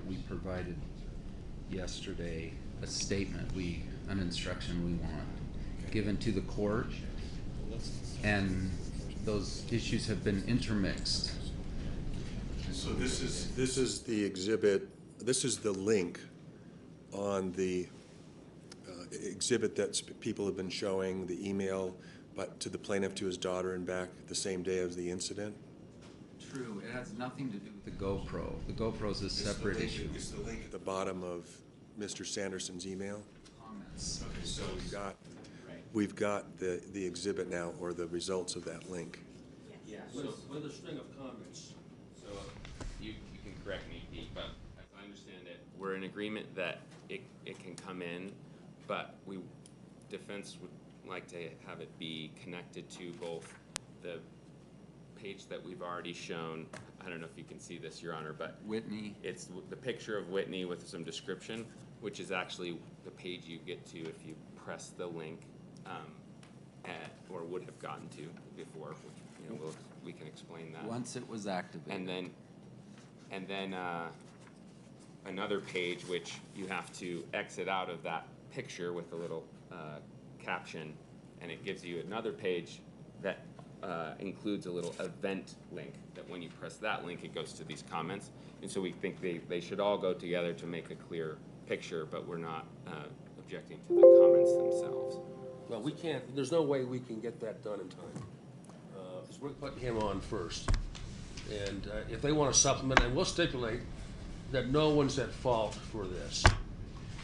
we provided yesterday a statement, an instruction we want given to the court, and those issues have been intermixed. So this is the exhibit. This is the link on the exhibit that people have been showing, the email, but to the plaintiff to his daughter and back the same day as the incident. True. It has nothing to do with the GoPro. The GoPro is a separate issue. It's the link at the bottom of Mr. Sanderson's email. Comments. Okay, so we've got the exhibit now, or the results of that link. Yeah. With a string of comments. So you can correct me, Pete, but as I understand it, we're in agreement that it can come in, but defense would like to have it be connected to both the page that we've already shown. I don't know if you can see this, Your Honor, but Whitney. It's the picture of Whitney with some description, which is actually the page you get to if you press the link, or would have gotten to before. We can explain that. Once it was activated. And then another page which you have to exit out of that picture with a little caption, and it gives you another page that includes a little event link, that when you press that link it goes to these comments. And so we think they should all go together to make a clear picture, but we're not objecting to the comments themselves. Well, we can't, there's no way we can get that done in time. Because we're putting him on first. And if they want to supplement, and we'll stipulate that no one's at fault for this.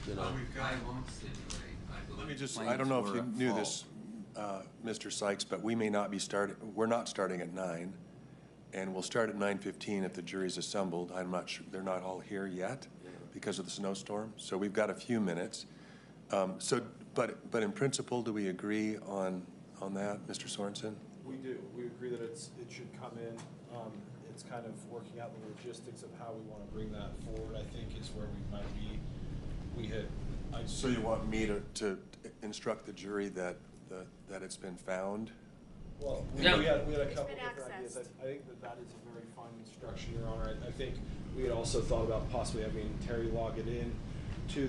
You know. I won't stipulate. Let me just, I don't know if you knew this, Mr. Sykes, but we may not be we're not starting at 9, and we'll start at 9:15 if the jury's assembled. I'm not sure, they're not all here yet because of the snowstorm, so we've got a few minutes. But in principle, do we agree on that, Mr. Sorensen? We do. We agree that it should come in. It's kind of working out the logistics of how we want to bring that forward, I think, is where we might be. So you want me to instruct the jury that it's been found? Well, Yeah. we had a couple different ideas. I think that is a very fine instruction, Your Honor. I think we had also thought about possibly having Terry log it in to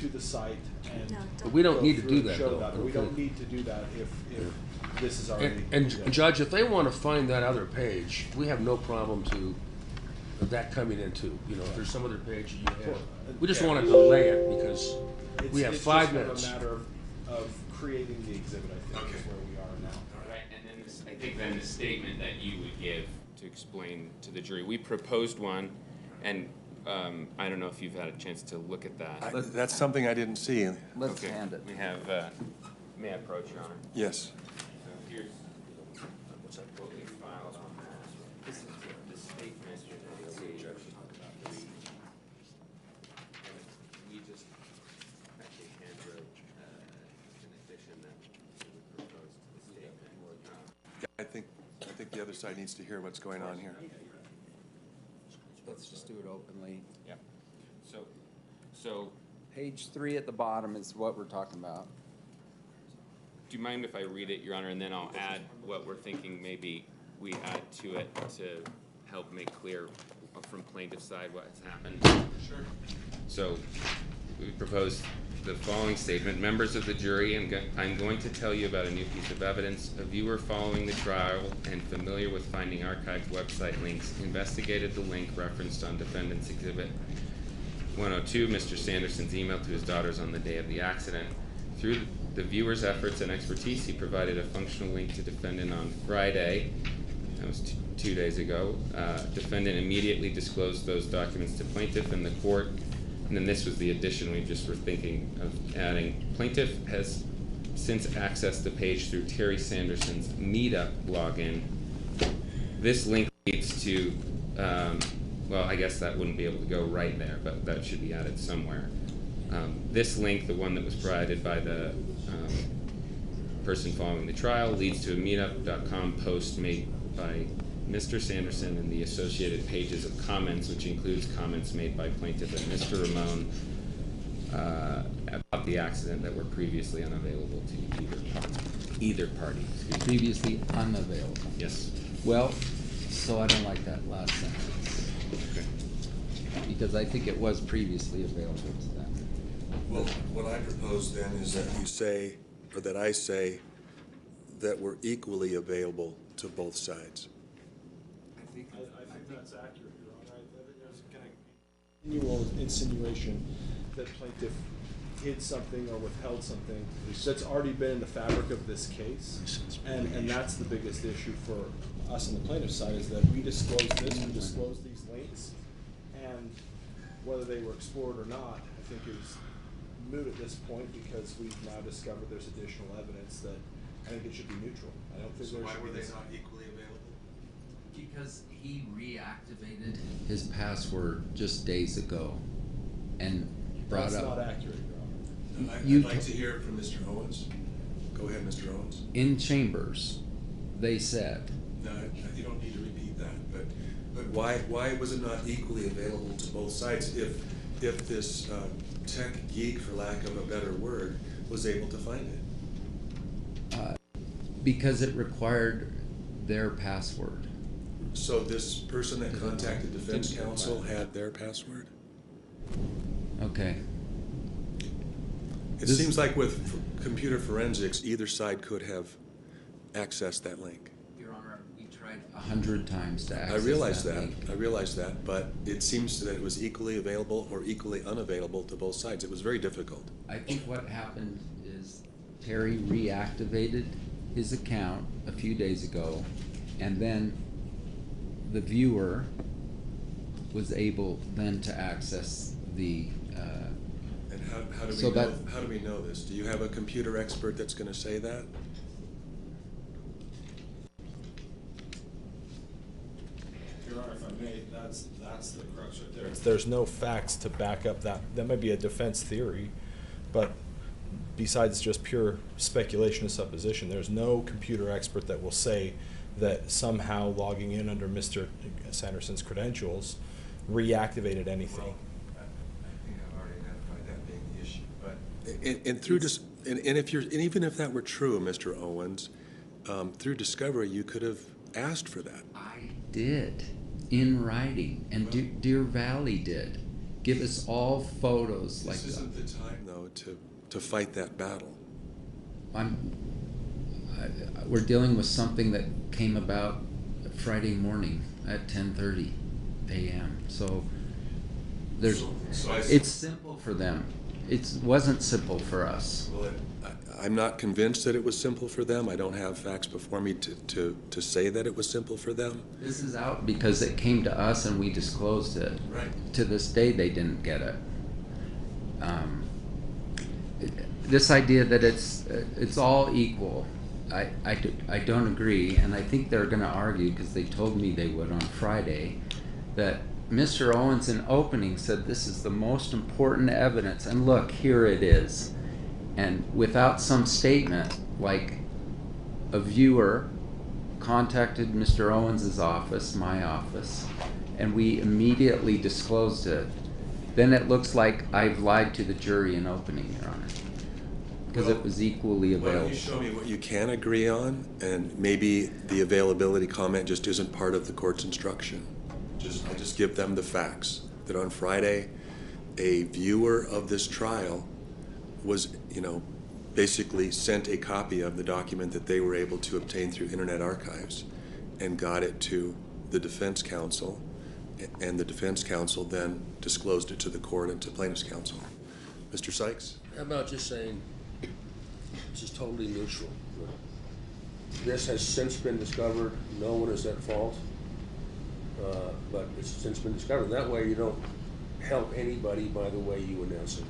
the site and. But we don't need to do that, show though. that, but we don't need to do that if this is already. And Judge, if they want to find that other page, we have no problem to that coming into. You know, if there's some other page you have, we just want to delay it because we have 5 minutes. It's just a matter of creating the exhibit, I think, is where we are now. Right, and then I think then the statement that you would give to explain to the jury. We proposed one, and I don't know if you've had a chance to look at that. That's something I didn't see. Let's hand it. We have, may I approach, Your Honor? Yes. So here's what we filed on that. This is the statement that we just actually handwrote an addition that we proposed to the statement. I think the other side needs to hear what's going on here. Let's just do it openly. Yeah. So Page 3 at the bottom is what we're talking about. do you mind if I read it, Your Honor, and then I'll add what we're thinking maybe we add to it to help make clear from plaintiff's side what has happened? Sure. So we propose the following statement. Members of the jury, I'm going to tell you about a new piece of evidence. A viewer following the trial and familiar with finding archived website links investigated the link referenced on Defendant's Exhibit 102, Mr. Sanderson's email to his daughters on the day of the accident. Through the viewer's efforts and expertise, he provided a functional link to defendant on Friday. That was 2 days ago. Defendant immediately disclosed those documents to plaintiff in the court. And then this was the addition we just were thinking of adding. Plaintiff has since accessed the page through Terry Sanderson's Meetup login. This link leads to, well, I guess that wouldn't be able to go right there, but that should be added somewhere. This link, the one that was provided by the person following the trial, leads to a meetup.com post made by Mr. Sanderson and the associated pages of comments, which includes comments made by plaintiff and Mr. Ramon about the accident that were previously unavailable to either party. Previously unavailable. Yes. Well, so I don't like that last sentence. Okay. because I think it was previously available to them. Well, what I propose then is that you say, or that I say, that we're equally available to both sides. I think that's accurate, Your Honor. I think there's kind of continual insinuation that plaintiff hid something or withheld something that's already been in the fabric of this case. And that's the biggest issue for us on the plaintiff's side, is that we disclosed this, we disclosed these links, and whether they were explored or not, I think is moot at this point, because we've now discovered there's additional evidence that I think it should be neutral. I don't think So there why should were be they not equally available? Because he reactivated his password just days ago and brought That's up. not accurate, Your Honor. You I'd like to hear it from Mr. Owens. Go ahead, Mr. Owens. In chambers, they said, No, you don't need to repeat that, but why was it not equally available to both sides if this tech geek, for lack of a better word, was able to find it? because it required their password. So this person that contacted defense counsel had their password? Okay. It This- seems like with computer forensics, either side could have accessed that link. Your Honor, we tried 100 times to I access realize that that, link. I realize that, but it seems that it was equally available or equally unavailable to both sides. It was very difficult. I think what happened is Terry reactivated his account a few days ago, and then the viewer was able then to access the, And how do So we know, that- how do we know this? Do you have a computer expert that's gonna say that? Your Honor, if I may, that's the crux right there. There's no facts to back up that. That might be a defense theory, but besides just pure speculation and supposition, there's no computer expert that will say that somehow logging in under Mr. Sanderson's credentials reactivated anything. I think I've already identified that being the issue, but. And through just, and if you're, and even if that were true, Mr. Owens, through discovery, you could have asked for that. I did, in writing, and Deer Valley did. Give us all photos like This that. isn't the time, though, to fight that battle. We're dealing with something that came about Friday morning at 10:30 a.m. So there's, So I- it's simple for them. It wasn't simple for us. Well, I'm not convinced that it was simple for them. I don't have facts before me to say that it was simple for them. This is out because it came to us and we disclosed it. Right. To this day, they didn't get it. This idea that it's all equal, I don't agree, and I think they're going to argue, because they told me they would on Friday, that Mr. Owens in opening said this is the most important evidence, and look, here it is. And without some statement, like a viewer contacted Mr. Owens's office, my office, and we immediately disclosed it, then it looks like I've lied to the jury in opening, Your Honor, because Well, it was equally Why available. don't you show me what you can agree on, and maybe the availability comment just isn't part of the court's instruction. I'll just give them the facts, that on Friday, a viewer of this trial was, basically sent a copy of the document that they were able to obtain through Internet Archives and got it to the defense counsel, and the defense counsel then disclosed it to the court and to plaintiff's counsel. Mr. Sykes? How about just saying, this is totally neutral? This has since been discovered, no one is at fault, but it's since been discovered. That way you don't help anybody by the way you announce it,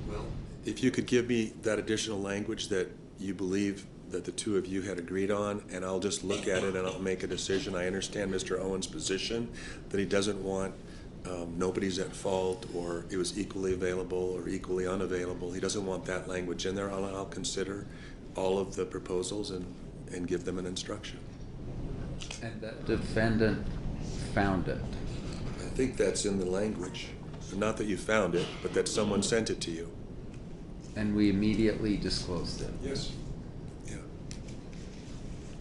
Well, if you could give me that additional language that you believe that the two of you had agreed on, and I'll just look at it and I'll make a decision. I understand Mr. Owens' position, that he doesn't want nobody's at fault, or it was equally available or equally unavailable. He doesn't want that language in there. I'll consider all of the proposals and give them an instruction. And the defendant found it. I think that's in the language. Not that you found it, but that someone sent it to you. And we immediately disclosed it. Yes. Yeah.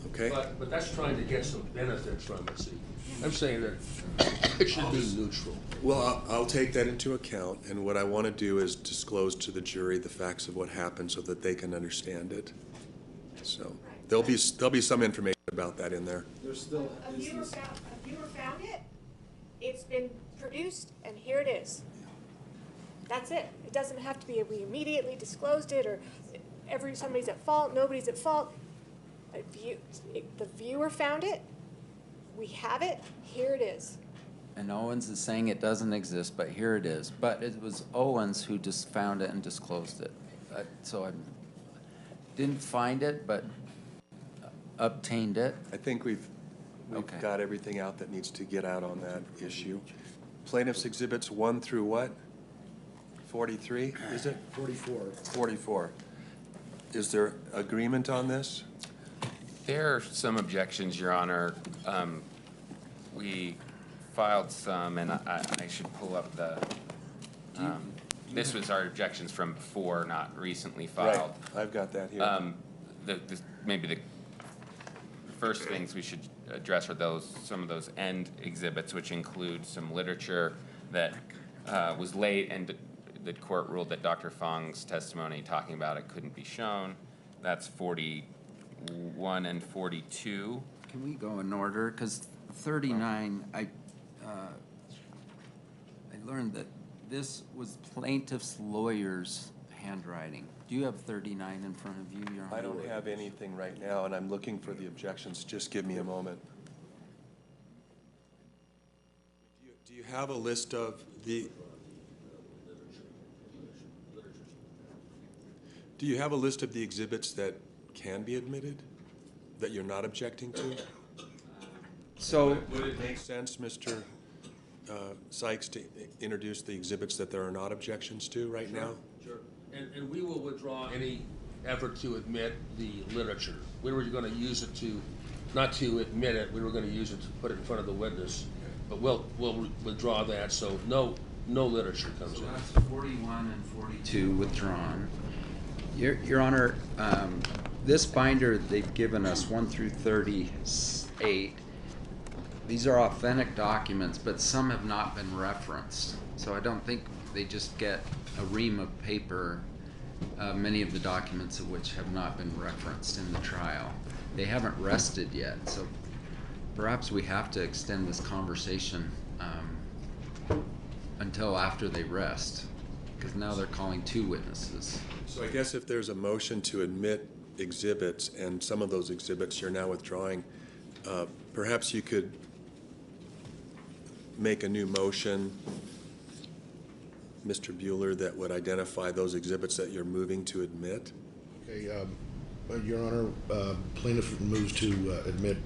Okay? But that's trying to get some benefit from it, see? Yeah, I'm saying that it should be neutral. Well, I'll take that into account, and what I want to do is disclose to the jury the facts of what happened so that they can understand it. So there'll be some information about that in there. There's still, A viewer found it, it's been produced, and here it is. That's it. It doesn't have to be, we immediately disclosed it, or somebody's at fault, nobody's at fault. The viewer found it, we have it, here it is. And Owens is saying it doesn't exist, but here it is. But it was Owens who just found it and disclosed it. So I didn't find it, but obtained it. I think we've Okay. got everything out that needs to get out on that issue. Plaintiff's exhibits 1 through what? 43, is it? 44. 44. Is there agreement on this? There are some objections, Your Honor. We filed some, and I should pull up the, this was our objections from before, not recently filed. Right, I've got that here. Maybe the first things we should address are some of those end exhibits, which include some literature that was late, and the court ruled that Dr. Fong's testimony talking about it couldn't be shown. That's 41 and 42. Can we go in order? Because 39, I learned that this was plaintiff's lawyer's handwriting. Do you have 39 in front of you, Your Honor? I don't have anything right now, and I'm looking for the objections. Just give me a moment. Do you have a list of the... Do you have a list of the exhibits that can be admitted, that you're not objecting to? So, Would it make sense, Mr. Sykes, to introduce the exhibits that there are not objections to right now? Sure. And we will withdraw any effort to admit the literature. We were going to use it to, not to admit it, we were going to use it to put it in front of the witness. But we'll withdraw that, so no literature comes so in. that's 41 and 42 withdrawn. Your Honor, this binder they've given us 1 through 38. These are authentic documents, but some have not been referenced. So I don't think they just get a ream of paper, many of the documents of which have not been referenced in the trial. They haven't rested yet, so perhaps we have to extend this conversation until after they rest, because now they're calling 2 witnesses. So I guess if there's a motion to admit exhibits, and some of those exhibits you're now withdrawing, perhaps you could make a new motion, Mr. Bueller, that would identify those exhibits that you're moving to admit? Okay, Your Honor, plaintiff moves to admit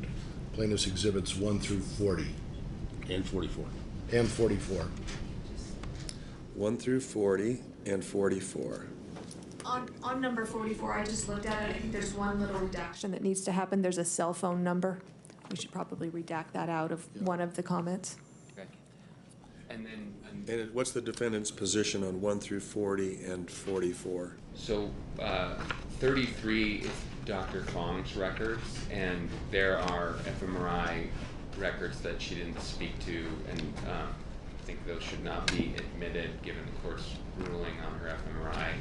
plaintiff's exhibits 1 through 40. And 44. And 44. 1 through 40 and 44. On number 44, I just looked at it, I think there's one little redaction that needs to happen. There's a cell phone number. We should probably redact that out of one of the comments. Okay. And then, And what's the defendant's position on 1 through 40 and 44? so 33 is Dr. Fong's records, and there are fMRI records that she didn't speak to, and I think those should not be admitted given the court's ruling on her fMRI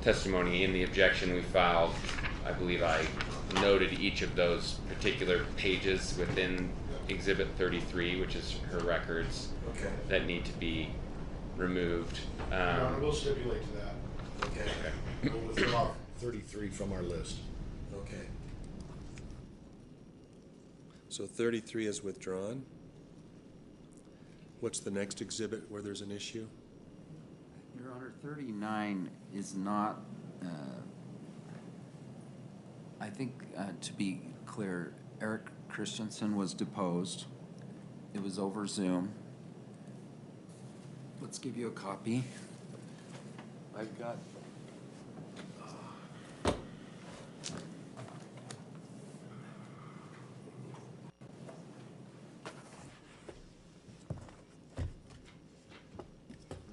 testimony. In the objection we filed, I believe I noted each of those particular pages within Exhibit 33, which is her records, Okay. that need to be removed. Your Honor, we'll stipulate to that. Okay. We'll withdraw 33 from our list. Okay. So 33 is withdrawn. What's the next exhibit where there's an issue? Your Honor, 39 is not, I think, to be clear, Eric Christensen was deposed. It was over Zoom. Let's give you a copy. I've got...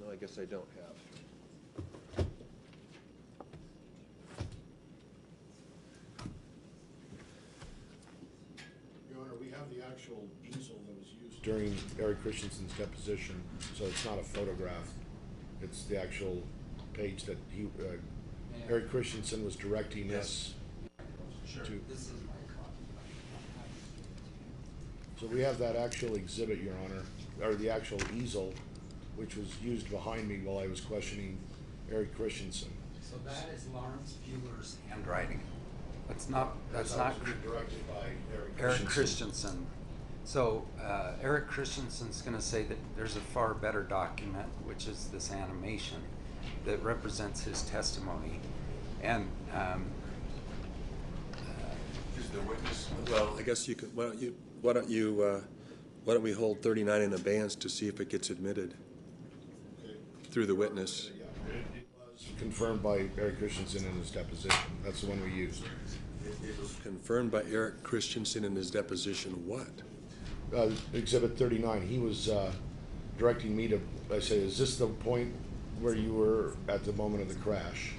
No, I guess I don't have. Your Honor, we have the actual easel that was during Eric Christensen's deposition, so it's not a photograph. It's the actual page that he, Eric Christensen was directing us to. This is my copy. So we have that actual exhibit, Your Honor, or the actual easel, which was used behind me while I was questioning Eric Christensen. So that is Lawrence Bueller's handwriting. That's not Directed by Eric Christensen. So Eric Christensen's going to say that there's a far better document, which is this animation that represents his testimony. And Is the witness? Well, I guess you could, why don't we hold 39 in abeyance to see if it gets admitted through the witness? It was confirmed by Eric Christensen in his deposition. That's the one we used. It was confirmed by Eric Christensen in his deposition what? Exhibit 39, he was directing me to, I say, is this the point where you were at the moment of the crash?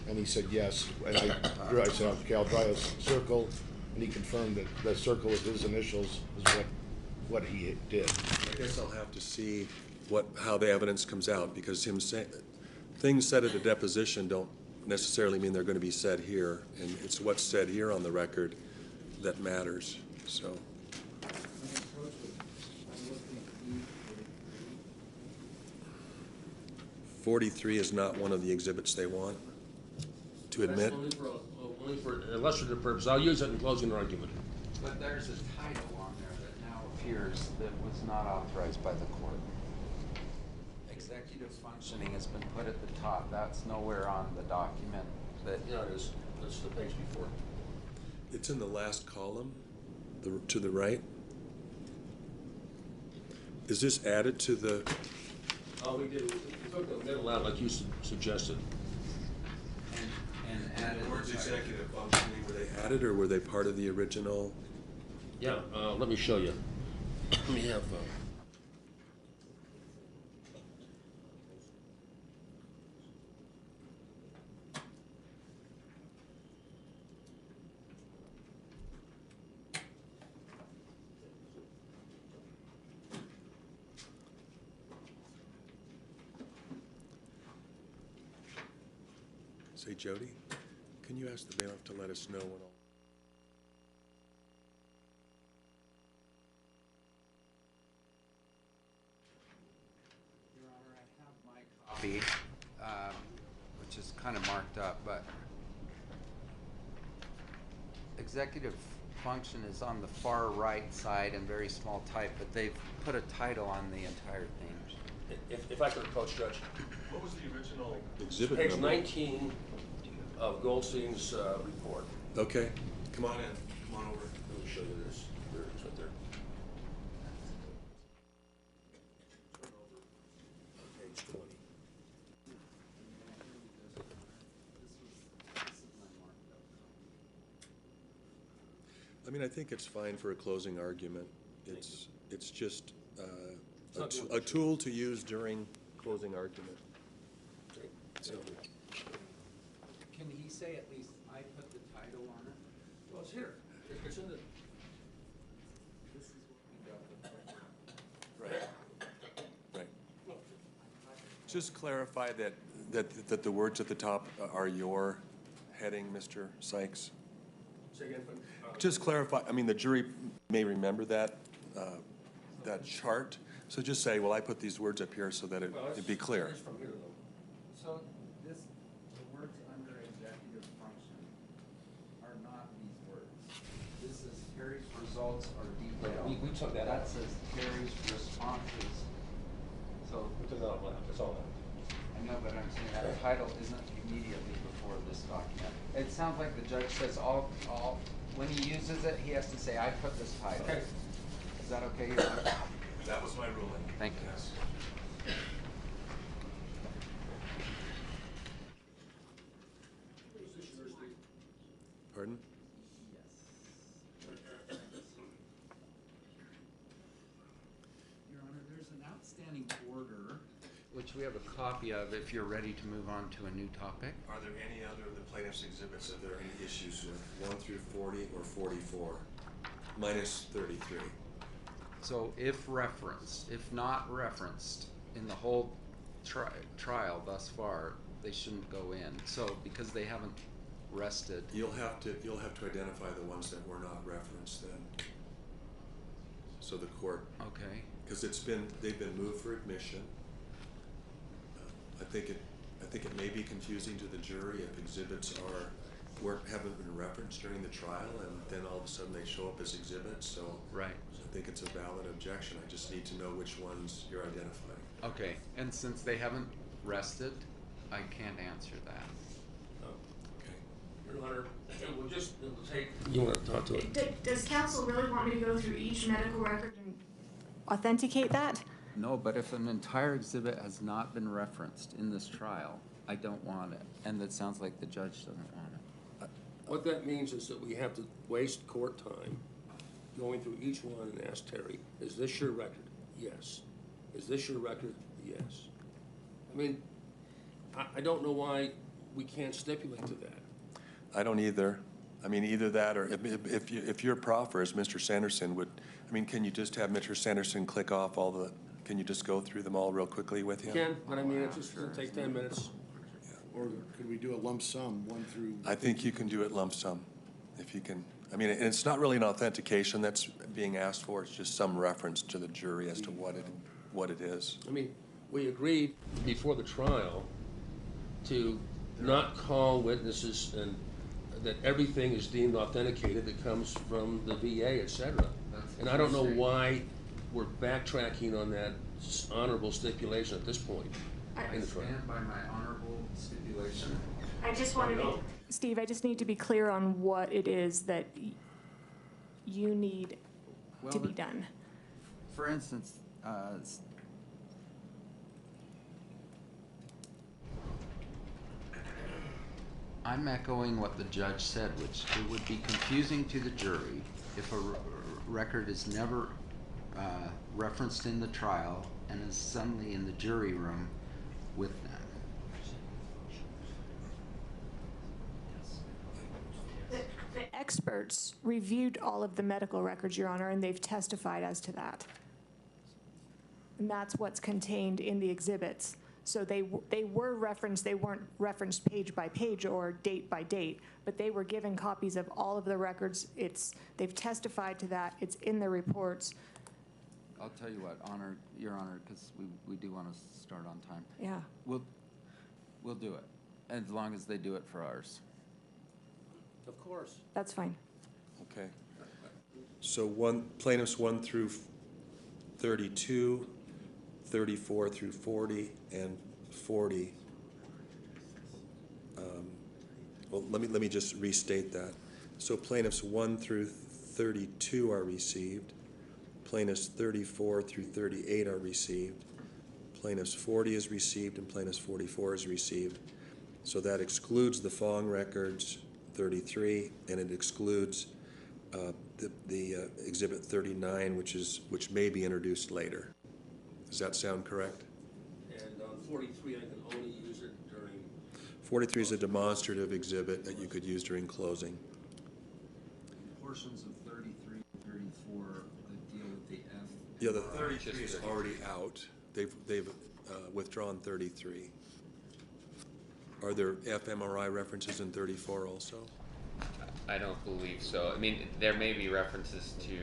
And he said yes, and I said, okay, I'll draw a circle, and he confirmed that the circle of his initials is what he did. I guess I'll have to see how the evidence comes out, because things said at a deposition don't necessarily mean they're going to be said here, and it's what's said here on the record that matters, so. 43 is not one of the exhibits they want to admit. That's only for illustrative purpose. I'll use it in closing argument. but there's a title on there that now appears that was not authorized by the court. Executive functioning has been put at the top. That's nowhere on the document that. Yeah, it is. That's the page before. It's in the last column, to the right. Is this added to the? Oh, we did. We took the middle out like you suggested. And added. The words executive functioning, were they added or were they part of the original? Yeah, let me show you. Let me have. Say, Jody, can you ask the bailiff to let us know when all? Your Honor, I have my copy, which is kind of marked up, but executive function is on the far right side in very small type, but they've put a title on the entire thing. If I could approach Judge. What was the original exhibit Page number? 19 of Goldstein's report. Okay, come on in. Come on over. Let me show you this. There it is right there. Page 20. I mean, I think it's fine for a closing argument. It's just a tool to use during closing argument. Okay. So, Can he say at least I put the title on it? Well, it's here. It's in the. This is what we got. right. Just clarify that the words at the top are your heading, Mr. Sykes. Say again. Just clarify, I mean, the jury may remember that chart, so just say, well, I put these words up here so that it'd be clear. It's from here, though. So the words under executive function are not these words. This is Terry's results are detailed. We took that out. That says Terry's responses. So, We took that out. That's all that. I know, but I'm saying that title isn't immediately before this document. It sounds like the judge says when he uses it, he has to say, I put this title. Okay. Is that okay, Your Honor? That was my ruling. Thank you. Yes. Pardon? Your Honor, there's an outstanding order, which we have a copy of if you're ready to move on to a new topic. Are there any other of the plaintiff's exhibits, are there any issues with 1 through 40 or 44, minus 33? So if referenced, if not referenced in the whole trial thus far, they shouldn't go in. So because they haven't rested. You'll have to identify the ones that were not referenced then. So the court, Okay. because they've been moved for admission. I think it may be confusing to the jury if exhibits haven't been referenced during the trial, and then all of a sudden they show up as exhibits. So Right. I think it's a valid objection. I just need to know which ones you're identifying. Okay. And since they haven't rested, I can't answer that. Okay. Your Honor, we'll take. You want to talk to it? Does counsel really want me to go through each medical record and authenticate that? No, but if an entire exhibit has not been referenced in this trial, I don't want it. And it sounds like the judge doesn't want it. What that means is that we have to waste court time going through each one and ask Terry, is this your record? Yes. Is this your record? Yes. I mean, I don't know why we can't stipulate to that. I don't either. I mean, either that or if your proffer, as Mr. Sanderson would, I mean, can you just have Mr. Sanderson click off can you just go through them all real quickly with him? Ken, but I mean, it's just gonna take 10 minutes. Or could we do a lump sum, 1 through? I think you can do it lump sum, if you can. I mean, and it's not really an authentication that's being asked for, it's just some reference to the jury as to what it is. I mean, we agreed before the trial to not call witnesses and that everything is deemed authenticated that comes from the VA, et cetera. And I don't know why we're backtracking on that honorable stipulation at this point in the trial. Stand by my honorable stipulation. I just wanted to, Steve, I just need to be clear on what it is that you need to be done. For instance, I'm echoing what the judge said, which it would be confusing to the jury if a record is never referenced in the trial and is suddenly in the jury room with them. The experts reviewed all of the medical records, Your Honor, and they've testified as to that. And that's what's contained in the exhibits. So they were referenced, they weren't referenced page by page or date by date, but they were given copies of all of the records. They've testified to that, it's in the reports. I'll tell you what, Your Honor, because we do want to start on time. Yeah. We'll do it, as long as they do it for ours. Of course. That's fine. Okay. So plaintiffs 1 through 32, 34 through 40, and 40. Well, let me just restate that. So plaintiffs 1 through 32 are received. Plaintiffs 34 through 38 are received. Plaintiffs 40 is received, and plaintiffs 44 is received. So that excludes the Fong records 33, and it excludes the exhibit 39, which may be introduced later. Does that sound correct? And on 43, I can only use it during. 43 is a demonstrative exhibit that you could use during closing. Portions of 33 and 34 that deal with the F. Yeah, the 33 is already out. They've withdrawn 33. Are there fMRI references in 34 also? I don't believe so. I mean, there may be references to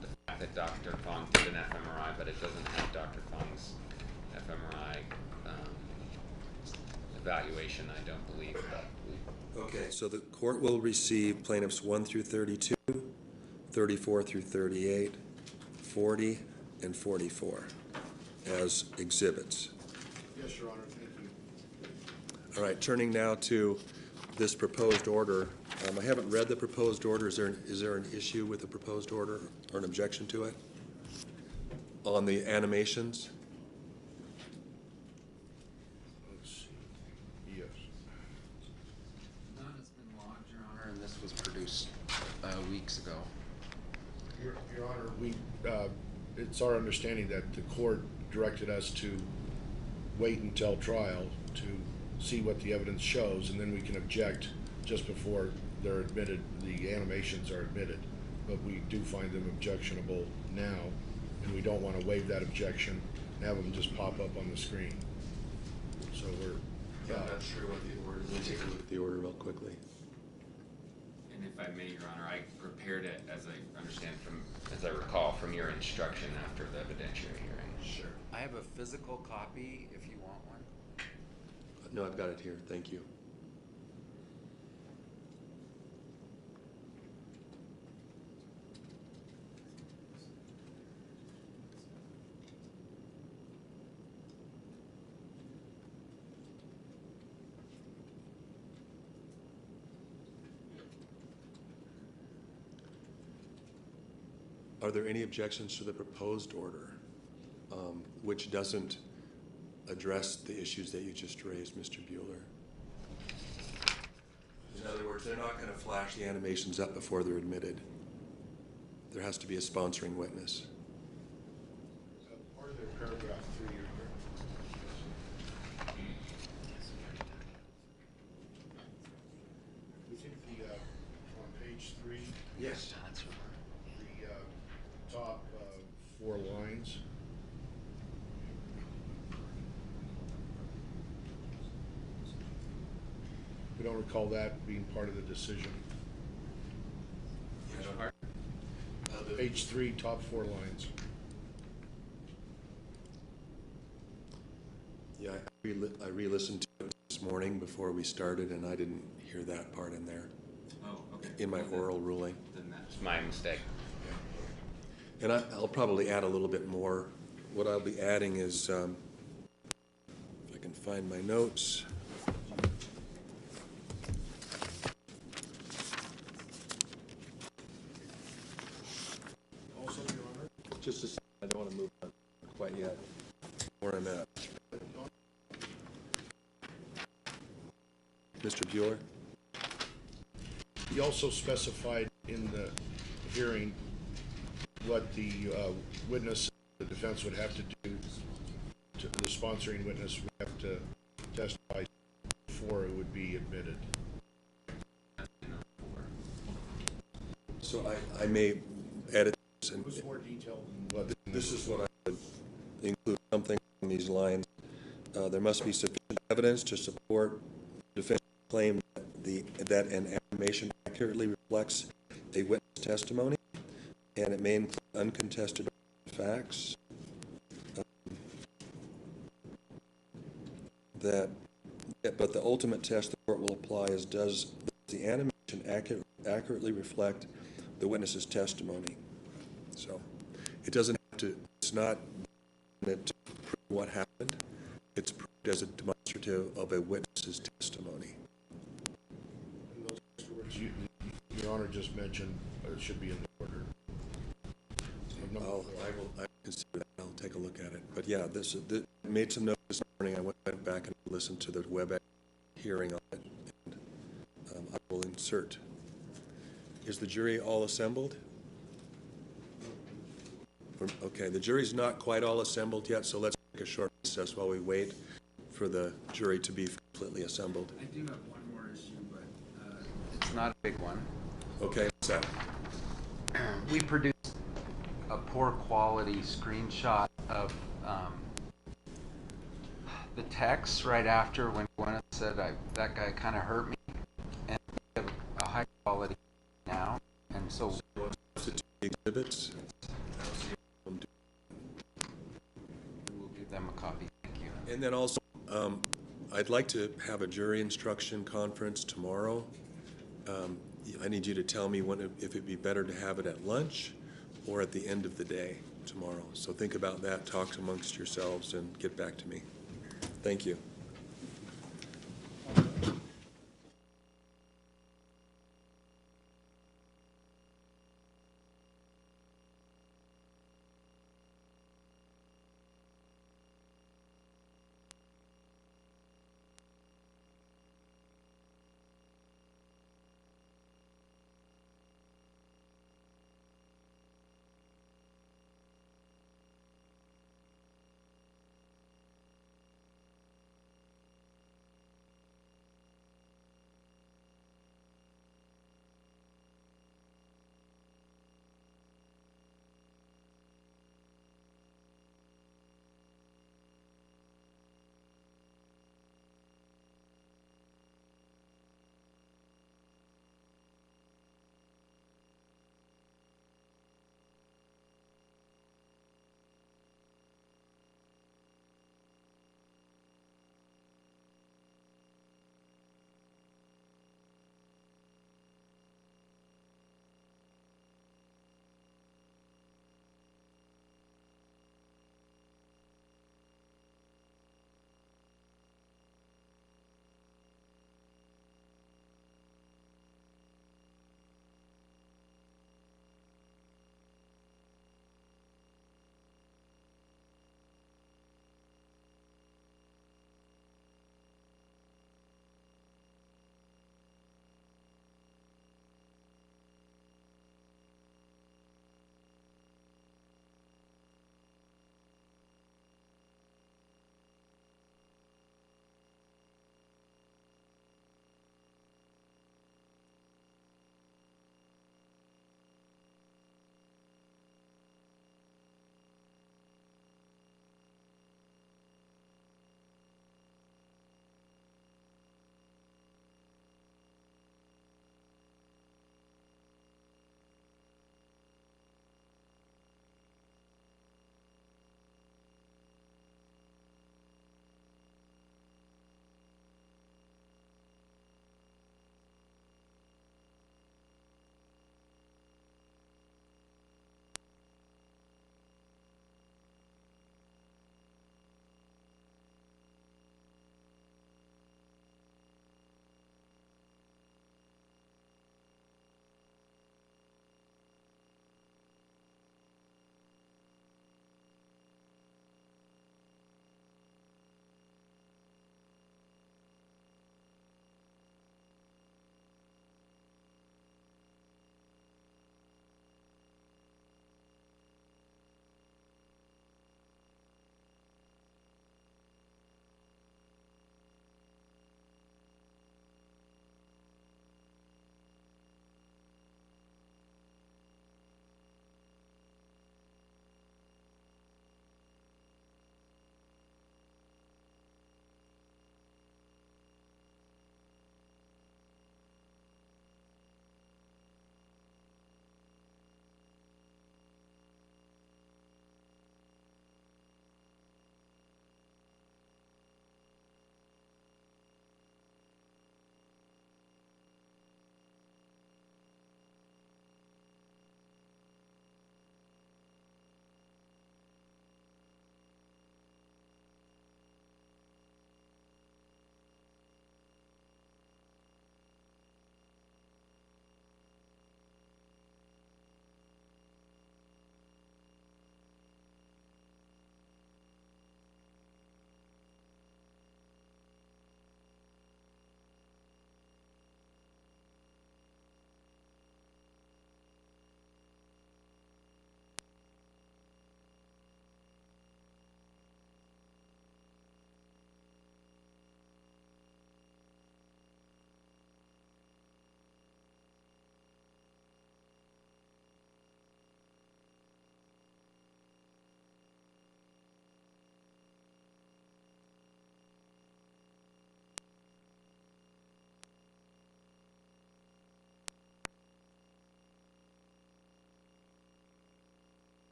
the fact that Dr. Fong did an fMRI, but it doesn't have Dr. Fong's fMRI evaluation, I don't believe. Okay, so the court will receive plaintiffs 1 through 32, 34 through 38, 40, and 44 as exhibits. Yes, Your Honor, thank you. All right, turning now to this proposed order. I haven't read the proposed order. Is there an issue with the proposed order or an objection to it? On the animations? Let's see. Yes. None has been logged, Your Honor, and this was produced weeks ago. Your Honor, it's our understanding that the court directed us to wait until trial to see what the evidence shows, and then we can object just before they're admitted, the animations are admitted. but we do find them objectionable now, and we don't want to waive that objection and have them just pop up on the screen. So we're. Yeah, I'm not sure what the order is. Let me take a look at the order real quickly. And if I may, Your Honor, I prepared it as I understand as I recall, from your instruction after the evidentiary hearing. Sure. I have a physical copy if you want one. No, I've got it here. Thank you. Are there any objections to the proposed order, which doesn't address the issues that you just raised, Mr. Bueller? In other words, they're not going to flash the animations up before they're admitted. There has to be a sponsoring witness. Part of their paragraph 3 here. We think on page 3. Yes. The top 4 lines. We don't recall that being part of the decision. Page 3, top 4 lines. Yeah, I re-listened to it this morning before we started, and I didn't hear that part in there. Oh, okay. In my oral ruling. Then that's my mistake. And I'll probably add a little bit more. What I'll be adding is, if I can find my notes. Also, Your Honor. Just a second, I don't want to move on quite yet. Where I'm at. Mr. Bueller? He also specified in the hearing what the witness, the defense would have to do, the sponsoring witness would have to testify before it would be admitted. So I may edit this. It was more detailed than what. This is what I would include, something along these lines. There must be sufficient evidence to support the defense claim that an animation accurately reflects a witness testimony, and it may include uncontested facts. But the ultimate test the court will apply is, does the animation accurately reflect the witness's testimony? So it doesn't have to, it's not meant to prove what happened. It's proved as a demonstrative of a witness's testimony. And those words Your Honor just mentioned should be in the order. I will consider that. I'll take a look at it. But yeah, this made some notes this morning. I went back and listened to the WebEx hearing on it, and I will insert. Is the jury all assembled? Okay, the jury's not quite all assembled yet, so let's take a short recess while we wait for the jury to be completely assembled. I do have one more issue, but it's not a big one. Okay, what's that? We produced a poor quality screenshot of the text right after when Gwyneth said that guy kind of hurt me, and we have a high quality now, and so Substitute exhibits. we'll give them a copy. Thank you. And then also, I'd like to have a jury instruction conference tomorrow. I need you to tell me if it'd be better to have it at lunch or at the end of the day tomorrow. So think about that, talk amongst yourselves, and get back to me. Thank you.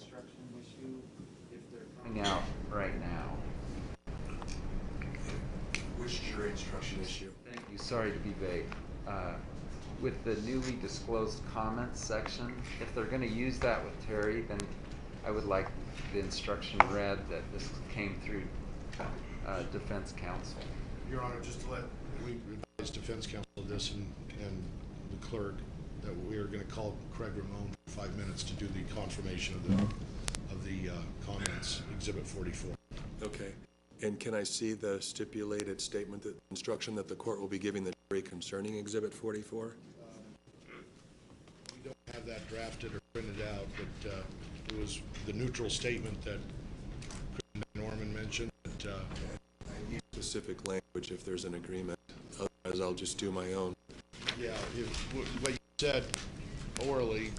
instruction issue if they're coming out right now. Which jury instruction issue? Thank you, sorry to be vague. With the newly disclosed comments section, if they're gonna use that with Terry, then I would like the instruction read that this came through defense counsel. Your Honor, just to let, we advise defense counsel this and the clerk that we are gonna call Craig Ramon for 5 minutes to do the confirmation of the comments, Exhibit 44. Okay. And can I see the stipulated statement, that instruction that the court will be giving the jury concerning Exhibit 44? We don't have that drafted or printed out, but it was the neutral statement that Norman mentioned. That, I need specific language if there's an agreement. Otherwise, I'll just do my own. yeah, what you said orally,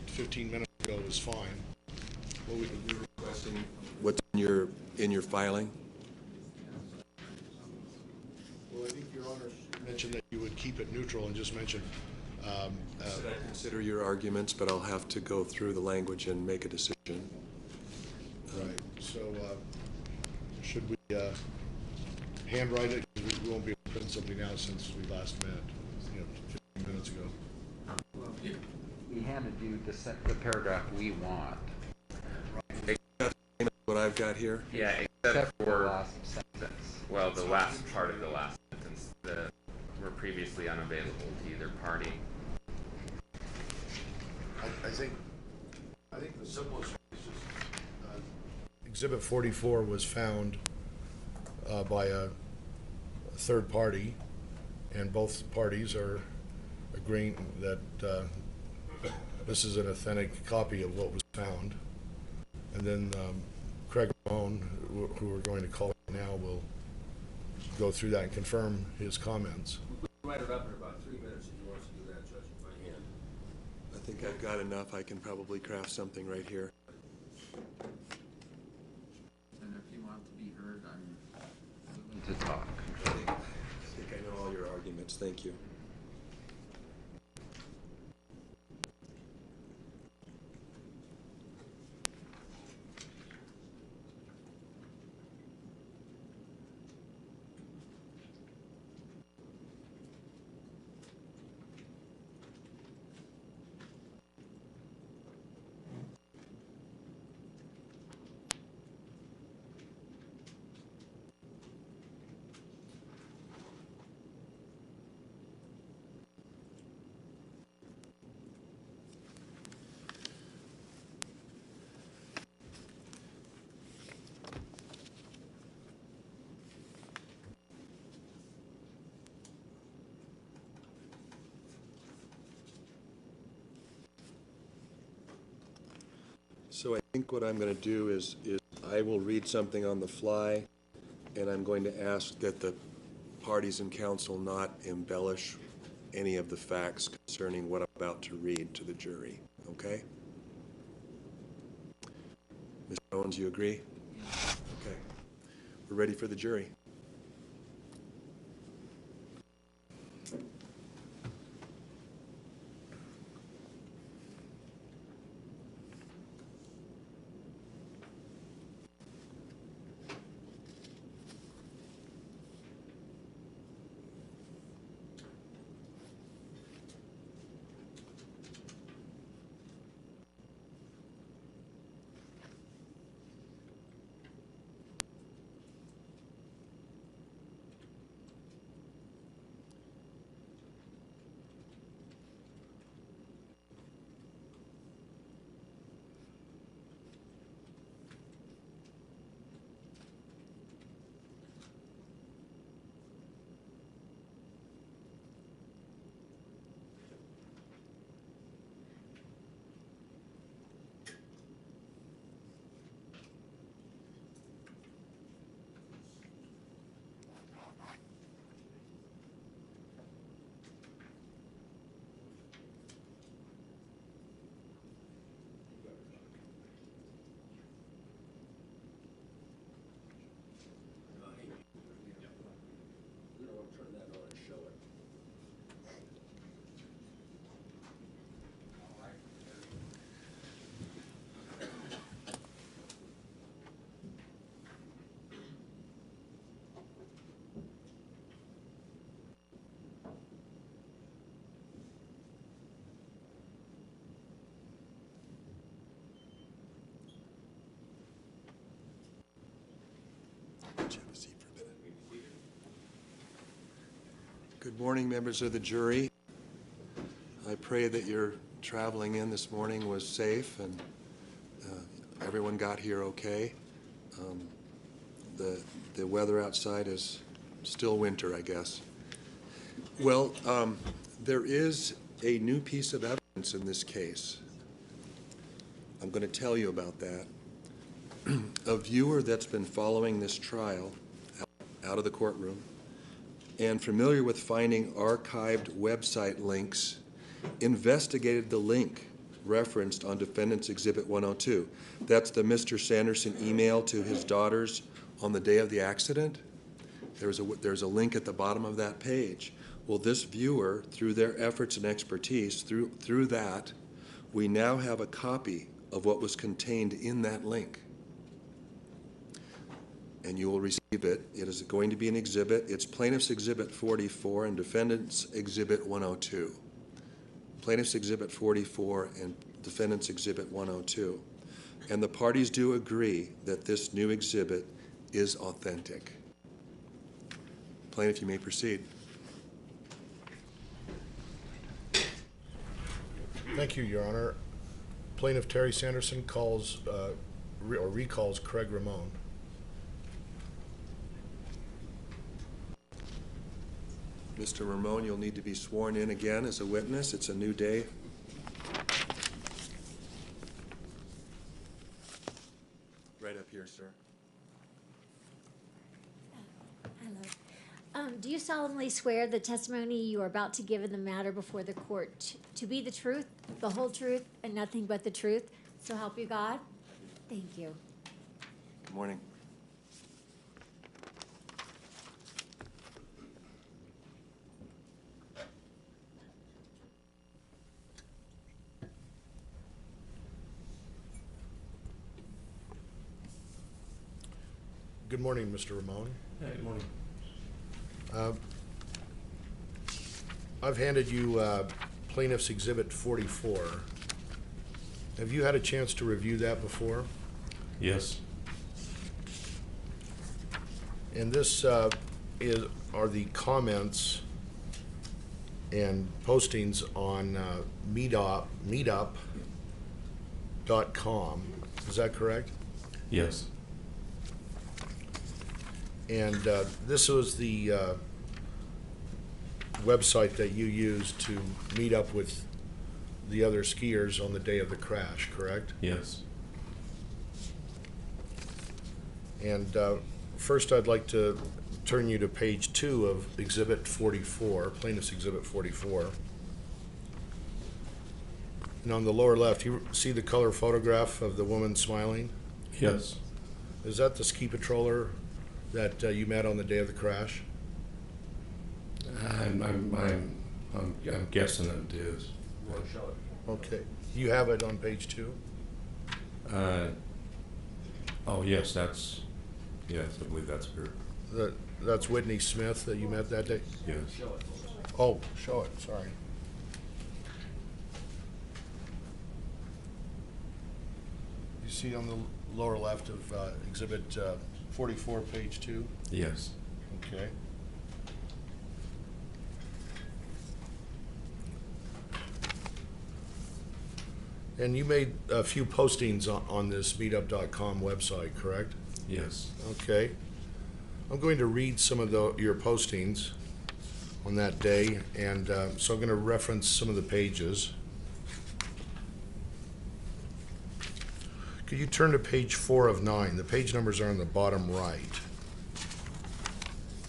15 minutes ago was fine. Well, we're requesting what's in your filing? Well, I think Your Honor mentioned that you would keep it neutral and just mention. I consider your arguments, but I'll have to go through the language and make a decision. Right, so should we handwrite it? 'Cause we won't be able to print something out since we last met, 15 minutes ago. We handed you the paragraph we want. What I've got here? Yeah, except the for, last sentence. well, the last part of the last sentence, were previously unavailable to either party. I think the simplest way is just, Exhibit 44 was found by a third party, and both parties are agreeing that this is an authentic copy of what was found. And then Craig Ramon, who we're going to call now, will go through that and confirm his comments. We can write it up in about 3 minutes if you want us to do that, Judge, by hand. I think I've got enough. I can probably craft something right here. And if you want to be heard, I'm willing to talk. I think I know all your arguments. Thank you. So I think what I'm going to do is I will read something on the fly, and I'm going to ask that the parties in council not embellish any of the facts concerning what I'm about to read to the jury, okay? Mr. Owens, you agree? Okay. We're ready for the jury. Good morning, members of the jury. I pray that your traveling in this morning was safe and everyone got here okay. The weather outside is still winter, I guess. Well, there is a new piece of evidence in this case. I'm going to tell you about that. A viewer that's been following this trial out of the courtroom and familiar with finding archived website links investigated the link referenced on Defendant's Exhibit 102. That's the Mr. Sanderson email to his daughters on the day of the accident. There's a link at the bottom of that page. Well, this viewer, through their efforts and expertise, through that, we now have a copy of what was contained in that link. And you will receive it. It is going to be an exhibit. It's Plaintiff's Exhibit 44 and Defendant's Exhibit 102. Plaintiff's Exhibit 44 and Defendant's Exhibit 102. And the parties do agree that this new exhibit is authentic. Plaintiff, you may proceed. Thank you, Your Honor. Plaintiff Terry Sanderson calls or recalls Craig Ramon. Mr. Ramon, you'll need to be sworn in again as a witness. It's a new day. Right up here, sir. Hello. Do you solemnly swear the testimony you are about to give in the matter before the court to be the truth, the whole truth, and nothing but the truth? So help you God? Thank you. Good morning. Good morning, Mr. Ramon. Good morning. I've handed you Plaintiff's Exhibit 44. Have you had a chance to review that before? Yes. And this are the comments and postings on meetup.com. Is that correct? Yes. And this was the website that you used to meet up with the other skiers on the day of the crash, correct? Yes. And first I'd like to turn you to page 2 of Exhibit 44, Plaintiff's Exhibit 44. And on the lower left, you see the color photograph of the woman smiling? Yes. Is that the ski patroller that you met on the day of the crash? I'm guessing it is. Okay. You have it on page 2? Oh, yes, yes, I believe that's her. That's Whitney Smith that you met that day? Yes. Oh, show it, sorry. You see on the lower left of Exhibit 44, page 2? Yes. Okay. And you made a few postings on this meetup.com website, correct? Yes. Okay. I'm going to read some of your postings on that day, and so I'm going to reference some of the pages. Could you turn to page 4 of 9? The page numbers are on the bottom right.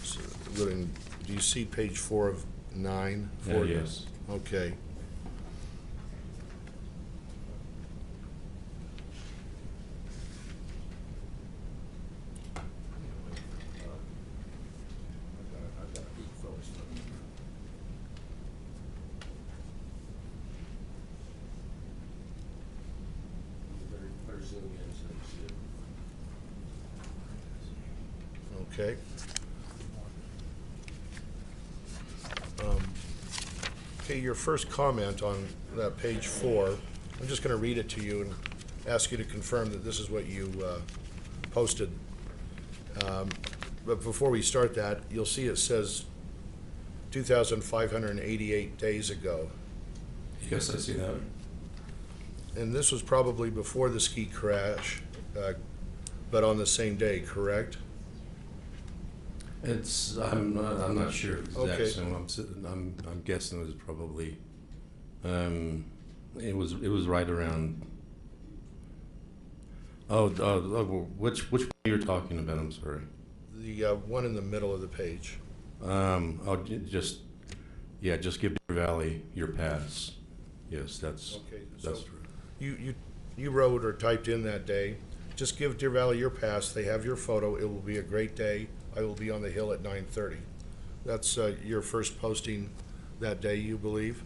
So, do you see page 4 of 9? Yes. Okay. Okay. Okay, your first comment on that page 4, I'm just going to read it to you and ask you to confirm that this is what you posted. But before we start that, you'll see it says 2,588 days ago. Yes, I see that. And this was probably before the ski crash, but on the same day, correct? I'm not sure Okay. exactly. I'm guessing it was probably, it was right around. Which one you're talking about? I'm sorry. The one in the middle of the page. Just give Deer Valley your pass. Yes, that's Okay, that's so true. you wrote or typed in that day, just give Deer Valley your pass, they have your photo, it will be a great day, I will be on the hill at 9:30. That's your first posting that day, you believe?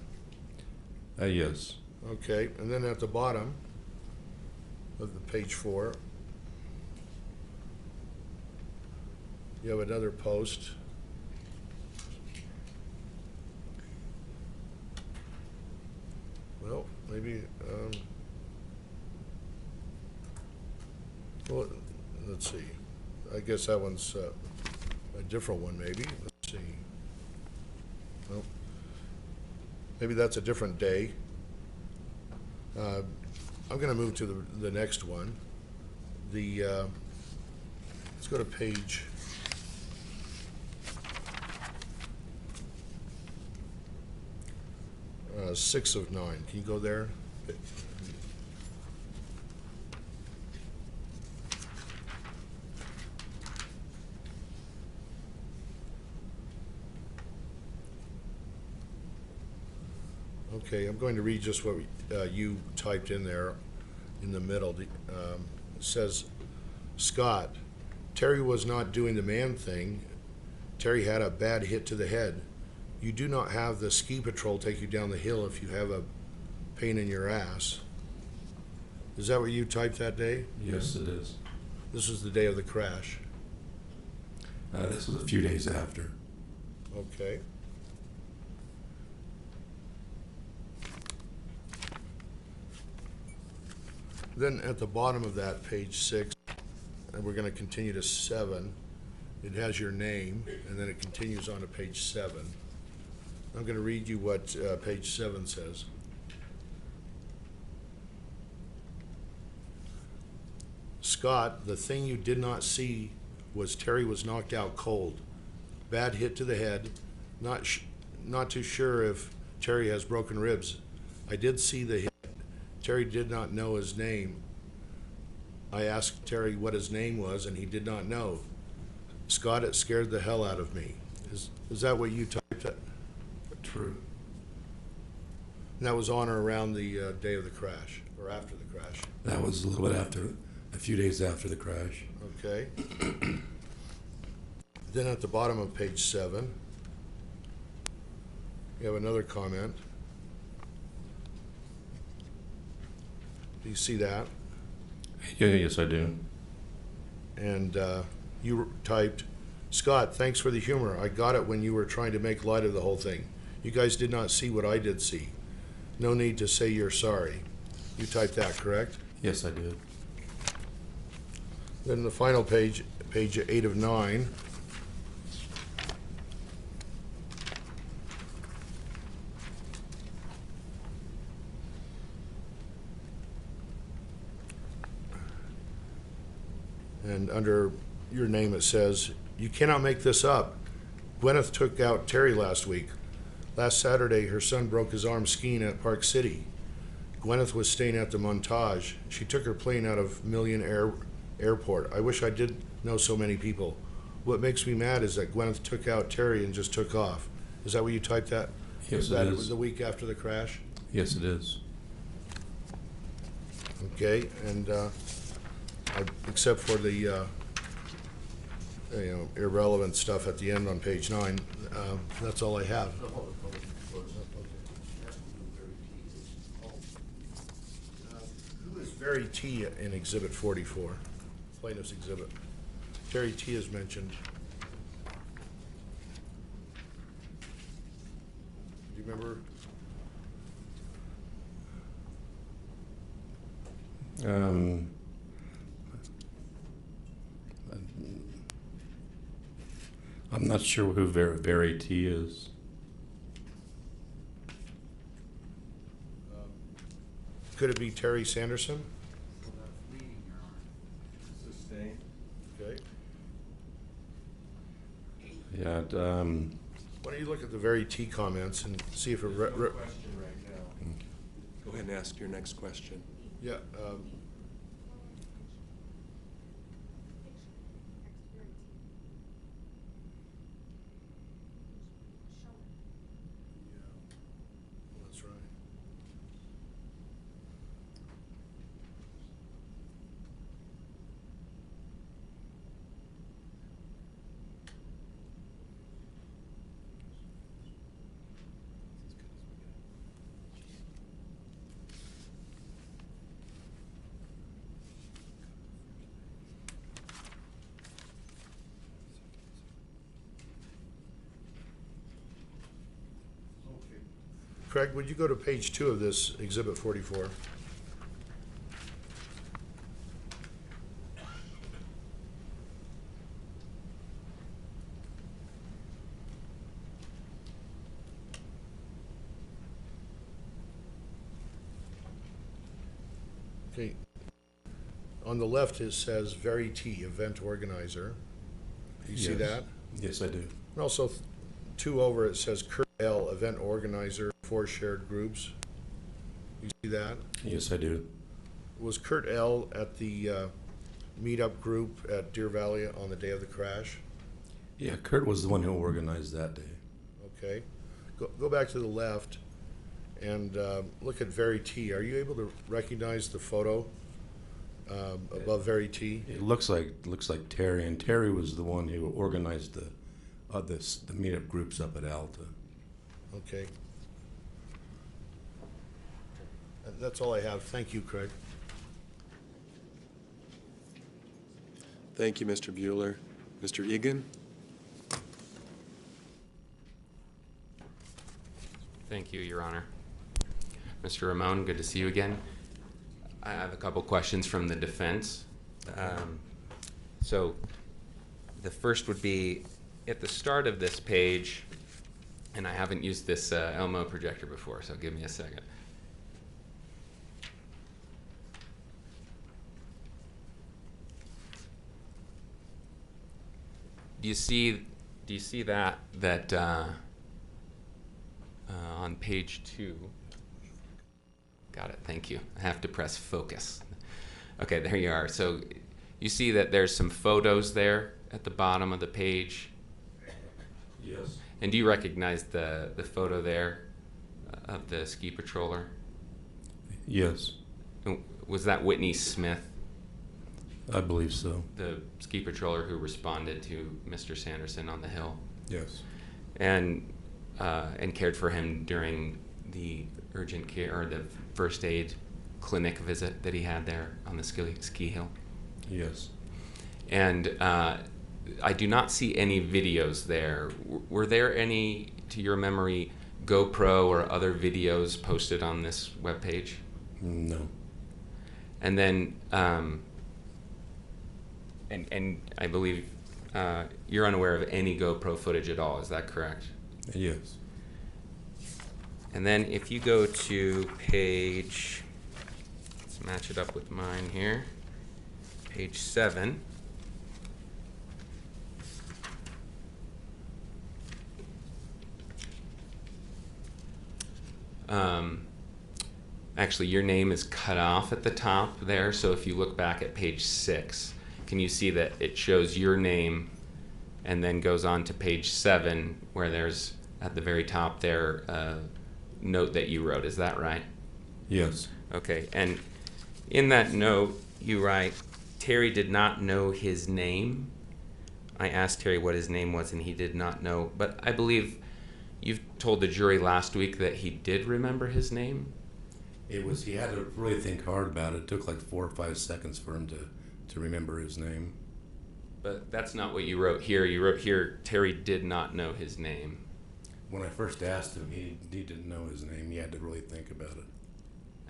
Yes. Okay, and then at the bottom of the page 4, you have another post. Well, maybe, well, let's see. I guess that one's a different one, maybe. Let's see. Well, maybe that's a different day. I'm going to move to the next one. Let's go to page 6 of 9. Can you go there? Okay, I'm going to read just what you typed in there in the middle. It says, Scott, Terry was not doing the man thing. Terry had a bad hit to the head. You do not have the ski patrol take you down the hill if you have a pain in your ass. Is that what you typed that day? Yes, it is. This was the day of the crash. This was a few days after. Okay. Then at the bottom of that, page 6, and we're going to continue to 7, it has your name, and then it continues on to page 7. I'm going to read you what page 7 says. Scott, the thing you did not see was Terry was knocked out cold. Bad hit to the head. Not too sure if Terry has broken ribs. I did see the hit. Terry did not know his name. I asked Terry what his name was, and he did not know. Scott, it scared the hell out of me. Is that what you typed? True. And that was on or around the day of the crash, or after the crash? That was a little bit after, a few days after the crash. Okay. Then at the bottom of page 7, you have another comment. Do you see that? Yeah, yes, I do. And you typed, Scott, thanks for the humor. I got it when you were trying to make light of the whole thing. You guys did not see what I did see. No need to say you're sorry. You typed that, correct? Yes, I did. Then the final page, page 8 of 9. And under your name it says, you cannot make this up. Gwyneth took out Terry last week. Last Saturday, her son broke his arm skiing at Park City. Gwyneth was staying at the Montage. She took her plane out of Million Airport. I wish I did know so many people. What makes me mad is that Gwyneth took out Terry and just took off. Is that what you typed that? Yes, that it was is. the week after the crash? Yes, it is. Okay, and except for the irrelevant stuff at the end on page 9, that's all I have. Who is Very T in Exhibit 44, plaintiff's exhibit? Terry T is mentioned. Do you remember? I'm not sure who Very T is. could it be Terry Sanderson? So that's leading, Your Honor. Sustain. Okay. Yeah, Why don't you look at the very T comments and see if it, There's no question right now. Go ahead and ask your next question. yeah, that's right. Craig, would you go to page 2 of this Exhibit 44? Okay. On the left, it says Very T, event organizer. Do you see Yes. that? yes, I do. And also, 2 over, it says Kurt L, event organizer, 4 shared groups. You see that? Yes, I do. Was Kurt L at the meetup group at Deer Valley on the day of the crash? Yeah, Kurt was the one who organized that day. Okay. Go back to the left and look at Very T. Are you able to recognize the photo above Very T? It looks like Terry, and Terry was the one who organized the meetup groups up at Alta. Okay. That's all I have. Thank you, Craig. Thank you, Mr. Bueller. Mr. Egan? Thank you, Your Honor. Mr. Ramon, good to see you again. I have a couple questions from the defense. So the first would be, at the start of this page, and I haven't used this Elmo projector before, so give me a second. Do you see that on page 2? Got it, thank you. I have to press focus. Okay, there you are. So you see that there's some photos there at the bottom of the page. Yes. And do you recognize the photo there of the ski patroller? Yes, Was that Whitney Smith, I believe so. the ski patroller who responded to Mr. Sanderson on the hill Yes. and cared for him during the urgent care or the first aid clinic visit that he had there on the ski hill? Yes. And I do not see any videos there. Were there any, to your memory, GoPro or other videos posted on this webpage? No. And then, and I believe you're unaware of any GoPro footage at all, is that correct? Yes. And then if you go to page, let's match it up with mine here, page 7. Actually, your name is cut off at the top there, so if you look back at page 6, can you see that it shows your name and then goes on to page 7 where there's at the very top there a note that you wrote, is that right? Yes. Okay, and in that note you write, Terry did not know his name. I asked Terry what his name was and he did not know, but I believe you've told the jury last week that he did remember his name. He had to really think hard about it. It took like 4 or 5 seconds for him to remember his name. But that's not what you wrote here. You wrote here, Terry did not know his name. When I first asked him, he didn't know his name. He had to really think about it.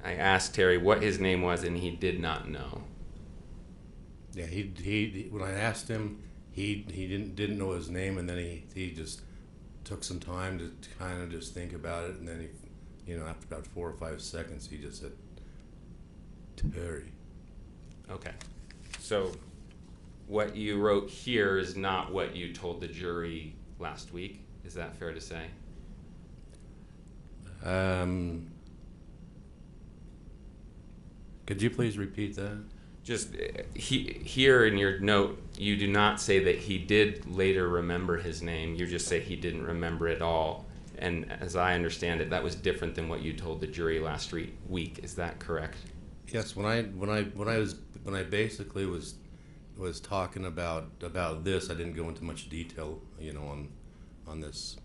I asked Terry what his name was and he did not know. Yeah, he when I asked him, he didn't know his name, and then he just took some time to kind of just think about it, and then he, after about 4 or 5 seconds, he just said, Terry. Okay. So what you wrote here is not what you told the jury last week. Is that fair to say? Could you please repeat that? Just here in your note, you do not say that he did later remember his name. You just say he didn't remember it all. And as I understand it, that was different than what you told the jury last week. Is that correct? Yes. When I basically was talking about this, I didn't go into much detail, you know, on this.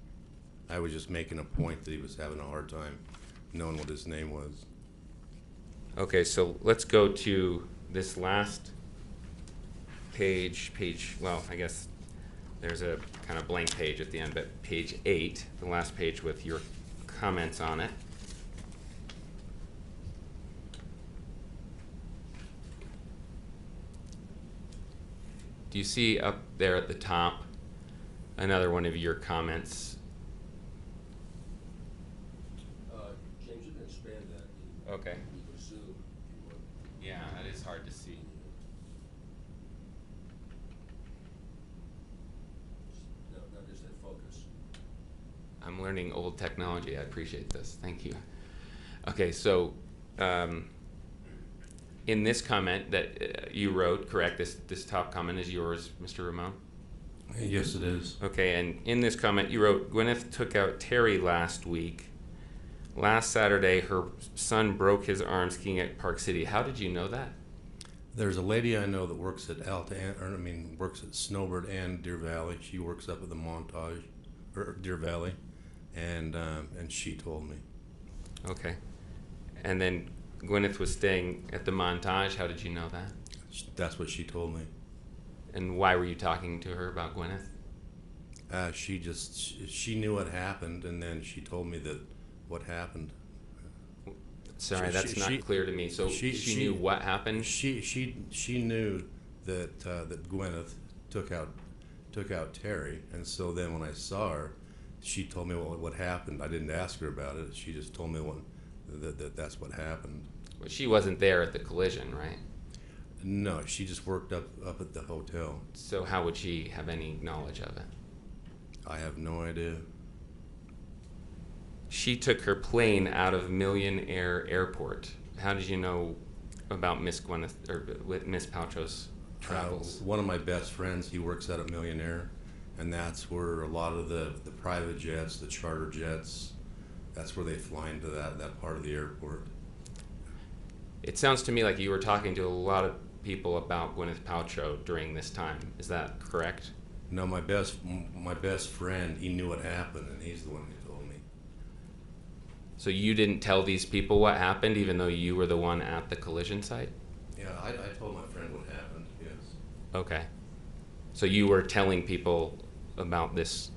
I was just making a point that he was having a hard time knowing what his name was. Okay, so let's go to this last page, well, I guess there's a kind of blank page at the end, but page 8, the last page with your comments on it. Do you see up there at the top another one of your comments? James, you can expand that. Okay. You could assume if you would. Yeah, that is hard to see. No, not just that focus. I'm learning old technology. I appreciate this. Thank you. Okay, so in this comment that you wrote, correct, this top comment is yours, Mr. Ramon? Yes, it is. Okay, and in this comment you wrote, Gwyneth took out Terry last week. Last Saturday, her son broke his arm skiing at Park City. How did you know that? There's a lady I know that works at works at Snowbird and Deer Valley. She works up at the Montage, or Deer Valley, and she told me. Okay. And then Gwyneth was staying at the Montage. How did you know that? That's what she told me. And why were you talking to her about Gwyneth? She knew what happened, and then she told me that what happened. Sorry, that's not clear to me. So she knew what happened? She knew that that Gwyneth took out Terry, and so then when I saw her, she told me what happened. I didn't ask her about it. She just told me that's what happened. Well, she wasn't there at the collision, right? No, she just worked up at the hotel. So how would she have any knowledge of it? I have no idea. She took her plane out of Millionaire Airport. How did you know about Miss Gwyneth or with Miss Paltrow's travels? One of my best friends, he works at a Millionaire, and that's where a lot of the private jets, the charter jets, that's where they fly into that part of the airport. It sounds to me like you were talking to a lot of people about Gwyneth Paltrow during this time. Is that correct? No, my best friend, he knew what happened, and he's the one who told me. So you didn't tell these people what happened, even though you were the one at the collision site? Yeah, I told my friend what happened, yes. Okay. So you were telling people about this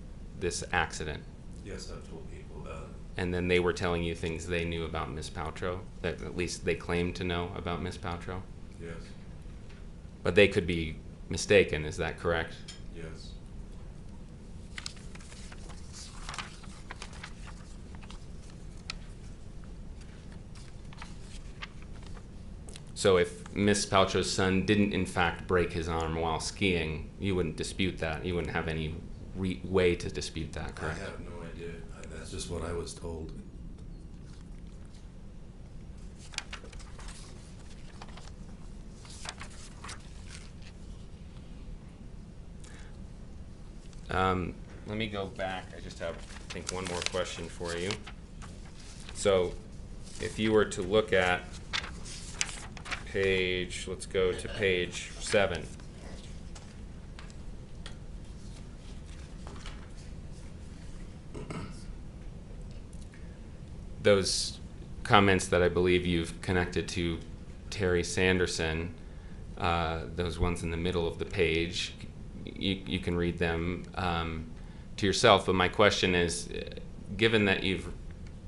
accident? Yes, I've told people about it. And then they were telling you things they knew about Miss Paltrow, that at least they claimed to know about Miss Paltrow? Yes. But they could be mistaken, is that correct? Yes. So if Miss Paltrow's son didn't in fact break his arm while skiing, you wouldn't dispute that? You wouldn't have any way to dispute that, correct? I have no idea. That's just what I was told. Let me go back. I just have, I think, one more question for you. So if you were to look at let's go to page 7. Those comments that I believe you've connected to Terry Sanderson, those ones in the middle of the page, you can read them to yourself. But my question is, given that you've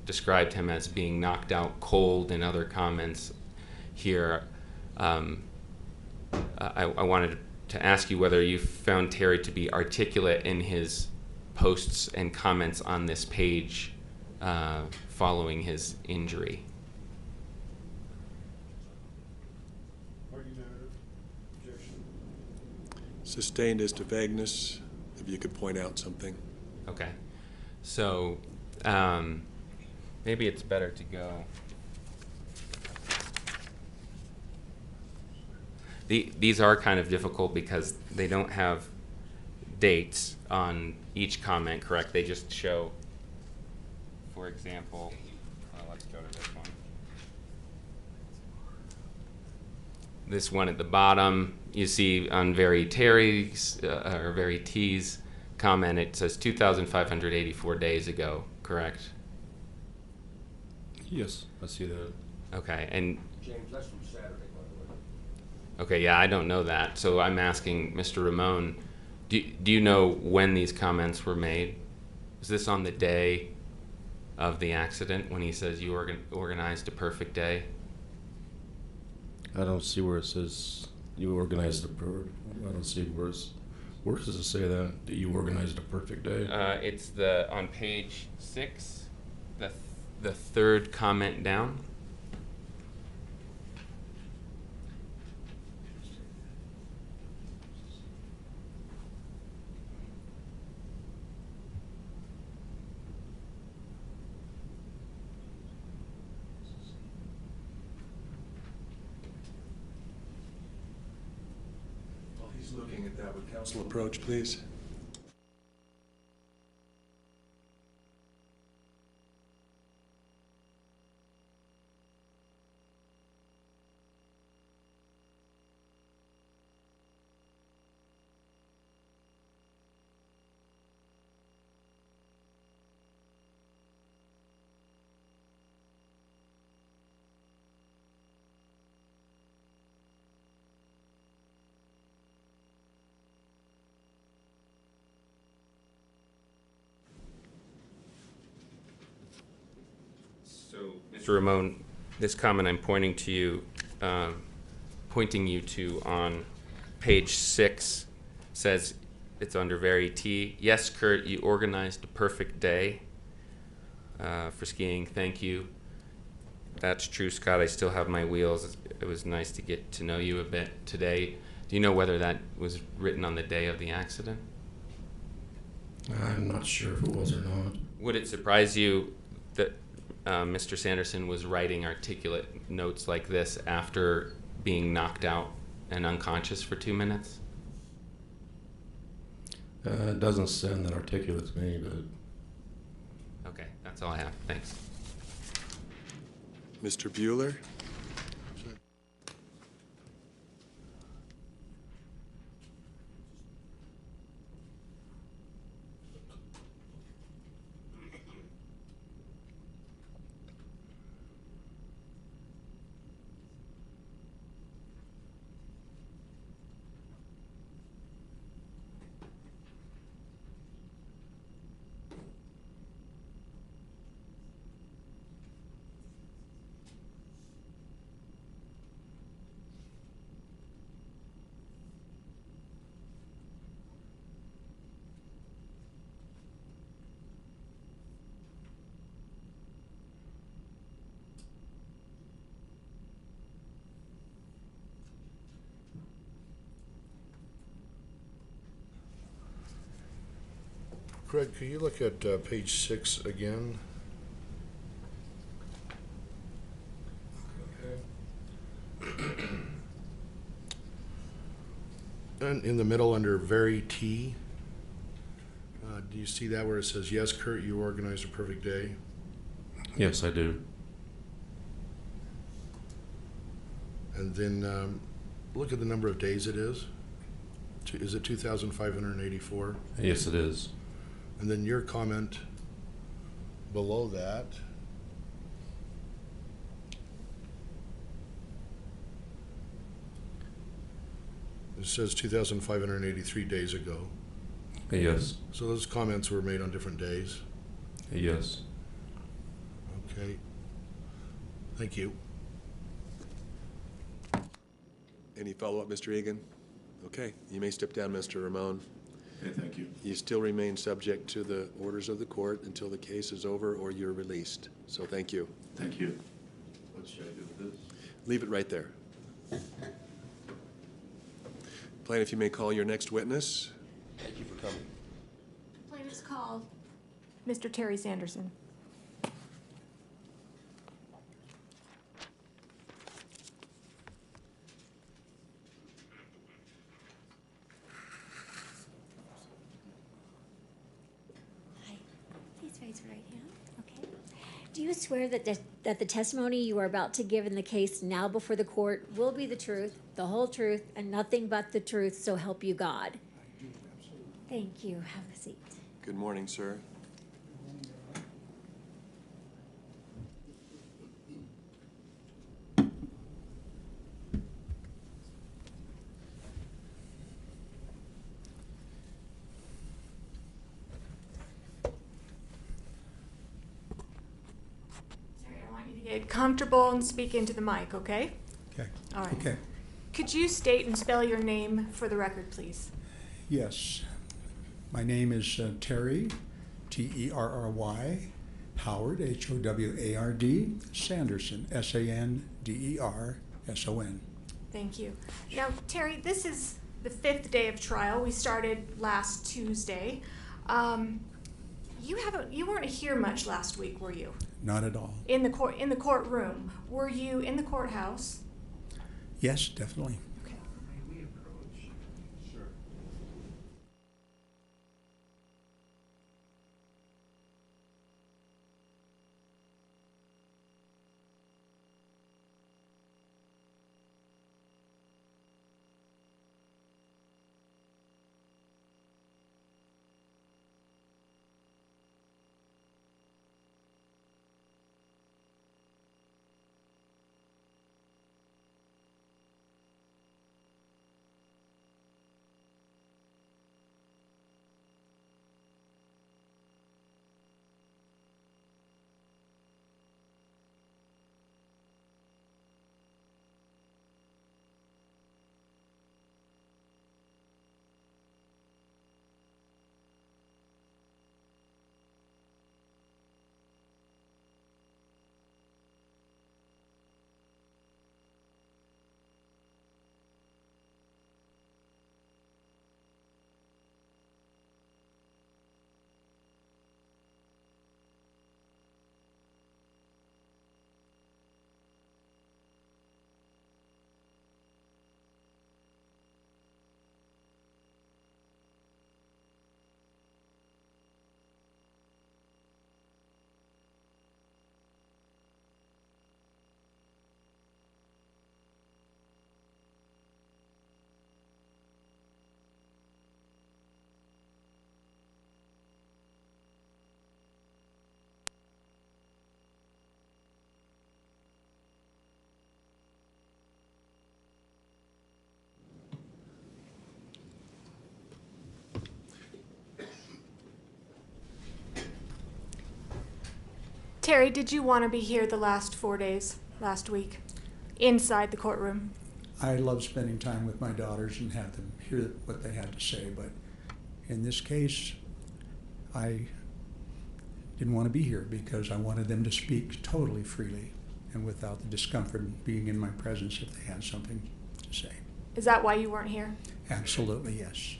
described him as being knocked out cold in other comments here, I wanted to ask you whether you found Terry to be articulate in his posts and comments on this page following his injury. Argumentative. Objection. Sustained as to vagueness, if you could point out something. Okay. So, maybe it's better to go. These are kind of difficult because they don't have dates on each comment, correct? They just show, for example, let's go to this one. This one at the bottom, you see on Very Terry's, or Very T's comment, it says 2,584 days ago, correct? Yes, I see that. Okay, and James, that's from Saturday, by the way. okay, yeah, I don't know that. So I'm asking Mr. Ramon, do you know when these comments were made? Was this on the day of the accident when he says you organized a perfect day? I don't see where it says you organized I don't see where does it say that you organized a perfect day? It's on page 6, the third comment down. While he's looking at that, would council approach, please? So, Mr. Ramon, this comment I'm pointing you to on page 6 says, it's under Very T. Yes, Kurt, you organized a perfect day for skiing. Thank you. That's true, Scott. I still have my wheels. It was nice to get to know you a bit today. Do you know whether that was written on the day of the accident? I'm not sure if it was or not. Would it surprise you that Mr. Sanderson was writing articulate notes like this after being knocked out and unconscious for 2 minutes? It doesn't sound that articulate to me, but Okay, that's all I have. Thanks. Mr. Bueller? Craig, could you look at page 6 again? And in the middle under Very T, do you see that where it says, yes, Kurt, you organized a perfect day? yes, I do. And then look at the number of days it is. Is it 2,584? Yes, it is. And then your comment below that. It says 2,583 days ago. Yes, So those comments were made on different days. yes. Okay. Thank you. Any follow-up, Mr. Egan? Okay, you may step down, Mr. Ramon. Okay, thank you. You still remain subject to the orders of the court until the case is over or you're released. So thank you. Thank you. What should I do with this? Leave it right there. Plaintiff, you may call your next witness. Thank you for coming. Plaintiff's called Mr. Terry Sanderson. Hi. Please raise your right hand. Okay. Do you swear that the testimony you are about to give in the case now before the court will be the truth, the whole truth, and nothing but the truth, so help you God? I do, absolutely. Thank you. Have a seat. Good morning, sir. I want you to get comfortable and speak into the mic, okay? Okay. All right. Okay. Could you state and spell your name for the record, please? Yes. My name is Terry, Terry, Howard, Howard, Sanderson, Sanderson. Thank you. Now, Terry, this is the 5th day of trial. We started last Tuesday. You weren't here much last week, were you? Not at all. In the courtroom. Were you in the courthouse? Yes, definitely. Okay. May we approach? Sure. Terry, did you want to be here the last 4 days, last week, inside the courtroom? I love spending time with my daughters and have them hear what they had to say, but in this case, I didn't want to be here because I wanted them to speak totally freely and without the discomfort of being in my presence if they had something to say. Is that why you weren't here? Absolutely, yes.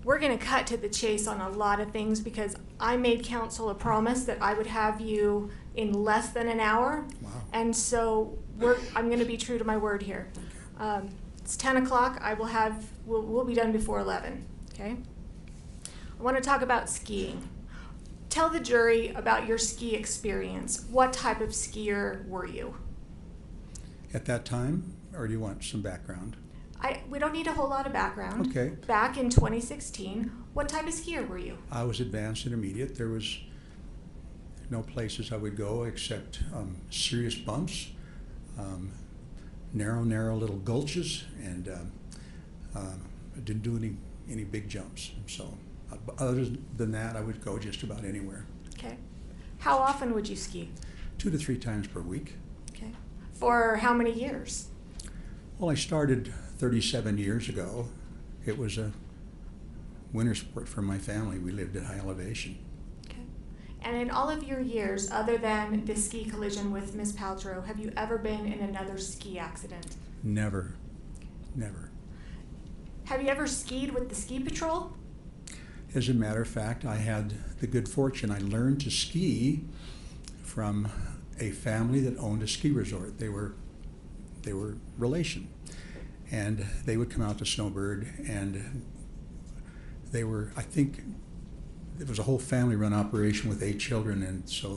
We're going to cut to the chase on a lot of things because I made counsel a promise that I would have you in less than an hour. Wow. And so I'm going to be true to my word here. It's 10 o'clock. We'll be done before 11. Okay? I want to talk about skiing. Tell the jury about your ski experience. What type of skier were you? At that time, or do you want some background? We don't need a whole lot of background. Okay. Back in 2016, what type of skier were you? I was advanced intermediate. There was no places I would go except serious bumps, narrow little gulches, and I didn't do any big jumps. So other than that, I would go just about anywhere. Okay. How often would you ski? 2 to 3 times per week. Okay. For how many years? Well, I started 37 years ago. It was a winter sport for my family. We lived at high elevation. Okay. And in all of your years, other than the ski collision with Miss Paltrow, have you ever been in another ski accident? Never, never. Have you ever skied with the ski patrol? As a matter of fact, I had the good fortune, I learned to ski from a family that owned a ski resort. They were relation. And they would come out to Snowbird, and they were, I think, it was a whole family-run operation with 8 children, and so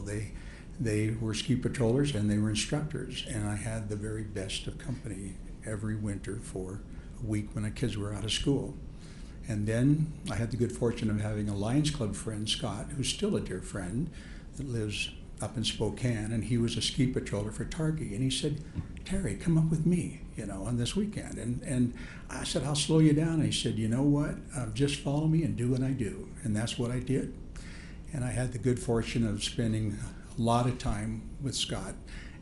they were ski patrollers and they were instructors, and I had the very best of company every winter for a week when the kids were out of school. And then I had the good fortune of having a Lions Club friend, Scott, who's still a dear friend, that lives up in Spokane, and he was a ski patroller for Targhee, and he said, Terry, come up with me, on this weekend. And I said, I'll slow you down. And he said, you know what, just follow me and do what I do. And that's what I did. And I had the good fortune of spending a lot of time with Scott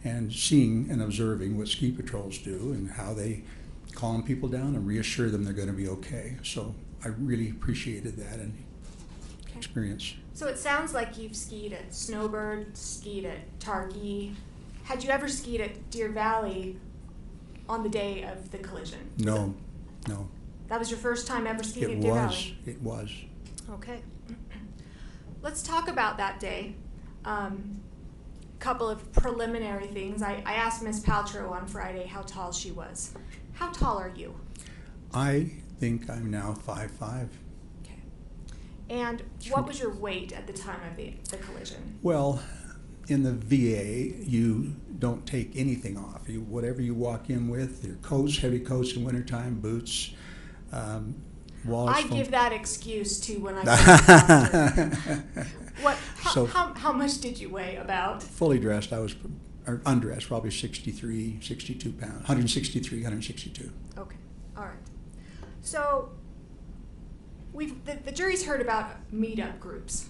and seeing and observing what ski patrols do and how they calm people down and reassure them they're going to be okay. So I really appreciated that and experience. So it sounds like you've skied at Snowbird, skied at Targhee. Had you ever skied at Deer Valley on the day of the collision? No. That was your first time ever skiing It at Deer was. Valley? It was. Okay. Let's talk about that day. Couple of preliminary things. I asked Miss Paltrow on Friday how tall she was. How tall are you? I think I'm now 5'5". Okay. And what was your weight at the time of the collision? Well, in the VA, you don't take anything off. Whatever you walk in with, your coats, heavy coats in wintertime, boots, wallets. I give that excuse to when I go to the doctor. How much did you weigh about? Fully dressed, or undressed, probably 63, 62 pounds, 163, 162. Okay, all right. So the jury's heard about meetup groups.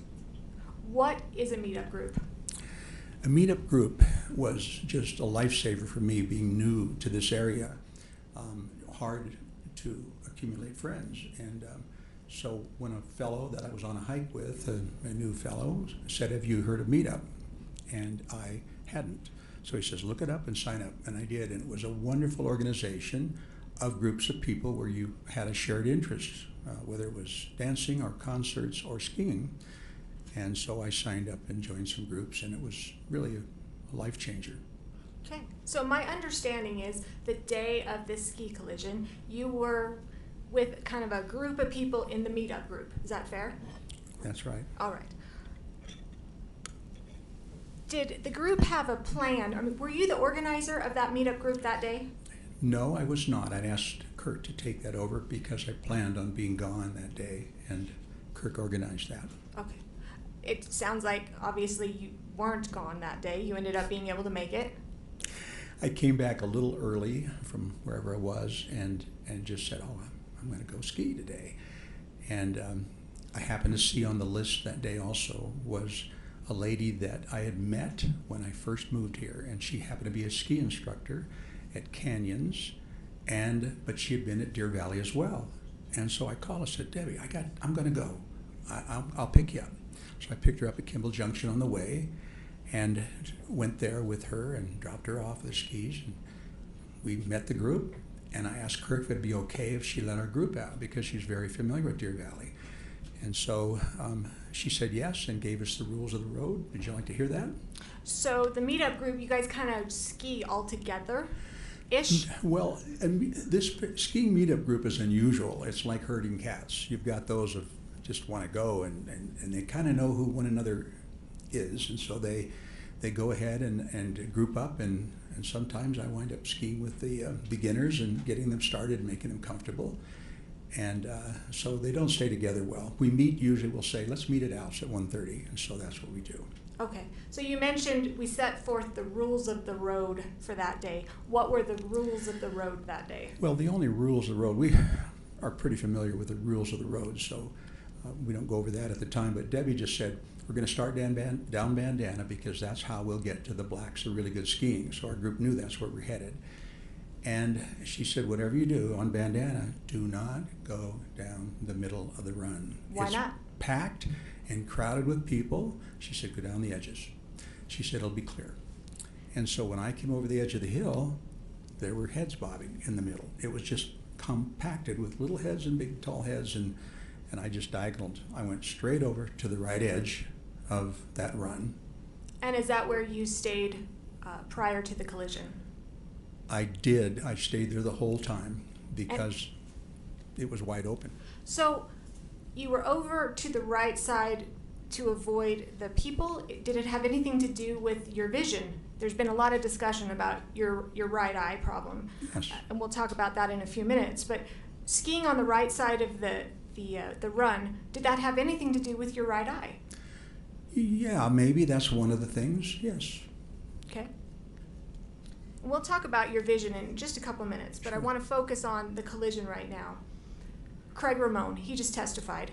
What is a meetup group? A meetup group was just a lifesaver for me, being new to this area. Hard to accumulate friends, and so when a fellow that I was on a hike with, a new fellow, said, have you heard of meetup? And I hadn't. So he says, look it up and sign up, and I did, and it was a wonderful organization of groups of people where you had a shared interest, whether it was dancing or concerts or skiing. And so I signed up and joined some groups, and it was really a life changer. Okay, so my understanding is the day of this ski collision, you were with kind of a group of people in the meetup group. Is that fair? That's right. All right. Did the group have a plan? I mean, were you the organizer of that meetup group that day? No, I was not. I'd asked Kurt to take that over because I planned on being gone that day, and Kirk organized that. Okay. It sounds like obviously you weren't gone that day. You ended up being able to make it. I came back a little early from wherever I was and just said, oh, I'm going to go ski today. And I happened to see on the list that day also was a lady that I had met when I first moved here, and she happened to be a ski instructor at Canyons, but she had been at Deer Valley as well. And so I called and said, Debbie, I'm going to go. I'll pick you up. So I picked her up at Kimball Junction on the way and went there with her and dropped her off with the skis. And we met the group, and I asked Kirk if it'd be okay if she let our group out because she's very familiar with Deer Valley. And so she said yes and gave us the rules of the road. Would you like to hear that? So the meetup group, you guys kind of ski all together-ish? Well, this skiing meetup group is unusual. It's like herding cats. You've got those of just want to go, and they kind of know who one another is, and so they go ahead and group up, and sometimes I wind up skiing with the beginners and getting them started and making them comfortable. And so they don't stay together well. We meet, usually we'll say, let's meet at Al's at 1:30, and so that's what we do. Okay, so you mentioned we set forth the rules of the road for that day. What were the rules of the road that day? Well, the only rules of the road, we are pretty familiar with the rules of the road, so we don't go over that at the time, but Debbie just said, we're going to start down Bandana because that's how we'll get to the blacks of really good skiing. So our group knew that's where we're headed. And she said, whatever you do on Bandana, do not go down the middle of the run. Why not? Packed and crowded with people. She said, go down the edges. She said, it'll be clear. And so when I came over the edge of the hill, there were heads bobbing in the middle. It was just compacted with little heads and big tall heads, and I just diagonaled. I went straight over to the right edge of that run. And is that where you stayed prior to the collision? I did. I stayed there the whole time because it was wide open. So you were over to the right side to avoid the people. Did it have anything to do with your vision? There's been a lot of discussion about your right eye problem. Yes. And we'll talk about that in a few minutes. But skiing on the right side of the run, did that have anything to do with your right eye? Yeah, maybe that's one of the things, yes. Okay. We'll talk about your vision in just a couple of minutes, but I want to focus on the collision right now. Craig Ramon, he just testified.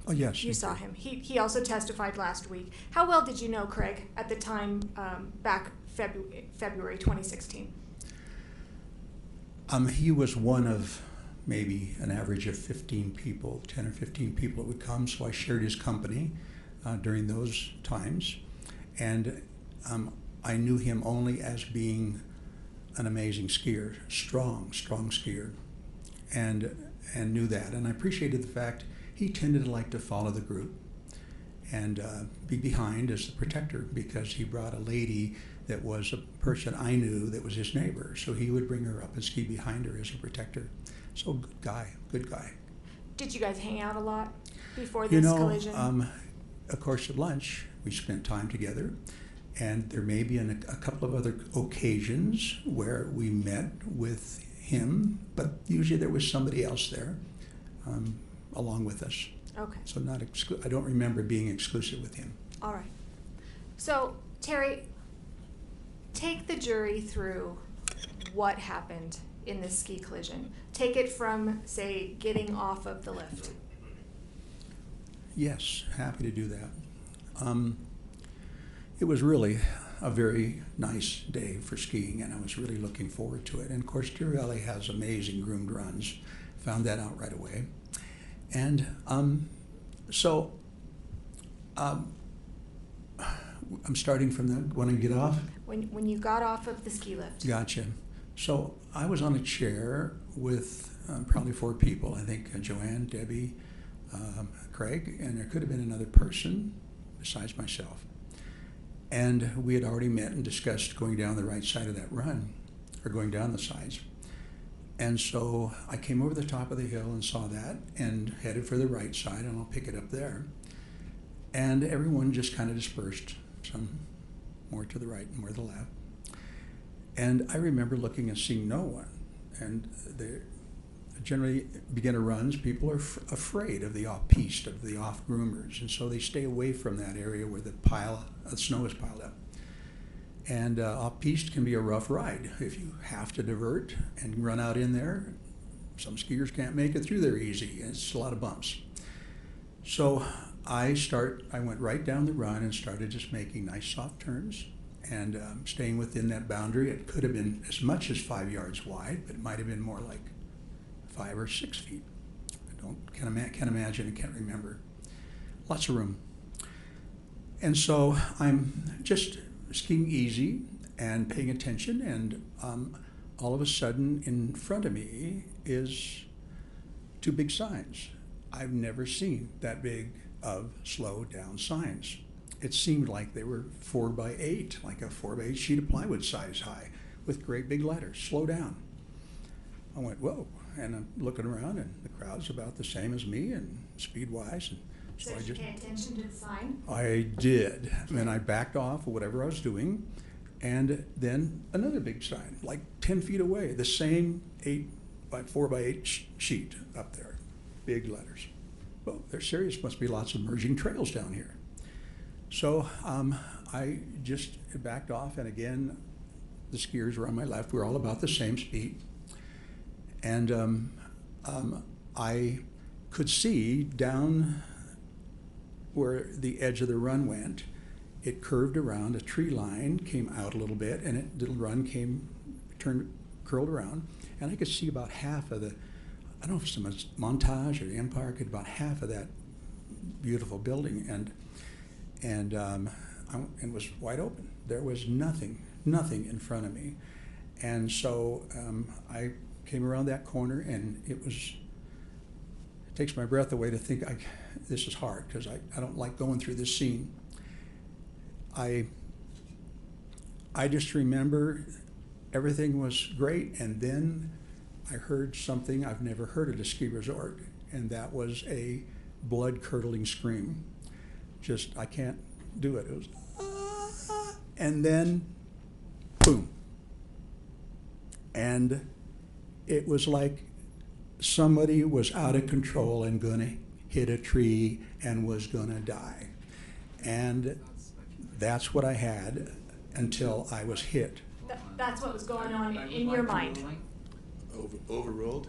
Oh, yes. You saw him. He also testified last week. How well did you know Craig at the time back February 2016? He was one of maybe an average of 15 people, 10 or 15 people that would come, so I shared his company during those times. And I knew him only as being an amazing skier, strong skier, and knew that. And I appreciated the fact he tended to like to follow the group and be behind as the protector, because he brought a lady that was a person I knew that was his neighbor. So he would bring her up and ski behind her as a protector. So good guy. Did you guys hang out a lot before this collision? Of course, at lunch, we spent time together. And there may be a couple of other occasions where we met with him, but usually there was somebody else there along with us. Okay. So I don't remember being exclusive with him. All right. So, Terry, take the jury through what happened in this ski collision. Take it from, say, getting off of the lift. Yes, happy to do that. It was really a very nice day for skiing, and I was really looking forward to it. And of course, Deer Valley has amazing groomed runs. Found that out right away. And so I'm starting from when I get off. When you got off of the ski lift. Gotcha. So I was on a chair with probably 4 people. I think Joanne, Debbie, Craig, and there could have been another person besides myself. And we had already met and discussed going down the right side of that run, or going down the sides. And so I came over the top of the hill and saw that and headed for the right side, and I'll pick it up there. And everyone just kind of dispersed, some more to the right and more to the left. And I remember looking and seeing no one. And generally, beginner runs, people are afraid of the off-piste, of the off-groomers, and so they stay away from that area where the snow is piled up. And off-piste can be a rough ride if you have to divert and run out in there. Some skiers can't make it through there easy. It's a lot of bumps. So I went right down the run and started just making nice soft turns and staying within that boundary. It could have been as much as 5 yards wide, but it might have been more like 5 or 6 feet. Can't imagine and can't remember. Lots of room. And so I'm just skiing easy and paying attention, and all of a sudden in front of me is 2 big signs. I've never seen that big of slow down signs. It seemed like they were 4 by 8, like a 4 by 8 sheet of plywood size high, with great big letters, slow down. I went, whoa, and I'm looking around, and the crowd's about the same as me, and speed-wise. And so did you pay attention to the sign? I did, and I backed off of whatever I was doing, and then another big sign, like 10 feet away, the same 4 by 8 sheet up there, big letters. Well, they're serious, must be lots of emerging trails down here. So I just backed off, and again, the skiers were on my left. We were all about the same speed. And I could see down where the edge of the run went, it curved around, a tree line came out a little bit, and the run curled around, and I could see about half of the, I don't know if it's the Montage or the Empire, could about half of that beautiful building, and it was wide open. There was nothing in front of me. And so I came around that corner, and it takes my breath away to think this is hard, because I don't like going through this scene. I just remember everything was great, and then I heard something I've never heard at a ski resort, and that was a blood-curdling scream. Just, I can't do it. It was, ah, and then, boom. And it was like somebody was out of control and gonna hit a tree and was gonna die. And that's what I had until I was hit. That's what was going on in your mind. Overruled?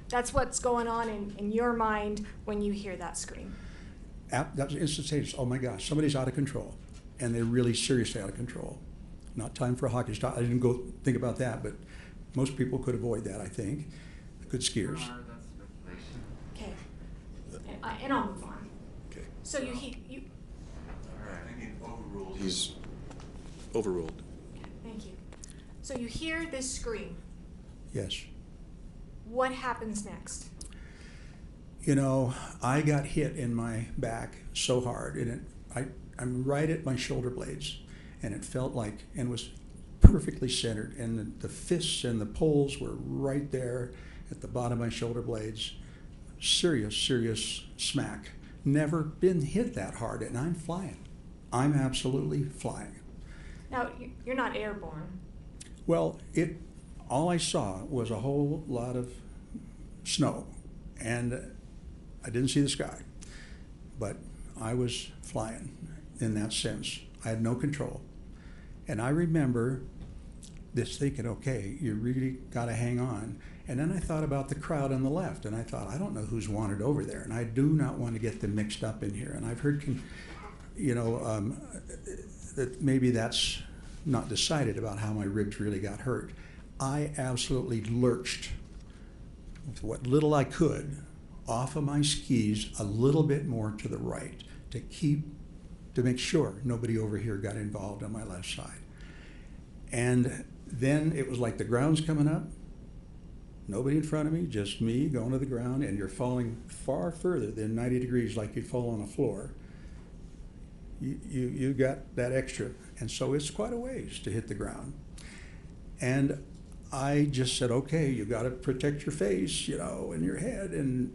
That's what's going on in your mind when you hear that scream. That was instantaneous. Oh my gosh, somebody's out of control. And they're really seriously out of control. Not time for a hockey stop. I didn't go think about that, but most people could avoid that, I think. Good skiers. Okay. And I'll move on. Okay. So you I need overruled. He's overruled. thank you. So you hear this scream. Yes. What happens next? You know, I got hit in my back so hard, and I'm right at my shoulder blades, and it felt like, and was perfectly centered, and the fists and the poles were right there at the bottom of my shoulder blades. Serious, serious smack. Never been hit that hard, and I'm flying. I'm absolutely flying. Now, you're not airborne. Well, all I saw was a whole lot of snow, and I didn't see the sky, but I was flying in that sense. I had no control. And I remember this thinking, okay, you really got to hang on. And then I thought about the crowd on the left, and I thought, I don't know who's wanted over there, and I do not want to get them mixed up in here. And I've heard, that maybe that's not decided about how my ribs really got hurt. I absolutely lurched with what little I could off of my skis a little bit more to the right to make sure nobody over here got involved on my left side. And then it was like the ground's coming up, nobody in front of me, just me going to the ground, and you're falling far further than 90 degrees like you'd fall on a floor. You got that extra, and so it's quite a ways to hit the ground. And I just said, okay, you got to protect your face, and your head, and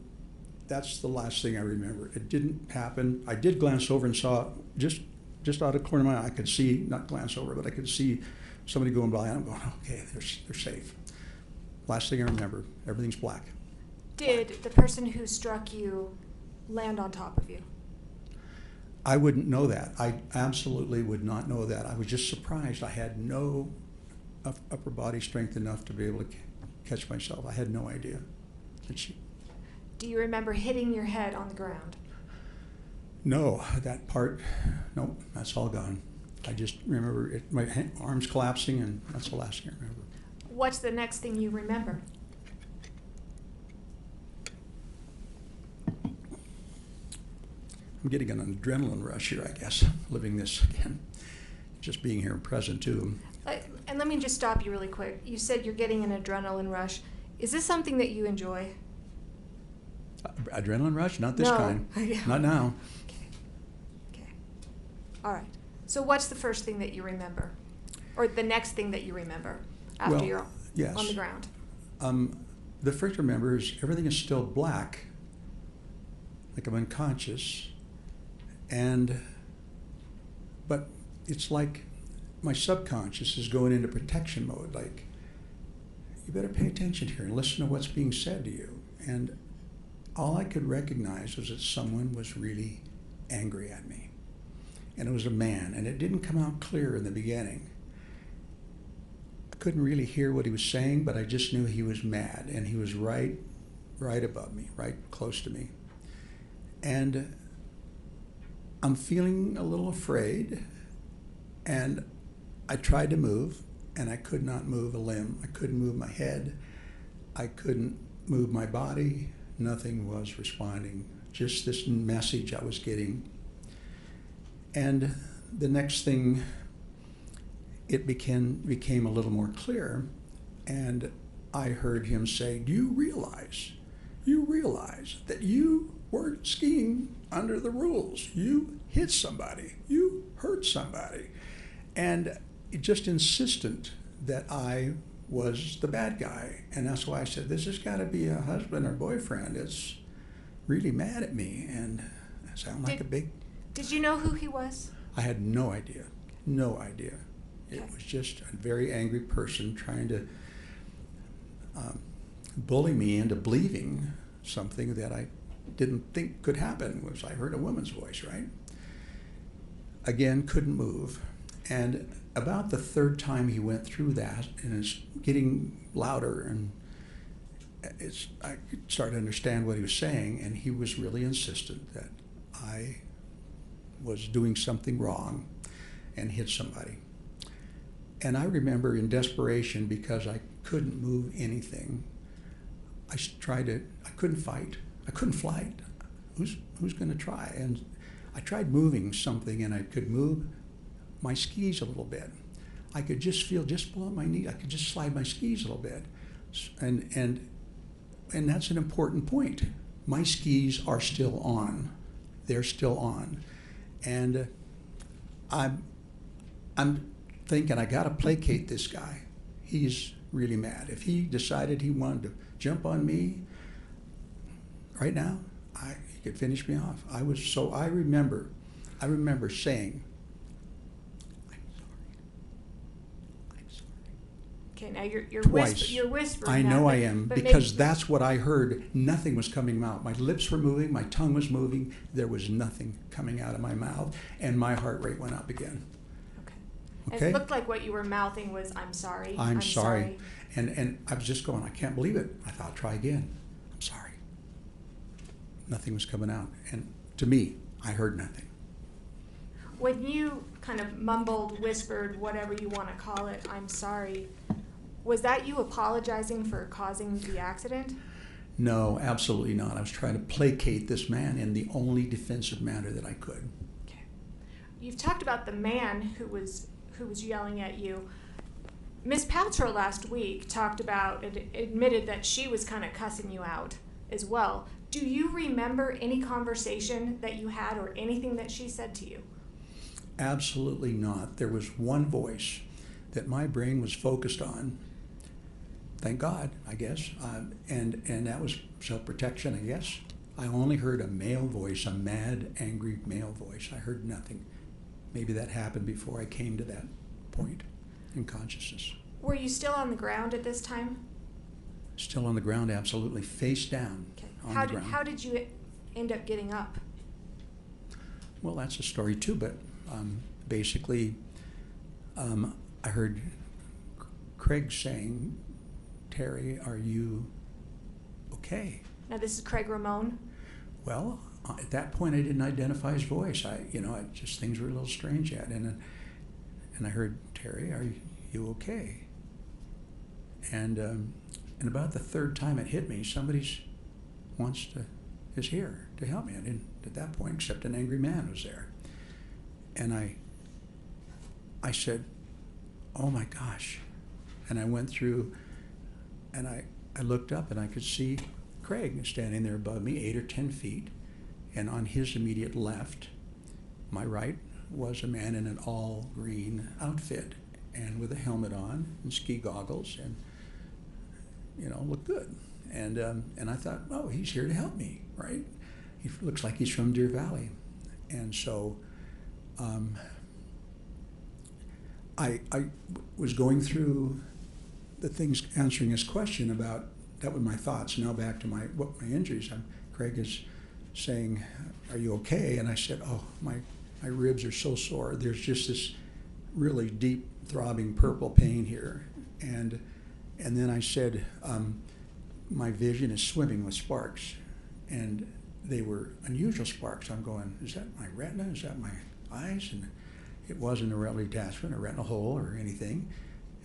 that's the last thing I remember. It didn't happen. I did glance over and saw, just out of the corner of my eye, I could see, not glance over, but I could see somebody going by, and I'm going, okay, they're safe. Last thing I remember, everything's black. Did the person who struck you land on top of you? I wouldn't know that. I absolutely would not know that. I was just surprised. I had no upper body strength enough to be able to catch myself. I had no idea. Do you remember hitting your head on the ground? No, that part, nope, that's all gone. I just remember my arms collapsing, and that's the last thing I remember. What's the next thing you remember? I'm getting an adrenaline rush here, I guess, living this again. Just being here and present, too. And let me just stop you really quick. You said you're getting an adrenaline rush. Is this something that you enjoy? Adrenaline rush? Not this No. kind. Yeah. Not now. Okay. All right. So what's the first thing that you remember? Or the next thing that you remember after you're yes. on the ground? The first I remember is everything is still black, like I'm unconscious, but it's like my subconscious is going into protection mode, like, you better pay attention here and listen to what's being said to you. And all I could recognize was that someone was really angry at me. And it was a man, and it didn't come out clear in the beginning. I couldn't really hear what he was saying, but I just knew he was mad, and he was right above me, right close to me. And I'm feeling a little afraid, and I tried to move, and I could not move a limb. I couldn't move my head. I couldn't move my body. Nothing was responding. Just this message I was getting. And the next thing it became a little more clear, and I heard him say, "Do you realize that you weren't skiing under the rules? You hit somebody, you hurt somebody," and just insistent that I was the bad guy. And that's why I said, this has got to be a husband or boyfriend that's really mad at me, and I sound like a big... Did you know who he was? I had no idea. No idea. It was just a very angry person trying to bully me into believing something that I didn't think could happen, was I heard a woman's voice, right? Again, couldn't move. And about the third time he went through that, and it's getting louder, and I started to understand what he was saying, and he was really insistent that I was doing something wrong and hit somebody. And I remember in desperation, because I couldn't move anything, I couldn't fight, I couldn't flight. Who's going to try? And I tried moving something, and I could move my skis a little bit. I could just feel just below my knee, I could just slide my skis a little bit. And that's an important point. My skis are still on. They're still on. And I'm thinking, I got to placate this guy. He's really mad. If he decided he wanted to jump on me right now, he could finish me off. I remember saying, I'm sorry. Okay, now you're Twice. you're whispering. I that, know but- I am, but because maybe- that's what I heard. Nothing was coming out. My lips were moving, my tongue was moving. There was nothing coming out of my mouth, and my heart rate went up again. And Okay? it looked like what you were mouthing was, "I'm sorry. I'm sorry. And I was just going, I can't believe it. I thought, try again. I'm sorry. Nothing was coming out. And to me, I heard nothing. When you kind of mumbled, whispered, whatever you want to call it, "I'm sorry," was that you apologizing for causing the accident? No, absolutely not. I was trying to placate this man in the only defensive manner that I could. Okay. You've talked about the man who was yelling at you. Miss Paltrow last week talked about and admitted that she was kind of cussing you out as well. Do you remember any conversation that you had or anything that she said to you? Absolutely not. There was one voice that my brain was focused on. Thank God, I guess. And that was self-protection, I guess. I only heard a male voice, a mad, angry male voice. I heard nothing. Maybe that happened before I came to that point in consciousness. Were you still on the ground at this time? Still on the ground, absolutely, face down Okay. on the ground. How did you end up getting up? Well, that's a story too, but basically, I heard Craig saying, "Terry, are you okay?" Now this is Craig Ramon. Well, at that point, I didn't identify his voice. Things were a little strange yet, and I heard, "Terry, are you okay?" And about the third time it hit me, somebody is here to help me. I didn't at that point, except an angry man was there, and I said, "Oh my gosh," and I went through, and I looked up and I could see Craig standing there above me, 8 or 10 feet. And on his immediate left, my right, was a man in an all green outfit and with a helmet on and ski goggles and, looked good. And I thought, oh, he's here to help me, right? He looks like he's from Deer Valley. And so I was going through the things, answering his question about, that were my thoughts. Now back to my injuries. Craig is saying, "Are you okay?" And I said, "Oh, my ribs are so sore. There's just this really deep throbbing purple pain here." And then I said, "My vision is swimming with sparks." And they were unusual sparks. I'm going, is that my retina? Is that my eyes? And it wasn't a retinal detachment, a retinal hole or anything.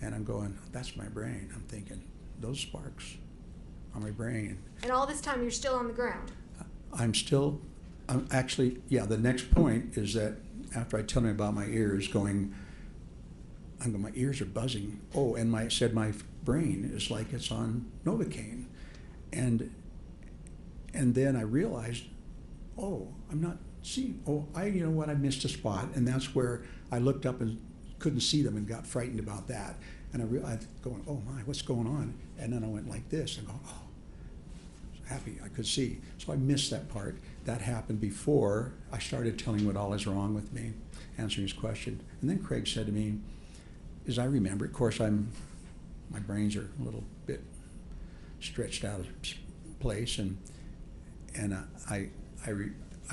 And I'm going, that's my brain. I'm thinking, those sparks on my brain. And all this time you're still on the ground? I'm actually, the next point is that after I tell him about my ears going, my ears are buzzing. Oh, and my brain is like it's on Novocaine. And then I realized, oh, I'm not seeing. Oh, you know what? I missed a spot, and that's where I looked up and couldn't see them and got frightened about that. And I realized, going, oh my, what's going on? And then I went like this and go, oh, happy I could see. So I missed that part. That happened before I started telling what all is wrong with me, answering his question. And then Craig said to me, as I remember, of course, my brains are a little bit stretched out of place, and I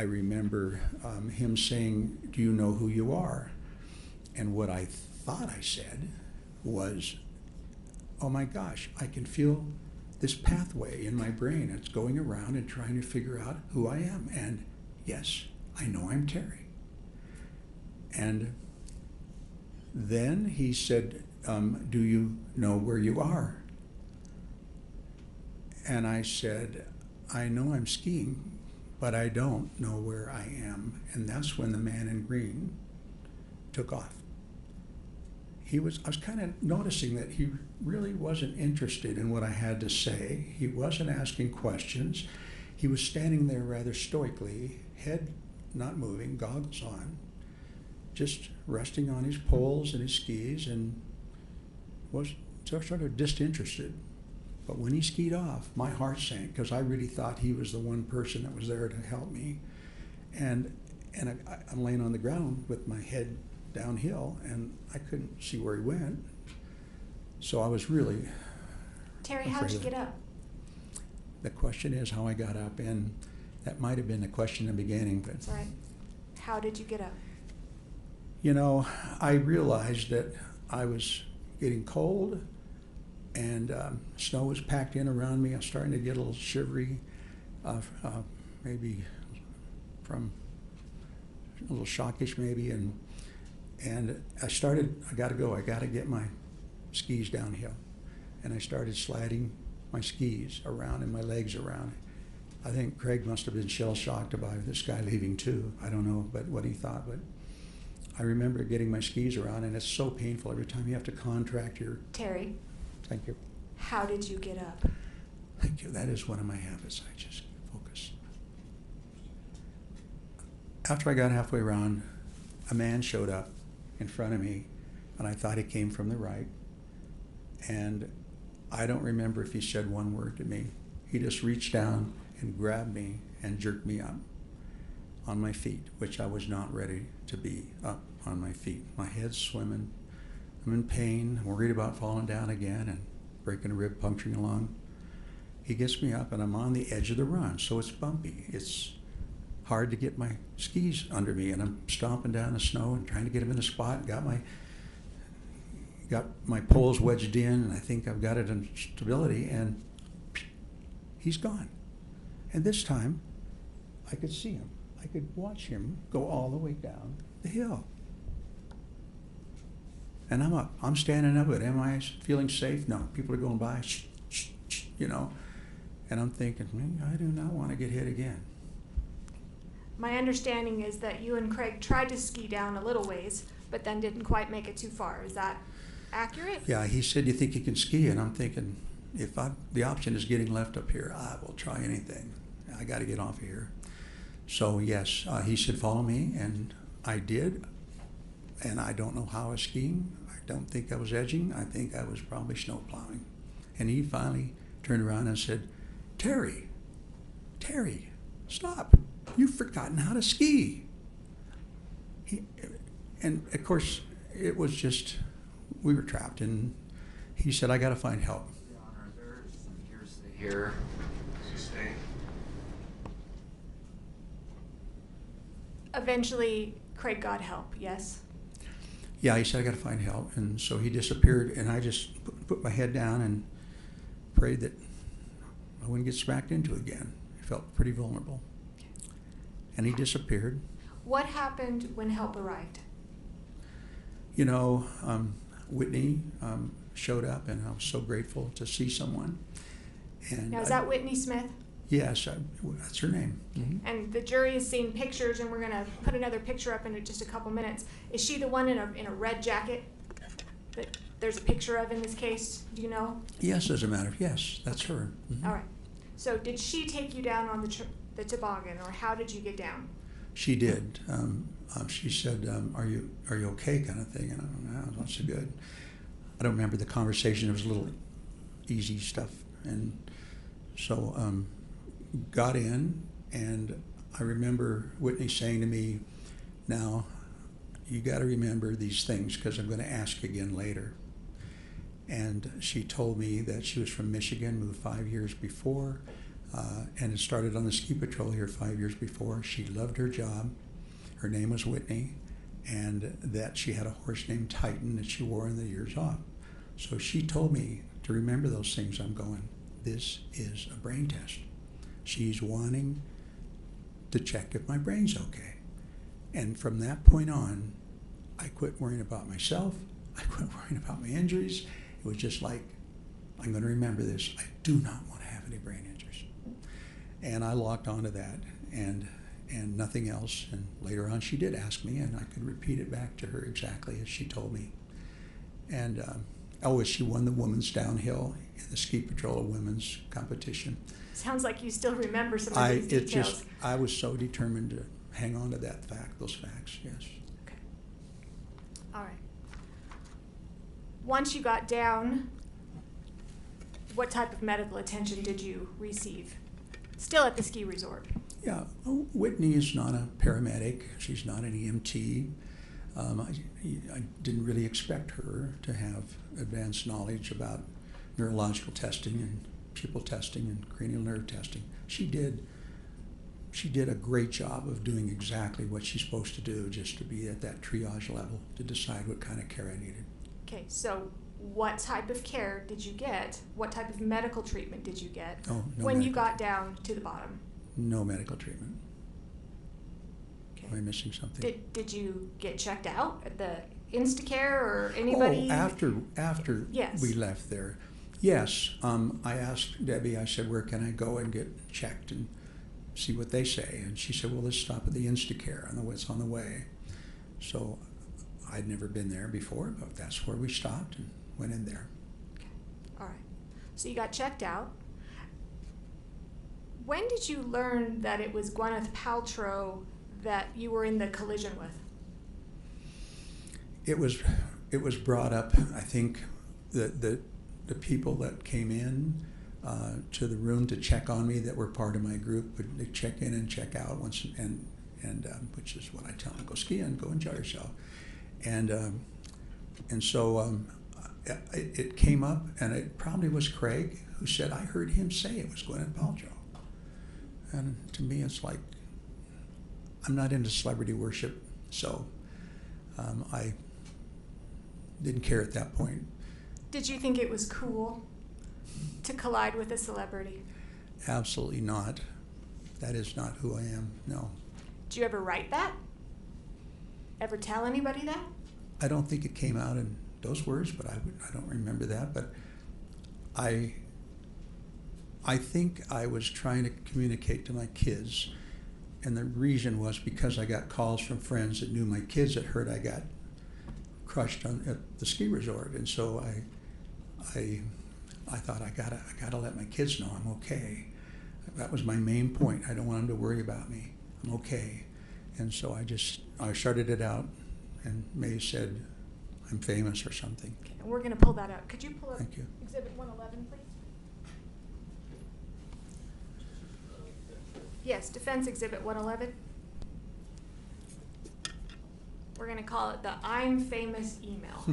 remember him saying, "Do you know who you are?" And what I thought I said was, "Oh my gosh, I can feel this pathway in my brain. It's going around and trying to figure out who I am. And yes, I know I'm Terry." And then he said, "Do you know where you are?" And I said, "I know I'm skiing, but I don't know where I am." And that's when the man in green took off. I was kind of noticing that he really wasn't interested in what I had to say. He wasn't asking questions. He was standing there rather stoically, head not moving, goggles on, just resting on his poles and his skis, and was sort of disinterested. But when he skied off, my heart sank, because I really thought he was the one person that was there to help me. And I'm laying on the ground with my head downhill, and I couldn't see where he went. So I was really Terry, how did you get up? The question is how I got up, and that might have been the question in the beginning. But that's right. How did you get up? You know, I realized that I was getting cold, and snow was packed in around me. I was starting to get a little shivery, maybe from a little shockish maybe, and I got to go. I got to get my skis downhill. And I started sliding my skis around and my legs around. I think Craig must have been shell-shocked about this guy leaving too. I don't know but what he thought, but I remember getting my skis around, and it's so painful every time you have to contract your... Terry. Thank you. How did you get up? Thank you. That is one of my habits. I just focus. After I got halfway around, a man showed up in front of me, and I thought he came from the right. And I don't remember if he said one word to me. He just reached down and grabbed me and jerked me up on my feet, which I was not ready to be up on my feet. My head's swimming. I'm in pain, worried about falling down again and breaking a rib, puncturing a lung. He gets me up, and I'm on the edge of the run, so it's bumpy. It's hard to get my skis under me, and I'm stomping down the snow and trying to get them in a spot. Got my poles wedged in, and I think I've got it in stability, and he's gone. And this time, I could see him. I could watch him go all the way down the hill. And I'm up. I'm standing up, but am I feeling safe? No. People are going by, shh, shh, shh, you know. And I'm thinking, I do not want to get hit again. My understanding is that you and Craig tried to ski down a little ways, but then didn't quite make it too far. Is that accurate? Yeah, he said, "You think you can ski?" And I'm thinking, if the option is getting left up here, I will try anything. I got to get off of here. So yes, he said, "Follow me," and I did. And I don't know how I was skiing. I don't think I was edging. I think I was probably snow plowing. And he finally turned around and said, Terry, stop. You've forgotten how to ski." And of course, it was just, we were trapped. And he said, "I got to find help." Your Honor, there's some hearsay here. Eventually, Craig got help, yes? Yeah, he said, "I got to find help." And so he disappeared, and I just put my head down and prayed that I wouldn't get smacked into again. I felt pretty vulnerable. And he disappeared. What happened when help arrived? You know, Whitney showed up, and I was so grateful to see someone. And now, is that Whitney Smith? Yes, that's her name. Mm-hmm. And the jury has seen pictures, and we're going to put another picture up in just a couple minutes. Is she the one in a red jacket? that there's a picture of in this case? Do you know? Yes, as a matter of, yes, that's her. Mhm. All right. So did she take you down on the toboggan, or how did you get down? She did. She said, are you okay, kind of thing, and I don't know, not so good. I don't remember the conversation. It was a little easy stuff. And so got in, and I remember Whitney saying to me, now, you got to remember these things because I'm going to ask again later. And she told me that she was from Michigan, moved 5 years before, and had started on the ski patrol here 5 years before. She loved her job. Her name was Whitney, and that she had a horse named Titan that she wore in the years off. So she told me to remember those things. I'm going, this is a brain test. She's wanting to check if my brain's okay. And from that point on, I quit worrying about myself. I quit worrying about my injuries. It was just like, I'm going to remember this. I do not want to have any brain injuries. And I locked onto that and nothing else. And later on, she did ask me, and I could repeat it back to her exactly as she told me. And she won the women's downhill in the ski patrol women's competition. Sounds like you still remember some of these details. I was so determined to hang on to that fact, those facts, yes. Okay. All right. Once you got down, what type of medical attention did you receive? Still at the ski resort? Yeah, Whitney is not a paramedic. She's not an EMT. I didn't really expect her to have advanced knowledge about neurological testing and pupil testing and cranial nerve testing. She did a great job of doing exactly what she's supposed to do, just to be at that triage level to decide what kind of care I needed. Okay, so what type of care did you get? What type of medical treatment did you get when you got down to the bottom? No medical treatment. Okay. Am I missing something? Did you get checked out at the Instacare or anybody? Oh, after Yes. we left there. Yes, I asked Debbie, I said, where can I go and get checked and see what they say? And she said, well, let's stop at the Instacare. I know it's on the way. So I'd never been there before, but that's where we stopped and went in there. Okay. All right. So you got checked out. When did you learn that it was Gwyneth Paltrow that you were in the collision with? It was brought up, I think, the people that came in to the room to check on me that were part of my group would they check in and check out once, and which is what I tell them: go ski and go enjoy yourself. And so it came up, and it probably was Craig who said, I heard him say it was Gwyneth Paltrow. And to me, it's like, I'm not into celebrity worship, so I didn't care at that point. Did you think it was cool to collide with a celebrity? Absolutely not. That is not who I am, no. Did you ever write that? Ever tell anybody that? I don't think it came out in those words, but I don't remember that. But I think I was trying to communicate to my kids, and the reason was because I got calls from friends that knew my kids that heard I got crushed at the ski resort, and so I thought I gotta let my kids know I'm okay. That was my main point. I don't want them to worry about me. I'm okay. And so I started it out, and May said I'm famous or something. Okay, and we're going to pull that up. Could you pull up Thank you. Exhibit 111, please? Yes, Defense Exhibit 111. We're going to call it the I'm Famous email.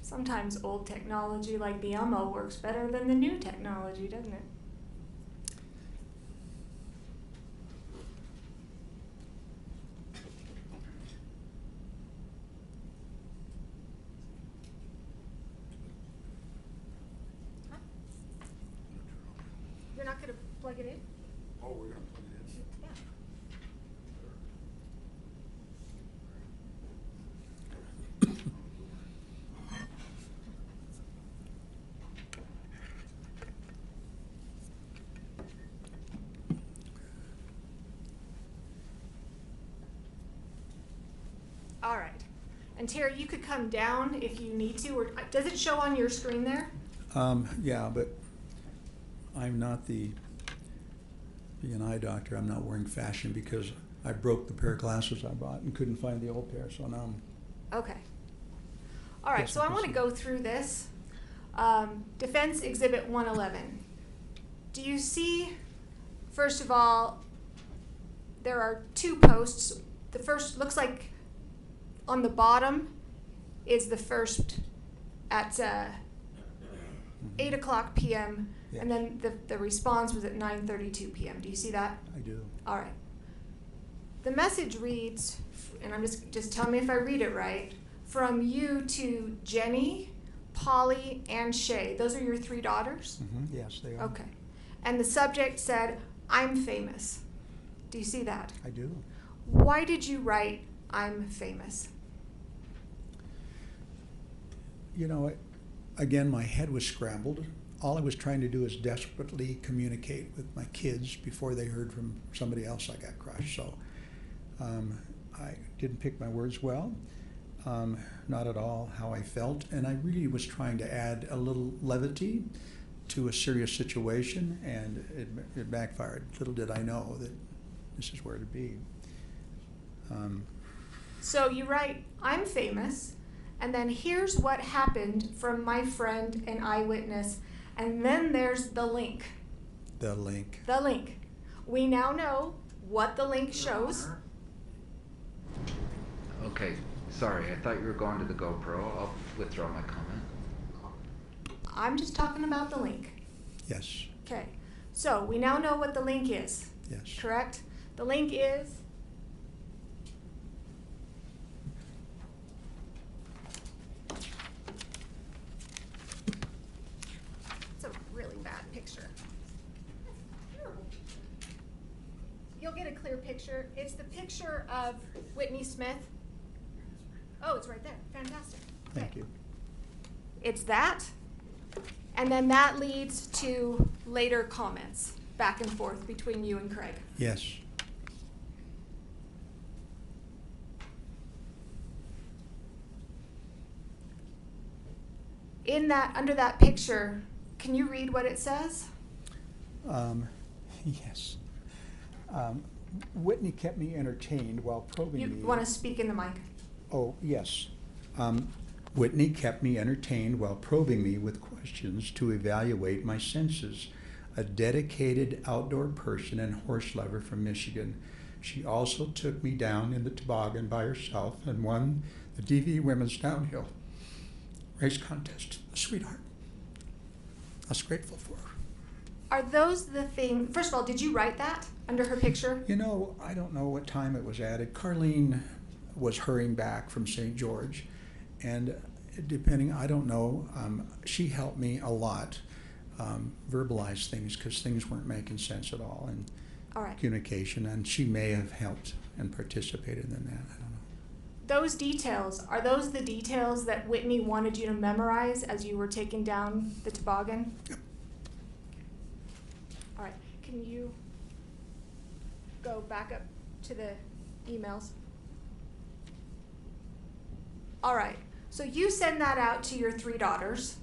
Sometimes old technology like the Elmo works better than the new technology, doesn't it? plug it in? Oh, we're gonna plug it in. Yeah. All right. And Terry, you could come down if you need to, or does it show on your screen there? Yeah, but I'm not being an eye doctor, I'm not wearing fashion because I broke the pair of glasses I bought and couldn't find the old pair, so now I'm. Okay. All right, Yes, so I I can want to see. go through this. Defense Exhibit 111. Do you see, first of all, there are two posts. The first looks like on the bottom is the first at 8 o'clock p.m. Yes. And then the response was at 9:32 p.m. Do you see that? I do. All right. The message reads, and I'm just tell me if I read it right, from you to Jenny, Polly, and Shay. Those are your three daughters? Yes, they are. Okay. And the subject said, I'm famous. Do you see that? I do. Why did you write, I'm famous? You know, again, my head was scrambled. All I was trying to do is desperately communicate with my kids before they heard from somebody else I got crushed. So I didn't pick my words well, not at all how I felt. And I really was trying to add a little levity to a serious situation, and it backfired. Little did I know that this is where it'd be. So you write, I'm famous, and then here's what happened from my friend and eyewitness, and then there's the link. The link. The link. We now know what the link shows. Okay, sorry, I thought you were going to the GoPro. I'll withdraw my comment. I'm just talking about the link. Yes. Okay, so we now know what the link is, Yes. correct? The link is it's a really bad picture. You'll get a clear picture. It's the picture of Whitney Smith. Oh, it's right there. Fantastic. Thank Okay. you. It's that, and then that leads to later comments back and forth between you and Craig. Yes. In that, under that picture, can you read what it says? Yes. Whitney kept me entertained while probing You me. want to speak in the mic? Oh, yes. Whitney kept me entertained while probing me with questions to evaluate my senses. A dedicated outdoor person and horse lover from Michigan. She also took me down in the toboggan by herself and won the DV Women's Downhill race contest. A sweetheart. I was grateful for her. Are those the things? First of all, did you write that under her picture? You know, I don't know what time it was added. Carlene was hurrying back from St. George, and depending, I don't know, she helped me a lot verbalize things because things weren't making sense at all in All right. communication, and she may have helped and participated in that. I don't know. Those details, are those the details that Whitney wanted you to memorize as you were taking down the toboggan? Yep. All right. Can you go back up to the emails? All right. So you send that out to your three daughters.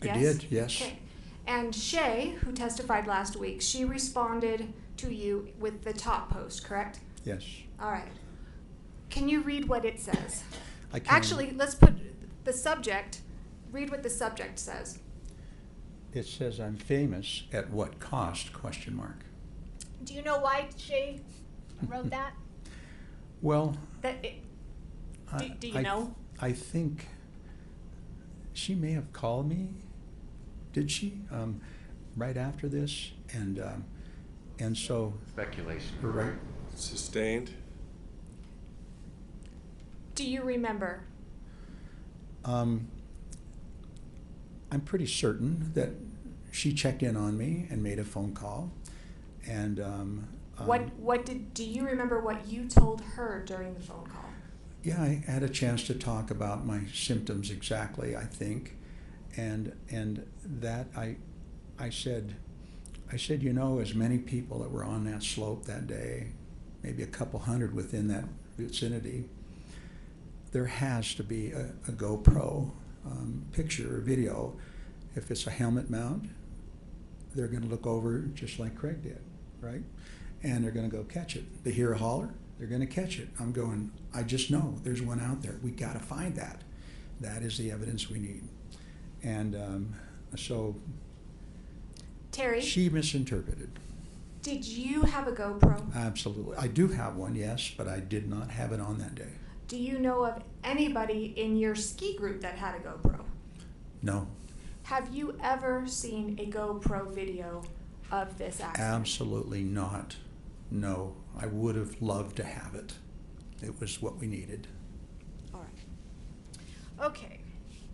I Yes? did, yes. Okay. And Shay, who testified last week, she responded to you with the top post, correct? Yes. All right. Can you read what it says? I can. Actually, let's put the subject, read what the subject says. It says, I'm famous at what cost, question mark. Do you know why Shay wrote that? Well, Do you know? I think she may have called me. Did she? Right after this, and so. Speculation. Right. Sustained. Do you remember? I'm pretty certain that she checked in on me and made a phone call, And do you remember what you told her during the phone call? yeah, I had a chance to talk about my symptoms exactly, I think, and that I said, you know, as many people that were on that slope that day, maybe a couple hundred within that vicinity, there has to be a GoPro picture or video. If it's a helmet mount, they're going to look over just like Craig did, right? And they're going to go catch it. They hear a holler, they're going to catch it. I'm going, I just know there's one out there. We got to find that. That is the evidence we need. And so Terry, she misinterpreted. did you have a GoPro? Absolutely. I do have one, yes, but I did not have it on that day. Do you know of anybody in your ski group that had a GoPro? No. Have you ever seen a GoPro video of this accident? Absolutely not. No. I would have loved to have it. It was what we needed. All right. Okay.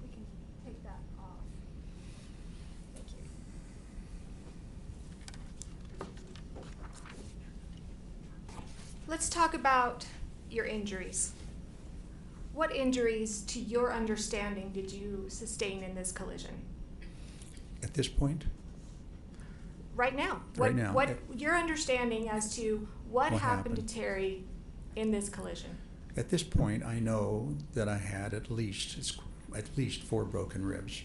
We can take that off. Thank you. Let's talk about your injuries. What injuries, to your understanding, did you sustain in this collision? At this point, Right now. Right now. What your understanding as to what happened to happened? Terry in this collision? at this point, I know that I had at least 4 broken ribs.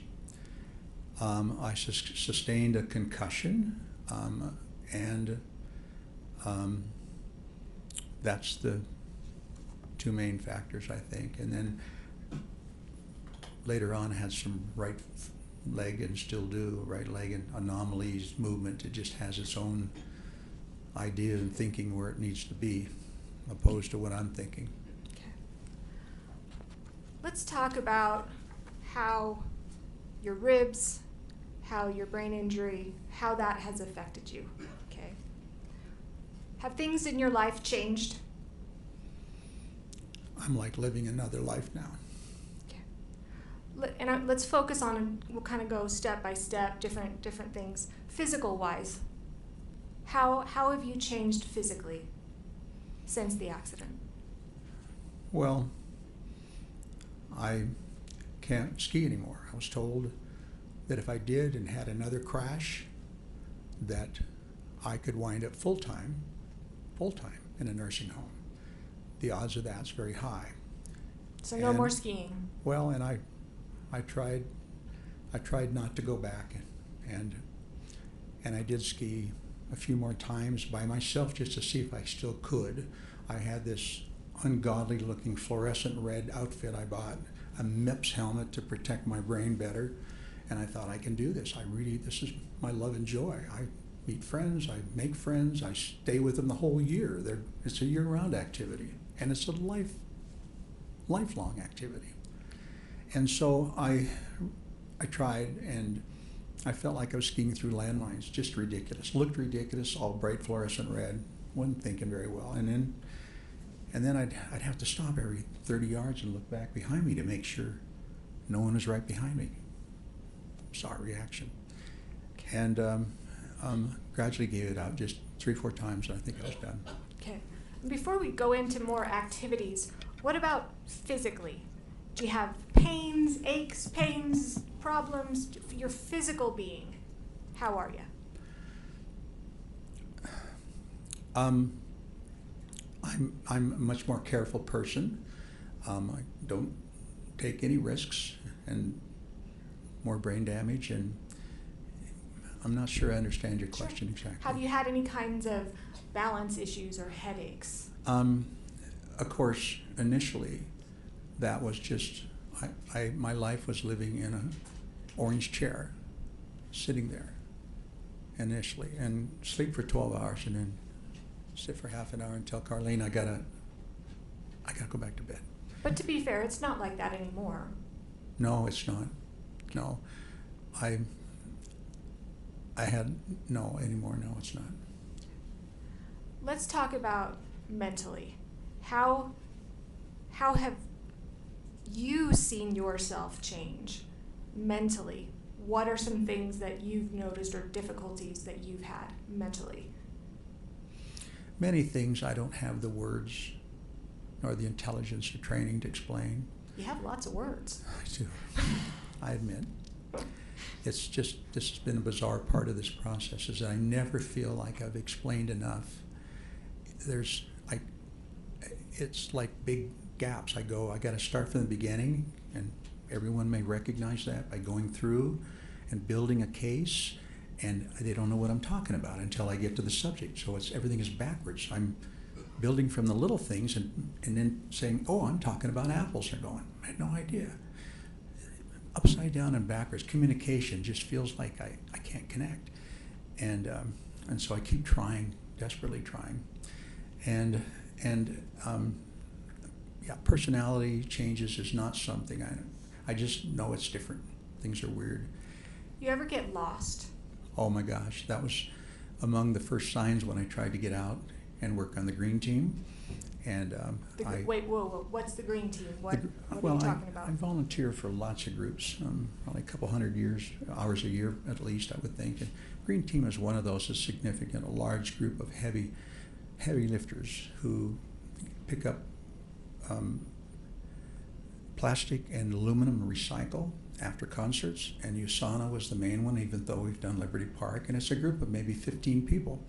I sustained a concussion, and that's the 2 main factors, I think. And then later on, I had some right leg, and still do, right leg and anomalies, movement. It just has its own idea and thinking where it needs to be, opposed to what I'm thinking. Okay. Let's talk about how your ribs, how your brain injury, how that has affected you. Okay. Have things in your life changed? I'm like living another life now. And let's focus on, we'll kind of go step by step, different things. Physical wise, how have you changed physically since the accident? Well, I can't ski anymore. I was told that if I did and had another crash, that I could wind up full-time in a nursing home. The odds of that's very high. So no more skiing. Well, and I tried not to go back, and I did ski a few more times by myself just to see if I still could. I had this ungodly looking fluorescent red outfit I bought, a MIPS helmet to protect my brain better, and I thought I can do this. This is my love and joy. I meet friends, I make friends, I stay with them the whole year. It's a year-round activity, and it's a lifelong activity. And so I tried, and I felt like I was skiing through landmines, just ridiculous. Looked ridiculous, all bright fluorescent red. Wasn't thinking very well. And then I'd have to stop every 30 yards and look back behind me to make sure no one was right behind me. Saw a reaction. And gradually gave it out just 3-4 times, and I think I was done. Okay. Before we go into more activities, what about physically? Do you have pains, aches, pains, problems? Your physical being, how are you? I'm a much more careful person. I don't take any risks, and more brain damage, and I'm not sure I understand your question exactly. Have you had any kinds of balance issues or headaches? Of course, initially, that was just, my life was living in an orange chair, sitting there initially, and sleep for 12 hours and then sit for half an hour and tell Carlene I gotta go back to bed. But to be fair, it's not like that anymore. No, it's not. No. No, anymore, no, it's not. Let's talk about mentally. How have you seen yourself change mentally? What are some things that you've noticed or difficulties that you've had mentally? many things I don't have the words nor the intelligence or training to explain. You have lots of words. I do. I admit. It's just, this has been a bizarre part of this process, is that I never feel like I've explained enough. It's like big gaps. I got to start from the beginning, and everyone may recognize that by going through and building a case, and they don't know what I'm talking about until I get to the subject. So everything is backwards. I'm building from the little things and then saying, oh, I'm talking about apples. They're going, I had no idea. Upside down and backwards. Communication just feels like I can't connect. And so I keep trying, desperately trying. Yeah, personality changes is not something I just know it's different. Things are weird. You ever get lost? Oh my gosh, that was among the first signs when I tried to get out and work on the green team. And wait, whoa, what's the green team? What are well, you talking about? I volunteer for lots of groups, probably a couple hundred hours a year at least, I would think. And green team is one of those that's significant, a large group of heavy lifters who pick up plastic and aluminum and recycle after concerts. And USANA was the main one, even though we've done Liberty Park. And it's a group of maybe 15 people.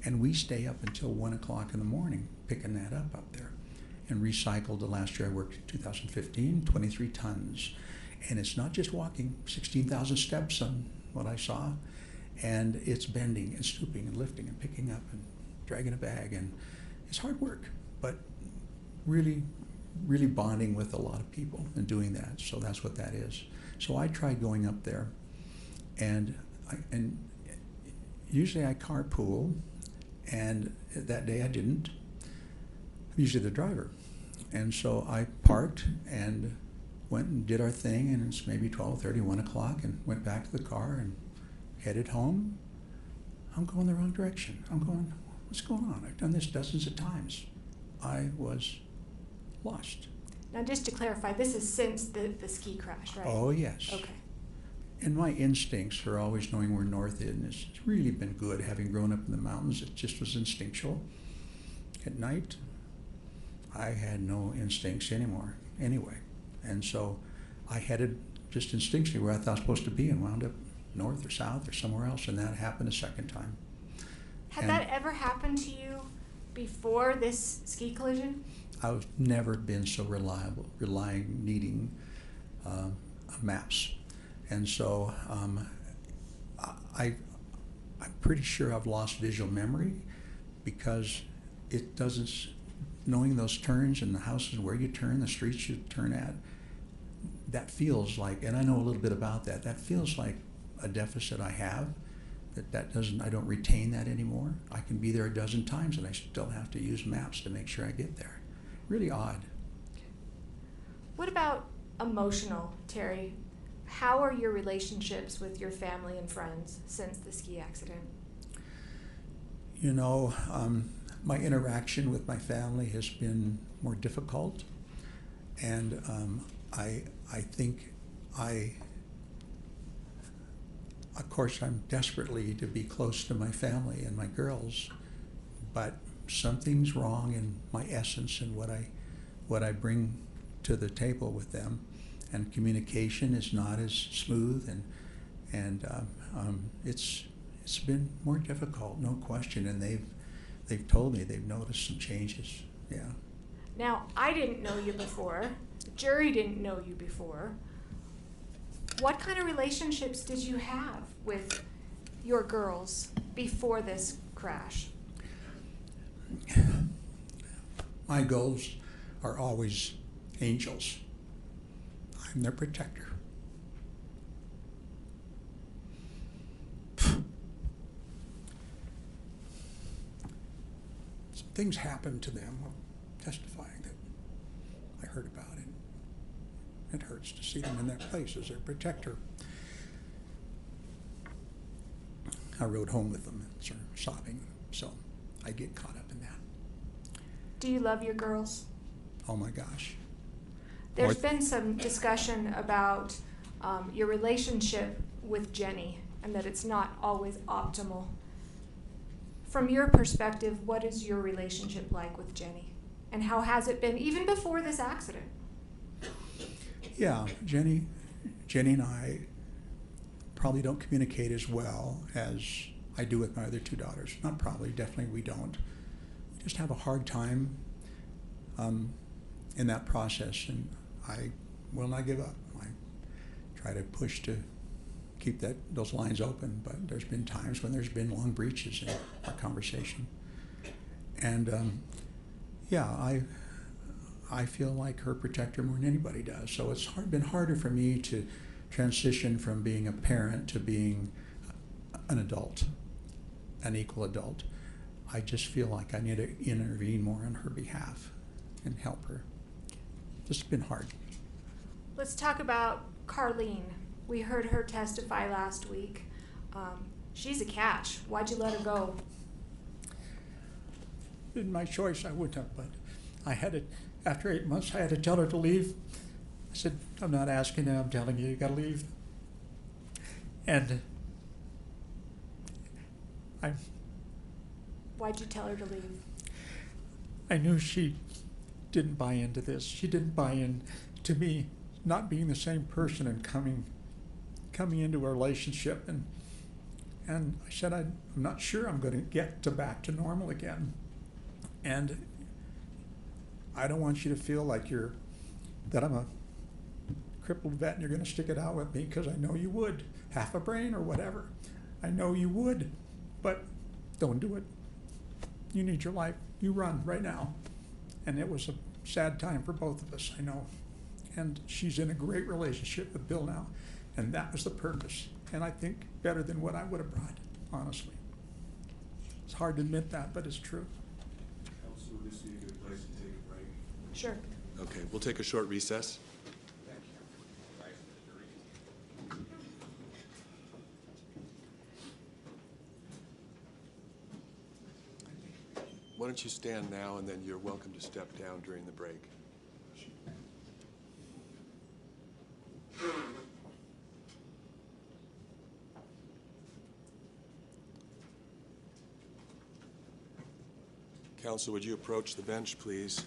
And we stay up until 1 o'clock in the morning picking that up there. And recycled, the last year I worked in 2015, 23 tons. And it's not just walking, 16,000 steps on what I saw. And it's bending and stooping and lifting and picking up and dragging a bag. And it's hard work, but really, really bonding with a lot of people and doing that. So that's what that is. So I tried going up there, and usually I carpool, and that day I didn't. I'm usually the driver. And so I parked and went and did our thing, and it's maybe 12:30, 1 o'clock, and went back to the car and headed home. I'm going the wrong direction. I'm going, what's going on? I've done this dozens of times. I was lost. Now, just to clarify, this is since the ski crash, right? Oh, yes. Okay. And my instincts are always knowing where north is, and it's really been good. Having grown up in the mountains, it just was instinctual. At night, I had no instincts anymore, anyway. And so I headed just instinctually where I thought I was supposed to be and wound up north or south or somewhere else, and that happened a second time. Had that ever happened to you before this ski collision? I've never been so needing maps. And so I'm pretty sure I've lost visual memory because it doesn't, knowing those turns and the houses where you turn, the streets you turn at, that feels like, and I know a little bit about that, that feels like a deficit I have, I don't retain that anymore. I can be there a dozen times and I still have to use maps to make sure I get there. Really odd. What about emotional, Terry? How are your relationships with your family and friends since the ski accident? You know, my interaction with my family has been more difficult, and I think of course, I'm desperately to be close to my family and my girls, but something's wrong in my essence and what I bring to the table with them, and communication is not as smooth, and it's been more difficult, no question. And they've told me they've noticed some changes. Yeah. Now, I didn't know you before. The jury didn't know you before. What kind of relationships did you have with your girls before this crash? My goals are always angels. I'm their protector. Some things happened to them while testifying that I heard about it. It hurts to see them in that place as their protector. I rode home with them and started sobbing, so I get caught up in that. Do you love your girls? Oh my gosh. There's been some discussion about your relationship with Jenny and that it's not always optimal from your perspective, what is your relationship like with Jenny? And how has it been even before this accident? Yeah, Jenny and I probably don't communicate as well as I do with my other two daughters. Not probably, definitely we don't. We just have a hard time in that process, and I will not give up. I try to push to keep those lines open, but there's been times when there's been long breaches in our conversation. And yeah, I feel like her protector more than anybody does. So it's been harder for me to transition from being a parent to being an adult, an equal adult. I just feel like I need to intervene more on her behalf and help her. Just been hard. Let's talk about Carlene. We heard her testify last week. She's a catch. Why'd you let her go? In my choice, I wouldn't have, but I had to, after 8 months, I had to tell her to leave. I said, I'm not asking you, I'm telling you, you gotta leave. And Why'd you tell her to leave? I knew she didn't buy into this. She didn't buy in to me not being the same person and coming into a relationship. And I said, I'm not sure I'm going to get back to normal again. And I don't want you to feel like that I'm a crippled vet and you're going to stick it out with me, because I know you would. Half a brain or whatever. I know you would, but don't do it. You need your life. You run right now. And it was a sad time for both of us, I know. And she's in a great relationship with Bill now. And that was the purpose. And I think better than what I would have brought, honestly. It's hard to admit that, but it's true. Council, would this be a good place to take a break? Sure. Okay, we'll take a short recess. Why don't you stand now, and then you're welcome to step down during the break. Council, would you approach the bench, please?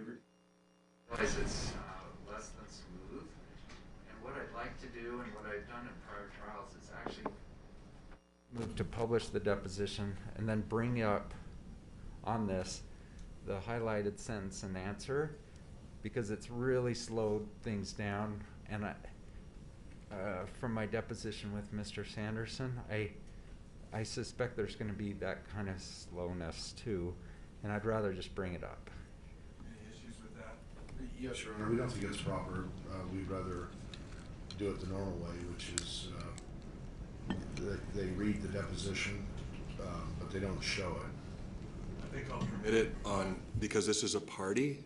realize it's less than smooth. And what I'd like to do and what I've done in prior trials is actually move to publish the deposition and then bring up on this the highlighted sentence and answer, because it's really slowed things down. And from my deposition with Mr. Sanderson, I suspect there's going to be that kind of slowness too, and I'd rather just bring it up. Any issues with that? Yes, Your Honor, we don't think it's proper. We'd rather do it the normal way, which is they read the deposition, but they don't show it. I think I'll permit it because this is a party,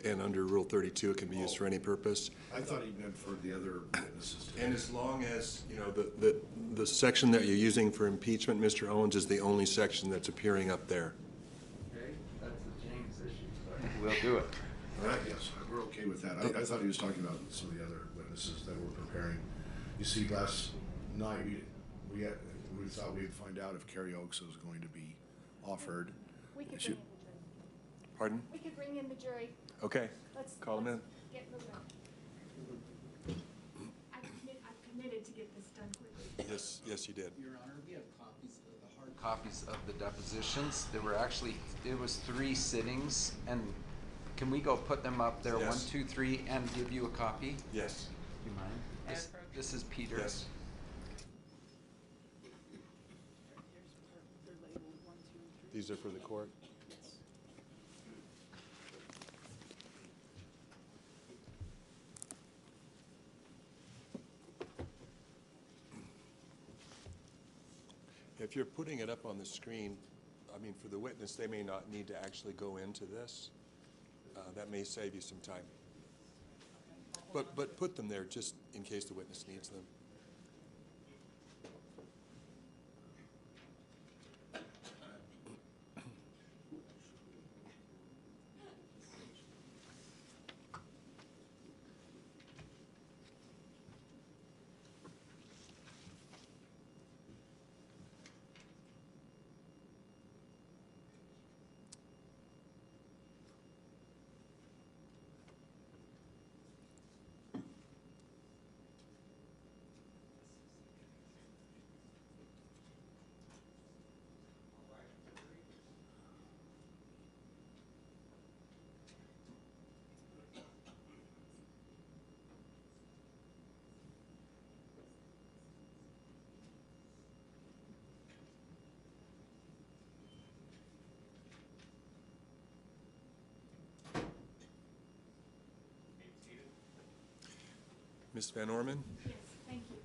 and under Rule 32, it can be used for any purpose. I thought he meant for the other witnesses too. And as long as, you know, the section that you're using for impeachment, Mr. Owens, is the only section that's appearing up there. Okay, that's the James issue, but we'll do it. All right, yes, we're okay with that. I thought he was talking about some of the other witnesses that were preparing. You see, last night, we thought we'd find out if Carrie Oakes was going to be offered. We could She- bring in the jury. Pardon? We could bring in the jury. Okay, Let's call them in. Get moving. I've committed to get this done quickly. Yes, you did. Your Honor, we have copies of the hard copies of the depositions. There were actually, it was 3 sittings, and can we go put them up there, Yes. 1, 2, 3, and give you a copy? Yes. Do you mind? This is Peter. Yes. These are for the court? If you're putting it up on the screen, I mean, for the witness, they may not need to actually go into this. That may save you some time. But put them there just in case the witness needs them. Ms. Van Orman? Yes, thank you.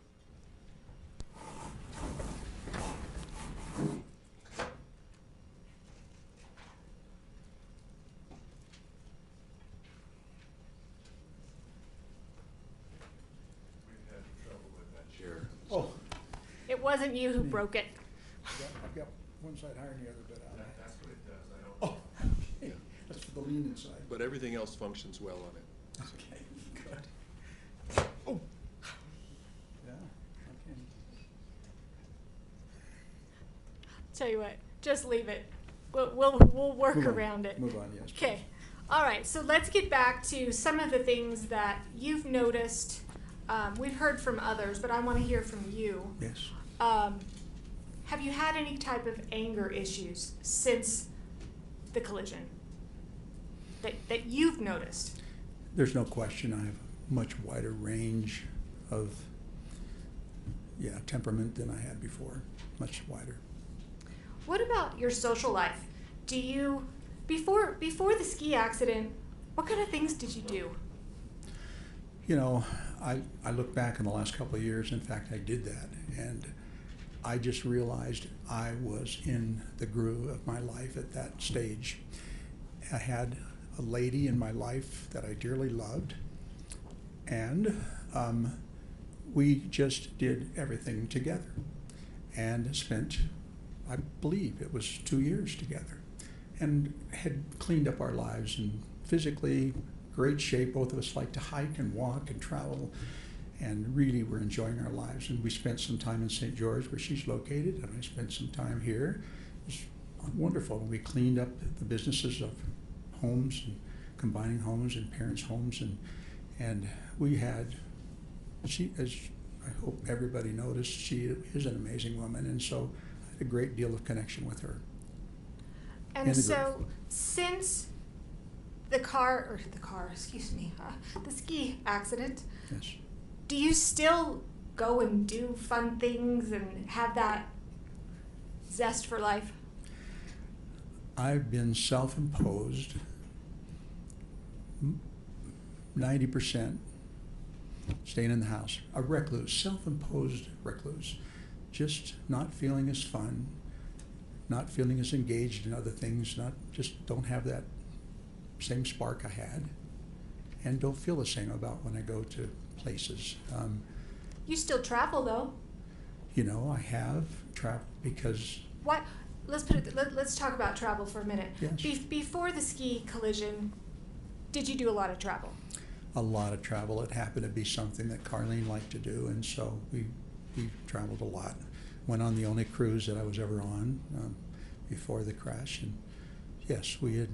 We've had trouble with that chair. Oh, It wasn't you who broke it. I've got one side higher than the other, but That's what it does, I don't. oh, okay. That's for the leaning side. But everything else functions well on it. Okay, good. Oh. Yeah, okay. Tell you what, just leave it. We'll work Move on. around it. Move on, yes. Okay. All right. So let's get back to some of the things that you've noticed. We've heard from others, but I want to hear from you. Yes. Have you had any type of anger issues since the collision that you've noticed? There's no question I have a much wider range of, temperament than I had before, much wider. What about your social life? Do you, before the ski accident, what kind of things did you do? You know, I look back in the last couple of years, in fact, I did that, and I just realized I was in the groove of my life at that stage. I had a lady in my life that I dearly loved, and we just did everything together and spent, I believe it was 2 years together, and had cleaned up our lives and physically great shape. Both of us like to hike and walk and travel, and really were enjoying our lives. And we spent some time in St. George, where she's located, and I spent some time here. It was wonderful. We cleaned up the businesses of homes and combining homes and parents' homes, and we had, she, as I hope everybody noticed, she is an amazing woman, and so I had a great deal of connection with her. And so, since the ski accident, Yes. do you still go and do fun things and have that zest for life? I've been self-imposed 90% staying in the house. A recluse, self-imposed recluse. Just not feeling as fun, not feeling as engaged in other things, just don't have that same spark I had, and don't feel the same about when I go to places. You still travel though. You know, I have traveled because... What? Let's talk about travel for a minute. Yes. Before the ski collision, did you do a lot of travel? A lot of travel. It happened to be something that Carlene liked to do, and so we traveled a lot. Went on the only cruise that I was ever on before the crash, and yes, we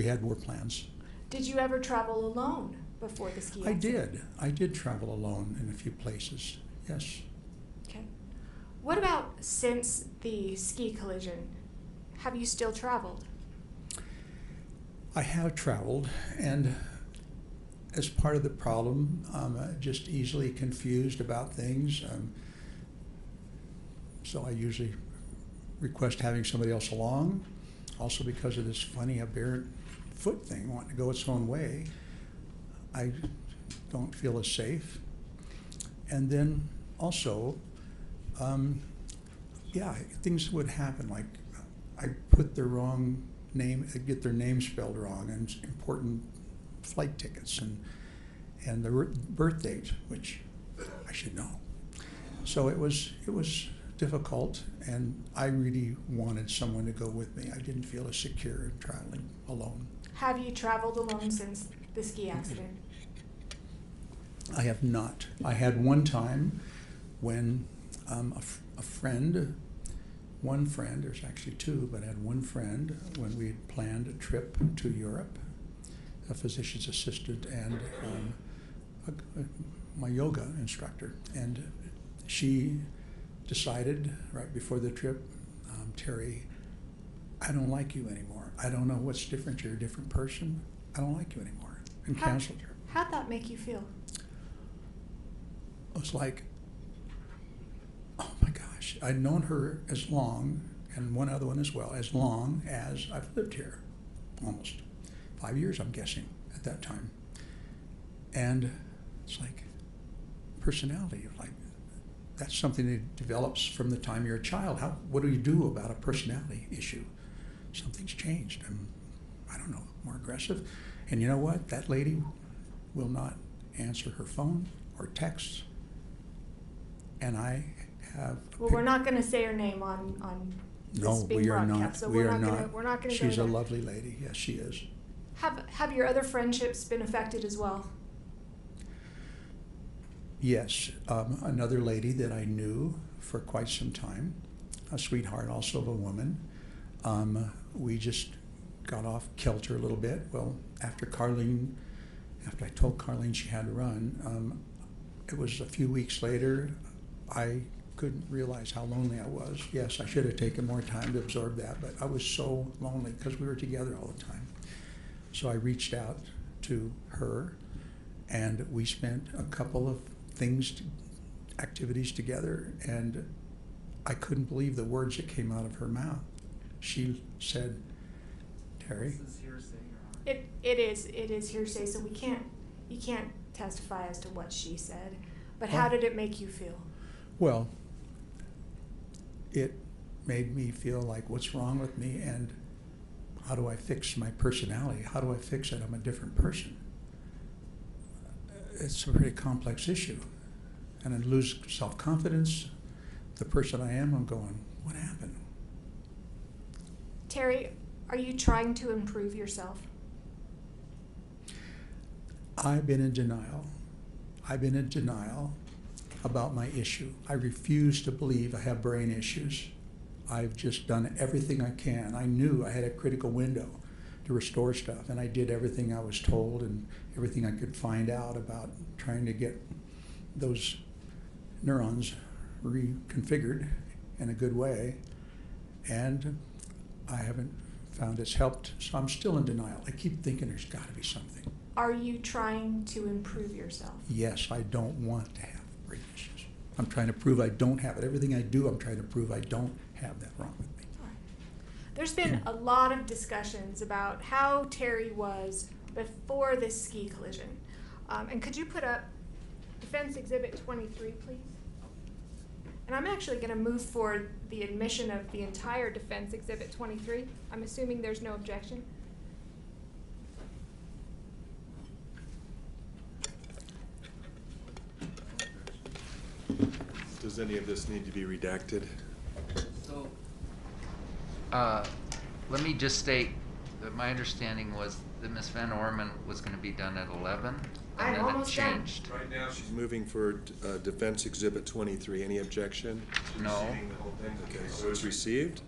had more plans. Did you ever travel alone before the ski accident? I did travel alone in a few places, yes. Okay. What about since the ski collision? Have you still traveled? I have traveled, and as part of the problem, just easily confused about things. So I usually request having somebody else along. Also because of this funny aberrant foot thing, wanting to go its own way, I don't feel as safe. And then also, things would happen, like I put the wrong name, I get their name spelled wrong, and important flight tickets, and the birth date, which I should know. So it was difficult, and I really wanted someone to go with me. I didn't feel as secure in traveling alone. Have you traveled alone since the ski accident? I have not. I had one time when a friend, one friend, there's actually two, but I had one friend when we had planned a trip to Europe, a physician's assistant and my yoga instructor, and she decided right before the trip, Terry, I don't like you anymore. I don't know what's different. You're a different person. I don't like you anymore. And canceled her. How'd that make you feel? It was like, oh my gosh, I'd known her as long, and one other one as well, as long as I've lived here. Almost 5 years, I'm guessing, at that time. And it's like personality, like that's something that develops from the time you're a child. What do you do about a personality issue? Something's changed. I don't know, more aggressive. And you know what? That lady will not answer her phone or texts. And I have. Well, we're not going to say her name on this being broadcast, so we're not going to. She's a lovely lady. Yes, she is. Have your other friendships been affected as well? Yes, another lady that I knew for quite some time, a sweetheart, also of a woman. We just got off kilter a little bit. Well, after I told Carlene she had to run, it was a few weeks later. I couldn't realize how lonely I was. Yes, I should have taken more time to absorb that, but I was so lonely because we were together all the time. So I reached out to her, and we spent a couple of activities together, and I couldn't believe the words that came out of her mouth. She said, Terry. This is hearsay, Your Honor. It is hearsay, so you can't testify as to what she said. But how did it make you feel? Well, it made me feel like, what's wrong with me, and how do I fix my personality? How do I fix it? I'm a different person. It's a very complex issue. And I lose self-confidence. The person I am, I'm going, what happened? Terry, are you trying to improve yourself? I've been in denial. I've been in denial about my issue. I refuse to believe I have brain issues. I've just done everything I can. I knew I had a critical window to restore stuff. And I did everything I was told and everything I could find out about trying to get those neurons reconfigured in a good way. And I haven't found it's helped, so I'm still in denial. I keep thinking there's got to be something. Are you trying to improve yourself? Yes, I don't want to have brain issues. I'm trying to prove I don't have it. Everything I do, I'm trying to prove I don't have that wrong with me. There's been a lot of discussions about how Terry was before this ski collision. And could you put up Defense Exhibit 23, please? And I'm actually going to move for the admission of the entire Defense Exhibit 23. I'm assuming there's no objection. Does any of this need to be redacted? So, let me just state that my understanding was that Ms. Van Orman was gonna be done at 11, I'm and then it almost done. changed. Right now, she's moving for Defense Exhibit 23. Any objection? to No. receiving the whole thing? Okay, so it's received?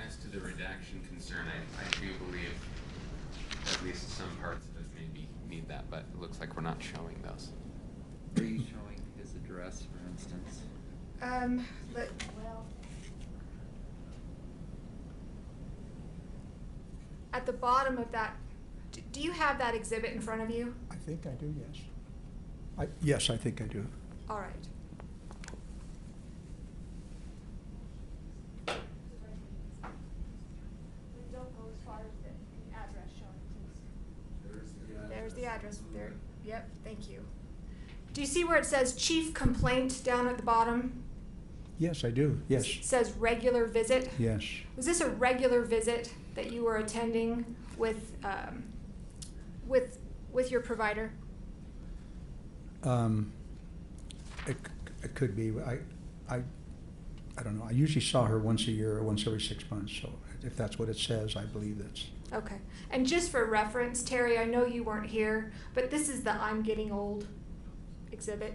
As to the redaction concern, I do believe at least some parts of it maybe need that, but it looks like we're not showing those. Are you showing his address, for instance? Well, at the bottom of that, do you have that exhibit in front of you? I think I do, yes. Yes, I think I do. All right. Don't go as far as the address shown, please. There's the address there. Yep, thank you. Do you see where it says chief complaint down at the bottom? Yes, I do, yes, It says regular visit. yes. Was this a regular visit that you were attending with your provider? It could be. I don't know. I usually saw her once a year or once every 6 months, so if that's what it says, I believe that's. Okay. And just for reference, Terry, I know you weren't here, but this is the I'm getting old exhibit,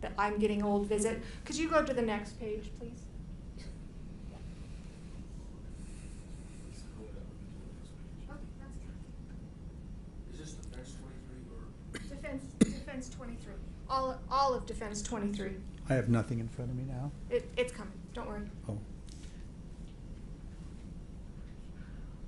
the I'm getting old visit. Could you go to the next page, please? Okay, that's good. Is this Defense 23 or? Defense 23. All of Defense 23. I have nothing in front of me now. It's coming. Don't worry. Oh,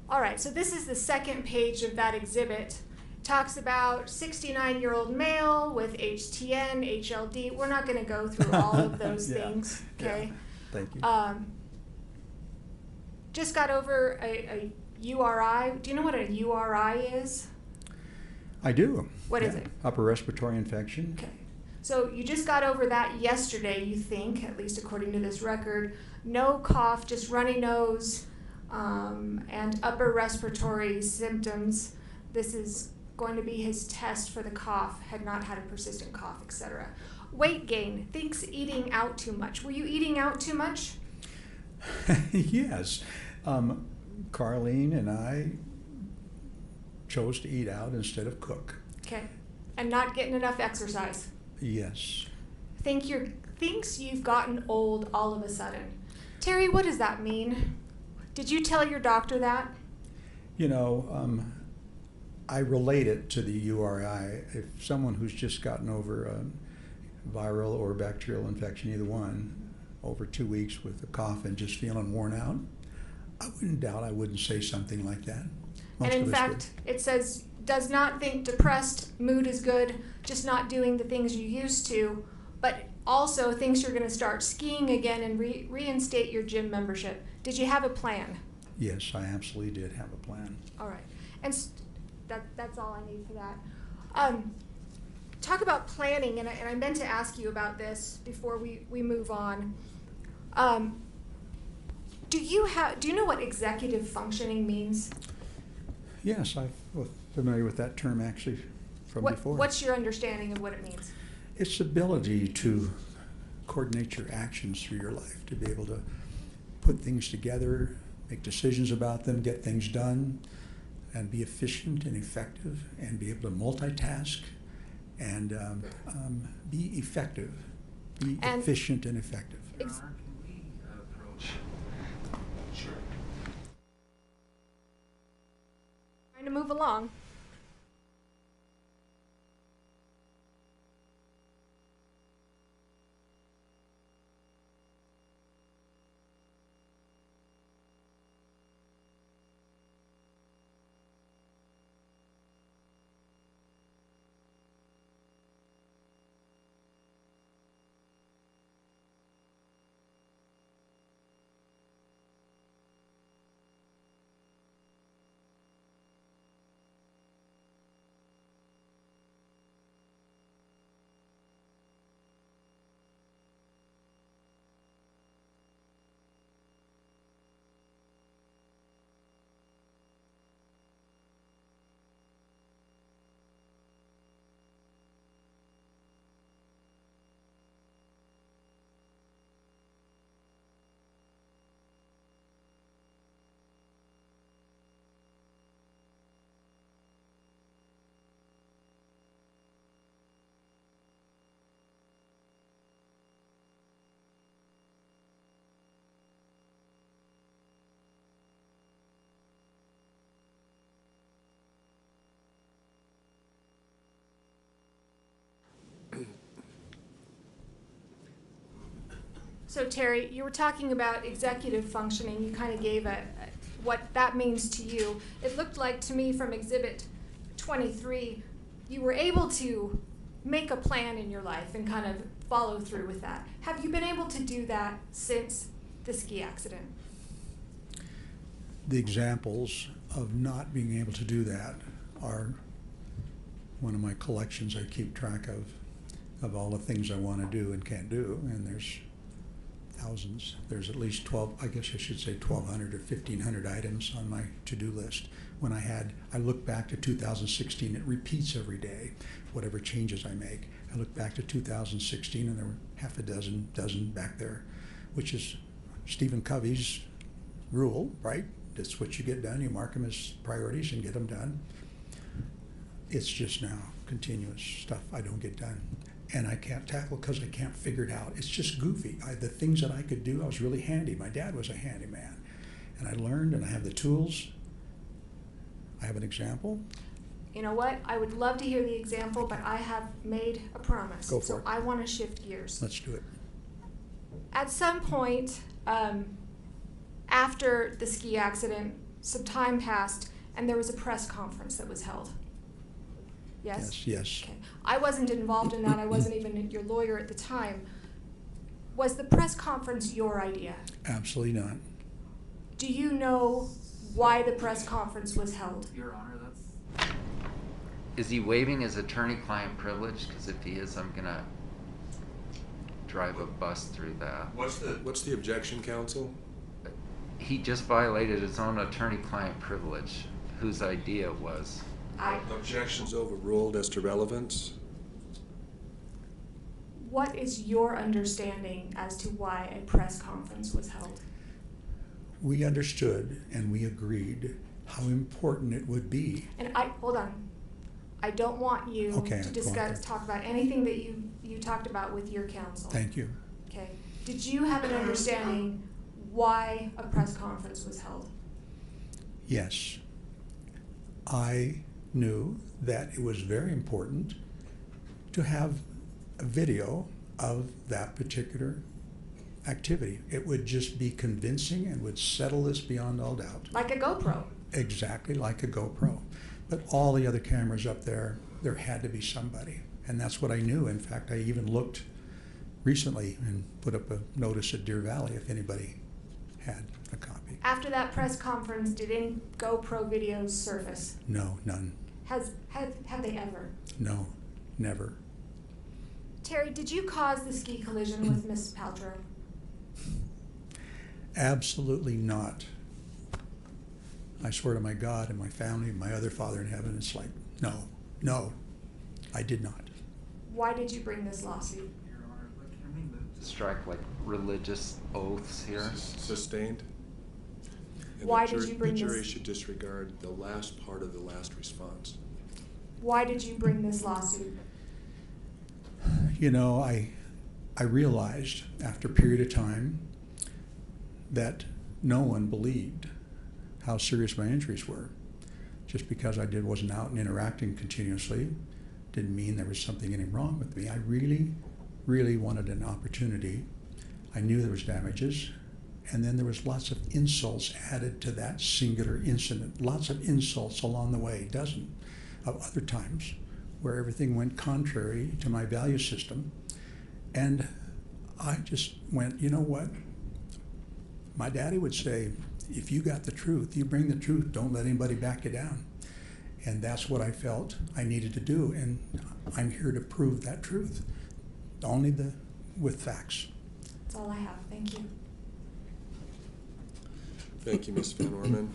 All right, so this is the second page of that exhibit. Talks about 69-year-old male with HTN, HLD. We're not going to go through all of those Yeah, things, okay? yeah. Thank you. Just got over a URI. Do you know what a URI is? I do. What is yeah. it? Upper respiratory infection. Okay. So you just got over that yesterday, you think, at least according to this record. No cough, just runny nose, and upper respiratory symptoms. This is going to be his test for the cough, had not had a persistent cough, etc. Weight gain, thinks eating out too much. Were you eating out too much? Yes. Carlene and I chose to eat out instead of cook. Okay. And not getting enough exercise. Yes. Thinks you've gotten old all of a sudden. Terry, what does that mean? Did you tell your doctor that? You know, I relate it to the URI. If someone who's just gotten over a viral or bacterial infection, either one, over 2 weeks with a cough and just feeling worn out, I wouldn't doubt I wouldn't say something like that. Most And in of us fact, it says, does not think depressed, mood is good, just not doing the things you used to, but also thinks you're going to start skiing again and reinstate your gym membership. Did you have a plan? would. Yes, I absolutely did have a plan. All right. And that's all I need for that. Talk about planning, and I meant to ask you about this before we move on. Do you know what executive functioning means? Yes, I'm familiar with that term actually from before. What's your understanding of what it means? It's the ability to coordinate your actions through your life, to be able to put things together, make decisions about them, get things done, and be efficient and effective, and be able to multitask and be effective, be efficient and effective. Your Honor, can we approach? Sure. move along. So Terry, you were talking about executive functioning. You kind of gave what that means to you. It looked like to me from Exhibit 23, you were able to make a plan in your life and kind of follow through with that. Have you been able to do that since the ski accident? The examples of not being able to do that are one of my collections I keep track of all the things I want to do and can't do, and there's thousands. There's at least 12, I guess I should say 1,200 or 1,500 items on my to-do list. When I look back to 2016, it repeats every day, whatever changes I make. I look back to 2016 and there were half a dozen back there, which is Stephen Covey's rule, right? That's what you get done. You mark them as priorities and get them done. It's just now continuous stuff I don't get done. And I can't tackle because I can't figure it out. It's just goofy. The things that I could do, I was really handy. My dad was a handyman. And I learned, and I have the tools. I have an example. You know what? I would love to hear the example, but I have made a promise. Go for so it. I want to shift gears. Let's do it. At some point, after the ski accident, some time passed, and there was a press conference that was held. Yes? Yes. Okay. I wasn't involved in that. I wasn't even your lawyer at the time. Was the press conference your idea? Absolutely not. Do you know why the press conference was held? Your Honor, that's... Is he waiving his attorney-client privilege? Because if he is, I'm gonna drive a bus through that. What's the objection, counsel? He just violated his own attorney-client privilege, whose idea it was. Objections overruled as to relevance. What is your understanding as to why a press conference was held? We understood and we agreed how important it would be. And hold on. I don't want you to talk about anything that you talked about with your counsel. Thank you. Okay. Did you have an understanding why a press conference was held? Yes. I knew that it was very important to have a video of that particular activity. It would just be convincing and would settle this beyond all doubt. Like a GoPro. Exactly like a GoPro. But all the other cameras up there had to be somebody. And that's what I knew. In fact, I even looked recently and put up a notice at Deer Valley if anybody had a copy. After that press conference, did any GoPro videos surface? No, none. Have they ever? No, never. Terry, did you cause the ski collision with Miss Paltrow? Absolutely not. I swear to my God and my family and my other Father in heaven, it's like, no, I did not. Why did you bring this lawsuit? Your Honor, but can we move to strike like religious oaths here? Sustained. And Why did you bring the jury this? should disregard the last part of the last response. Why did you bring this lawsuit? You know, I realized after a period of time that no one believed how serious my injuries were. Just because I wasn't out and interacting continuously didn't mean there was something any wrong with me. I really, really wanted an opportunity. I knew there was damages, and then there was lots of insults added to that singular incident. Lots of insults along the way, dozen of other times where everything went contrary to my value system. And I just went, you know what? My daddy would say, if you got the truth, you bring the truth, don't let anybody back you down. And that's what I felt I needed to do, and I'm here to prove that truth, only with facts. That's all I have. Thank you. Thank you, Ms. Van Orman.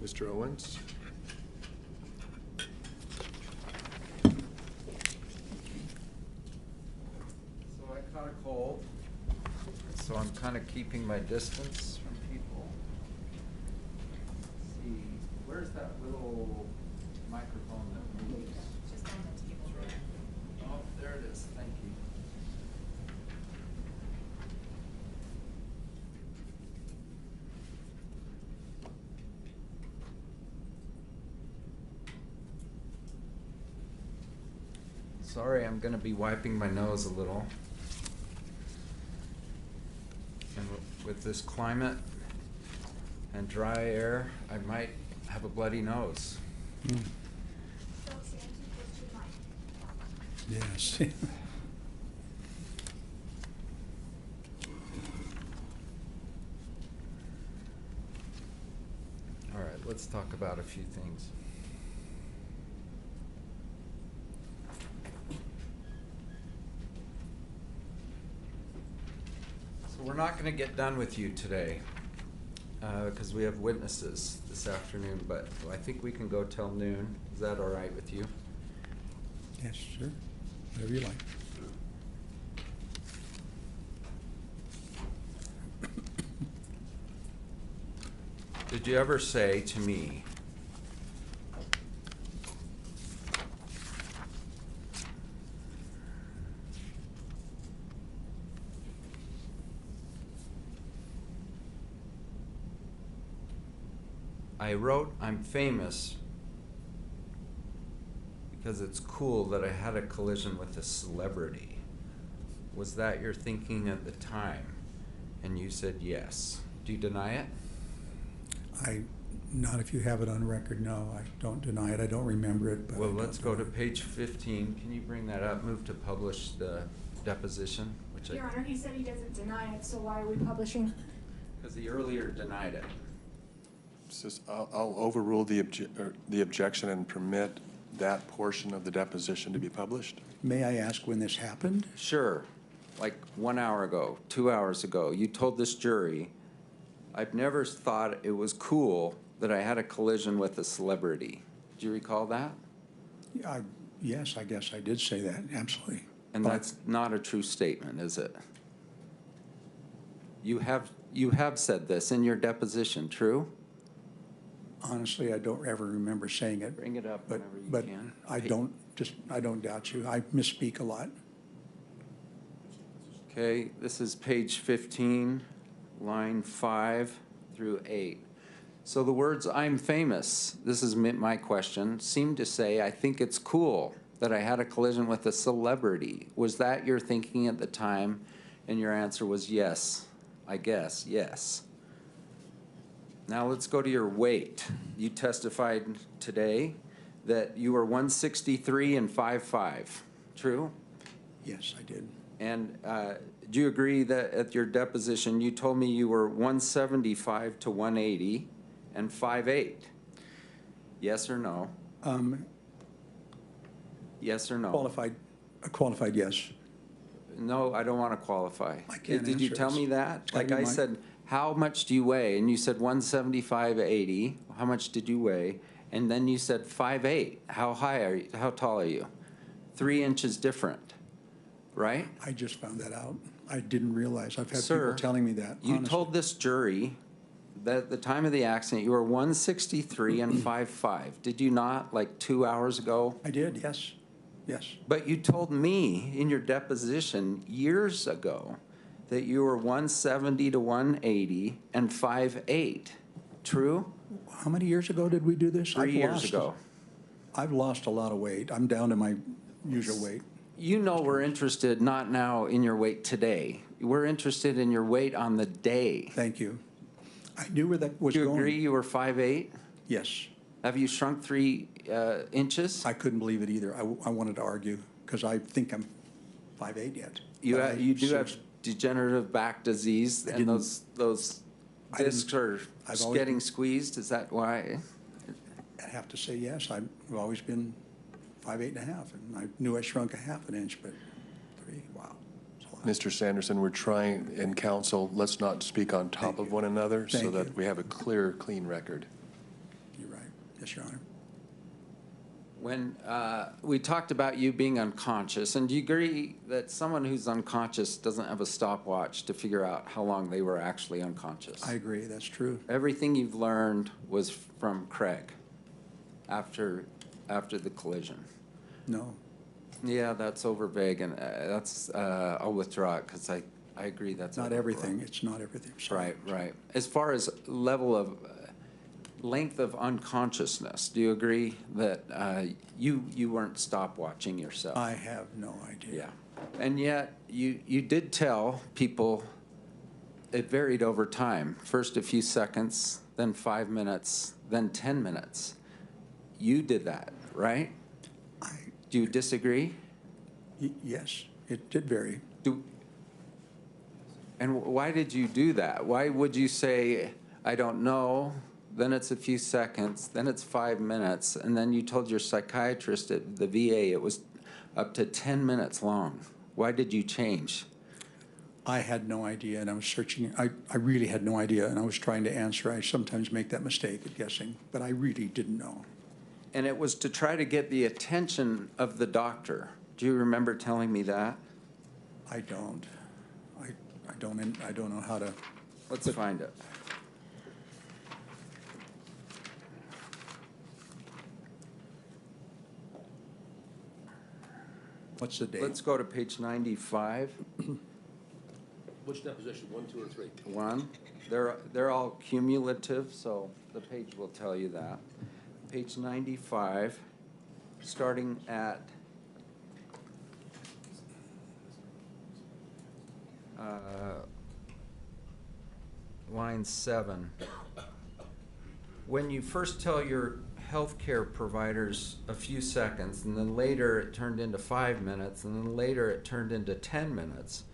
Mr. Owens? So I caught a cold, so I'm kind of keeping my distance from people. Let's see, where's that little microphone that moves? Just on the table. Oh, there it is, thank you. Sorry, I'm gonna be wiping my nose a little. And with this climate and dry air, I might have a bloody nose. Yes. All right, let's talk about a few things. So we're not gonna get done with you today, because we have witnesses this afternoon, but I think we can go till noon. Is that all right with you? Yes, sure. Whatever you like. Did you ever say to me, I wrote I'm famous because it's cool that I had a collision with a celebrity? Was that your thinking at the time? And you said yes. Do you deny it? Not if you have it on record, no. I don't deny it. I don't remember it. But Well, let's go to page 15. Can you bring that up? Move to publish the deposition, which Your Honor, he said he doesn't deny it, so why are we publishing? because he earlier denied it. I'll overrule the objection and permit that portion of the deposition to be published. May I ask when this happened? Sure, like 1 hour ago, 2 hours ago, you told this jury, I've never thought it was cool that I had a collision with a celebrity. Do you recall that? Yes, I guess I did say that, absolutely. And But- that's not a true statement, is it? You have said this in your deposition, true? Honestly, I don't ever remember saying it. Bring it up But, whenever you but can. I don't doubt you. I misspeak a lot. Okay, this is page 15, line 5 through 8. So the words "I'm famous," this is my question, seem to say, I think it's cool that I had a collision with a celebrity. Was that your thinking at the time? And your answer was yes, I guess, yes. Now let's go to your weight. You testified today that you were 163 and 5'5", true? Yes, I did. And do you agree that at your deposition, you told me you were 175 to 180 and 5'8"? Yes or no? Yes or no? Qualified, yes. No, I don't want to qualify. I can't Did you answer. tell me that? It's gotta Like be I my- said, how much do you weigh? And you said 175/80. How much did you weigh? And then you said 5'8". How high are you? How tall are you? 3 inches different, right? I just found that out. I didn't realize. I've had Sir, people telling me that. You honestly. told this jury that at the time of the accident, you were 163 and 5'5". Did you not, like 2 hours ago? I did, yes. Yes. But you told me in your deposition years ago that you were 170 to 180 and 5'8". true? How many years ago did we do this? 3 years ago. I've lost a lot of weight. I'm down to my usual weight. You know we're interested not now in your weight today. We're interested in your weight on the day. Thank you. I knew where that was Do you going. agree you were 5'8"? Yes. Have you shrunk 3 inches? I couldn't believe it either. I wanted to argue because I think I'm 5'8" yet. You, But I you do have seriously- degenerative back disease, and didn't- those I didn't- discs are I've always- getting squeezed. Is that why? I have to say yes. I've always been 5'8.5", and I knew I shrunk a half an inch, but 3, wow. It's a lot. Mr. Sanderson, we're trying, in council, let's not speak on top Thank of you. one another so Thank that you. we have a clear, clean record. You're right. Yes, Your Honor. When we talked about you being unconscious, and do you agree that someone who's unconscious doesn't have a stopwatch to figure out how long they were actually unconscious? I agree. That's true. Everything you've learned was from Craig after the collision. No. Yeah, that's over vague, and I'll withdraw it because I agree that's Not over everything. broad. It's not everything. Sorry. Right. As far as level of length of unconsciousness, do you agree that you weren't stopwatching yourself? I have no idea. Yeah, and yet you did tell people it varied over time. First a few seconds, then 5 minutes, then 10 minutes. You did that, right? Do you disagree? Yes, it did vary. And why did you do that? Why would you say, I don't know, then it's a few seconds, then it's 5 minutes, and then you told your psychiatrist at the VA it was up to 10 minutes long? Why did you change? I had no idea, and I was searching. I really had no idea, and I was trying to answer. I sometimes make that mistake at guessing, but I really didn't know. And it was to try to get the attention of the doctor. Do you remember telling me that? I don't. I don't know how to. Let's find it. What's the date? Let's go to page 95. Which deposition, 1, 2, or 3? 1. They're all cumulative, so the page will tell you that. Page 95, starting at line 7. When you first tell your healthcare providers a few seconds, and then later it turned into 5 minutes, and then later it turned into 10 minutes,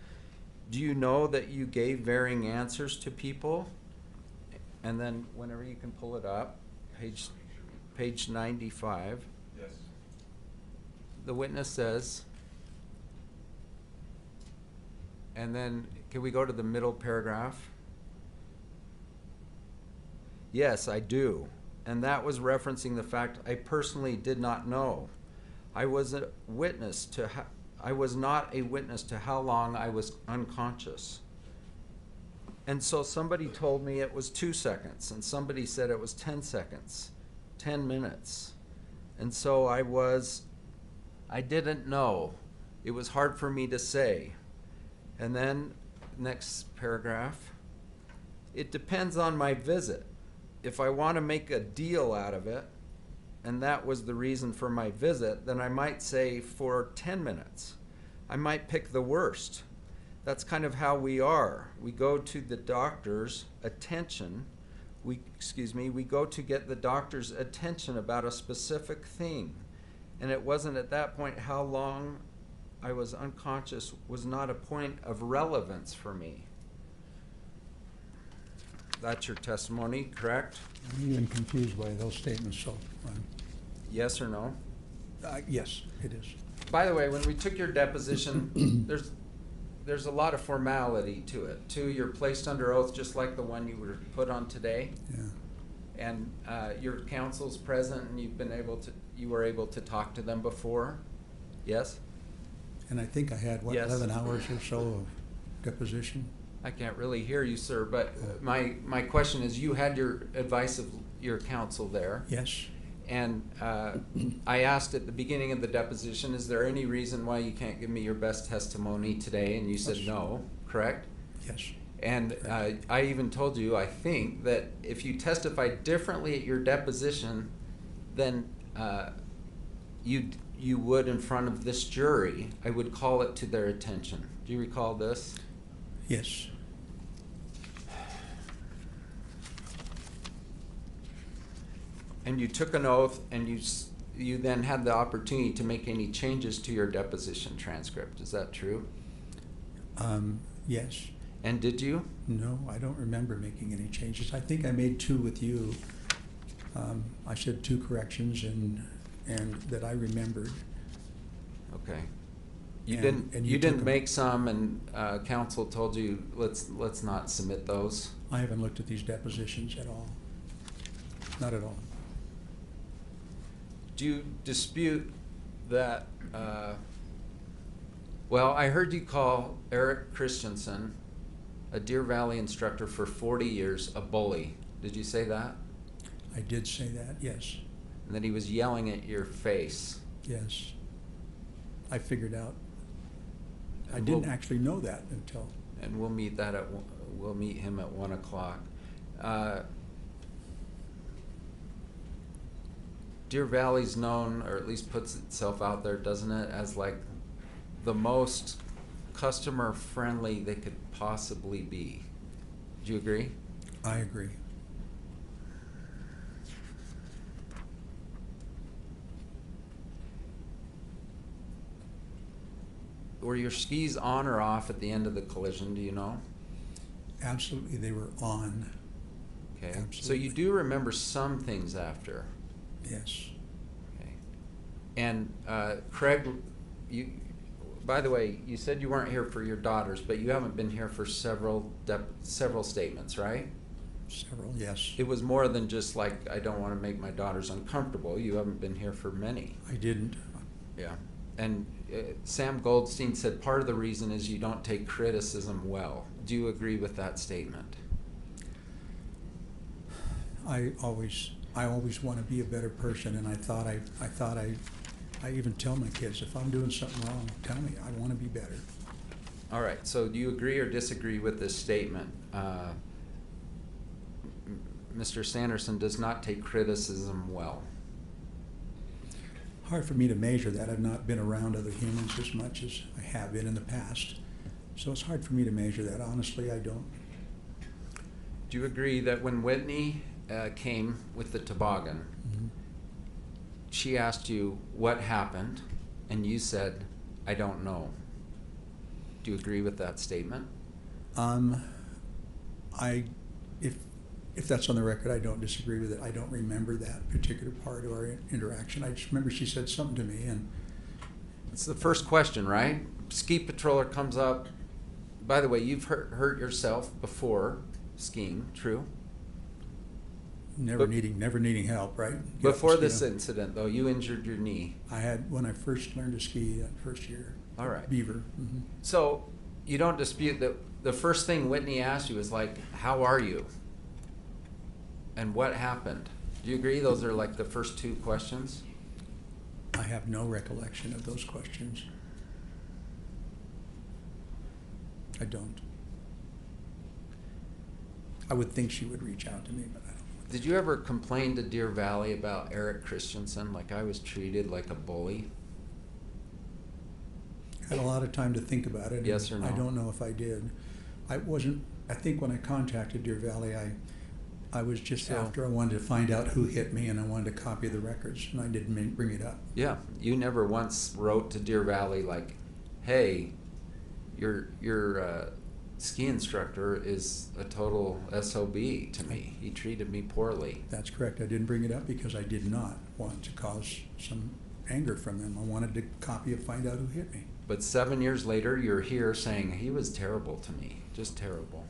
do you know that you gave varying answers to people? And then whenever you can pull it up, page 95. Yes. The witness says, and then can we go to the middle paragraph? Yes, I do. And that was referencing the fact I personally did not know. I was not a witness to how long I was unconscious. And so somebody told me it was 2 seconds, and somebody said it was 10 seconds, 10 minutes. And so I didn't know. It was hard for me to say. And then, next paragraph, it depends on my visit. If I want to make a deal out of it, and that was the reason for my visit, then I might say for 10 minutes. I might pick the worst. That's kind of how we are. We go to the doctor's attention. We go to get the doctor's attention about a specific thing. And it wasn't at that point how long I was unconscious was not a point of relevance for me. That's your testimony, correct? I'm even confused by those statements, so. Yes or no? Yes, it is. By the way, when we took your deposition, there's a lot of formality to it. Too, you're placed under oath just like the one you were put on today. Yeah. And your counsel's present, and you were able to talk to them before. Yes? And I think I had, Yes. 11 hours or so of deposition? I can't really hear you, sir, but my question is, you had your advice of your counsel there. Yes. And I asked at the beginning of the deposition, is there any reason why you can't give me your best testimony today? And you said Yes. no, correct? Yes. And I even told you, I think, that if you testified differently at your deposition than you would in front of this jury, I would call it to their attention. Do you recall this? Yes. And you took an oath, and you then had the opportunity to make any changes to your deposition transcript. Is that true? Yes. And did you? No, I don't remember making any changes. I think I made 2 with you. I said 2 corrections and that I remembered. Okay. You And- didn't. and You you took didn't them. make some, and counsel told you let's not submit those. I haven't looked at these depositions at all. Not at all. Do you dispute that? Well, I heard you call Eric Christensen, a Deer Valley instructor for 40 years, a bully. Did you say that? I did say that, yes. And that he was yelling at your face. Yes. I figured out. I And didn't we'll- actually know that until, And we'll meet we'll meet him at 1 o'clock. Deer Valley's known, or at least puts itself out there, doesn't it, as like the most customer friendly they could possibly be. Do you agree? I agree. Were your skis on or off at the end of the collision, do you know? Absolutely, they were on, Okay. So Absolutely. you do remember some things after. yes. Okay. And Craig, by the way, you said you weren't here for your daughters, but you haven't been here for several statements, right? Several, yes. It was more than just like, I don't want to make my daughters uncomfortable. You haven't been here for many. I didn't. Yeah. And Sam Goldstein said part of the reason is you don't take criticism well. Do you agree with that statement? I always want to be a better person, and I even tell my kids, if I'm doing something wrong, tell me. I want to be better. All right. So do you agree or disagree with this statement? Mr. Sanderson does not take criticism well. Hard for me to measure that. I've not been around other humans as much as I have been in the past. So it's hard for me to measure that. Honestly, I don't. Do you agree that when Whitney came with the toboggan, Mhm. she asked you what happened, and you said, I don't know? Do you agree with that statement? If that's on the record, I don't disagree with it. I don't remember that particular part of our interaction. I just remember she said something to me, and It's the first question, right? Ski patroller comes up. By the way, you've hurt yourself before skiing, true? never But- needing help, right? Get up Before and ski this down. incident, though, you injured your knee. I had, when I first learned to ski that first year. All right. Beaver. Mhm. So you don't dispute that the first thing Whitney asked you was like, how are you? And what happened? Do you agree those are like the first 2 questions? I have no recollection of those questions. I don't. I would think she would reach out to me, but I don't. Did you ever complain to Deer Valley about Eric Christensen, like I was treated like a bully? Had a lot of time to think about it. and Yes or no? I don't know if I did. I think when I contacted Deer Valley, I was just So- after I wanted to find out who hit me, and I wanted to copy the records, and I didn't bring it up. Yeah, you never once wrote to Deer Valley like, hey, your ski instructor is a total SOB to me. He treated me poorly. That's correct. I didn't bring it up because I did not want to cause some anger from them. I wanted to copy and find out who hit me. But 7 years later, you're here saying he was terrible to me, just terrible.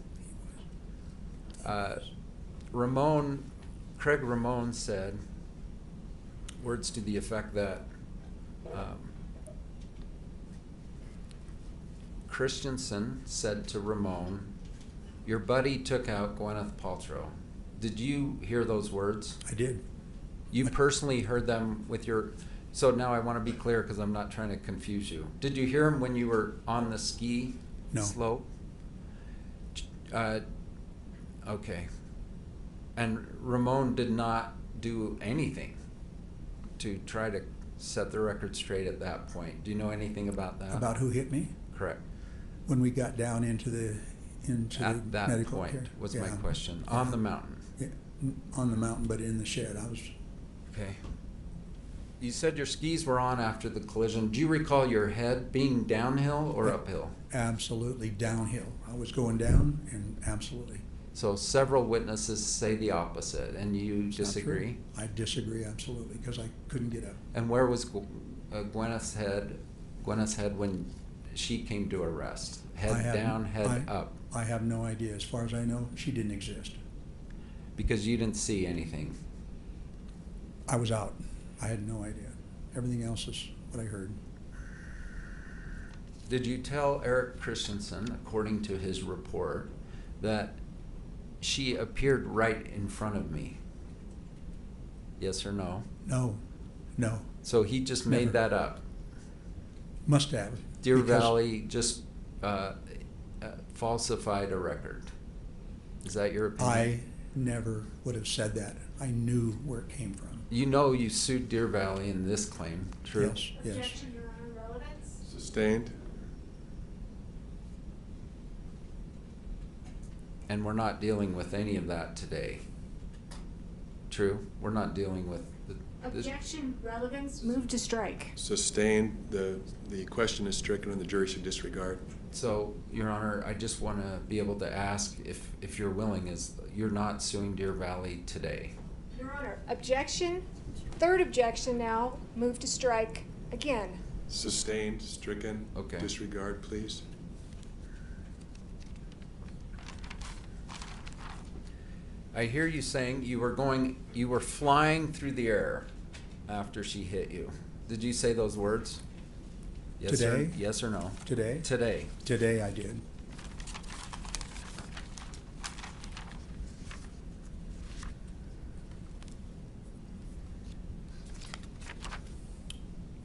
Craig Ramon said words to the effect that Christensen said to Ramon, your buddy took out Gwyneth Paltrow. Did you hear those words? I did. You personally heard them with your... So now I want to be clear because I'm not trying to confuse you. Did you hear them when you were on the ski No. slope? Okay. And Ramon did not do anything to try to set the record straight at that point. Do you know anything about that? About who hit me? Correct. When we got down into the At that medical point care. was my Yeah. question. Yeah. On the mountain. Yeah, on the mountain, but in the shed. I was, Okay. You said your skis were on after the collision. Do you recall your head being downhill or uphill? absolutely downhill. I was going down and absolutely. So several witnesses say the opposite, and you It's not true. disagree? I disagree absolutely because I couldn't get up. And where was Gwyneth's head? Gwyneth's head when she came to arrest? Head down, head up? I have no idea. As far as I know, she didn't exist. Because you didn't see anything. I was out. I had no idea. Everything else is what I heard. Did you tell Eric Christensen, according to his report, that she appeared right in front of me? Yes or no? No, no. So he just made Never. that up. Must have. Deer because Valley just falsified a record. Is that your opinion? I never would have said that. I knew where it came from. You know you sued Deer Valley in this claim, true? Yes, yes. Objection, Your Honor, relevance? Sustained? And we're not dealing with any of that today. True? We're not dealing with this. Objection, relevance? Move to strike. Sustained. The question is stricken and the jury should disregard. So, Your Honor, I just want to be able to ask if you're willing, is you're not suing Deer Valley today? Your Honor, objection, third objection now, move to strike again. Sustained, stricken. Okay. Disregard, please. I hear you saying you were flying through the air after she hit you. Did you say those words? Yes Today? Or, yes or no? Today? Today. Today I did.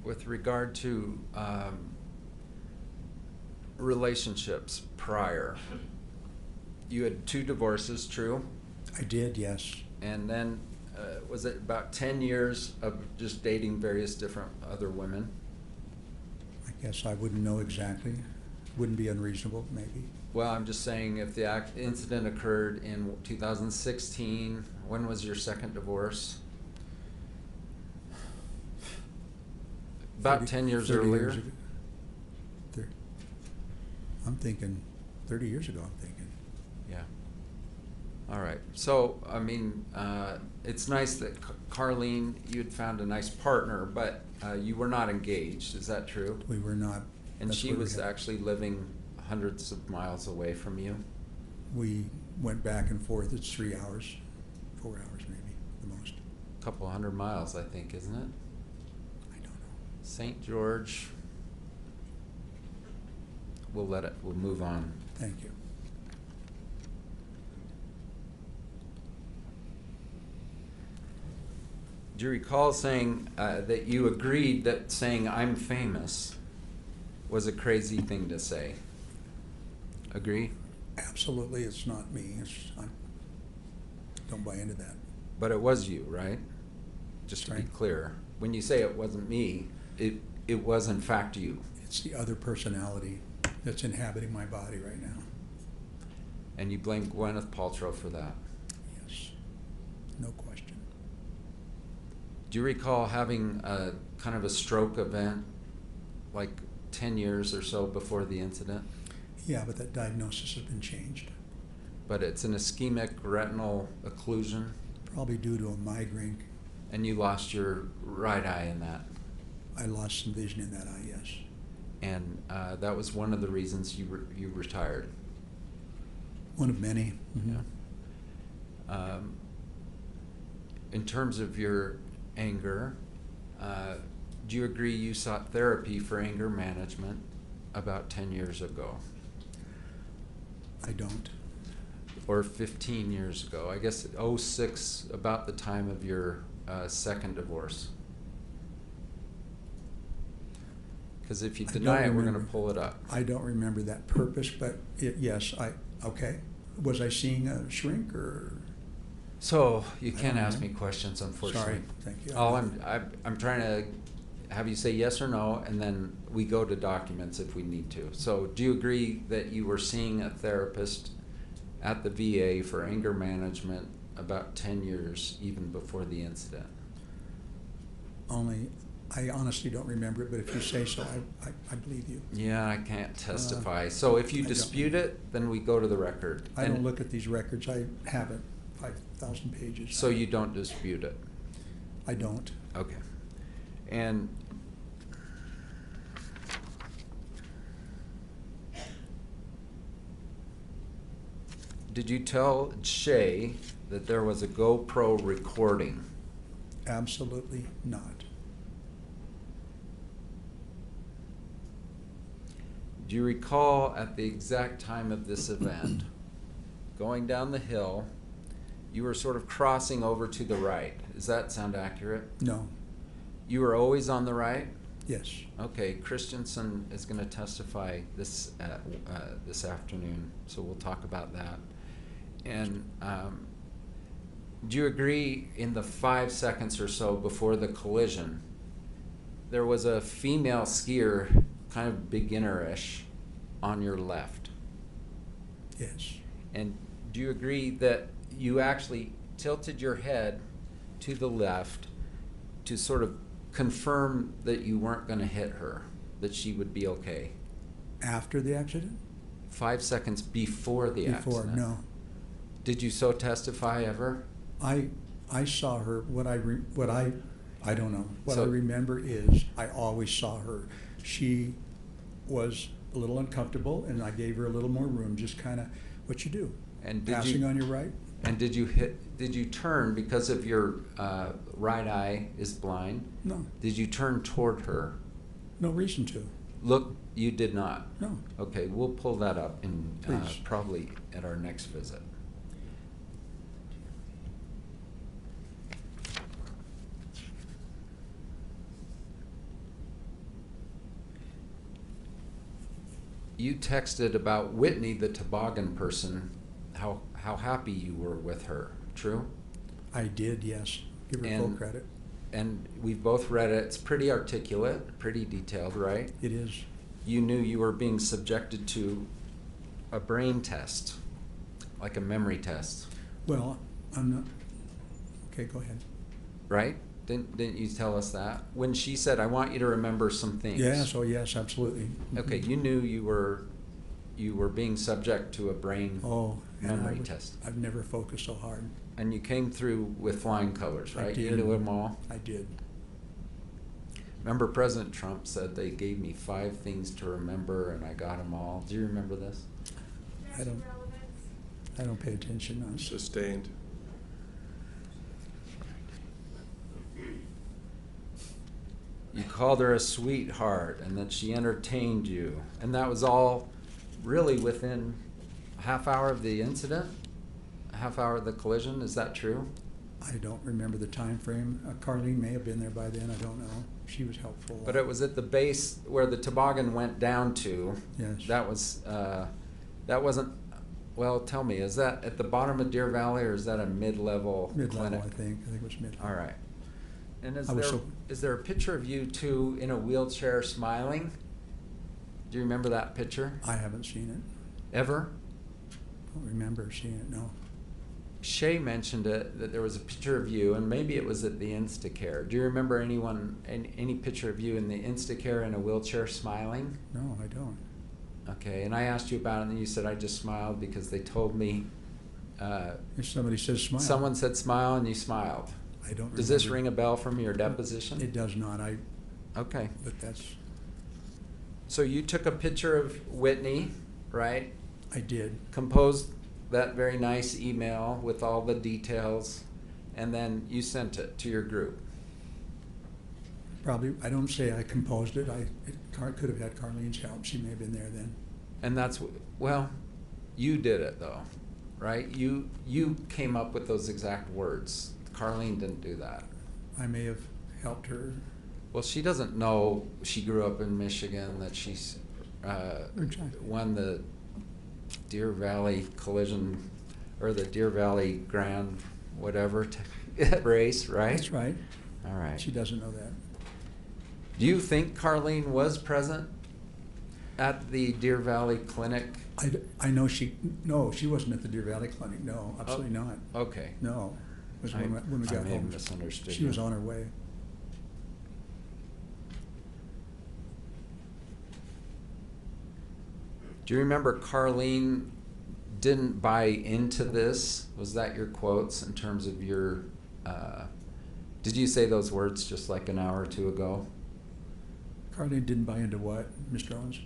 With regard to relationships prior, you had 2 divorces, true? I did, yes. And then was it about 10 years of just dating various different other women? I guess I wouldn't know exactly. Wouldn't be unreasonable, maybe. Well, I'm just saying if the incident occurred in 2016, when was your second divorce? About 10 years 30 earlier? ago. I'm thinking 30 years ago, I'm thinking. Yeah. All right. So, I mean, it's nice that Carlene, you'd found a nice partner, but you were not engaged. Is that true? We were not. And That's she where we was had- actually living hundreds of miles away from you? We went back and forth. It's 3 hours, 4 hours maybe, the most. A couple 100 miles, I think, isn't it? I don't know. St. George. We'll move on. Thank you. Do you recall saying that you agreed that saying I'm famous was a crazy thing to say? Agree? Absolutely, it's not me. I don't buy into that. But it was you, right? Just to be Right. clear. When you say it wasn't me, it was in fact you. It's the other personality that's inhabiting my body right now. And you blame Gwyneth Paltrow for that. Yes, no question. Do you recall having a kind of a stroke event like 10 years or so before the incident? Yeah, but that diagnosis has been changed. But it's an ischemic retinal occlusion, Probably due to a migraine. and you lost your right eye in that. I lost some vision in that eye, yes. And that was one of the reasons you retired. One of many. Mhm. Yeah. In terms of your anger, do you agree you sought therapy for anger management about 10 years ago? I don't. Or 15 years ago? I guess 06, about the time of your second divorce. Because if you I don't deny it, we're going to remember. pull it up. I don't remember that purpose, but yes, okay. Was I seeing a shrink or? So you I can't don't ask know. me questions, unfortunately. Sorry, thank you. All I'm trying to have you say yes or no, and then we go to documents if we need to. So do you agree that you were seeing a therapist at the VA for anger management about 10 years even before the incident? I honestly don't remember it, but if you say so, I believe you. Yeah, I can't testify. So if you I don't. dispute it, then we go to the record. I And don't look at these records. I haven't, 5,000 pages. So you don't dispute it? I don't. Okay. And did you tell Shay that there was a GoPro recording? Absolutely not. Do you recall at the exact time of this event, going down the hill, you were sort of crossing over to the right? Does that sound accurate? No. You were always on the right? Yes. Okay, Christensen is going to testify this afternoon, so we'll talk about that. And do you agree in the 5 seconds or so before the collision, there was a female skier, kind of beginner-ish, on your left? Yes. And do you agree that you actually tilted your head to the left to sort of confirm that you weren't going to hit her, that she would be okay? After the accident? 5 seconds before the Before, accident. no. Did you so testify ever? I saw her. I don't know. What So- I remember is I always saw her. She was a little uncomfortable, and I gave her a little more room. Just kind of what you do. And did Passing you, on your right. and did you turn because of your right eye is blind? No. Did you turn toward her? No reason to. Look, you did not. No. Okay, we'll pull that up in Please. probably at our next visit. You texted about Whitney, the toboggan person, how happy you were with her. True? I did. Yes. Give her full And- credit. And we've both read it. It's pretty articulate, pretty detailed, right? It is. You knew you were being subjected to a brain test, like a memory test, Well, I'm not. Okay, go ahead. right? Didn't you tell us that? When she said, I want you to remember some things. Yes. Oh, yes. Absolutely. Okay, you knew you were being subject to a brain Oh, and memory test. I've never focused so hard. And you came through with flying colors, I right? You did. knew them all? I did. Remember President Trump said they gave me 5 things to remember and I got them all. Do you remember this? I don't. I don't pay attention. No. Sustained. You called her a sweetheart and that she entertained you. And that was all really within a half hour of the incident? A half hour of the collision? Is that true? I don't remember the time frame. Carlene may have been there by then. I don't know. She was helpful. But it was at the base where the toboggan went down to. Yes. That was, that wasn't, well, tell me, is that at the bottom of Deer Valley or is that a mid-level Mid-level, clinic? I think. I think it was mid. All right. And I was is there a picture of you two in a wheelchair smiling? Do you remember that picture? I haven't seen it. Ever? Don't remember seeing it. No. Shay mentioned it, that there was a picture of you, and maybe it was at the Instacare. Do you remember any picture of you in the Instacare in a wheelchair smiling? No, I don't. Okay, and I asked you about it, and you said I just smiled because they told me. If somebody says smile. Someone said smile, and you smiled. I don't remember. Does this ring a bell from your deposition? It does not. Okay. But that's. So you took a picture of Whitney, right? I did. Composed that very nice email with all the details, and then you sent it to your group. Probably. I don't say I composed it. Could have had Carlene's help. She may have been there then. And that's, well, you did it though, right? You came up with those exact words. Carlene didn't do that. I may have helped her. Well, she doesn't know she grew up in Michigan, that she's Exactly. won the Deer Valley collision, or the Deer Valley Grand whatever race, right? That's right. All right. She doesn't know that. Do you think Carlene was present at the Deer Valley Clinic? I know no, she wasn't at the Deer Valley Clinic. No, absolutely not. Okay. No, it was when we I got may have home. misunderstood She you. was on her way. Do you remember Carlene didn't buy into this? Was that your quotes in terms of your, did you say those words just like an hour or two ago? Carlene didn't buy into what, Mr. Owens?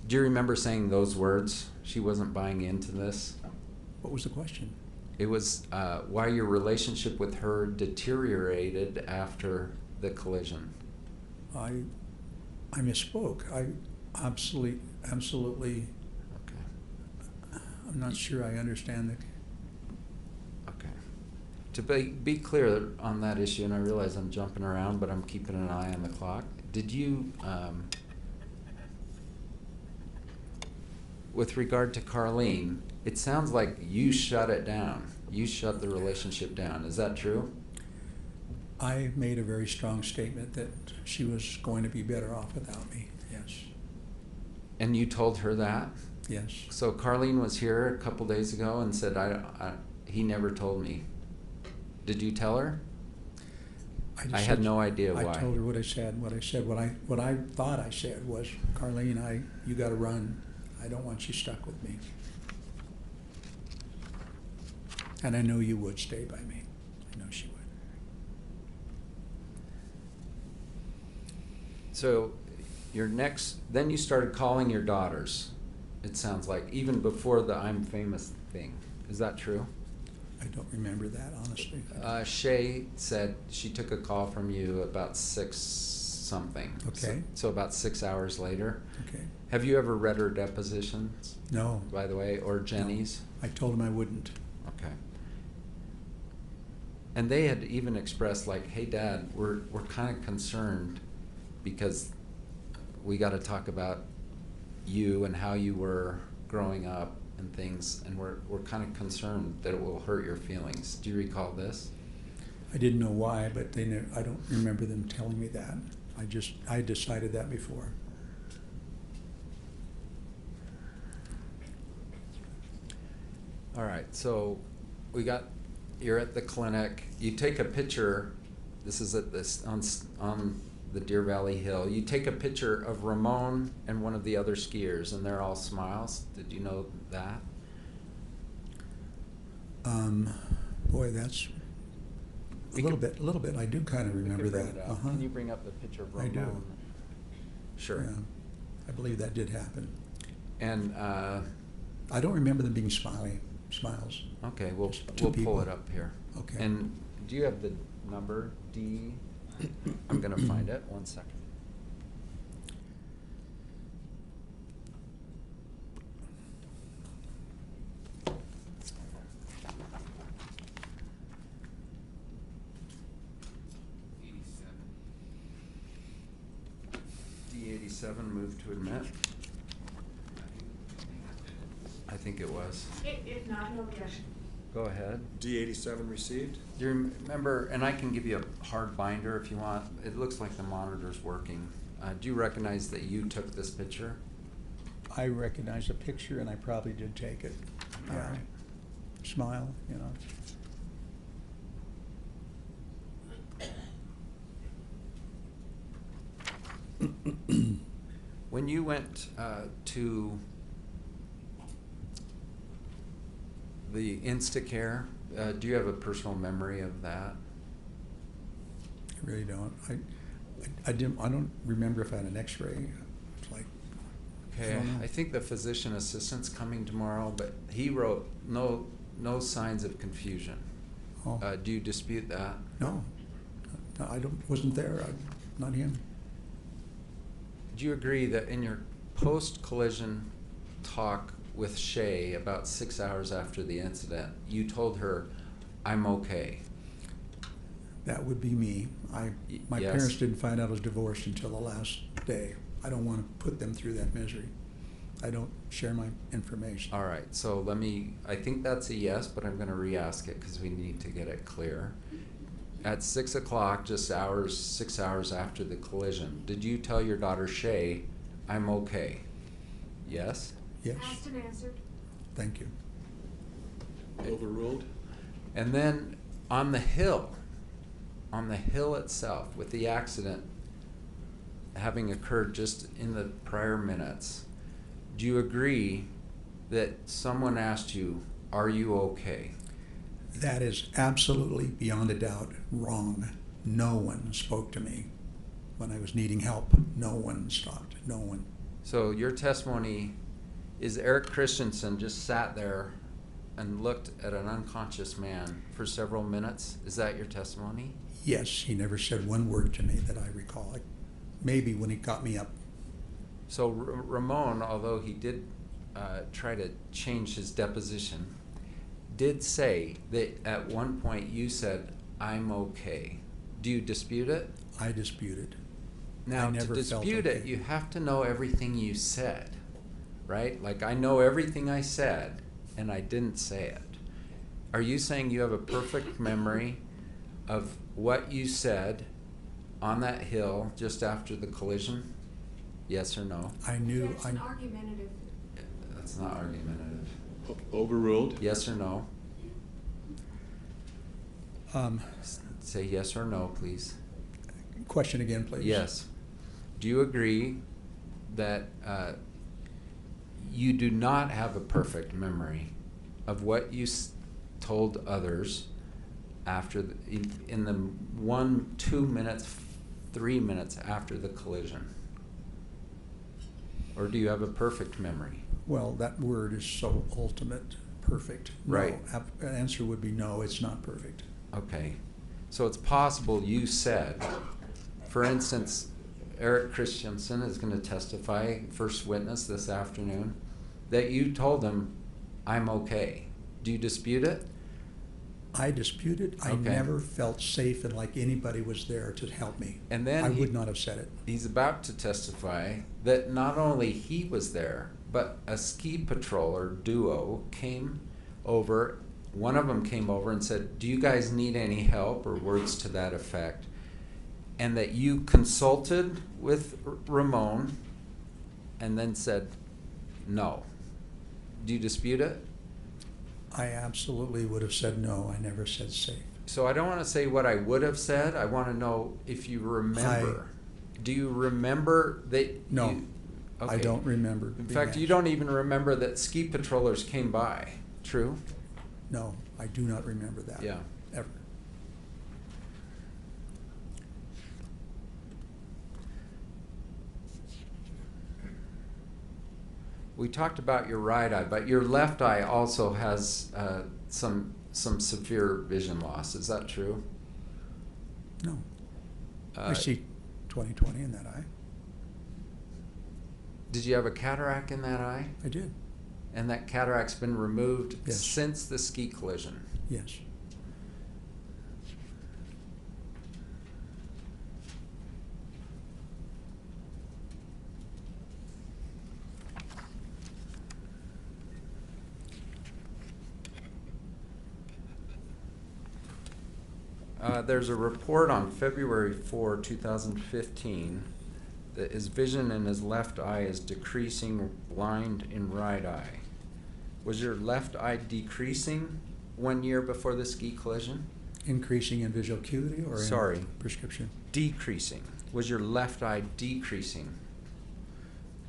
Do you remember saying those words? She wasn't buying into this? What was the question? It was why your relationship with her deteriorated after the collision. I misspoke. I absolutely. Okay. I'm not sure I understand the. Okay. To be clear on that issue, and I realize I'm jumping around, but I'm keeping an eye on the clock. Did you, with regard to Carlene, it sounds like you shut it down. You shut the relationship down. Is that true? I made a very strong statement that she was going to be better off without me. Yes. And you told her that? Yes. So Carlene was here a couple days ago and said, he never told me. Did you tell her? just I had said- no idea why. I told her what I said. What I thought I said was, Carlene, you got to run. I don't want you stuck with me. And I know you would stay by me. I know she would. So then you started calling your daughters, it sounds like, even before the I'm famous thing. Is that true? I don't remember that, honestly. Shay said she took a call from you about 6 something. Okay. So about 6 hours later. Okay. Have you ever read her depositions, No. by the way, or Jenny's? I told him I wouldn't. Okay. And they had even expressed like, hey Dad, we're kind of concerned because we got to talk about you and how you were growing up and things, and we're kind of concerned that it will hurt your feelings. Do you recall this? I didn't know why, but I don't remember them telling me that. I decided that before. All right, so you're at the clinic. You take a picture. This is at this on the Deer Valley Hill. You take a picture of Ramon and one of the other skiers, and they're all smiles. Did you know that? Boy, that's a little bit. I do kind of remember that. Uh-huh. Can you bring up the picture of I Ramon? do. Sure. Yeah, I believe that did happen. And I don't remember them being smiles. okay, we'll Just two pull people. it up here. Okay. And do you have the number D? I'm gonna find it. 1 second. D87 moved to admit. I think it was. If not, no objection. Go ahead. D87 received? Do you remember, and I can give you a hard binder if you want. It looks like the monitor's working. Do you recognize that you took this picture? I recognize the picture, and I probably did take it. All Yeah. right. Smile, you know. When you went to the Instacare, do you have a personal memory of that? I really don't. I don't remember if I had an X-ray. It's like, Okay, don't know. I think the physician assistant's coming tomorrow, but he wrote no signs of confusion. oh, Do you dispute that? no, I wasn't there. Not him. Do you agree that in your post-collision talk with Shay about 6 hours after the incident, you told her, I'm okay? That would be me. My Yes. parents didn't find out I was divorced until the last day. I don't want to put them through that misery. I don't share my information. All right, so I think that's a yes, but I'm gonna re-ask it because we need to get it clear. At 6 o'clock, just 6 hours after the collision, did you tell your daughter Shay, I'm okay? Yes? Yes, Asked and answered. thank you. Overruled? And then on the hill itself, with the accident having occurred just in the prior minutes, do you agree that someone asked you, are you okay? That is absolutely, beyond a doubt, wrong. No one spoke to me when I was needing help. No one stopped, no one. So your testimony is Eric Christensen just sat there and looked at an unconscious man for several minutes? Is that your testimony? Yes, he never said one word to me that I recall. Like, maybe when he got me up. So Ramon, although he did try to change his deposition, did say that at one point you said, I'm okay. Do you dispute it? I disputed. Now, I never to felt dispute it, okay. you have to know everything you said, right? Like, I know everything I said, and I didn't say it. Are you saying you have a perfect memory of what you said on that hill just after the collision? Yes or no? I knew. That's an argumentative. That's not argumentative. Overruled? Yes or no? Say yes or no, please. Question again, please. Yes. Do you agree that you do not have a perfect memory of what you told others after in the 1, 2 minutes, 3 minutes after the collision? Or do you have a perfect memory? Well, that word is so ultimate, perfect. Right. No, an answer would be no, it's not perfect. Okay. So it's possible you said, for instance, Eric Christensen is going to testify, first witness this afternoon, that you told him, I'm okay. Do you dispute it? I disputed. I Okay. never felt safe and like anybody was there to help me. And then I would not have said it. He's about to testify that not only he was there, but a ski patroller duo came over. One of them came over and said, do you guys need any help, or words to that effect? And that you consulted with Ramon and then said no. Do you dispute it? I absolutely would have said no. I never said safe. So I don't want to say what I would have said. I want to know if you remember. Do you remember that? No, you, I don't remember. In being fact, asked. you don't even remember that ski patrollers came by. True? No, I do not remember that. Yeah. Ever. We talked about your right eye, but your left eye also has some severe vision loss. Is that true? No. I see 20/20 in that eye. Did you have a cataract in that eye? I did. And that cataract's been removed Yes. since the ski collision? Yes. There's a report on February 4, 2015, that his vision in his left eye is decreasing, blind in right eye. Was your left eye decreasing 1 year before the ski collision? Increasing in visual acuity or Sorry. in prescription? Decreasing. Was your left eye decreasing?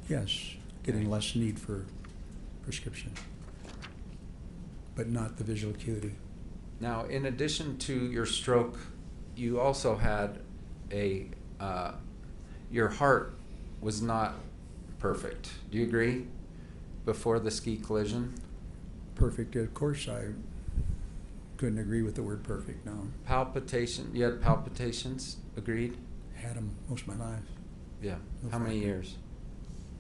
Yes, getting less need for prescription, but not the visual acuity. Now, in addition to your stroke, you also had your heart was not perfect. Do you agree? Before the ski collision? Perfect, of course, I couldn't agree with the word perfect, no. Palpitation, you had palpitations, agreed? Had them most of my life, Yeah. No How many fracture. years?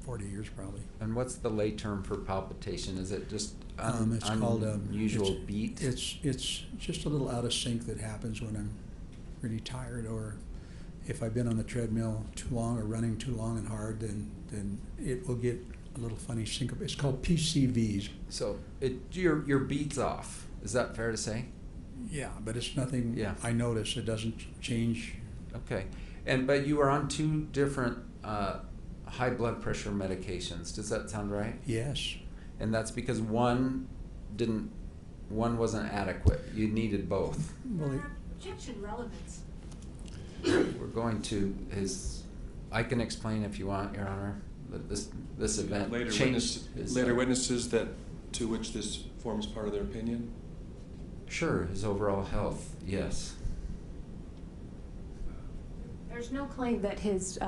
40 years probably. And what's the lay term for palpitation? Is it just It's called unusual beat? It's just a little out of sync that happens when I'm really tired, or if I've been on the treadmill too long or running too long and hard, then it will get a little funny syncope. It's called PCVs. So your beat's off. Is that fair to say? Yeah, but it's nothing. Yeah. I notice it doesn't change. Okay. But you are on 2 different high blood pressure medications. Does that sound right? Yes. And that's because one wasn't adequate. You needed both. Well, Objection relevance. We're going to I can explain if you want, Your Honor, that this event changed. Later witnesses to which this forms part of their opinion? Sure, his overall health, yes. There's no claim that his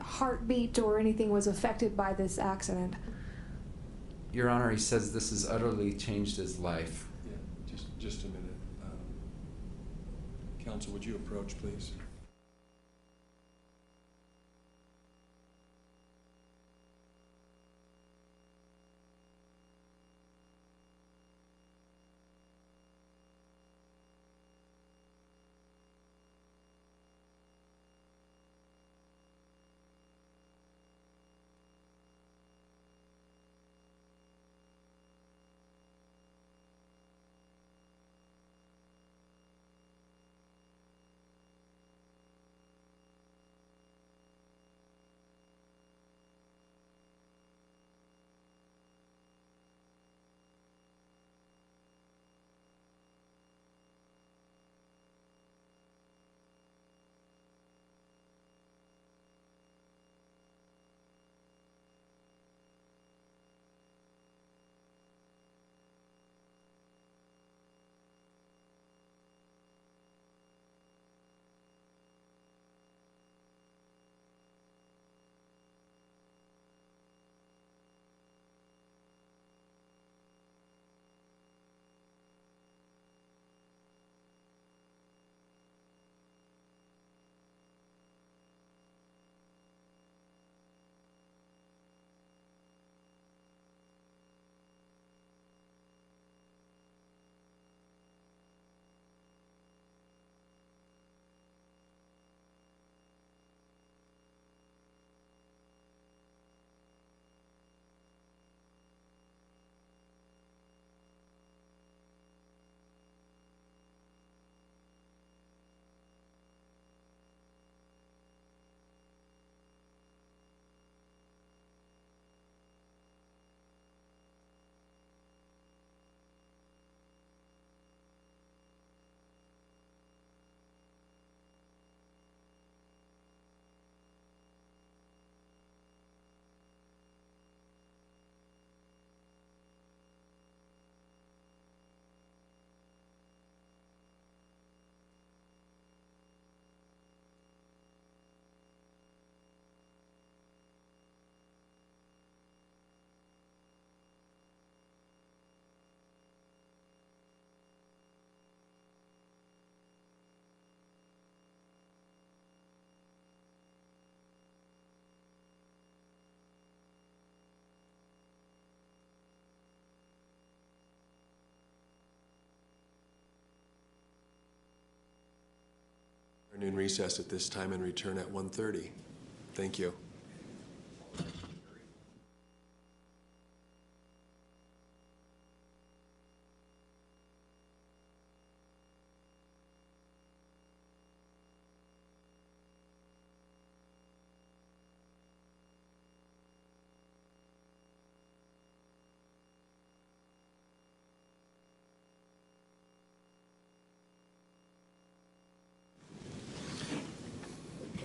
heartbeat or anything was affected by this accident. Your Honor, he says this has utterly changed his life. Yeah, just a minute. Counsel, would you approach, please? Afternoon recess at this time and return at 1:30. Thank you.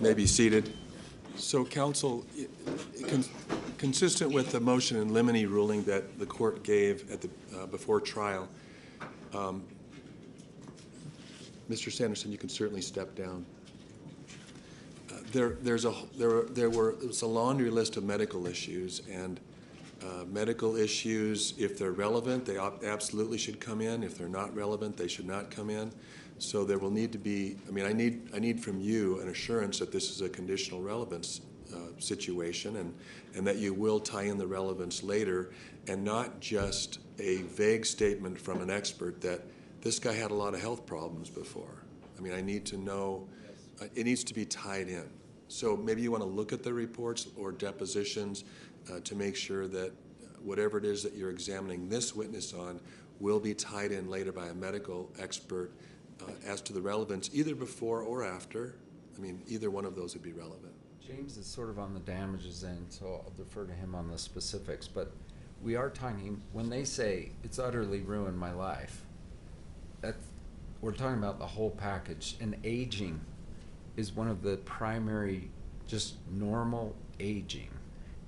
May be seated. So, counsel, consistent with the motion in limine ruling that the court gave at the before trial, Mr. Sanderson, you can certainly step down. There was a laundry list of medical issues, and medical issues, if they're relevant, they absolutely should come in. If they're not relevant, they should not come in. So there will need to be, I need from you an assurance that this is a conditional relevance situation, and that you will tie in the relevance later, and not just a vague statement from an expert that this guy had a lot of health problems before. I need to know, it needs to be tied in. So maybe you want to look at the reports or depositions to make sure that whatever it is that you're examining this witness on will be tied in later by a medical expert as to the relevance, either before or after. I mean, either one of those would be relevant. James is sort of on the damages end, so I'll defer to him on the specifics, but we are talking, when they say it's utterly ruined my life, we're talking about the whole package, and aging is one of the primary, just normal aging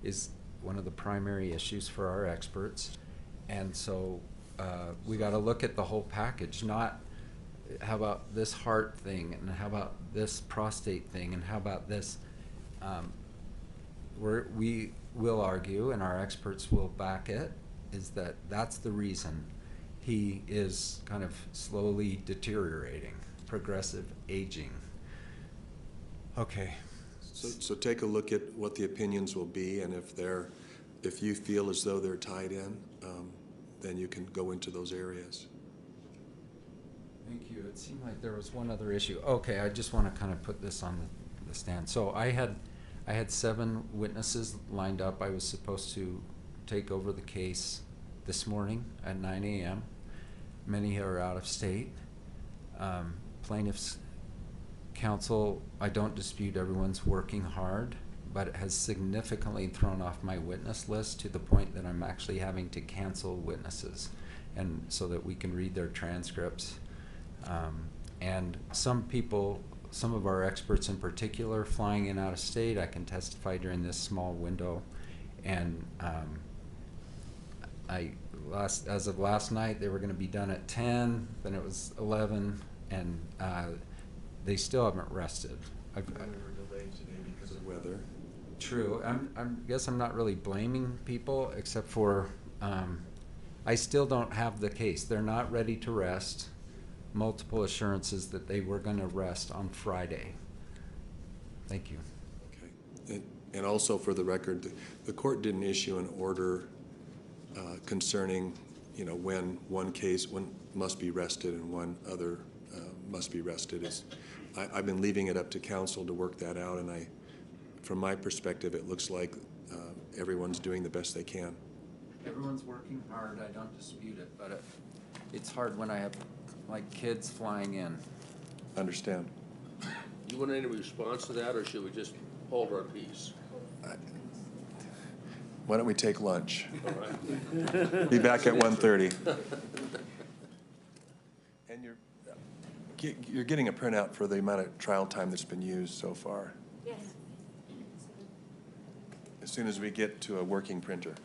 is one of the primary issues for our experts. And so we got to look at the whole package, not how about this heart thing, and how about this prostate thing, and how about this. We will argue, and our experts will back it, is that that's the reason he is kind of slowly deteriorating, progressive aging. Okay. So take a look at what the opinions will be, and if you feel as though they're tied in, then you can go into those areas. Thank you. It seemed like there was one other issue. Okay, I just want to kind of put this on the stand. So I had 7 witnesses lined up. I was supposed to take over the case this morning at 9 a.m. Many are out of state. Plaintiffs' counsel, I don't dispute everyone's working hard, but it has significantly thrown off my witness list to the point that I'm actually having to cancel witnesses, and so that we can read their transcripts. And some people, some of our experts in particular, flying in out of state, I can testify during this small window. And as of last night, they were going to be done at 10, then it was 11, and they still haven't rested. They were delayed today because of weather. True. I guess I'm not really blaming people, except for I still don't have the case. They're not ready to rest. Multiple assurances that they were going to rest on Friday. Thank you. Okay. And also for the record, the court didn't issue an order concerning, when one case must be rested and one other must be rested. I've been leaving it up to counsel to work that out, and from my perspective, it looks like everyone's doing the best they can. Everyone's working hard. I don't dispute it, but it's hard when I have kids flying in. Understand. You want any response to that, or should we just hold our peace? Why don't we take lunch? All right. Be back at 1:30. And you're getting a printout for the amount of trial time that's been used so far. Yes. As soon as we get to a working printer.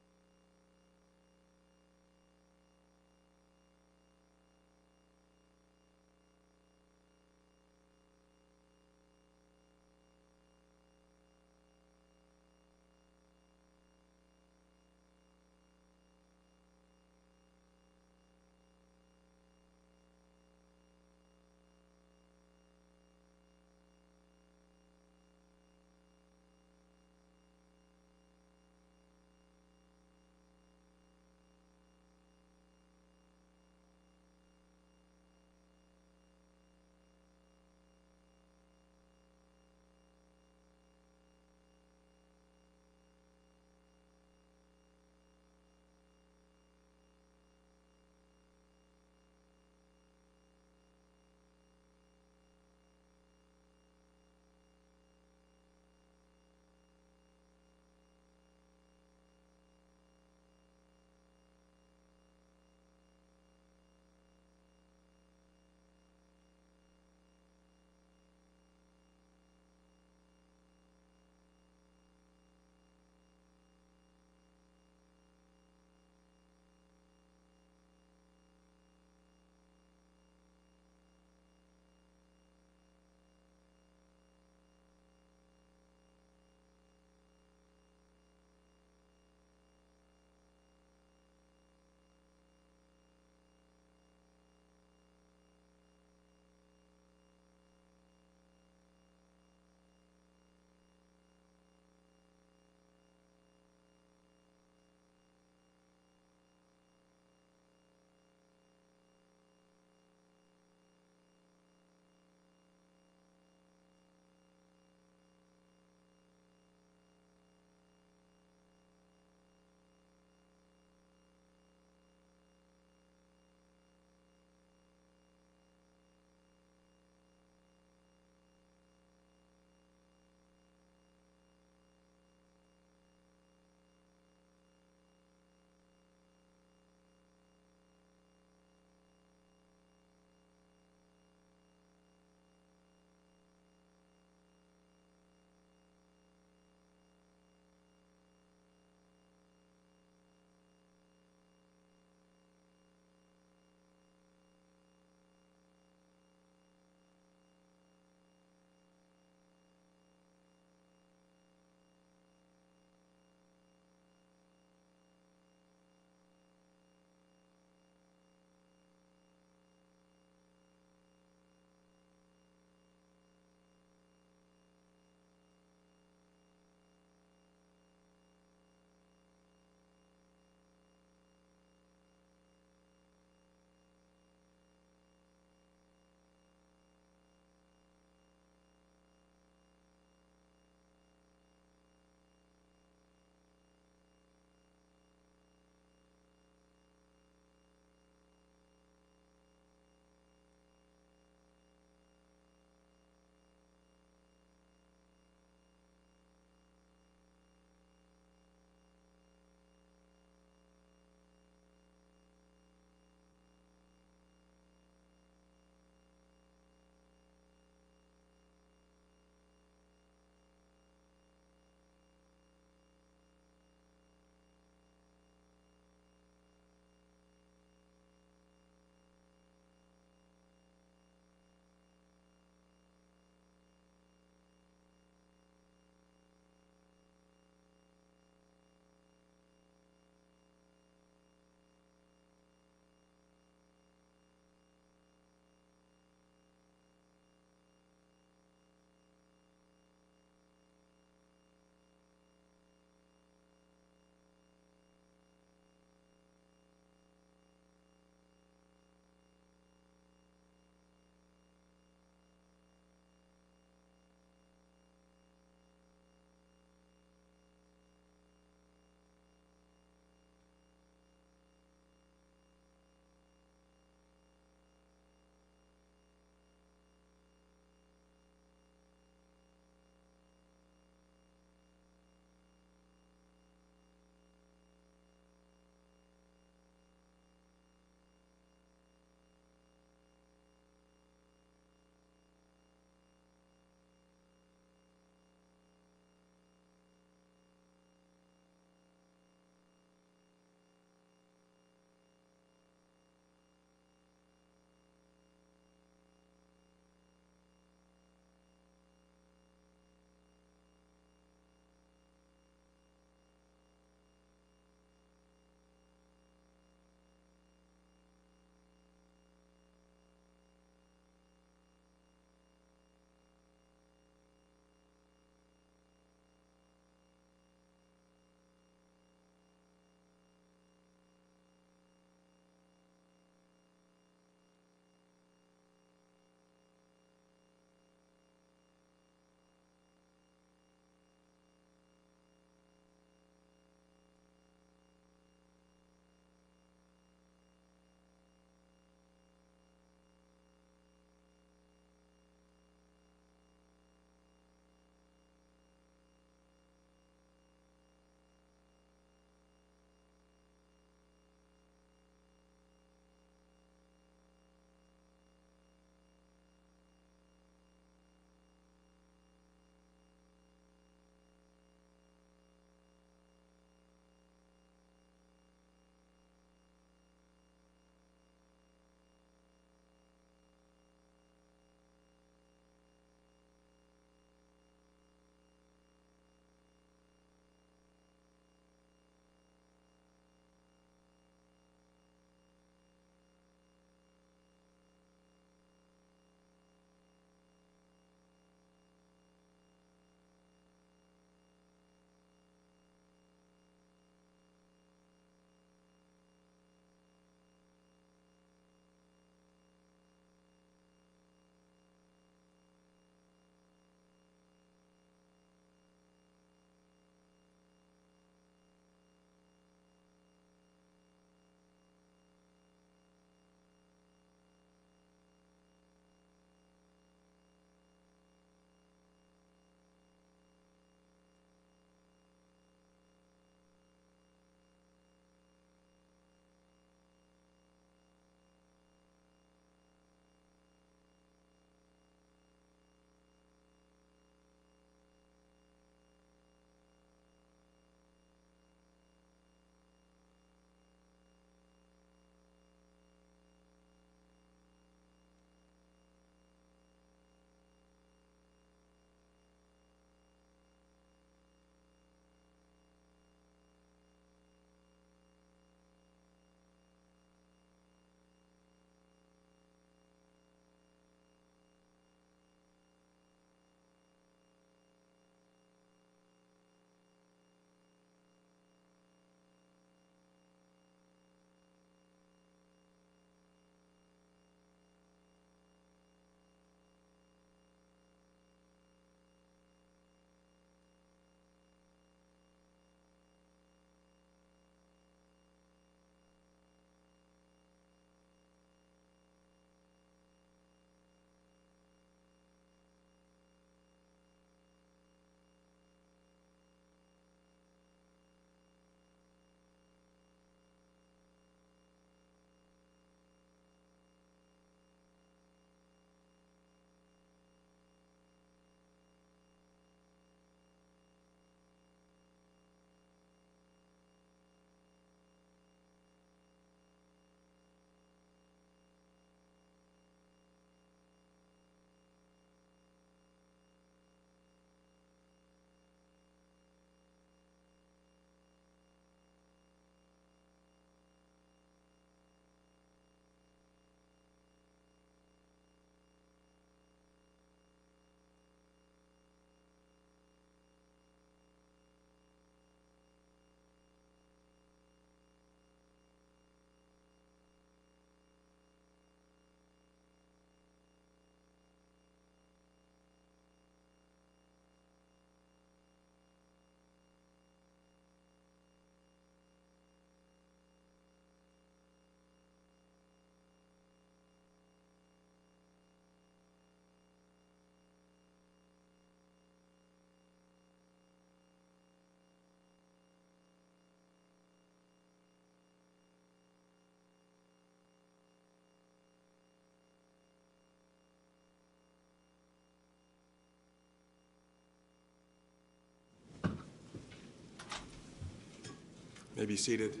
May be seated.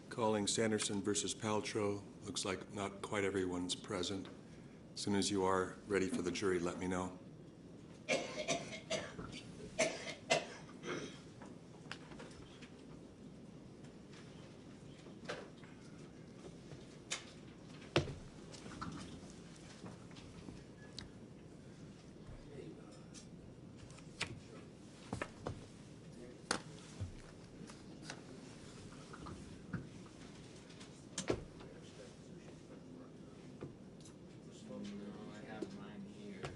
Calling Sanderson versus Paltrow. Looks like not quite everyone's present. As soon as you are ready for the jury, let me know. I have mine here.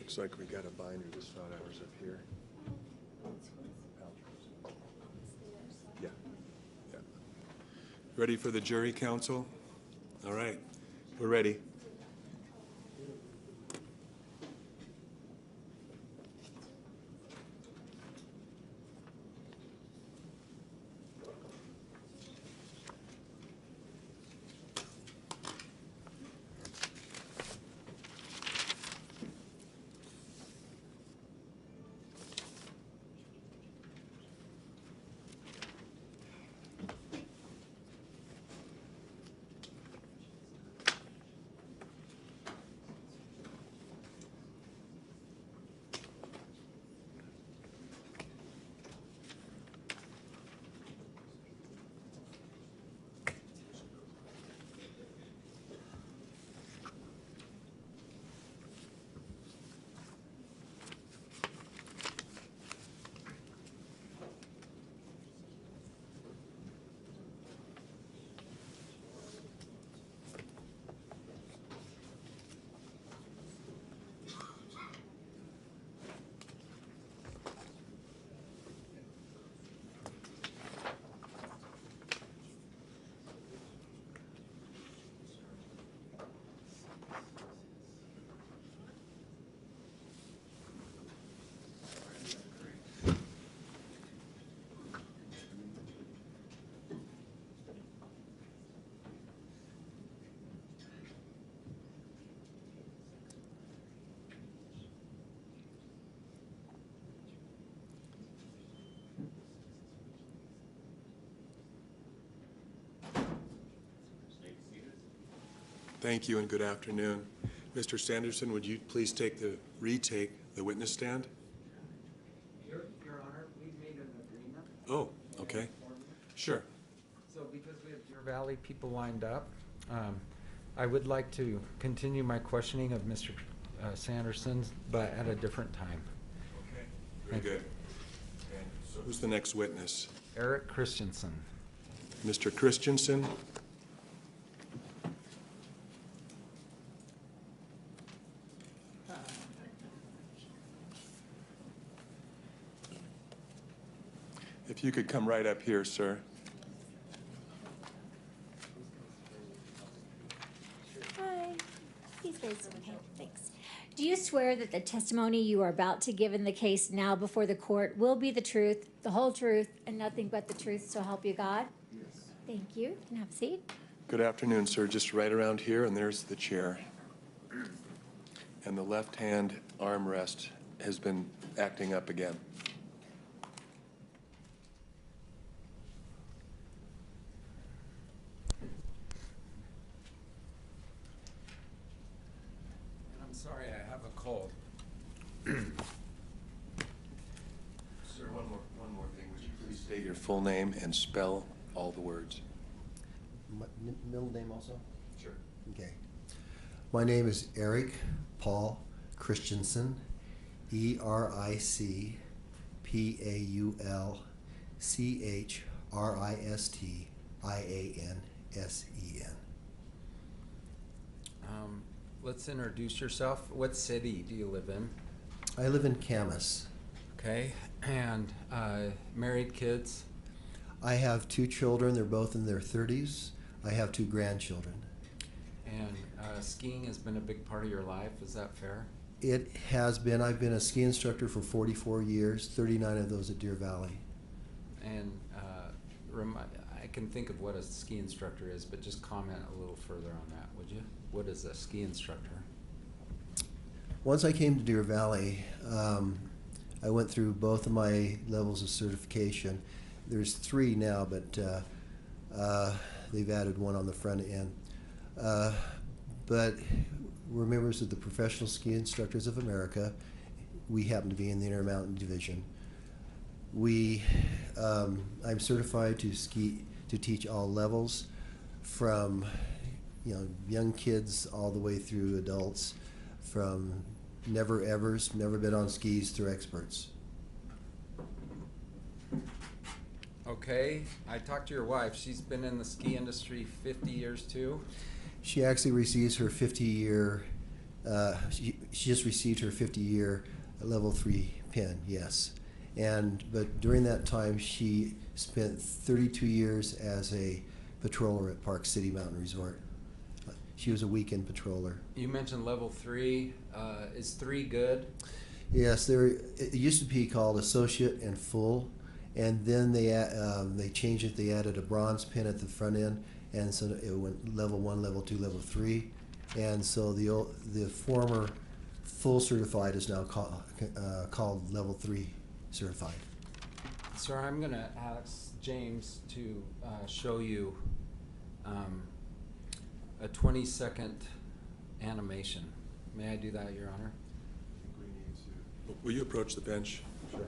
Looks like we got a binder, just thought ours up here. Yeah, yeah. Ready for the jury, counsel? All right, we're ready. Thank you and good afternoon. Mr. Sanderson, would you please retake the witness stand? Your Honor, we've made an agreement. Oh, okay. Sure. So because we have Deer Valley people lined up, I would like to continue my questioning of Mr. Sanderson, but at a different time. Okay. Very good. And so who's the next witness? Eric Christensen. Mr. Christensen? If you could come right up here, sir. Hi. These guys, okay, thanks. Do you swear that the testimony you are about to give in the case now before the court will be the truth, the whole truth, and nothing but the truth, so help you God? Yes. Thank you. You can have a seat. Good afternoon, sir. Just right around here, and there's the chair. And the left-hand armrest has been acting up again. I'm sorry, I have a cold. Sir, one more thing. Would you please state your full name and spell all the words? My middle name also? Sure. Okay. My name is Eric Paul Christensen, ERICPAULCHRISTIANSEN. Let's introduce yourself. What city do you live in? I live in Camas. Okay, and married, kids? I have 2 children. They're both in their 30s. I have 2 grandchildren. And skiing has been a big part of your life, is that fair? It has been. I've been a ski instructor for 44 years, 39 of those at Deer Valley. And I can think of what a ski instructor is, but just comment a little further on that, would you? What is a ski instructor? Once I came to Deer Valley, I went through both of my levels of certification. There's 3 now, but they've added 1 on the front end. But we're members of the Professional Ski Instructors of America. We happen to be in the Intermountain Division. I'm certified to teach all levels, from young kids all the way through adults, from never evers, never been on skis, through experts. Okay, I talked to your wife. She's been in the ski industry 50 years too. She actually receives her 50-year, she just received her 50-year level 3 pin, yes. But during that time, she spent 32 years as a patroller at Park City Mountain Resort. She was a weekend patroller. You mentioned level 3. Is 3 good? Yes, it used to be called associate and full, and then they changed it. They added a bronze pin at the front end, and so it went level 1, level 2, level 3, and so the former full certified is now called level 3 certified. Sir, I'm going to ask James to show you a 20-second animation. May I do that, Your Honor? Will you approach the bench? Sure.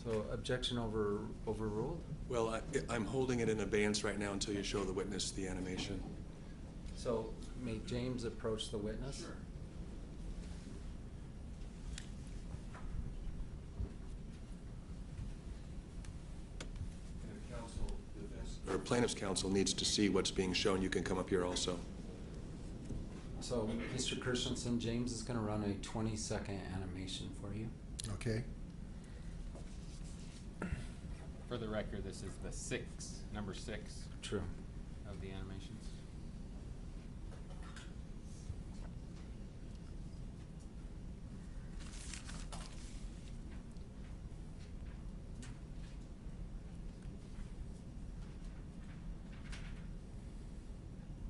So objection overruled? Well, I'm holding it in abeyance right now until you show the witness the animation. So may James approach the witness? Sure. Or plaintiff's counsel needs to see what's being shown. You can come up here also. So, Mr. Christensen, James is going to run a 20-second animation for you. Okay. For the record, this is the number 6 True. of the animations.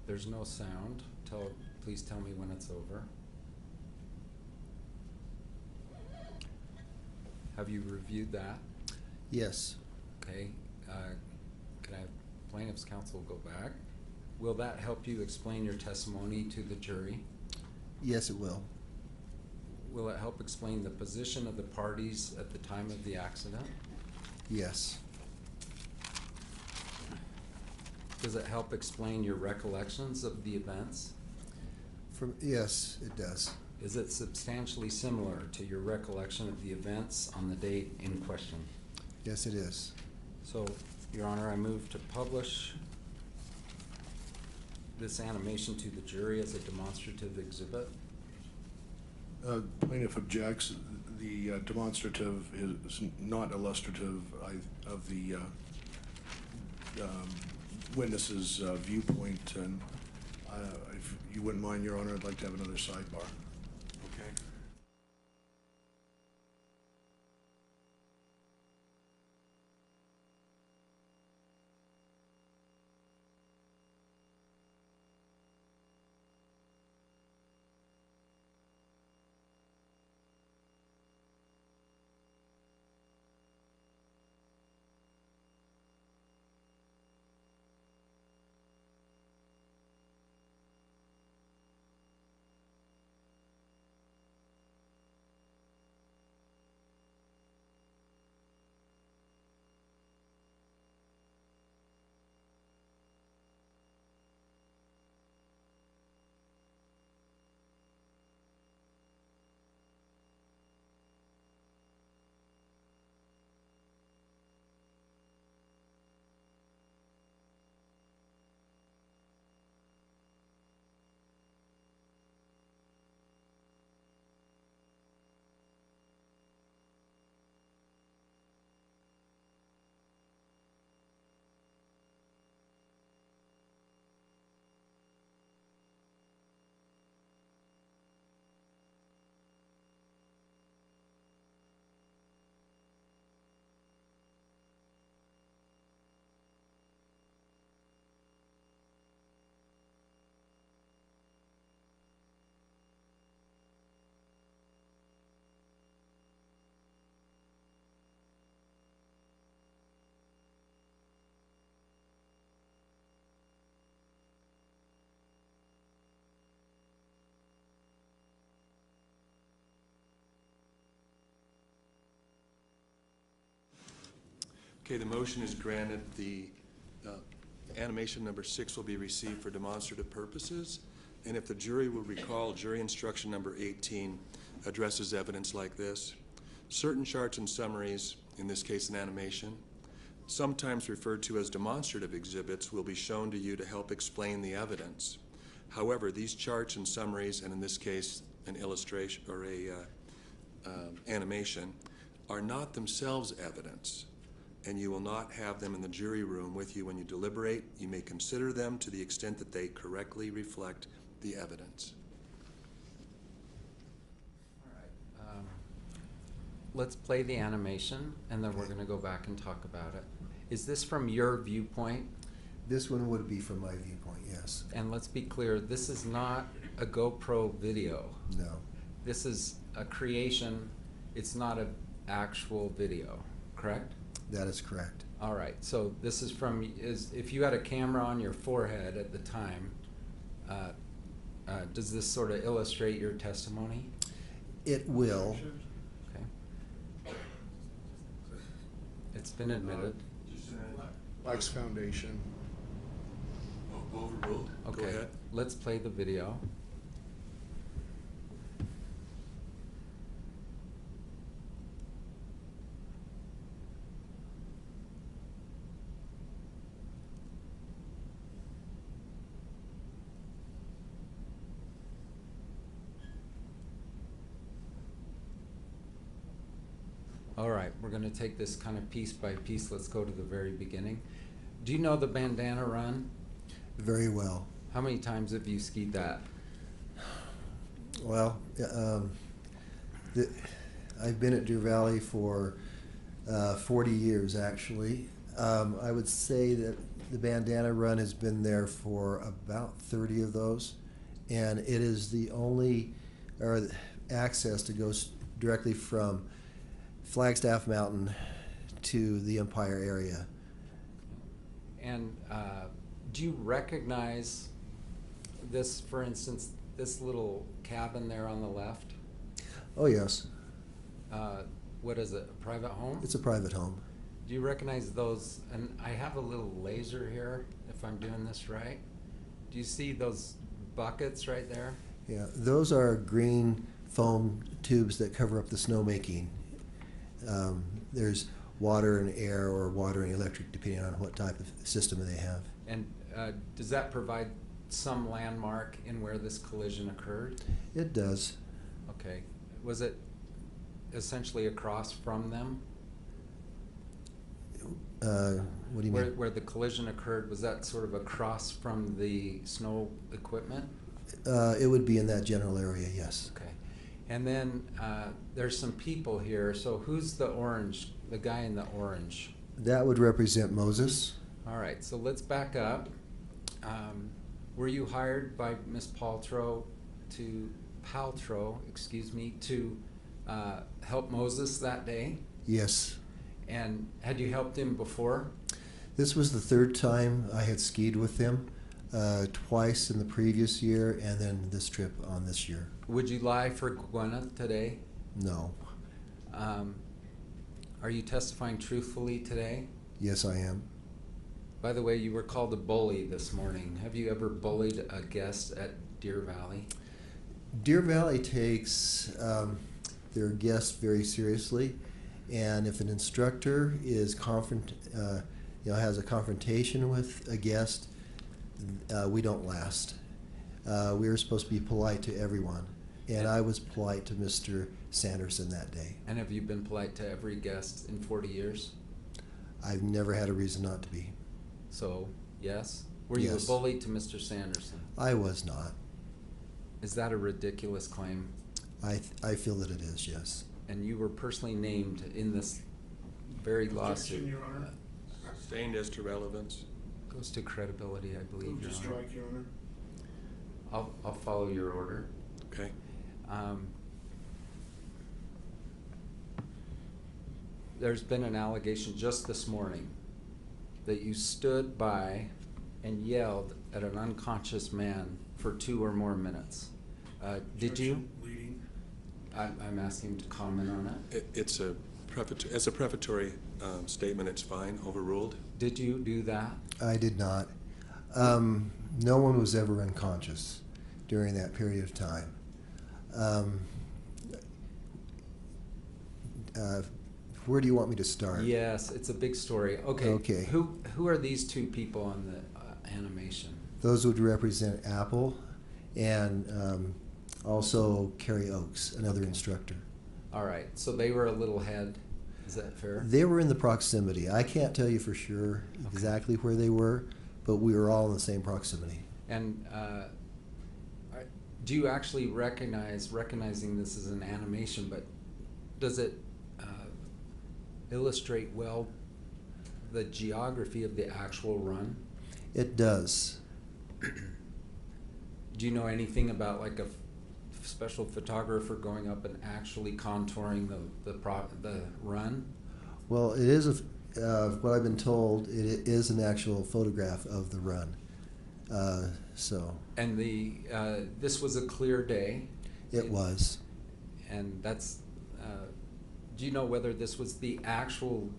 There's no sound. Please tell me when it's over. Have you reviewed that? Yes. Okay. Can I have plaintiff's counsel go back? Will that help you explain your testimony to the jury? Yes, it will. Will it help explain the position of the parties at the time of the accident? Yes. Does it help explain your recollections of the events? Yes, it does. Is it substantially similar to your recollection of the events on the date in question? Yes, it is. So, Your Honor, I move to publish this animation to the jury as a demonstrative exhibit. Plaintiff objects. The demonstrative is not illustrative of the witness's viewpoint, and if you wouldn't mind, Your Honor, I'd like to have another sidebar. Okay. Okay, the motion is granted. The animation number 6 will be received for demonstrative purposes. And if the jury will recall, jury instruction number 18 addresses evidence like this. Certain charts and summaries, in this case an animation, sometimes referred to as demonstrative exhibits, will be shown to you to help explain the evidence. However, these charts and summaries, and in this case an illustration or animation, are not themselves evidence, and you will not have them in the jury room with you when you deliberate. You may consider them to the extent that they correctly reflect the evidence. All right. Let's play the animation, and then we're going to go back and talk about it. Is this from your viewpoint? This one would be from my viewpoint, yes. And let's be clear, this is not a GoPro video. No. This is a creation. It's not an actual video, correct? That is correct. All right, so this is from, if you had a camera on your forehead at the time, does this sort of illustrate your testimony? It will. Okay. It's been admitted. Wax Foundation. Overruled. Go Okay, ahead. let's play the video. All right, we're gonna take this kind of piece by piece. Let's go to the very beginning. Do you know the bandana run? Very well. How many times have you skied that? Well, I've been at Deer Valley for 40 years, actually. I would say that the bandana run has been there for about 30 of those, and it is the only access to go directly from Flagstaff Mountain to the Empire area. And do you recognize this, for instance, this little cabin there on the left? Oh, yes. What is it, a private home? It's a private home. Do you recognize those? And I have a little laser here, if I'm doing this right. Do you see those buckets right there? Yeah, those are green foam tubes that cover up the snowmaking. There's water and air, or water and electric, depending on what type of system they have. And does that provide some landmark in where this collision occurred? It does. Okay. Was it essentially across from them? What do you mean? Where the collision occurred, was that sort of across from the snow equipment? It would be in that general area, yes. Okay. And then there's some people here. So who's the orange, the guy in the orange? That would represent Moses. All right, so let's back up. Were you hired by Miss Paltrow to help Moses that day? Yes. And had you helped him before? This was the third time I had skied with him, twice in the previous year, and then this trip on this year. Would you lie for Gwyneth today? No. Are you testifying truthfully today? Yes, I am. By the way, you were called a bully this morning. Have you ever bullied a guest at Deer Valley? Deer Valley takes their guests very seriously, and if an instructor is has a confrontation with a guest, we don't last. We are supposed to be polite to everyone, and I was polite to Mr. Sanderson that day. And have you been polite to every guest in 40 years? I've never had a reason not to be. So, yes? Were you Yes. a bully to Mr. Sanderson? I was not. Is that a ridiculous claim? I feel that it is, yes. And you were personally named in this very lawsuit. Objection, Your Honor. Sustained as to relevance. Goes to credibility, I believe, Move to Your Honor. strike, Your Honor. I'll follow your order. Okay. There's been an allegation just this morning that you stood by and yelled at an unconscious man for 2 or more minutes. Did you? Objection, leading. I'm asking him to comment on it. It's as a prefatory statement, it's fine, overruled. Did you do that? I did not. No one was ever unconscious during that period of time. Where do you want me to start? Yes, it's a big story. Okay. Okay. Who are these 2 people on the animation? Those would represent Apple and also Carrie Oakes, another instructor. All right. So they were a little ahead. Is that fair? They were in the proximity. I can't tell you for sure exactly where they were, but we were all in the same proximity. And do you actually recognizing this as an animation, but does it illustrate well the geography of the actual run? It does. Do you know anything about like a special photographer going up and actually contouring the run? Well, it is what I've been told. It is an actual photograph of the run. And this was a clear day. It was. And that's. Do you know whether this was the actual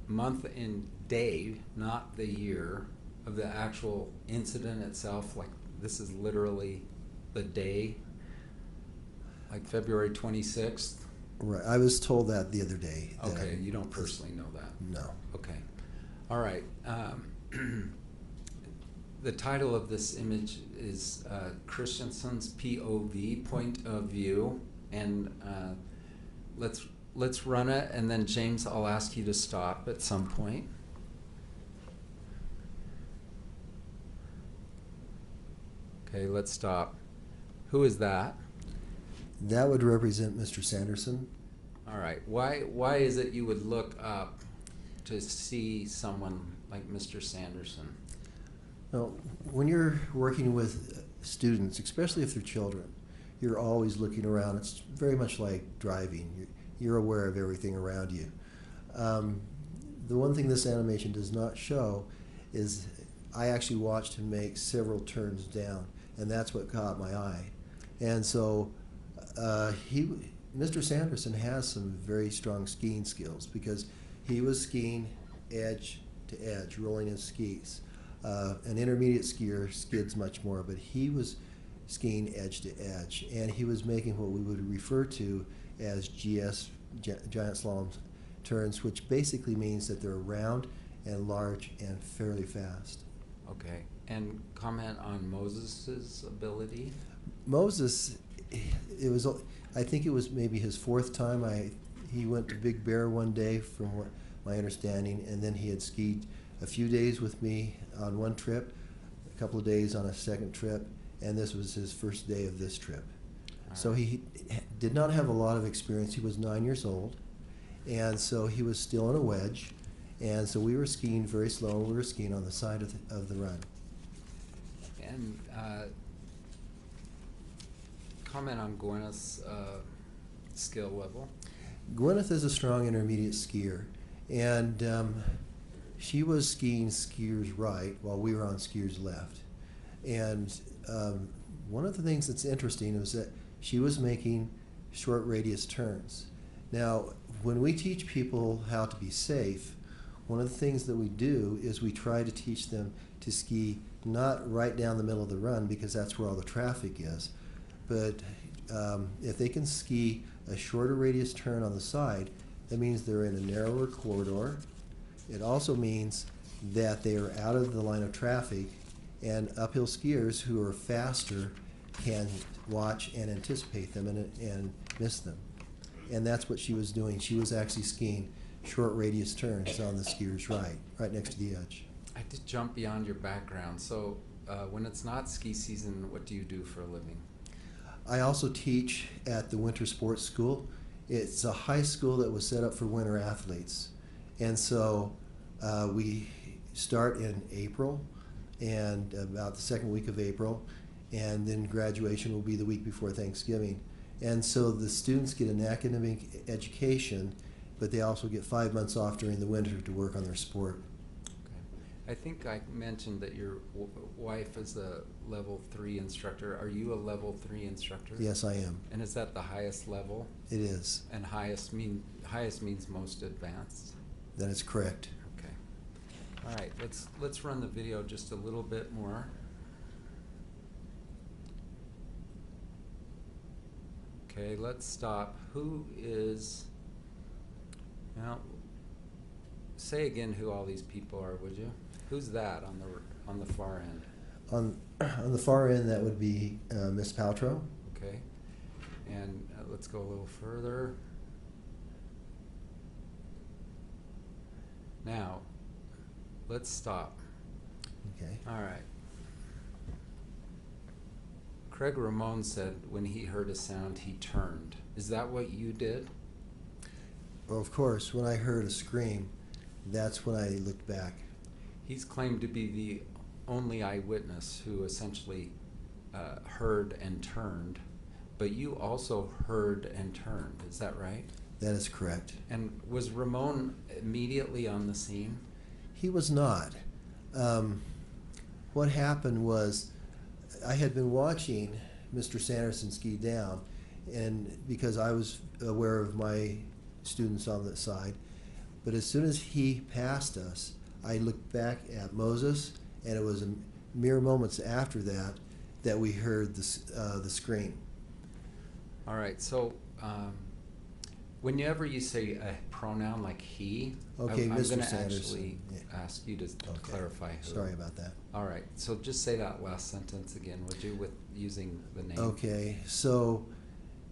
month and day, not the year, of the actual incident itself? Like, this is literally the day, like February 26th? Right, I was told that the other day. that Okay, you don't personally know that? No. Okay. All right. The title of this image is Christensen's POV, point of view, and let's run it, and then James, I'll ask you to stop at some point. Okay, let's stop. Who is that? That would represent Mr. Sanderson. All right. Why is it you would look up to see someone like Mr. Sanderson? Well, when you're working with students, especially if they're children, you're always looking around. It's very much like driving. You're aware of everything around you. The one thing this animation does not show is I actually watched him make several turns down, and that's what caught my eye. And so Mr. Sanderson has some very strong skiing skills because he was skiing edge to edge, rolling his skis. An intermediate skier skids much more, but he was skiing edge to edge, and he was making what we would refer to as GS, giant slalom turns, which basically means that they're round and large and fairly fast. Okay. And comment on Moses's ability? Moses, I think it was maybe his fourth time. He went to Big Bear one day, from what my understanding, and then he had skied a few days with me on one trip, a couple of days on a second trip, and this was his first day of this trip. So he did not have a lot of experience. He was 9 years old, and so he was still in a wedge, and so we were skiing very slow. We were skiing on the side of the run. And comment on Gwyneth's skill level. Gwyneth is a strong intermediate skier, and she was skiing skiers right while we were on skiers left. And one of the things that's interesting is that she was making short radius turns. Now, when we teach people how to be safe, one of the things that we do is we try to teach them to ski not right down the middle of the run, because that's where all the traffic is, but if they can ski a shorter radius turn on the side, that means they're in a narrower corridor. It also means that they are out of the line of traffic, and uphill skiers who are faster can watch and anticipate them and miss them. And that's what she was doing. She was actually skiing short radius turns on the skier's right next to the edge. I did jump beyond your background. So when it's not ski season, what do you do for a living? I also teach at the Winter Sports School. It's a high school that was set up for winter athletes. And so we start in April, and about the second week of April, and then graduation will be the week before Thanksgiving. And so the students get an academic education, but they also get 5 months off during the winter to work on their sport. Okay. I think I mentioned that your wife is a level 3 instructor. Are you a level 3 instructor? Yes, I am. And is that the highest level? It is. And highest means most advanced? That is correct. Okay. All right, let's run the video just a little bit more. Okay, let's stop. Who is, now, say again who all these people are, would you? Who's that on the far end? On the far end, that would be Miss Paltrow. Okay, and let's go a little further. Now, let's stop. Okay. All right. Craig Ramon said when he heard a sound, he turned. Is that what you did? Well, of course, when I heard a scream, that's when I looked back. He's claimed to be the only eyewitness who essentially heard and turned, but you also heard and turned. Is that right? That is correct. And was Ramon immediately on the scene? He was not. What happened was I had been watching Mr. Sanderson ski down, and because I was aware of my students on the side, But as soon as he passed us, I looked back at Moses, and it was a mere moments after that that we heard the scream. All right, so whenever you say a pronoun like he, Okay, I'm Mr. going to Sanderson. actually Yeah. ask you to Okay. clarify who. Sorry about that. All right, so just say that last sentence again, would you, with using the name? Okay, so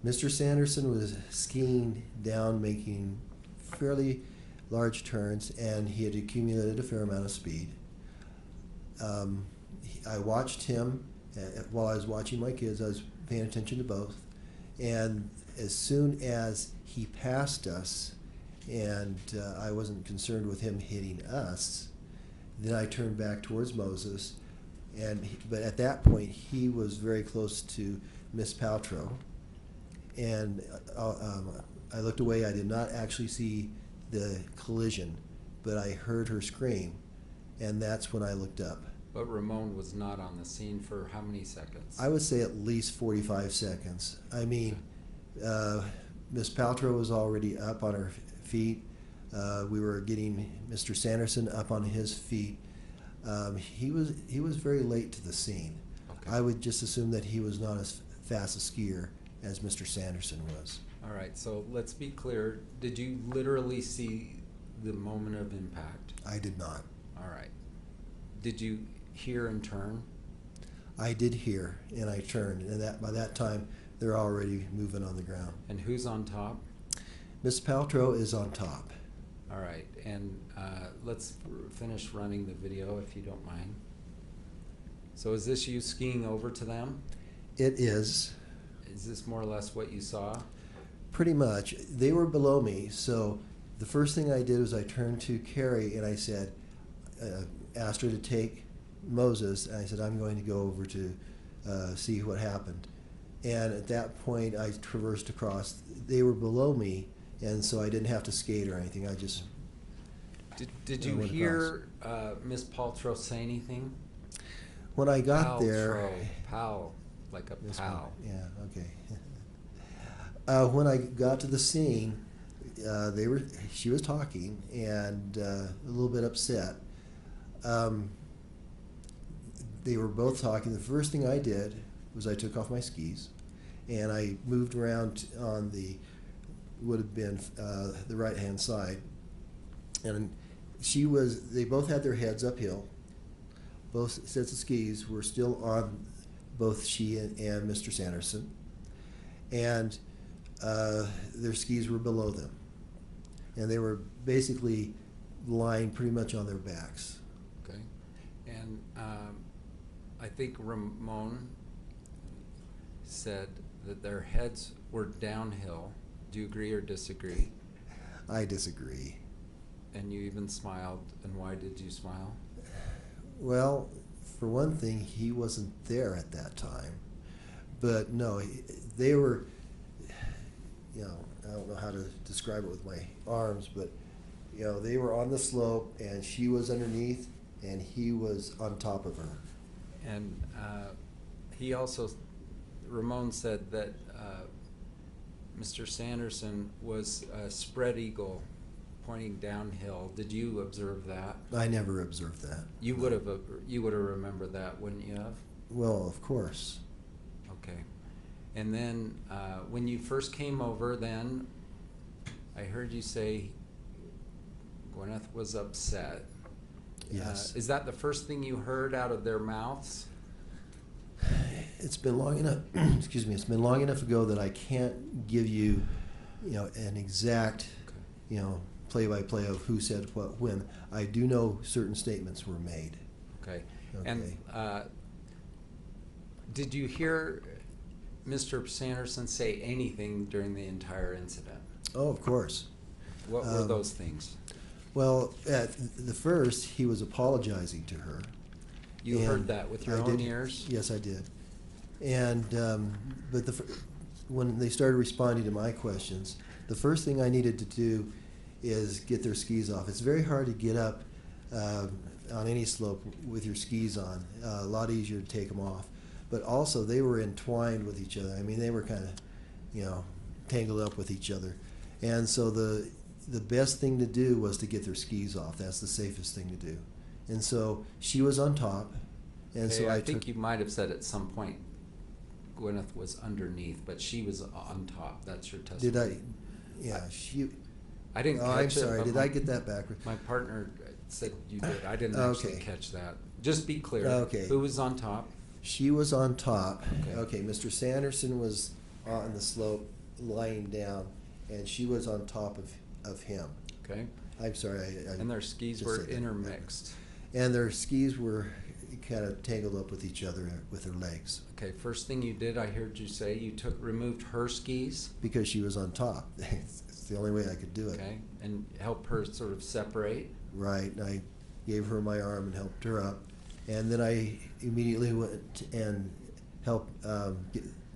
Mr. Sanderson was skiing down, making fairly large turns, and he had accumulated a fair amount of speed. I watched him while I was watching my kids. I was paying attention to both, and as soon as he passed us, and I wasn't concerned with him hitting us, then I turned back towards Moses, but at that point he was very close to Miss Paltrow, and I looked away. I did not actually see the collision, but I heard her scream, and that's when I looked up. But Ramon was not on the scene for how many seconds? I would say at least 45 seconds. I mean, Miss Paltrow was already up on her feet. We were getting Mr. Sanderson up on his feet. He was very late to the scene. Okay. I would just assume that he was not as fast a skier as Mr. Sanderson was. All right, so let's be clear. Did you literally see the moment of impact? I did not. All right. Did you hear and turn? I did hear, and I turned, and by that time they're already moving on the ground. And who's on top? Miss Paltrow is on top. All right, and let's finish running the video if you don't mind. So is this you skiing over to them? It is. Is this more or less what you saw? Pretty much. They were below me, so the first thing I did was I turned to Carrie and I said, asked her to take Moses, and I said, I'm going to go over to see what happened. And at that point, I traversed across. They were below me, and so I didn't have to skate or anything. I just Did you went hear Miss Paltrow say anything? when I got there. Paltrow, pal, like a Miss pal. Yeah, okay. When I got to the scene, she was talking and a little bit upset. They were both talking. The first thing I did was I took off my skis and I moved around on would have been the right-hand side. And they both had their heads uphill. Both sets of skis were still on both she and Mr. Sanderson. And their skis were below them. And they were basically lying pretty much on their backs. Okay. And I think Ramon said that their heads were downhill. Do you agree or disagree? I disagree. And you even smiled. And why did you smile? Well, for one thing, he wasn't there at that time. But no, they were, I don't know how to describe it with my arms, but, they were on the slope and she was underneath and he was on top of her. And Ramon said that Mr. Sanderson was a spread eagle pointing downhill. Did you observe that? I never observed that. You would have remembered that, wouldn't you have? Well, of course. Okay. And then when you first came over, then I heard you say Gwyneth was upset. Yes. Is that the first thing you heard out of their mouths? It's been long enough. Excuse me. It's been long enough ago that I can't give you, an exact, play-by-play of who said what when. I do know certain statements were made. Okay. Okay. And did you hear Mr. Sanderson say anything during the entire incident? Oh, of course. What were those things? Well, at the first, he was apologizing to her. You and heard that with your I own did. ears? Yes, I did. And but when they started responding to my questions, the first thing I needed to do is get their skis off. It's very hard to get up on any slope with your skis on. A lot easier to take them off. But also, they were entwined with each other. I mean, they were kind of, tangled up with each other. And so the best thing to do was to get their skis off. That's the safest thing to do. And so she was on top, and so Okay, I think took, you might have said at some point Gwyneth was underneath, but she was on top. That's your testimony. did I? Yeah, she. I didn't Oh, catch I'm it. sorry. but Did my- I get that backwards? My partner said you did. I didn't actually Okay. catch that. Just be clear. Okay. Who was on top? She was on top. Okay. Okay, Mr. Sanderson was on the slope, lying down, and she was on top of him. Okay. I'm sorry. I And their skis just were said that. intermixed. And their skis were kind of tangled up with each other with their legs Okay, first thing you did, I heard you say you removed her skis, because she was on top. It's the only way I could do it. okay, and help her sort of separate. Right, and I gave her my arm and helped her up. And then I immediately went and helped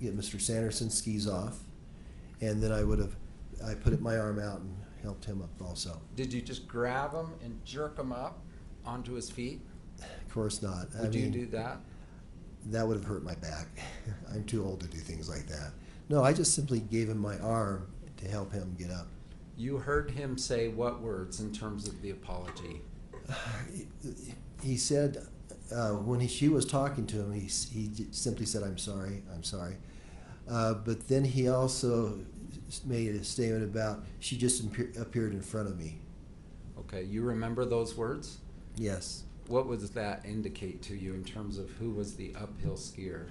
get Mr. Sanderson's skis off. And then I put my arm out and helped him up also. Did you just grab him and jerk him up onto his feet? Of course not. Would you do that? That would have hurt my back. I'm too old to do things like that. No, I just simply gave him my arm to help him get up. You heard him say what words in terms of the apology? He said, when she was talking to him, he simply said, I'm sorry, I'm sorry. But then he also made a statement about, she just appeared in front of me. Okay, you remember those words? Yes. What does that indicate to you in terms of who was the uphill skier?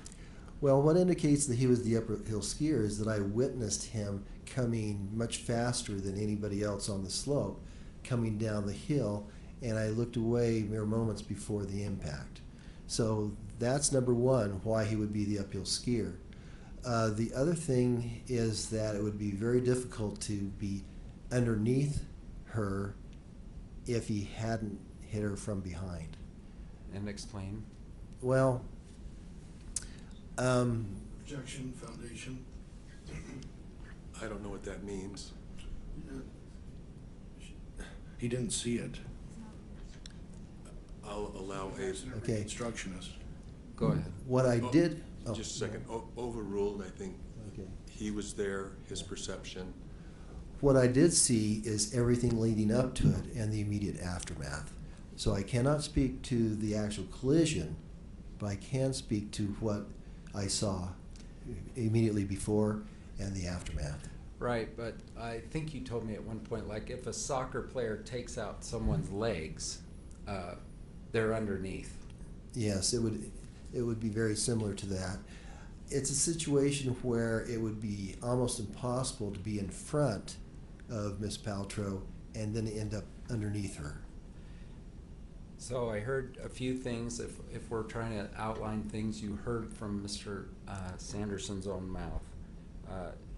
Well, what indicates that he was the uphill skier is that I witnessed him coming much faster than anybody else on the slope, coming down the hill, and I looked away mere moments before the impact. So that's number one, why he would be the uphill skier. The other thing is that it would be very difficult to be underneath her if he hadn't hit her from behind. And explain. Well, Objection, foundation. I don't know what that means. He didn't see it. I'll allow a, Okay. Instructionist. Go ahead. what I did. Oh, just a second, overruled, I think. Okay. He was there, his perception. What I did see is everything leading up to it and the immediate aftermath. So I cannot speak to the actual collision, but I can speak to what I saw immediately before and the aftermath. Right, but I think you told me at one point, like if a soccer player takes out someone's legs, they're underneath. Yes, it would be very similar to that. It's a situation where it would be almost impossible to be in front of Miss Paltrow and then end up underneath her. So I heard a few things, if we're trying to outline things you heard from Mr. Sanderson's own mouth.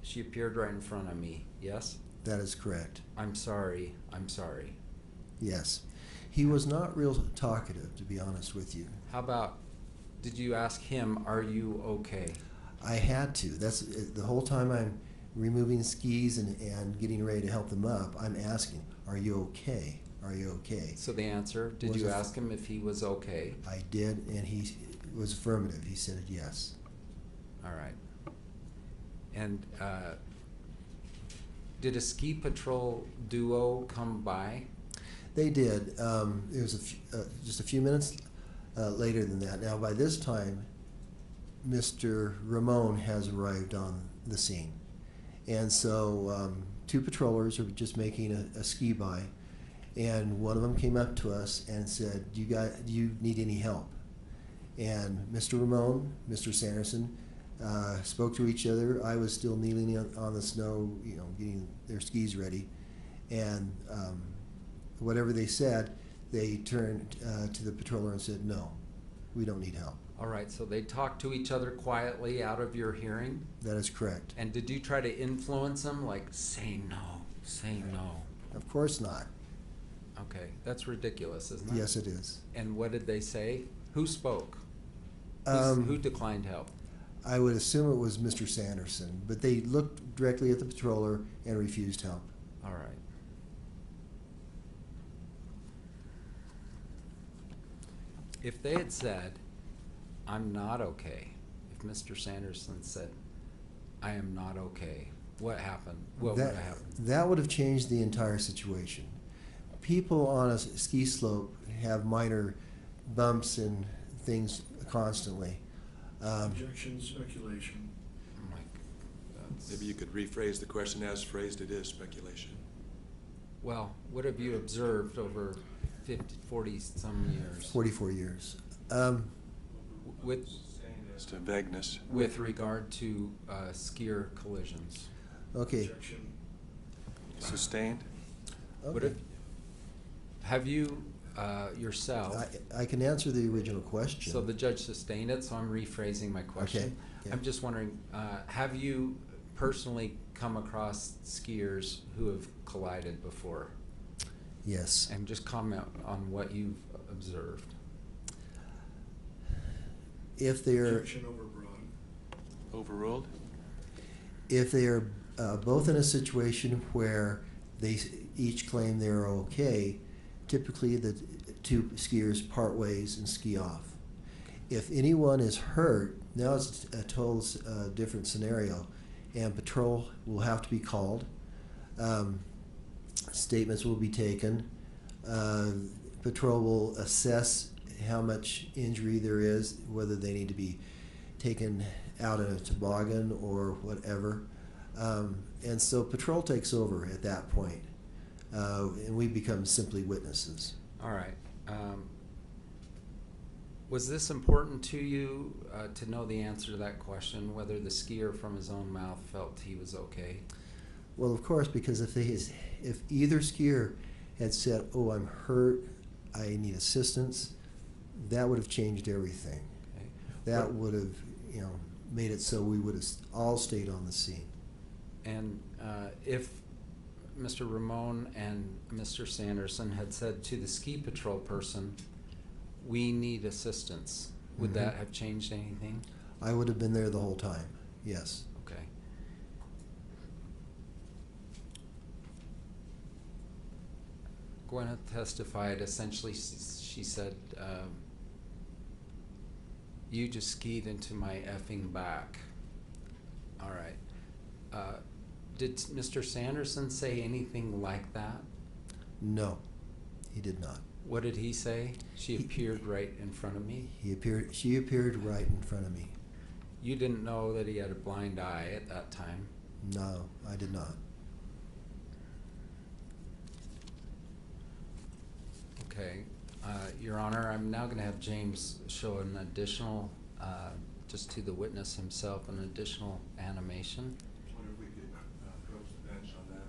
She appeared right in front of me, yes? That is correct. I'm sorry, I'm sorry. Yes. He was not real talkative, to be honest with you. How about, did you ask him, are you okay? I had to. That's the whole time I'm removing skis and getting ready to help them up. I'm asking, "Are you okay? Are you okay?" So the answer, did Was you a- ask him if he was okay? I did, and he was affirmative. He said yes. All right. And did a ski patrol duo come by? They did. It was just a few minutes later than that. Now, by this time, Mr. Ramon has arrived on the scene. And so two patrollers are just making a ski by, and one of them came up to us and said, do you need any help? And Mr. Ramon, Mr. Sanderson, spoke to each other. I was still kneeling on the snow, getting their skis ready. And whatever they said, they turned to the patroller and said, no, we don't need help. All right, so they talked to each other quietly out of your hearing? That is correct. And did you try to influence them, like, say no, say no? Of course not. Okay, that's ridiculous, isn't it? Yes, it is. And what did they say? Who spoke? Who declined help? I would assume it was Mr. Sanderson, but they looked directly at the patroller and refused help. All right. If they had said, I'm not okay, if Mr. Sanderson said, I am not okay, what happened? What would have happened? That would have changed the entire situation. People on a ski slope have minor bumps and things constantly. Objections, speculation. Oh my, that's- Maybe you could rephrase the question as phrased, it is speculation. Well, what have you observed over 50, 40 some years? 44 years. With, As to vagueness. with regard to skier collisions? Okay. Objection. Sustained? What Okay. have you yourself? I can answer the original question. So the judge sustained it, so I'm rephrasing my question. Okay. I'm just wondering, have you personally come across skiers who have collided before? Yes. And just comment on what you've observed. If they're Objection overbroad. Overruled? if they are both in a situation where they each claim they're okay, typically the two skiers part ways and ski off. If anyone is hurt, now it's a total different scenario, and patrol will have to be called. Statements will be taken. Patrol will assess how much injury there is, whether they need to be taken out in a toboggan or whatever. And so patrol takes over at that point, and we become simply witnesses. All right. Was this important to you to know the answer to that question, whether the skier from his own mouth felt he was okay? Well, of course, because if either skier had said, "Oh, I'm hurt, I need assistance," that would have changed everything. Okay. That would have, made it so we would have all stayed on the scene. And if Mr. Ramon and Mr. Sanderson had said to the ski patrol person, "We need assistance," would Mhm. that have changed anything? I would have been there the whole time. Yes. Okay. Gwyneth testified, essentially she said, "You just skied into my effing back." All right. Did Mr. Sanderson say anything like that? No, he did not. What did he say? She appeared right in front of me. She appeared right in front of me. You didn't know that he had a blind eye at that time. No, I did not. Okay, Your Honor, I'm now going to have James show an additional, just to the witness himself, an additional animation. I wonder if we could approach the bench on that.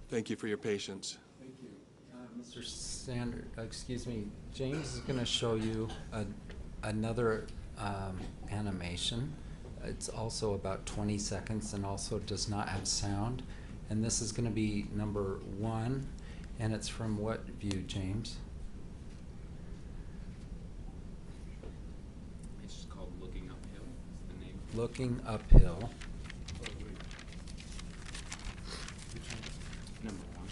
Thank you for your patience. Thank you. Mr. James is going to show you another animation. It's also about 20 seconds and also does not have sound. And this is going to be number 1, and it's from what view, James? It's just called Looking Uphill, is the name. Looking uphill. Number 1.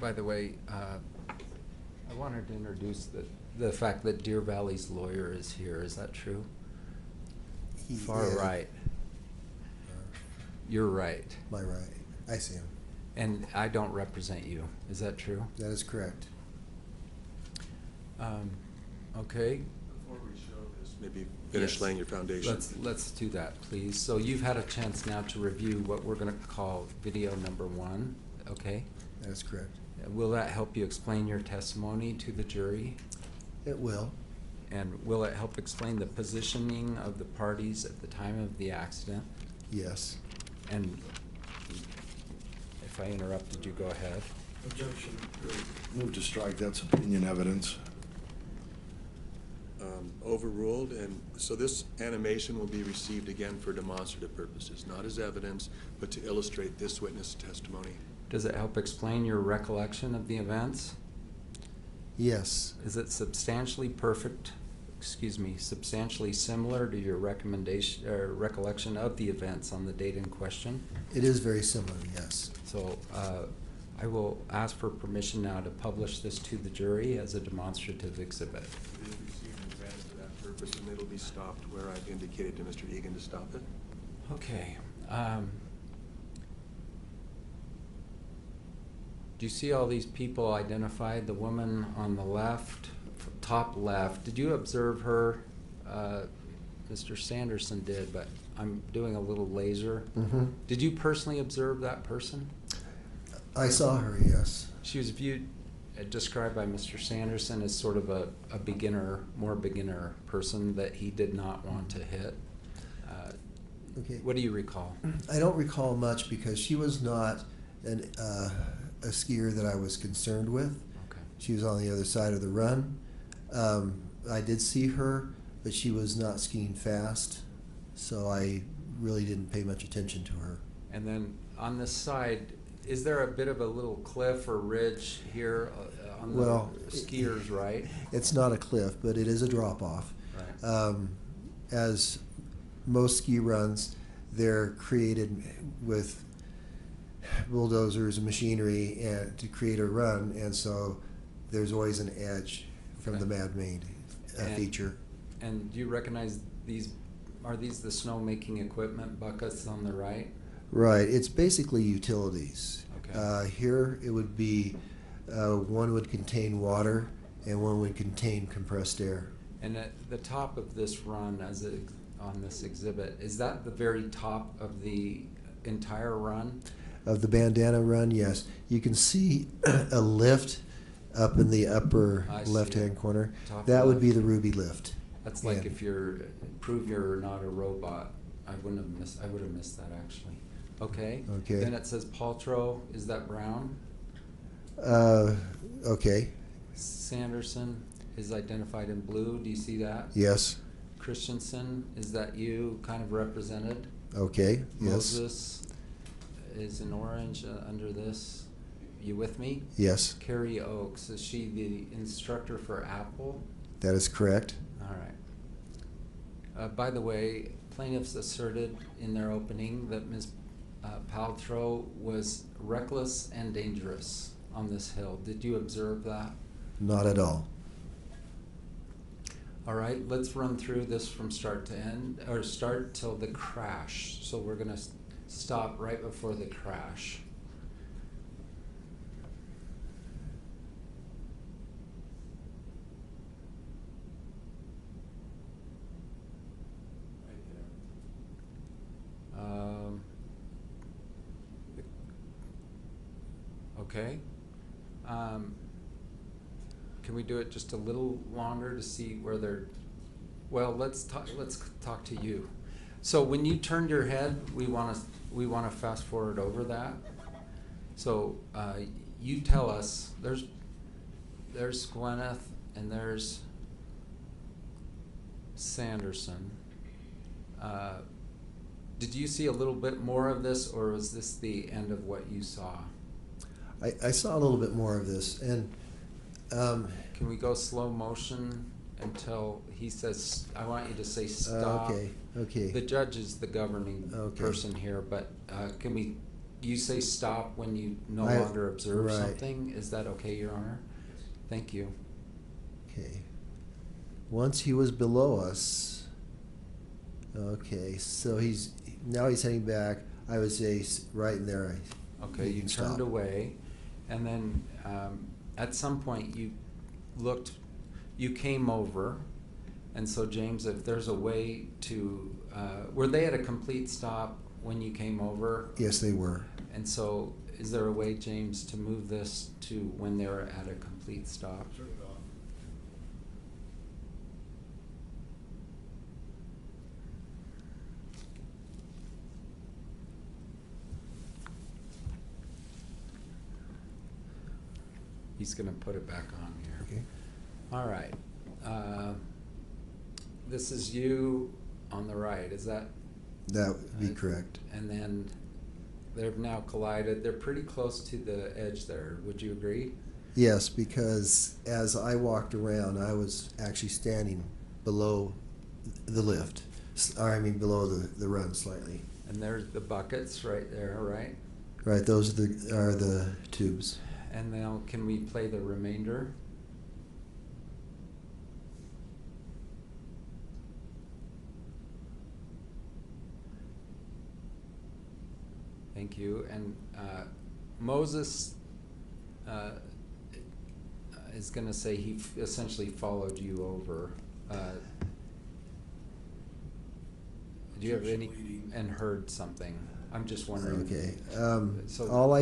By the way, I wanted to introduce the fact that Deer Valley's lawyer is here. Is that true? Far right. You're right. My right. I see him. And I don't represent you. Is that true? That is correct. Okay. Before we show this, maybe finish Yes. laying your foundation. Let's do that, please. So you've had a chance now to review what we're going to call video number 1. Okay. That is correct. Will that help you explain your testimony to the jury? It will. And will it help explain the positioning of the parties at the time of the accident? Yes. And if I interrupted you, go ahead. Objection. Move to strike, that's opinion evidence. Overruled, and so this animation will be received again for demonstrative purposes, not as evidence, but to illustrate this witness testimony. Does it help explain your recollection of the events? Yes. Is it substantially similar to your recollection of the events on the date in question? It is very similar, yes. So I will ask for permission now to publish this to the jury as a demonstrative exhibit. It is received and granted for that purpose, and it'll be stopped where I've indicated to Mr. Egan to stop it. Okay. Do you see all these people identified? The woman on the left, top left. Did you observe her? Mr. Sanderson did, but I'm doing a little laser. Mm-hmm. Did you personally observe that person? I saw her, yes. She was described by Mr. Sanderson as sort of a more beginner person that he did not want to hit. Okay. What do you recall? I don't recall much because she was not a skier that I was concerned with. Okay. She was on the other side of the run. I did see her, but she was not skiing fast, so I really didn't pay much attention to her. And then on this side, is there a bit of a little cliff or ridge here on the skiers' right? It's not a cliff, but it is a drop-off. Right. As most ski runs, they're created with bulldozers and machinery to create a run, and so there's always an edge from the man-made feature. And do you recognize these? Are these the snow-making equipment buckets on the right? Right. It's basically utilities. Okay. Here it would be one would contain water and one would contain compressed air. And at the top of this run, on this exhibit, is that the very top of the entire run? Of the bandana run, yes. You can see a lift up in the upper left-hand corner. Top That would left. be the ruby lift. That's like Yeah. if prove you're not a robot. I would have missed that actually. Okay. Okay. Then it says Paltrow. Is that Brown? Okay. Sanderson is identified in blue. Do you see that? Yes. Christensen, is that you kind of represented? Okay. Yes. Moses is in orange under this. You with me? Yes. Carrie Oakes, is she the instructor for Apple? That is correct. All right. By the way, plaintiffs asserted in their opening that Ms. Paltrow was reckless and dangerous on this hill. Did you observe that? Not at all. All right, let's run through this from start to end, or start till the crash. So we're gonna stop right before the crash. Okay. Can we do it just a little longer to see where they're? Well, let's talk to you. So when you turned your head, we want to fast forward over that. So you tell us. There's Gwyneth and there's Sanderson. Did you see a little bit more of this, or was this the end of what you saw? I saw a little bit more of this, and can we go slow motion until he says, I want you to say stop. Okay. The judge is the governing person here, but can you say stop when you no longer observe something? Is that okay, Your Honor? Thank you. Okay. Once he was below us, okay, so now he's heading back. I would say right in there. Okay, you turned away, and then at some point you came over, and so James, if there's a way to, were they at a complete stop when you came over? Yes, they were. And so is there a way, James, to move this to when they're at a complete stop? Turn it off. He's going to put it back on here. Okay. All right. This is you on the right. Is that? That would be correct. And then they've now collided. They're pretty close to the edge there. Would you agree? Yes, because as I walked around, I was actually standing below the lift. Below the run slightly. And there's the buckets right there, right? Right, those are the tubes. And now can we play the remainder? Thank you. And Moses is going to say he essentially followed you over. Do you have any and heard something? I'm just wondering. Okay. So all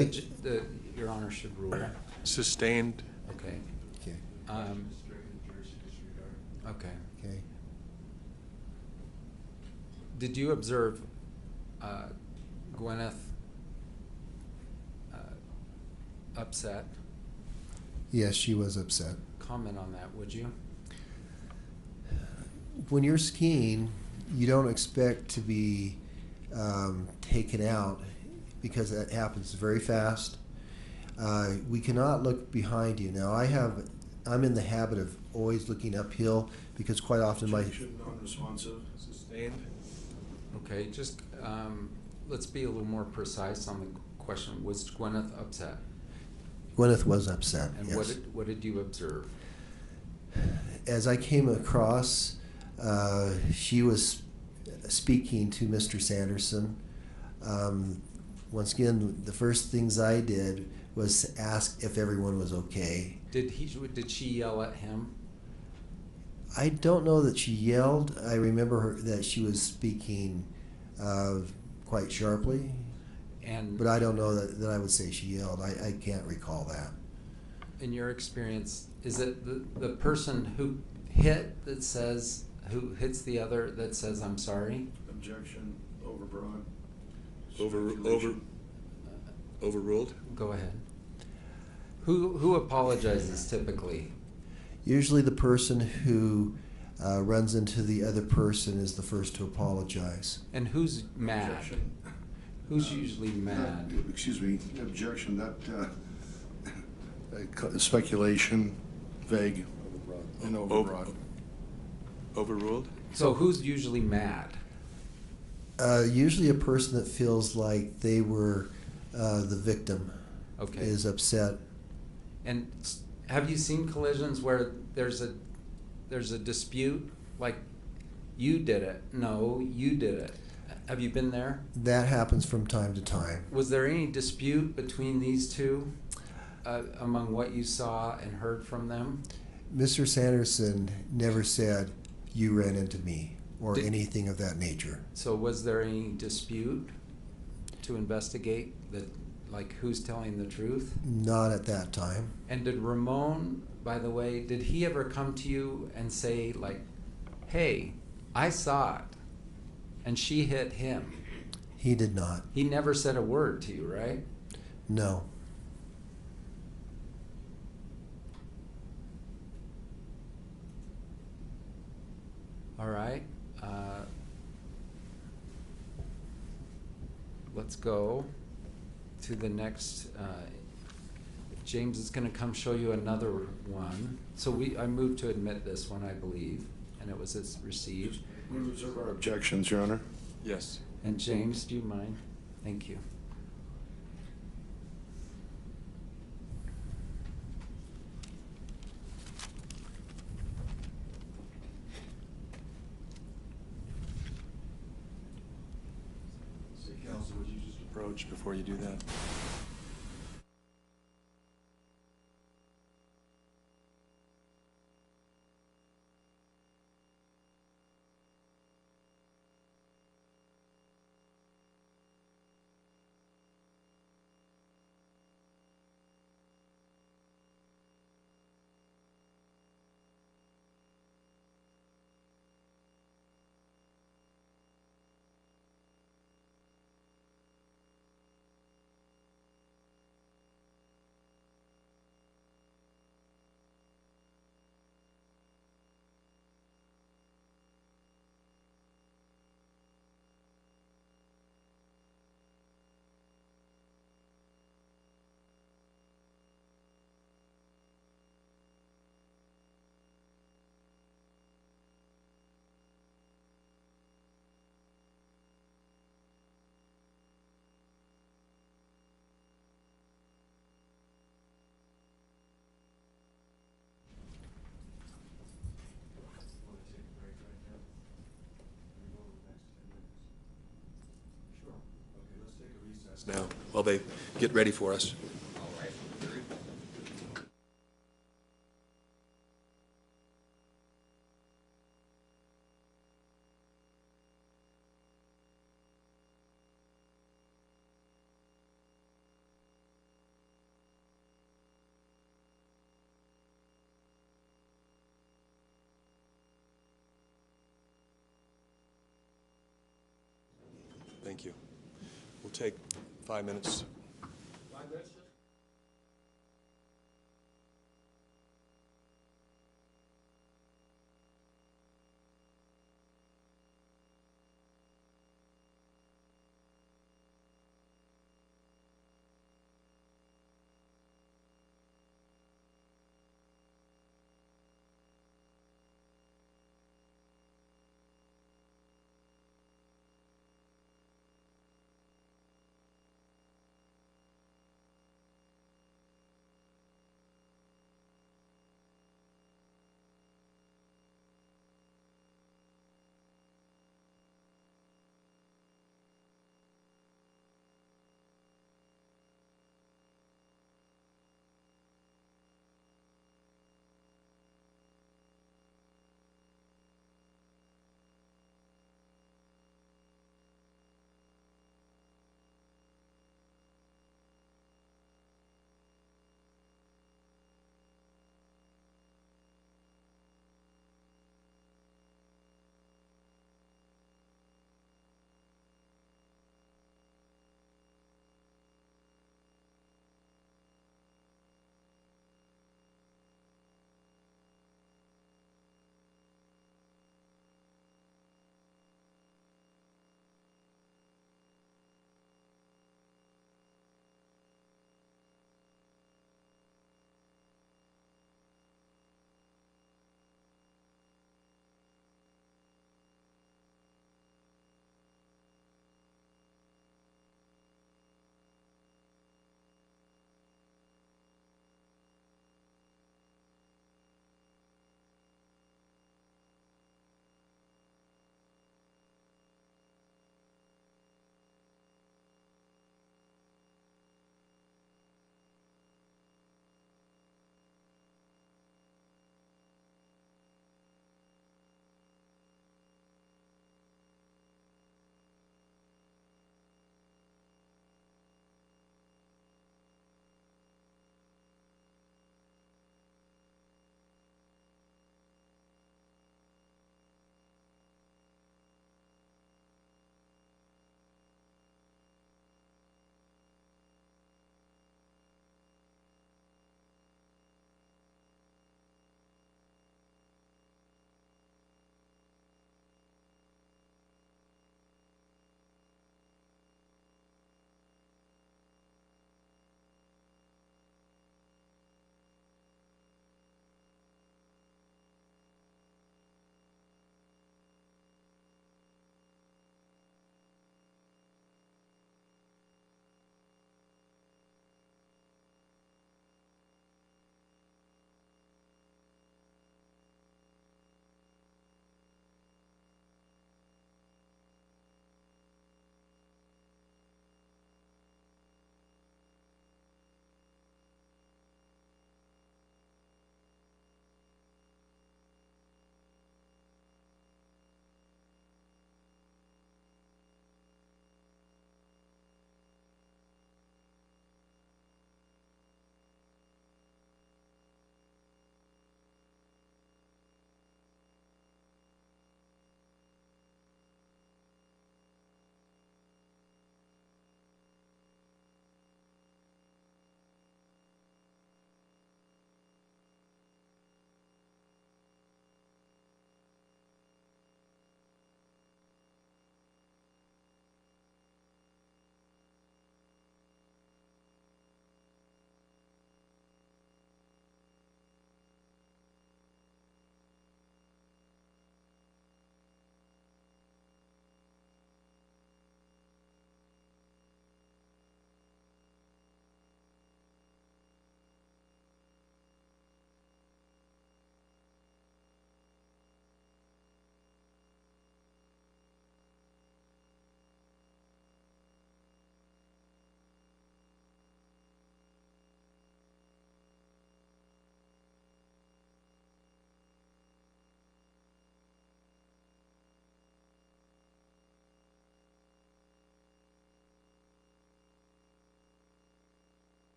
Your Honor should rule. Sustained. Okay. Okay. Okay. Okay. Did you observe Gwyneth upset? Yes, she was upset. Comment on that, would you? When you're skiing, you don't expect to be taken out because that happens very fast. We cannot look behind you. Now, I'm in the habit of always looking uphill because quite often Non-responsive. Sustained. Okay, just let's be a little more precise on the question. Was Gwyneth upset? Gwyneth was upset. And yes. what did you observe? As I came across, she was speaking to Mr. Sanderson. Once again, the first things I did was ask if everyone was okay. Did she yell at him? I don't know that she yelled. I remember that she was speaking quite sharply. But I don't know that I would say she yelled. I can't recall that. In your experience, is it the person who hit who hits the other that says, I'm sorry? Objection, overbroad. Overruled? Go ahead. Who apologizes typically? Usually the person who runs into the other person is the first to apologize. And who's mad? Objection. Who's usually mad? Excuse me, objection, that speculation, vague, and overbroad. Overruled? So who's usually mad? Usually a person that feels like they were the victim Okay. is upset. And have you seen collisions where there's a dispute, like you did it, no, you did it? Have you been there? That happens from time to time. Was there any dispute between these two among what you saw and heard from them? Mr. Sanderson never said, "You ran into me," or anything of that nature. So was there any dispute to investigate that, like who's telling the truth? Not at that time. And did Ramon, by the way, did he ever come to you and say, like, hey, I saw it and she hit him? He did not. He never said a word to you, right? No. All right. Let's go to the next. James is going to come show you another one. So I moved to admit this one, I believe, and it was received. We reserve our objections, Your Honor. Yes. And James, do you mind? Thank you. Counsel, would you just approach before you do that? Now, while they get ready for us. Thank you. We'll take 5 minutes. 5 minutes?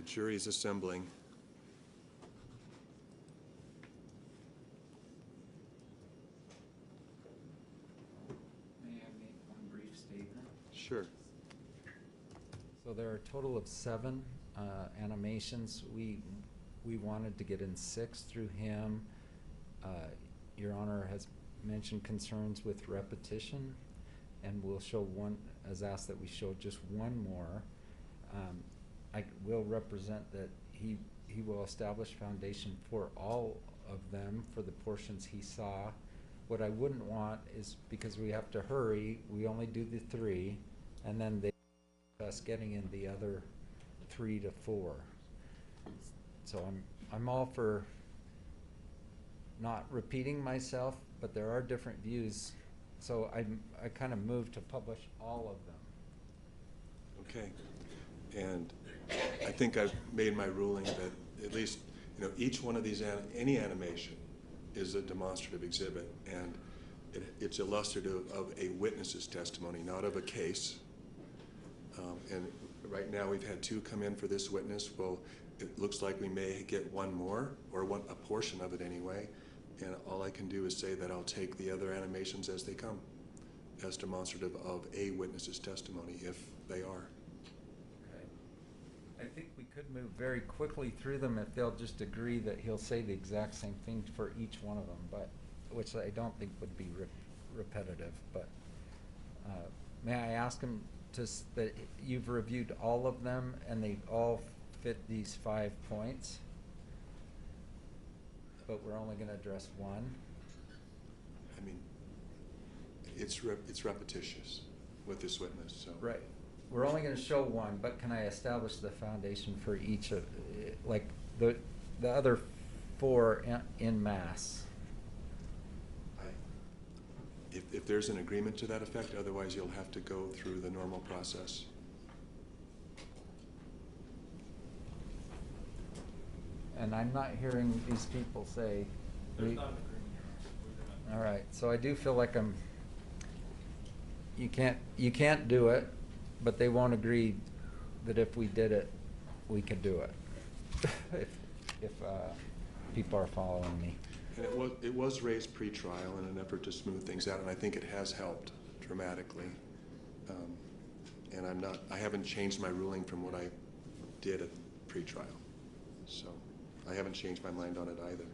The jury's assembling. May I make one brief statement? Sure. So there are a total of 7 animations. We wanted to get in 6 through him. Your Honor has mentioned concerns with repetition, and we'll show one, has asked that we show just one more. I will represent that he will establish foundation for all of them for the portions he saw. What I wouldn't want is, because we have to hurry, we only do the 3, and then they us getting in the other 3 to 4. So I'm all for not repeating myself, but there are different views. So I kind of moved to publish all of them. Okay. And I think I've made my ruling that at least, each one of these, any animation is a demonstrative exhibit, and it's illustrative of a witness's testimony, not of a case. And right now we've had 2 come in for this witness. Well, it looks like we may get one more, or a portion of it anyway. And all I can do is say that I'll take the other animations as they come, as demonstrative of a witness's testimony, if they are. Okay. I think we could move very quickly through them if they'll just agree that he'll say the exact same thing for each one of them, but which I don't think would be repetitive. But may I ask him that you've reviewed all of them and they all fit these 5 points, but we're only going to address one? I mean, it's repetitious with this witness, so. Right. We're only going to show one, but can I establish the foundation for each of, like, the other 4 in mass? If there's an agreement to that effect, otherwise you'll have to go through the normal process. And I'm not hearing these people say. There's not an agreement. All right, so I do feel like you can't do it, but they won't agree that if we did it, we could do it. if people are following me. And it was raised pre-trial in an effort to smooth things out, and I think it has helped dramatically. And I haven't changed my ruling from what I did at pre-trial. So I haven't changed my mind on it either.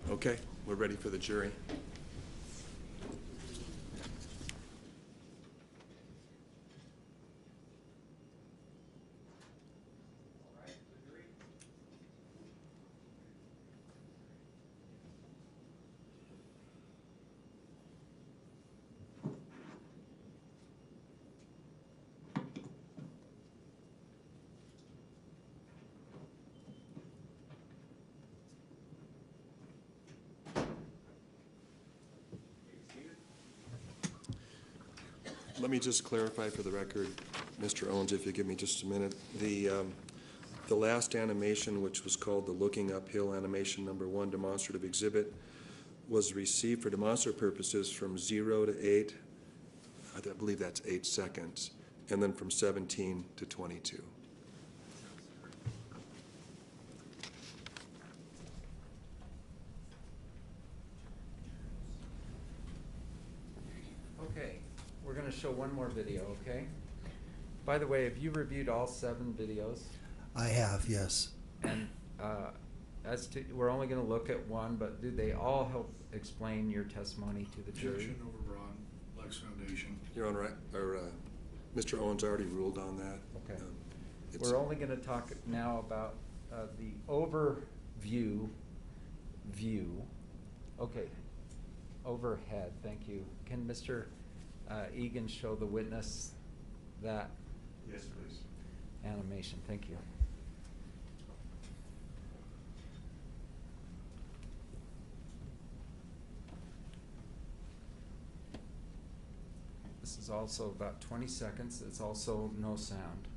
Okay, we're ready for the jury. Let me just clarify for the record, Mr. Owens, if you give me just a minute. The last animation, which was called the Looking Uphill Animation number 1 demonstrative exhibit, was received for demonstrative purposes from 0 to 8. I believe that's 8 seconds, and then from 17 to 22. Okay, we're going to show one more video, okay? By the way, have you reviewed all 7 videos? I have, yes. And we're only going to look at one, but do they all help explain your testimony to the jury? Objection overbroad, Lex Foundation. You're on right, or Mr. Owens already ruled on that. Okay. We're only going to talk now about the overview view. Okay. Overhead, thank you. Can Mr. Egan show the witness that? Yes, please. Animation, thank you. This is also about 20 seconds. It's also no sound.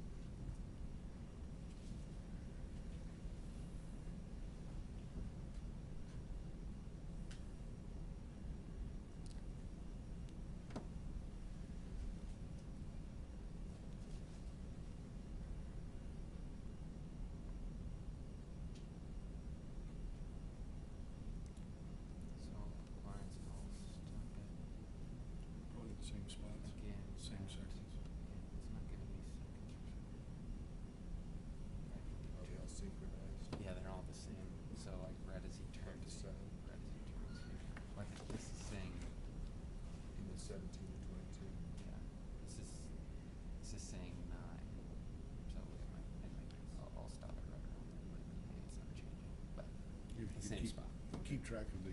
Same spot. Keep track of the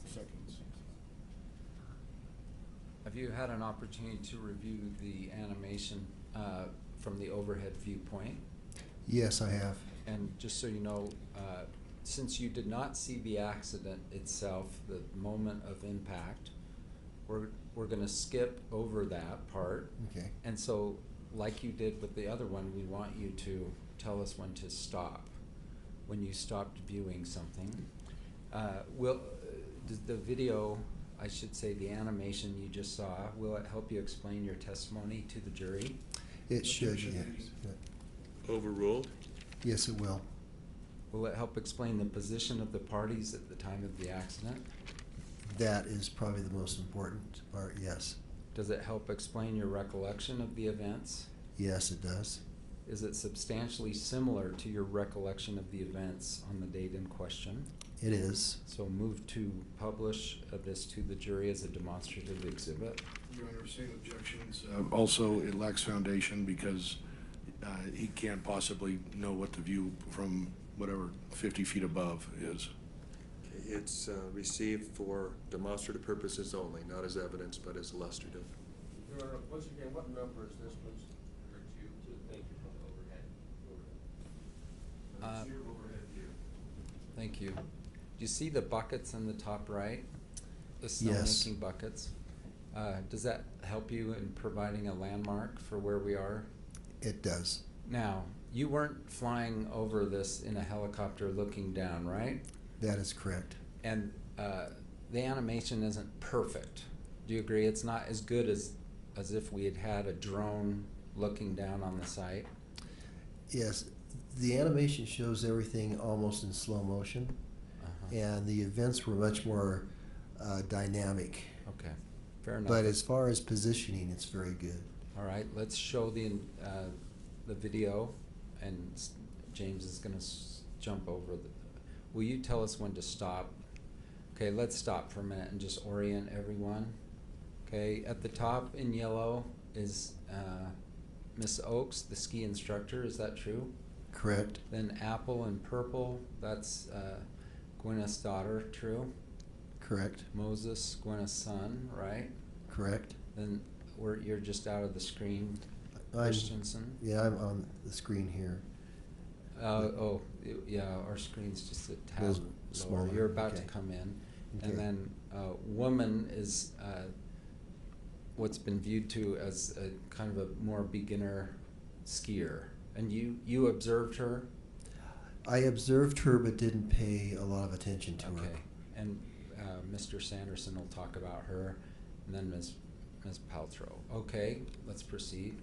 seconds. Have you had an opportunity to review the animation from the overhead viewpoint? Yes, I have. And just so you know, since you did not see the accident itself, the moment of impact, we're gonna skip over that part. Okay. And so, like you did with the other one, we want you to tell us when to stop, when you stopped viewing something. The video, I should say the animation you just saw, will it help you explain your testimony to the jury? It should, yes. Overruled? Yes, it will. Will it help explain the position of the parties at the time of the accident? That is probably the most important part, yes. Does it help explain your recollection of the events? Yes, it does. Is it substantially similar to your recollection of the events on the date in question? It is. So move to publish this to the jury as a demonstrative exhibit. Your Honor, same objections. Also, it lacks foundation because he can't possibly know what the view from whatever 50 feet above is. It's received for demonstrative purposes only, not as evidence, but as illustrative. Your Honor, once again, what number is this, please? Number 2. Thank you for the overhead. Thank you. Do you see the buckets in the top right? The Yes. snowmaking buckets? Does that help you in providing a landmark for where we are? It does. Now, you weren't flying over this in a helicopter looking down, right? That is correct. And the animation isn't perfect. Do you agree? It's not as good as if we had had a drone looking down on the site. Yes, the animation shows everything almost in slow motion, and the events were much more dynamic. Okay, fair enough. But as far as positioning, it's very good. All right, let's show the video, and James is going to jump over. Will you tell us when to stop? Okay, let's stop for a minute and just orient everyone. Okay, at the top in yellow is Miss Oakes, the ski instructor. Is that true? Correct. Then apple and purple, that's Gwyneth's daughter. True? Correct. Moses, Gwyneth's son, right? Correct. Then you're just out of the screen. I'm Christensen. on the screen here. Yeah, our screen's just a tab Those lower. smaller, You're about to okay. come in. Okay. And then woman is what's been viewed to as a kind of a more beginner skier. And you observed her? I observed her but didn't pay a lot of attention to her. Okay. And Mr. Sanderson will talk about her, and then Ms. Paltrow. Okay, let's proceed.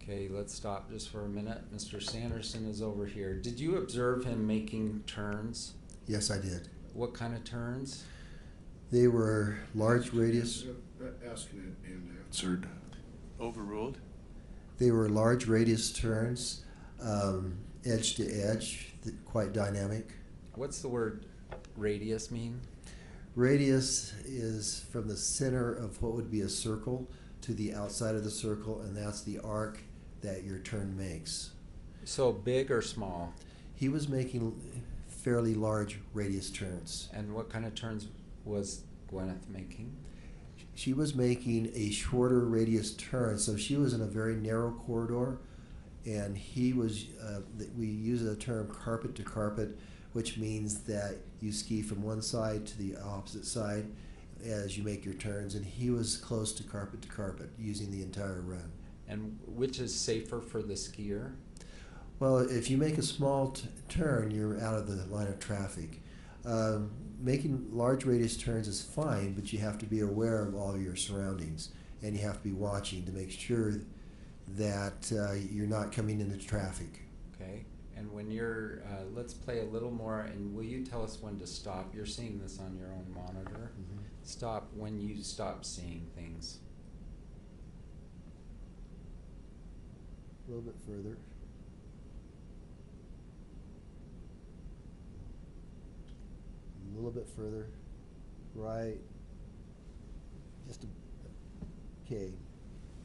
Okay, let's stop just for a minute. Mr. Sanderson is over here. Did you observe him making turns? Yes, I did. What kind of turns? They were large radius. Asked and answered. Overruled? They were large radius turns, edge to edge, quite dynamic. What's the word radius mean? Radius is from the center of what would be a circle to the outside of the circle, and that's the arc that your turn makes. So big or small? He was making fairly large radius turns. And what kind of turns was Gwyneth making? She was making a shorter radius turn, so she was in a very narrow corridor, and he was, we use the term carpet to carpet, which means that you ski from one side to the opposite side as you make your turns, and he was close to carpet, using the entire run. And which is safer for the skier? Well, if you make a small turn, you're out of the line of traffic. Making large radius turns is fine, but you have to be aware of all your surroundings, and you have to be watching to make sure that you're not coming into traffic. Okay. And when you're, let's play a little more, and will you tell us when to stop? You're seeing this on your own monitor. Mm-hmm. Stop when you stop seeing things. A little bit further. A little bit further. Right. Just okay.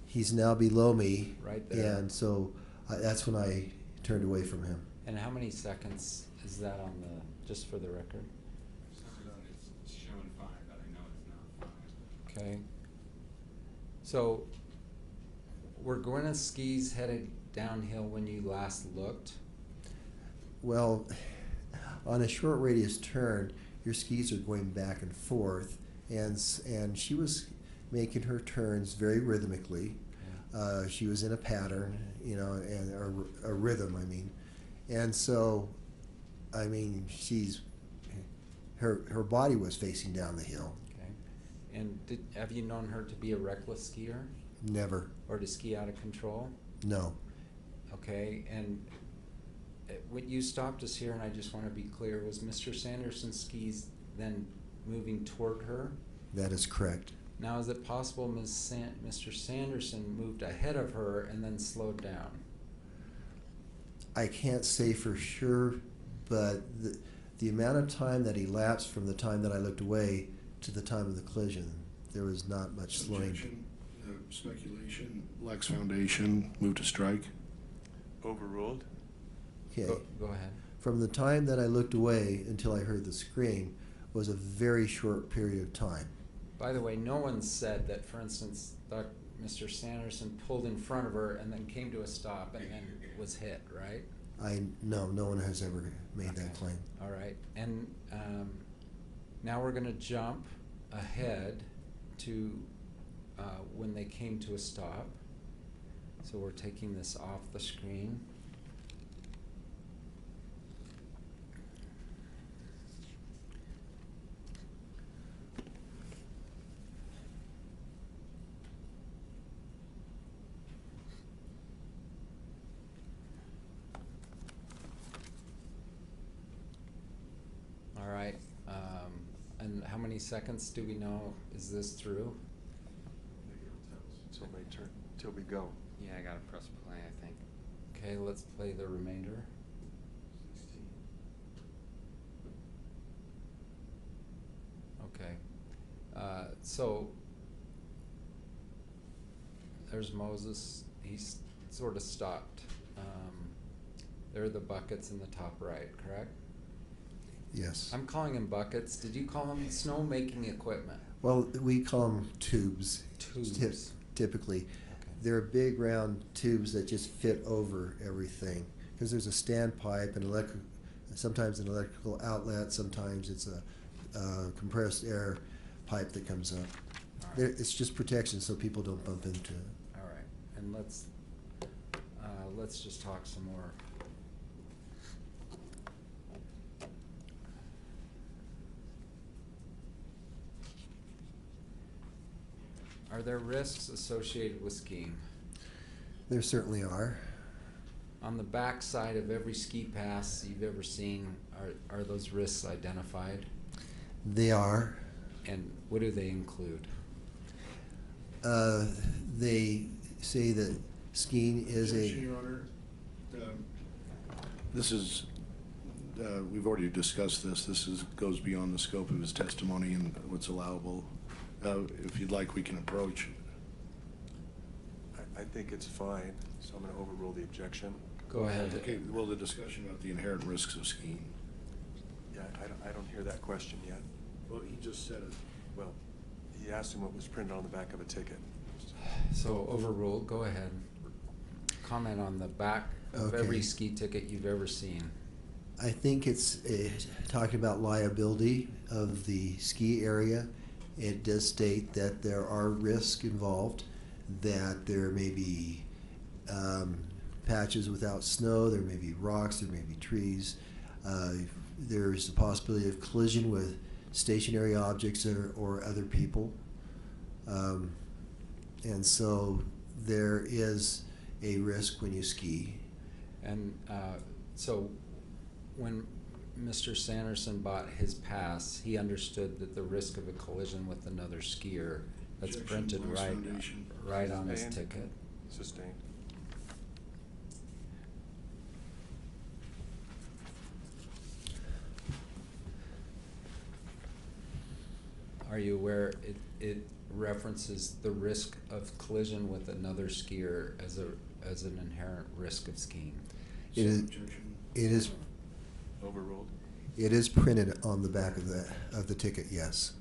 He's now below me. Right there. And so that's when I turned away from him. And how many seconds is that on the, just for the record? It's showing 5, but I know it's not 5. Okay. So, were Gwyneth's skis headed downhill when you last looked? Well, on a short radius turn, your skis are going back and forth, and she was making her turns very rhythmically. She was in a pattern, you know, and a rhythm, I mean. And so, I mean, her body was facing down the hill. Okay. And have you known her to be a reckless skier? Never. Or to ski out of control? No. Okay, and when you stopped us here, and I just want to be clear, was Mr. Sanderson's skis then moving toward her? That is correct. Now, is it possible Mr. Sanderson moved ahead of her and then slowed down? I can't say for sure, but the amount of time that elapsed from the time that I looked away to the time of the collision, there was not much slowing. Objection, speculation, lacks foundation, move to strike. Overruled? Okay. Go ahead. From the time that I looked away until I heard the scream was a very short period of time. By the way, no one said that, for instance, Mr. Sanderson pulled in front of her and then came to a stop and then was hit, right? No one has ever made that claim. All right, and now we're going to jump ahead to when they came to a stop. So we're taking this off the screen. All right, and how many seconds do we know is this through? So may turn till we go. Yeah, I gotta press play, I think. Okay, let's play the remainder. 16. Okay, so there's Moses. He's sort of stopped. There are the buckets in the top right, correct? Yes. I'm calling them buckets. Did you call them snow-making equipment? Well, we call them tubes. Tubes. Typically. Okay. They're big round tubes that just fit over everything. Because there's a standpipe and sometimes an electrical outlet, sometimes it's a compressed air pipe that comes up. All right. It's just protection so people don't bump into it. All right, and let's just talk some more. Are there risks associated with skiing? There certainly are. On the back side of every ski pass you've ever seen, are those risks identified? They are. And what do they include? They say that skiing is Objection, Your Honor. This is, we've already discussed this. This goes beyond the scope of his testimony and what's allowable. If you'd like, we can approach. I think it's fine, so I'm going to overrule the objection. Go ahead. Okay, well, the discussion about the inherent risks of skiing. Yeah, I don't hear that question yet. Well, he just said it. Well, he asked him what was printed on the back of a ticket. So overruled, go ahead. Comment on the back of every Okay. ski ticket you've ever seen. I think it's talking about liability of the ski area. It does state that there are risks involved, that there may be patches without snow, there may be rocks, there may be trees. There's the possibility of collision with stationary objects or other people. And so there is a risk when you ski. And so when Mr. Sanderson bought his pass, he understood that the risk of a collision with another skier that's Objection, printed last right, foundation. right on his Sustained. ticket. Sustained. Are you aware it references the risk of collision with another skier as an inherent risk of skiing? It is, it is, Overruled. it is printed on the back of the ticket, yes.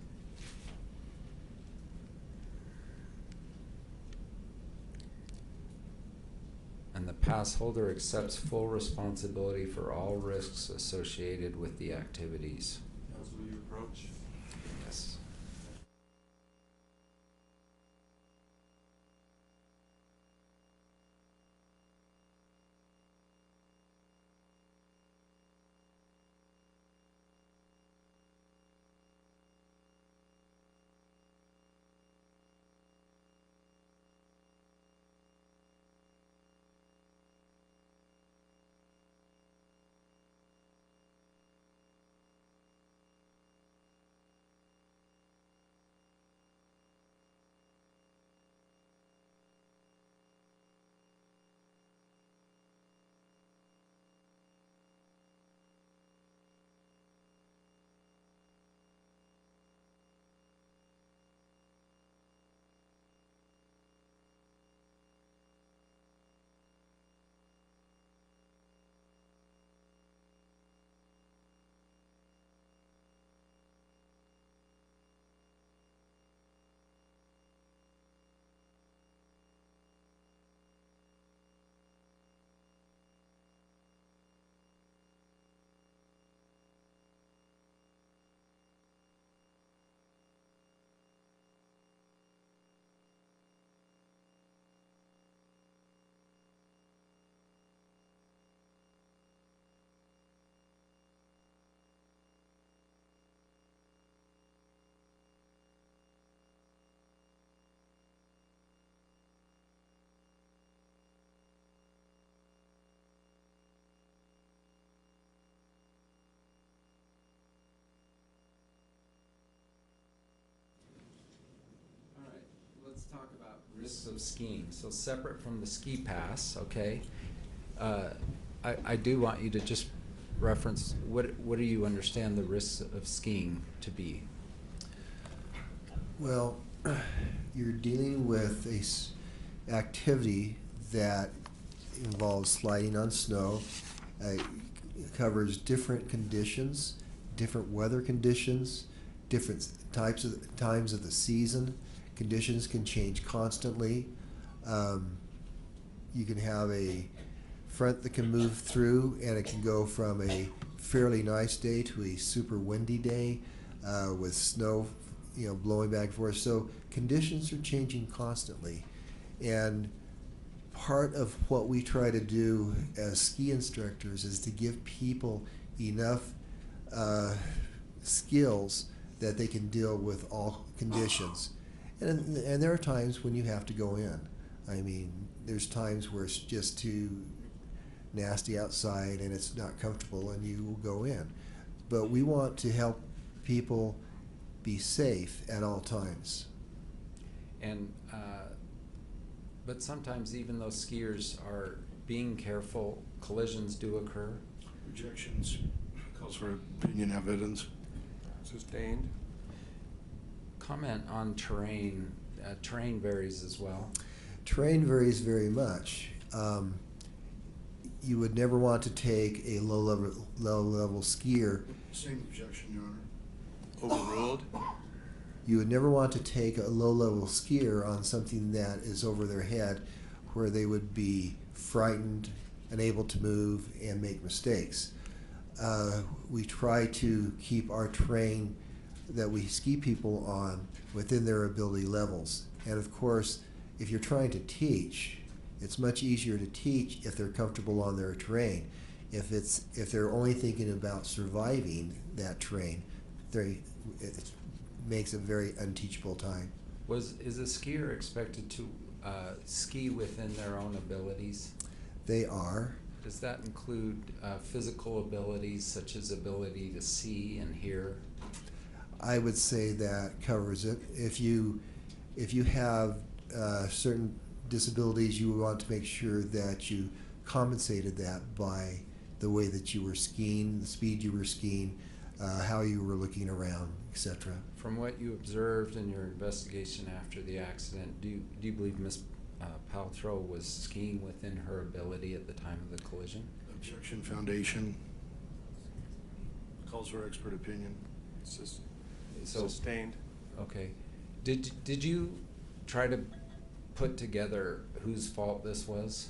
And the pass holder accepts full responsibility for all risks associated with the activities. As we approach. Yes. Let's talk about risks of skiing. So separate from the ski pass, okay? I do want you to just reference what do you understand the risks of skiing to be? Well, you're dealing with activity that involves sliding on snow. It covers different conditions, different weather conditions, different times of the season. Conditions can change constantly. You can have a front that can move through, and it can go from a fairly nice day to a super windy day with snow, blowing back and forth. So conditions are changing constantly, and part of what we try to do as ski instructors is to give people enough skills that they can deal with all conditions. And there are times when you have to go in. I mean, there's times where it's just too nasty outside and it's not comfortable and you will go in. But we want to help people be safe at all times. And but sometimes even though skiers are being careful, collisions do occur. Objections. Calls for opinion evidence. Sustained. Comment on terrain. Terrain varies as well. Terrain varies very much. You would never want to take a low level skier. Same objection, Your Honor. Overruled. You would never want to take a low level skier on something that is over their head, where they would be frightened, unable to move, and make mistakes. We try to keep our terrain that we ski people on within their ability levels. And of course, if you're trying to teach, it's much easier to teach if they're comfortable on their terrain. If they're only thinking about surviving that terrain, it makes a very unteachable time. Is a skier expected to ski within their own abilities? They are. Does that include physical abilities such as ability to see and hear? I would say that covers it. If you have certain disabilities, you want to make sure that you compensated that by the way that you were skiing, the speed you were skiing, how you were looking around, etc. From what you observed in your investigation after the accident, do you believe Ms. Paltrow was skiing within her ability at the time of the collision? Objection, foundation. Calls for expert opinion. Sustained. Okay. Did you try to put together whose fault this was?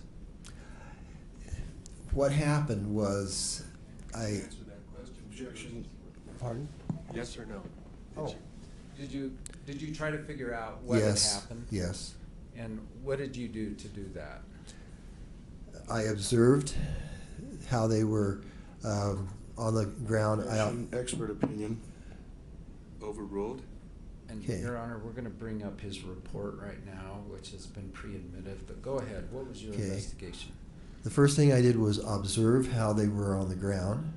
What happened was Answer that question. Objection. Pardon? Yes or no? Oh. Did you try to figure out what had Yes, happened? yes. And what did you do to do that? I observed how they were on the ground. Objection, expert opinion. Overruled? And Okay. Your Honor, we're gonna bring up his report right now, which has been pre-admitted, but go ahead, what was your Okay. investigation? The first thing I did was observe how they were on the ground.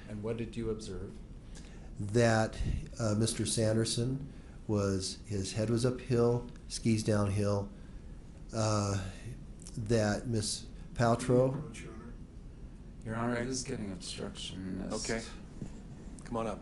And what did you observe? That Mr. Sanderson his head was uphill, skis downhill. That Miss Paltrow, Your Honor, this is getting obstructionist. Okay. Come on up.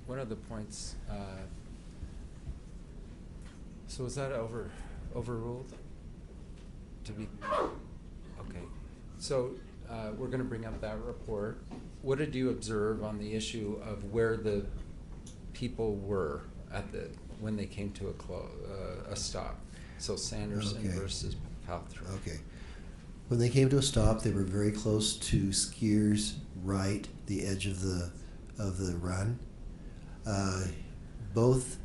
What are the points, so is that overruled? To be, okay. So, we're gonna bring up that report. What did you observe on the issue of where the people were when they came to a stop? So Sanderson Okay. versus Paltrow. okay. When they came to a stop, they were very close to skiers' right, the edge of the run. Both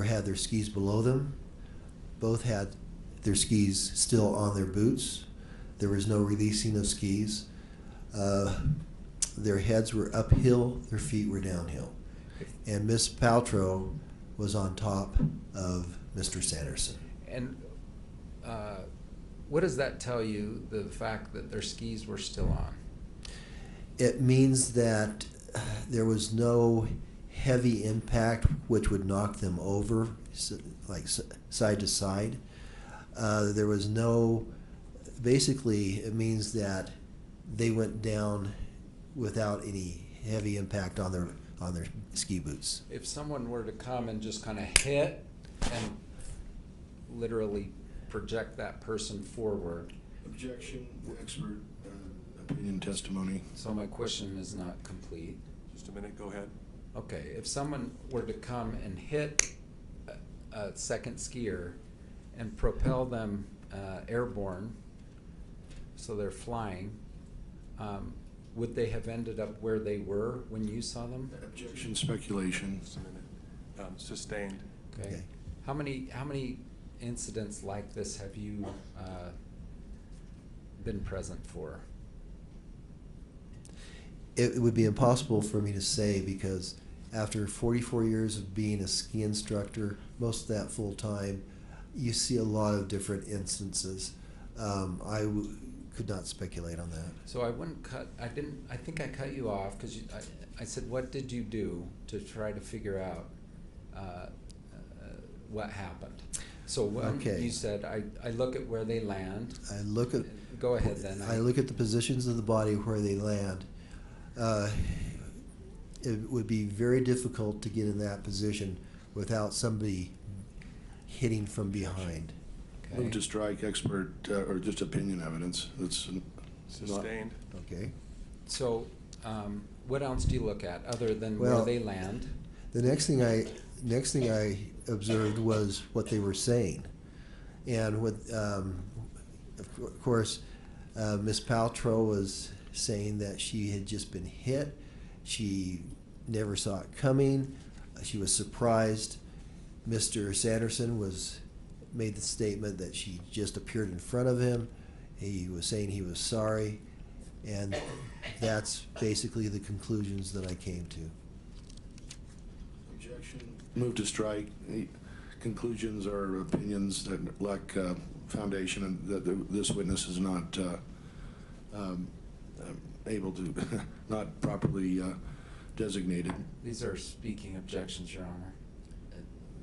had their skis below them. Both had their skis still on their boots. There was no releasing of skis. Their heads were uphill, their feet were downhill. And Miss Paltrow was on top of Mr. Sanderson. And what does that tell you, the fact that their skis were still on? It means that there was no heavy impact which would knock them over, like side to side. There was no, basically it means that they went down without any heavy impact on their ski boots. If someone were to come and just kind of hit and literally project that person forward. Objection, expert opinion testimony. So my question is not complete. Just a minute, go ahead. Okay, if someone were to come and hit a second skier and propel them airborne, so they're flying, would they have ended up where they were when you saw them? Objection, speculation. Just a minute. Sustained. Okay. How many incidents like this have you been present for? It would be impossible for me to say because after 44 years of being a ski instructor, most of that full time, you see a lot of different instances. I could not speculate on that. So I wouldn't cut, I think I cut you off because I said, what did you do to try to figure out what happened? So when Okay. you said, I look at where they land. I look at. Go ahead then. I look at the positions of the body where they land. It would be very difficult to get in that position without somebody hitting from behind. Okay. Move to strike expert or just opinion evidence. That's Sustained. Okay. So what else do you look at other than Well, where they land? The next thing I observed was what they were saying, and what, of course, Miss Paltrow was saying that she had just been hit. She never saw it coming. She was surprised. Mr. Sanderson made the statement that she just appeared in front of him. He was saying he was sorry, and that's basically the conclusions that I came to. Objection. Move to strike. The conclusions or opinions that lack foundation, and that this witness is not able to, not properly designated. These are speaking objections, Your Honor.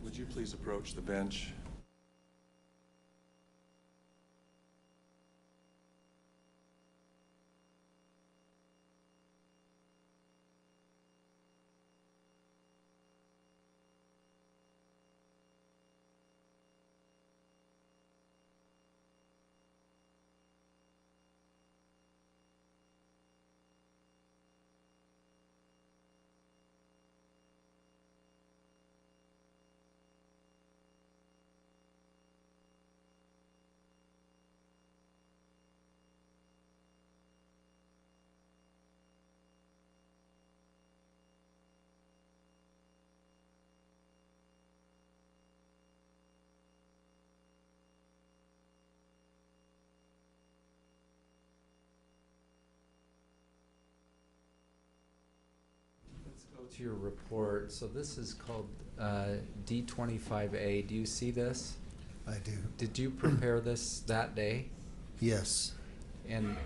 Would you please approach the bench? Let's go to your report. So this is called D25A. Do you see this? I do. Did you prepare this that day? Yes. And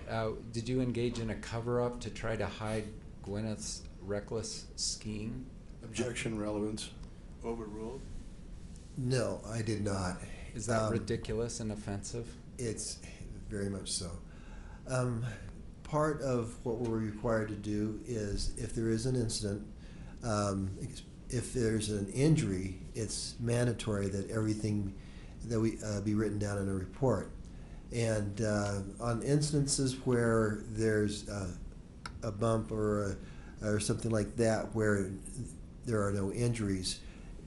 did you engage in a cover-up to try to hide Gwyneth's reckless skiing? Objection, relevance. Overruled? No, I did not. Is that ridiculous and offensive? It's very much so. Part of what we're required to do is, if there is an incident, if there's an injury, it's mandatory that everything that we be written down in a report. And on instances where there's a bump or something like that, where there are no injuries,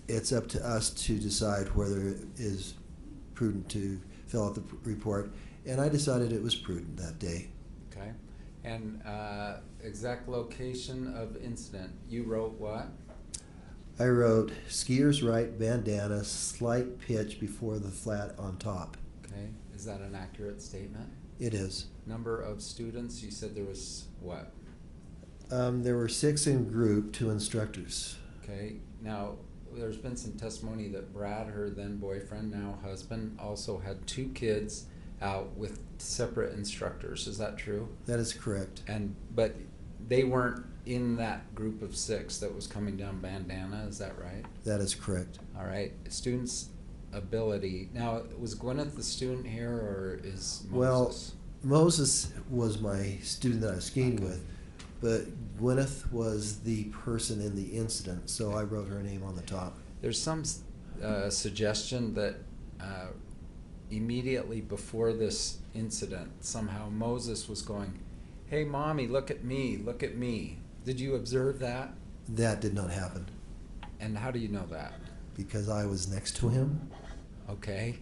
it's up to us to decide whether it is prudent to fill out the report. And I decided it was prudent that day. Okay. And exact location of incident, you wrote what? I wrote skiers right, bandana, slight pitch before the flat on top. Okay. Is that an accurate statement? It is. Number of students, you said there was what? There were 6 in group, 2 instructors. Okay. Now, there's been some testimony that Brad, her then boyfriend, now husband, also had 2 kids out with separate instructors. Is that true? That is correct. But they weren't in that group of 6 that was coming down bandana. Is that right? That is correct. All right. Students' ability. Now, was Gwyneth the student here, or is Moses? Well, Moses was my student that I was skiing with, but Gwyneth was the person in the incident, so I wrote her name on the top. There's some suggestion that immediately before this incident, somehow Moses was going, "Hey, Mommy, look at me, look at me." Did you observe that? That did not happen. And how do you know that? Because I was next to him. Okay.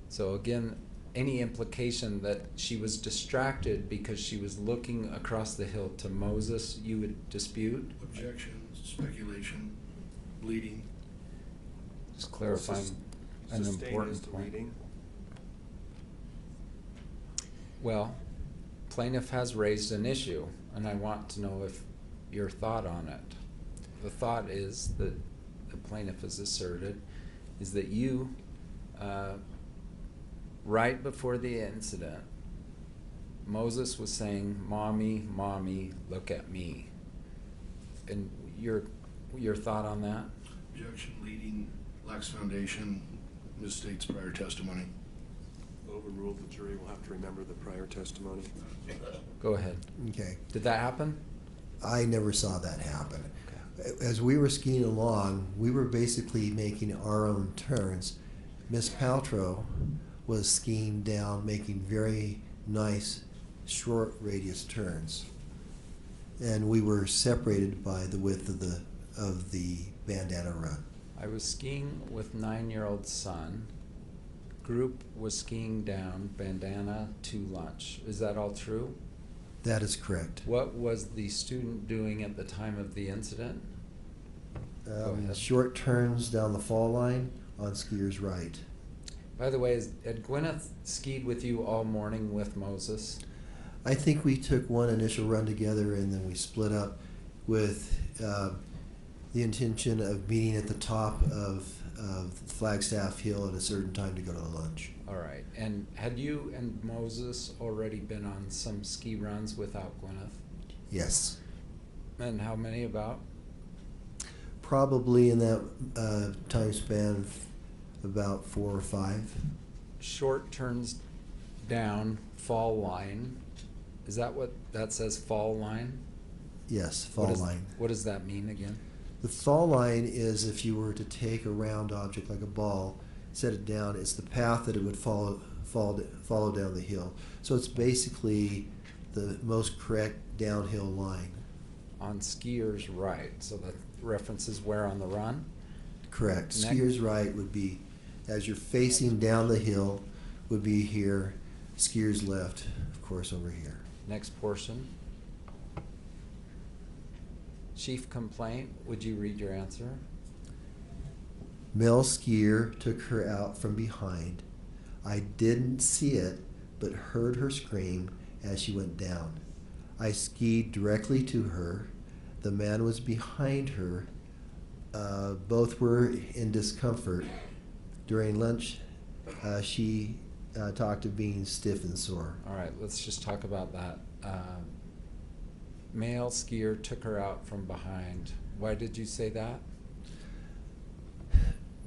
So again, any implication that she was distracted because she was looking across the hill to Moses, you would dispute? Objection, speculation, bleeding. Just clarifying an important point. Reading. Well, plaintiff has raised an issue, and I want to know if your thought on it. The thought is that the plaintiff has asserted is that you, right before the incident, Moses was saying, "Mommy, Mommy, look at me." And your thought on that? Objection, leading, lacks foundation, misstates prior testimony. Overruled. The jury will have to remember the prior testimony. Go ahead. Okay. Did that happen? I never saw that happen. As we were skiing along, we were basically making our own turns. Miss Paltrow was skiing down, making very nice, short radius turns. And we were separated by the width of the bandana run. I was skiing with 9-year-old son. Group was skiing down, bandana to lunch. Is that all true? That is correct. What was the student doing at the time of the incident? Go ahead. Short turns down the fall line on skier's right. By the way, had Gwyneth skied with you all morning with Moses? I think we took one initial run together and then we split up with the intention of meeting at the top of Flagstaff Hill at a certain time to go to lunch. All right. And had you and Moses already been on some ski runs without Gwyneth? Yes. And how many about? Probably in that time span, about 4 or 5. Short turns down, fall line. Is that what that says, fall line? Yes, fall line. What does that mean again? The fall line is if you were to take a round object like a ball, set it down, it's the path that it would follow down the hill. So it's basically the most correct downhill line. On skier's right, so that references where on the run? Correct. Next. Skier's right would be, as you're facing down the hill, would be here. Skier's left, of course, over here. Next portion. Chief complaint, would you read your answer? Male skier took her out from behind. I didn't see it, but heard her scream as she went down. I skied directly to her. The man was behind her. Both were in discomfort. During lunch, she talked of being stiff and sore. All right, let's just talk about that. Male skier took her out from behind. Why did you say that?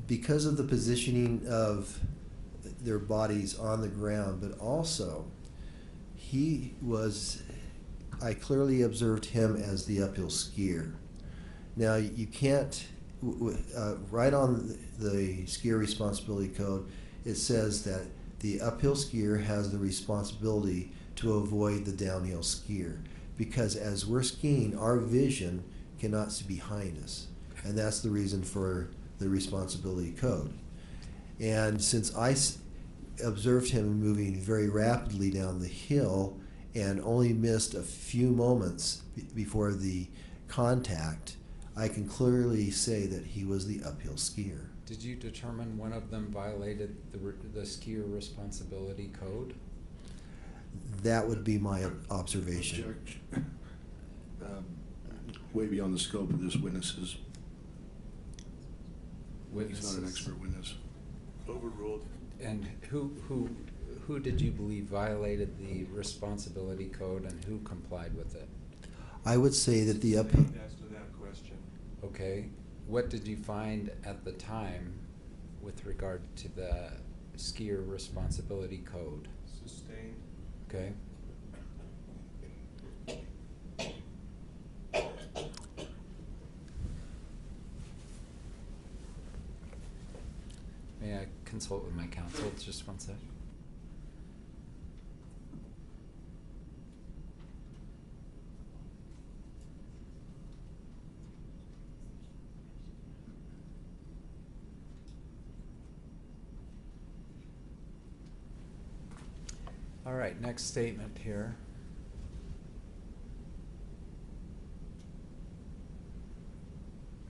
Because of the positioning of their bodies on the ground, but also I clearly observed him as the uphill skier. Now you can't, right on the skier responsibility code, it says that the uphill skier has the responsibility to avoid the downhill skier, because as we're skiing, our vision cannot see behind us, and that's the reason for the responsibility code. And since I observed him moving very rapidly down the hill and only missed a few moments before the contact, I can clearly say that he was the uphill skier. Did you determine one of them violated the skier responsibility code? That would be my observation. Way beyond the scope of this witness's. Witnesses. He's not an expert witness. Overruled. And who did you believe violated the responsibility code and who complied with it? I would say that the As to that question. Okay. What did you find at the time with regard to the skier responsibility code? Sustained. Okay. May I consult with my counsel? Just one sec. All right, next statement here.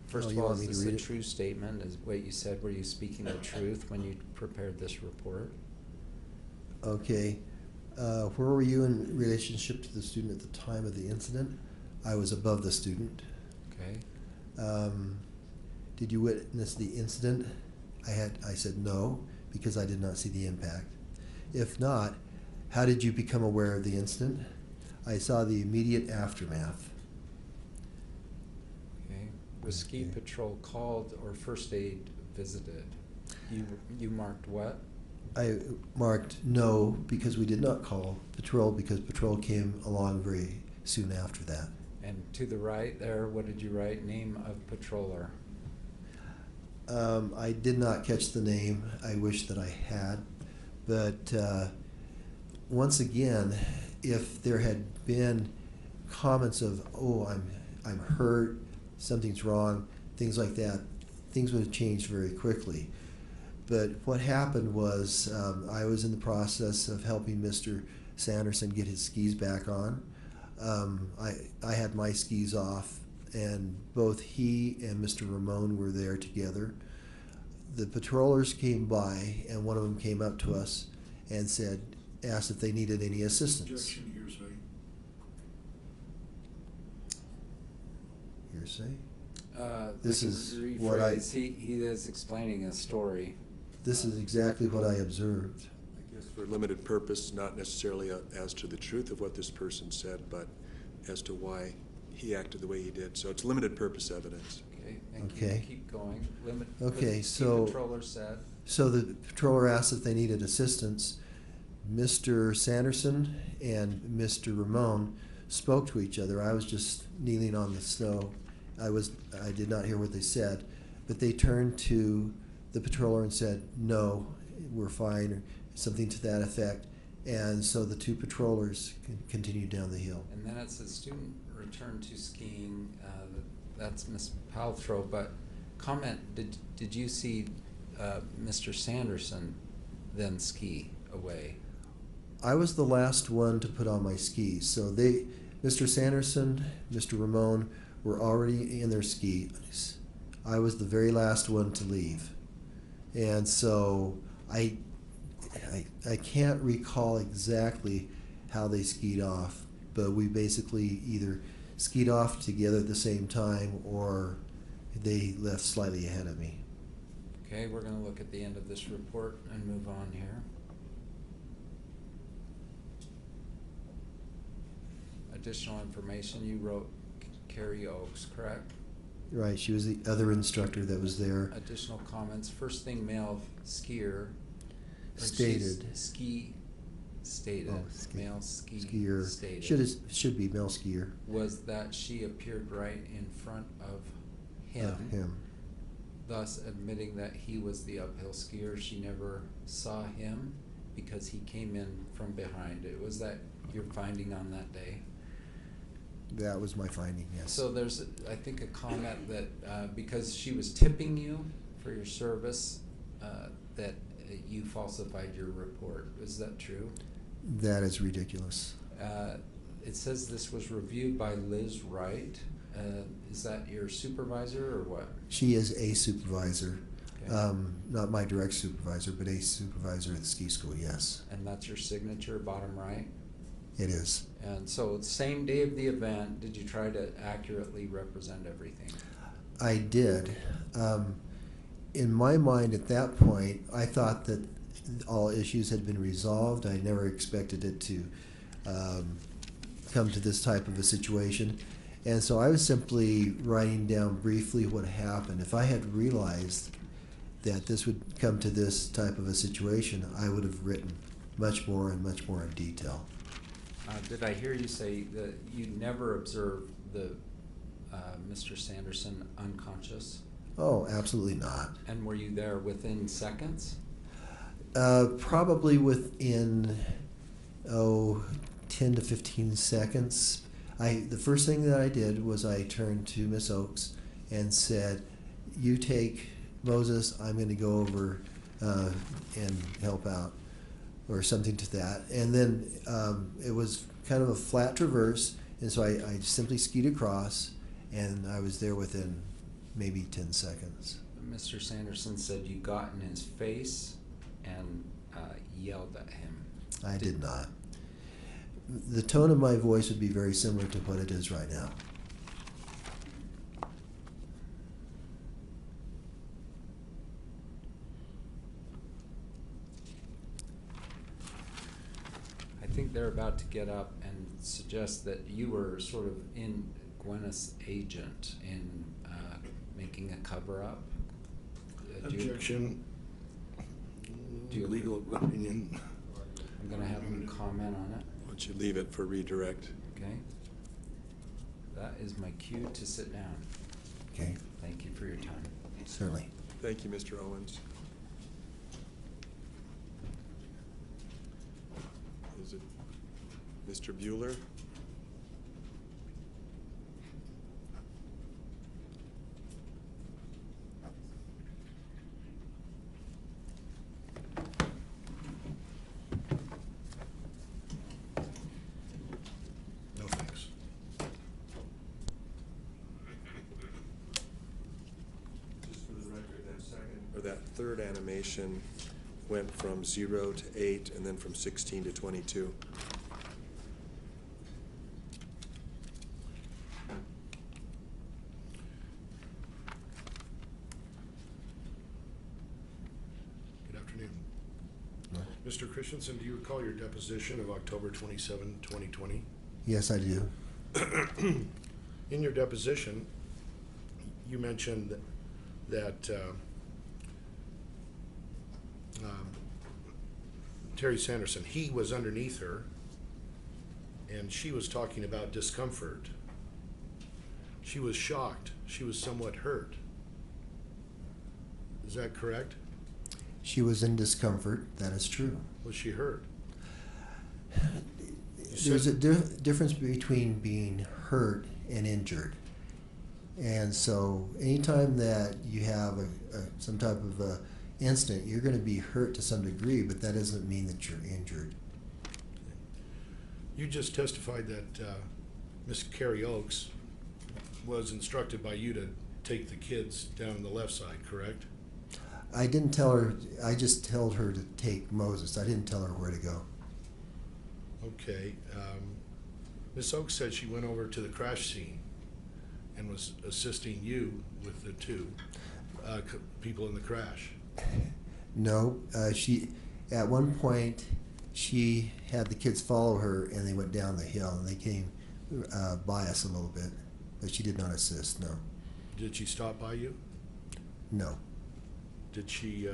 First of you all, want is me to this a read it? true statement? Is what you said, were you speaking the truth when you prepared this report? Okay. Where were you in relationship to the student at the time of the incident? I was above the student. Okay. Did you witness the incident? I said no, because I did not see the impact. If not, how did you become aware of the incident? I saw the immediate aftermath. Okay. Was ski patrol called or first aid visited? You marked what? I marked no, because we did not call patrol, because patrol came along very soon after that. And to the right there, what did you write? Name of patroller. I did not catch the name. I wish that I had. But once again, if there had been comments of, oh, I'm hurt, something's wrong, things like that, things would have changed very quickly. But what happened was I was in the process of helping Mr. Sanderson get his skis back on. I had my skis off, and both he and Mr. Ramon were there together. The patrollers came by, and one of them came up to us and asked if they needed any assistance. Objection, hearsay. Hearsay? We This can is what I- rephrase. He is explaining a story. This is exactly what I observed. I guess for limited purpose, not necessarily as to the truth of what this person said, but as to why he acted the way he did. So it's limited purpose evidence. Okay, thank Okay. you. Keep going. Okay, the so- controller said. So the patroller asked if they needed assistance. Mr. Sanderson and Mr. Ramon spoke to each other. I was just kneeling on the snow. I did not hear what they said, but they turned to the patroller and said, "No, we're fine," or something to that effect. And so the two patrollers continued down the hill. And then it says student returned to skiing. That's Miss Paltrow. But comment, did you see Mr. Sanderson then ski away? I was the last one to put on my skis. So Mr. Sanderson, Mr. Ramon were already in their skis. I was the very last one to leave. And so I can't recall exactly how they skied off, but we basically either skied off together at the same time or they left slightly ahead of me. Okay, we're going to look at the end of this report and move on here. Additional information, you wrote Carrie Oakes, correct? Right, she was the other instructor that was there. Additional comments, first thing male skier. Stated. Stated. Oh, Male skier. stated. Should be male skier. Was that she appeared right in front of him. Thus admitting that he was the uphill skier. She never saw him because he came in from behind. Was that your finding on that day? That was my finding, yes. So there's, I think, a comment that because she was tipping you for your service, that you falsified your report. Is that true? That is ridiculous. It says this was reviewed by Liz Wright. Is that your supervisor or what? She is a supervisor. Okay. Not my direct supervisor, but a supervisor at the ski school, yes. And that's your signature, bottom right? It is. And so, same day of the event, did you try to accurately represent everything? I did. In my mind at that point, I thought that all issues had been resolved. I never expected it to come to this type of a situation. And so I was simply writing down briefly what happened. If I had realized that this would come to this type of a situation, I would have written much more and much more in detail. Did I hear you say that you never observed the Mr. Sanderson unconscious? Oh, absolutely not. And were you there within seconds? Probably within 10 to 15 seconds. The first thing that I did was I turned to Miss Oakes and said, "You take Moses, I'm going to go over and help out," or something to that. And then it was kind of a flat traverse, and so I simply skied across, and I was there within maybe 10 seconds. Mr. Sanderson said you got in his face and yelled at him. I did not. The tone of my voice would be very similar to what it is right now. I think they're about to get up and suggest that you were sort of in Gwyneth's agent in making a cover-up. Objection. Do you- Legal opinion. I'm going to have him comment on it. Why don't you leave it for redirect? Okay. That is my cue to sit down. Okay, Thank you for your time. certainly. Thank you, Mr. Owens. Is it Mr. Bueller? third animation went from 0 to 8 and then from 16 to 22. Good afternoon. Mr. Christensen, do you recall your deposition of October 27, 2020? Yes, I do. In your deposition, you mentioned that Terry Sanderson, he was underneath her, and she was talking about discomfort. She was shocked. She was somewhat hurt. Is that correct? She was in discomfort, that is true. Was she hurt? There's a difference between being hurt and injured. And so anytime that you have some type of a incident, you're going to be hurt to some degree, but that doesn't mean that you're injured. You just testified that Miss Carrie Oakes was instructed by you to take the kids down the left side, correct? I didn't tell her, I just told her to take Moses. I didn't tell her where to go. Okay. Miss Oakes said she went over to the crash scene and was assisting you with the two people in the crash. No, at one point, she had the kids follow her and they went down the hill and they came by us a little bit, but she did not assist, no. Did she stop by you? No. Did she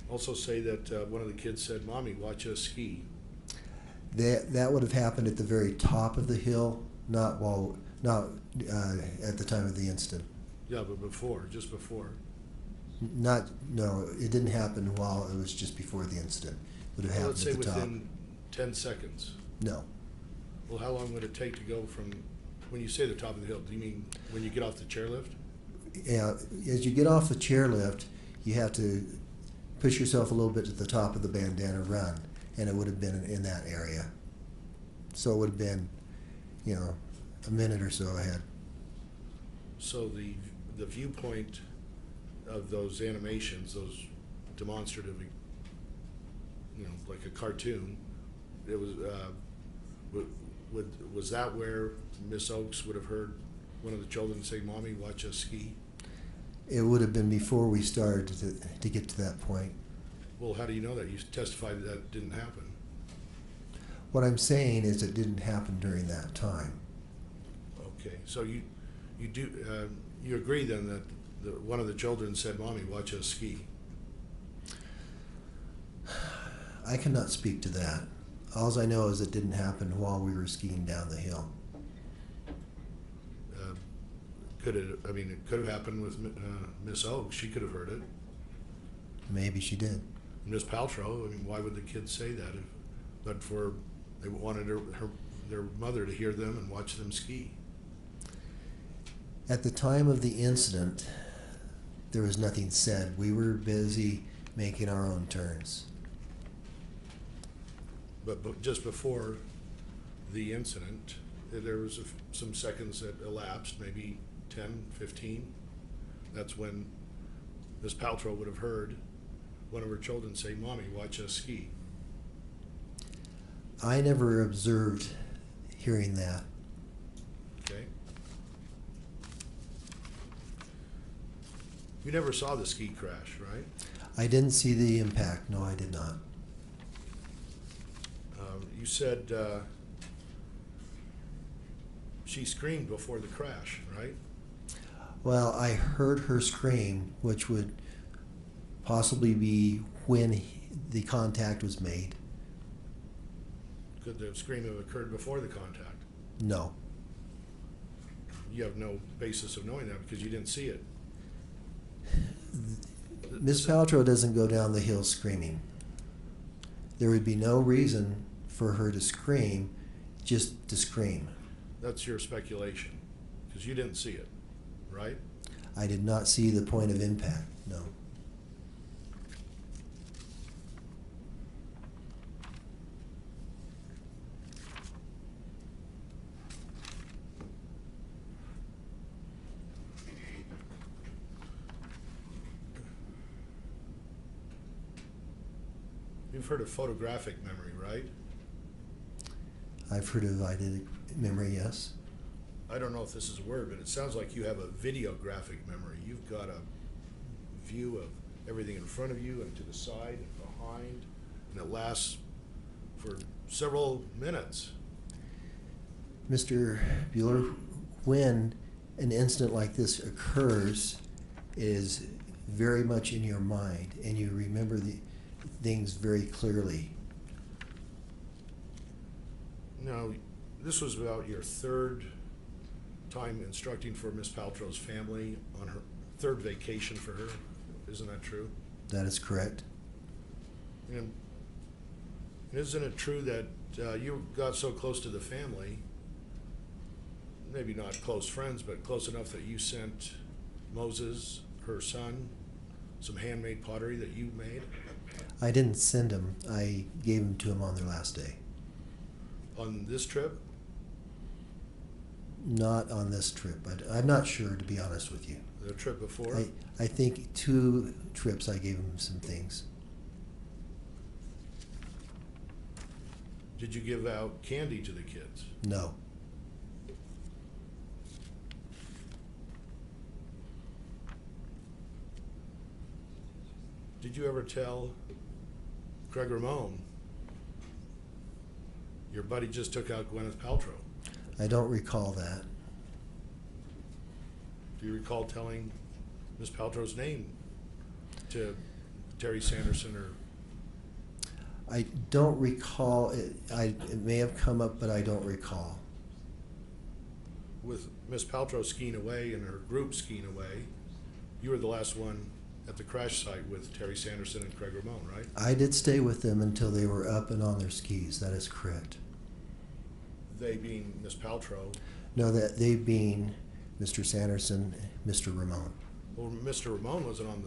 also say that one of the kids said, "Mommy, watch us ski"? That would have happened at the very top of the hill, not at the time of the incident. Yeah, but before, just before. No, it didn't happen while it was just before the incident. It would have Let's happened say at the top. within 10 seconds. No. Well, how long would it take to go from, when you say the top of the hill, do you mean when you get off the chairlift? Yeah, as you get off the chairlift, you have to push yourself a little bit to the top of the bandana run, and it would have been in that area. So it would have been, a minute or so ahead. So the viewpoint of those animations, those demonstrative, like a cartoon, it was was that where Miss Oakes would have heard one of the children say, "Mommy, watch us ski"? It would have been before we started to get to that point. Well, how do you know that? You testified that didn't happen. What I'm saying is it didn't happen during that time. Okay, so you agree then that one of the children said, "Mommy, watch us ski"? I cannot speak to that. All I know is it didn't happen while we were skiing down the hill. It could have happened with Miss Oakes. She could have heard it. Maybe she did. Miss Paltrow, why would the kids say that? But they wanted their mother to hear them and watch them ski. At the time of the incident, there was nothing said. We were busy making our own turns. But just before the incident, there was some seconds that elapsed, maybe 10, 15. That's when Miss Paltrow would have heard one of her children say, "Mommy, watch us ski." I never observed hearing that. Okay. You never saw the ski crash, right? I didn't see the impact. No, I did not. You said she screamed before the crash, right? Well, I heard her scream, which would possibly be when the contact was made. Could the scream have occurred before the contact? No. You have no basis of knowing that because you didn't see it. Miss Paltrow doesn't go down the hill screaming. There would be no reason for her to scream, just to scream. That's your speculation because you didn't see it, right? I did not see the point of impact, no. You've heard of photographic memory, right? I've heard of eidetic memory, yes. I don't know if this is a word, but it sounds like you have a videographic memory. You've got a view of everything in front of you and to the side and behind, and it lasts for several minutes. Mr. Bueller, when an incident like this occurs, it is very much in your mind, and you remember the things very clearly. Now, this was about your third time instructing for Miss Paltrow's family on her third vacation for her. Isn't that true? That is correct. And isn't it true that you got so close to the family, maybe not close friends, but close enough that you sent Moses, her son, some handmade pottery that you made? I didn't send them. I gave them to them on their last day. On this trip? Not on this trip, but I'm not sure, to be honest with you. The trip before? I think 2 trips I gave them some things. Did you give out candy to the kids? No. Did you ever tell Craig Ramon, your buddy just took out Gwyneth Paltrow? I don't recall that. Do you recall telling Miss Paltrow's name to Terry Sanderson or? I don't recall. It may have come up, but I don't recall. With Miss Paltrow skiing away and her group skiing away, you were the last one at the crash site with Terry Sanderson and Craig Ramon, right? I did stay with them until they were up and on their skis. That is correct. They being Miss Paltrow. No, that they being Mr. Sanderson, Mr. Ramon. Well, Mr. Ramon wasn't on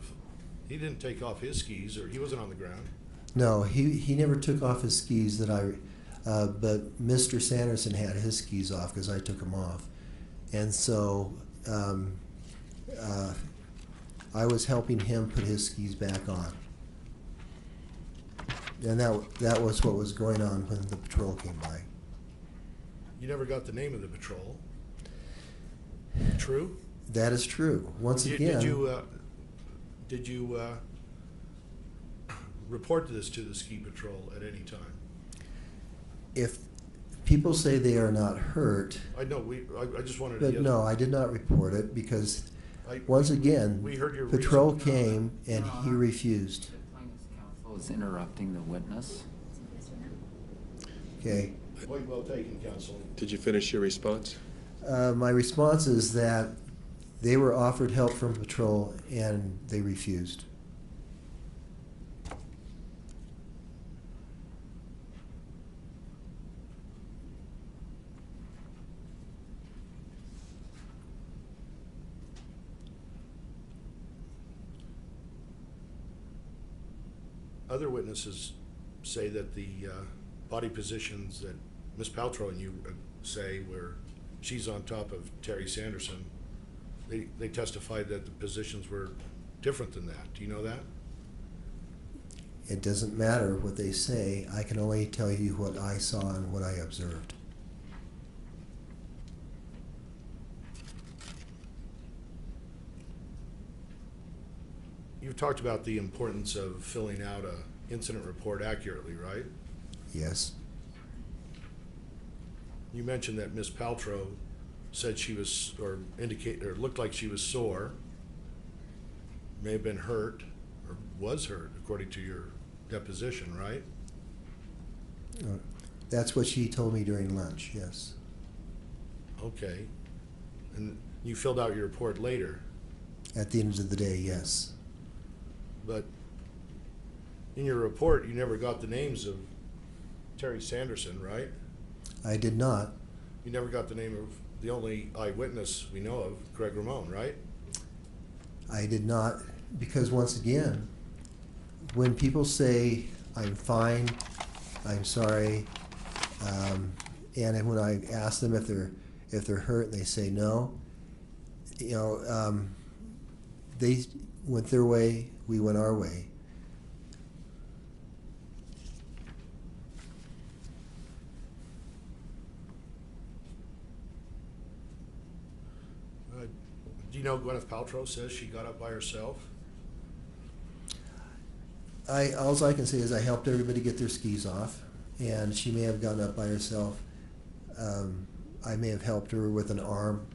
he didn't take off his skis, or he wasn't on the ground. No, he never took off his skis but Mr. Sanderson had his skis off because I took them off. And so I was helping him put his skis back on. And that was what was going on when the patrol came by. You never got the name of the patrol. True? That is true. Once again. Did you report this to the ski patrol at any time? If people say they are not hurt. I know, I just wanted to. But no, I did not report it because once again, we heard your patrol came and he refused. The plaintiff's counsel is interrupting the witness. Okay. Point well taken, counsel. Did you finish your response? My response is that they were offered help from patrol and they refused. Other witnesses say that the body positions that Miss Paltrow and you say where she's on top of Terry Sanderson, they testified that the positions were different than that. Do you know that? It doesn't matter what they say. I can only tell you what I saw and what I observed. You've talked about the importance of filling out an incident report accurately, right? Yes. You mentioned that Miss Paltrow said she was, or looked like she was sore, may have been hurt, or was hurt, according to your deposition, right? That's what she told me during lunch, yes. Okay. And you filled out your report later? At the end of the day, yes. But in your report, you never got the names of Terry Sanderson, right? I did not. You never got the name of the only eyewitness we know of, Craig Ramon, right? I did not, because once again, when people say, I'm fine, I'm sorry, and when I ask them if they're hurt and they say no, they went their way, we went our way. Do you know Gwyneth Paltrow says she got up by herself? Alls I can say is I helped everybody get their skis off, and she may have gone up by herself. I may have helped her with an arm.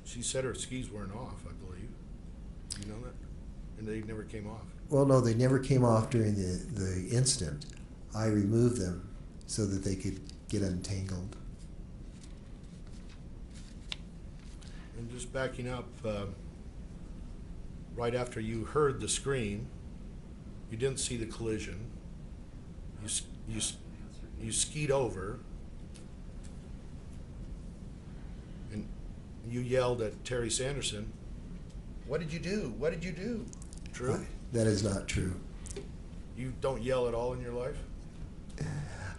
She said her skis weren't off, I believe. You know that? And they never came off. Well, no, they never came off during the incident. I removed them so that they could get untangled. And just backing up, right after you heard the scream, you didn't see the collision. You skied over, and you yelled at Terry Sanderson, "What did you do? What did you do?" True? That is not true. You don't yell at all in your life?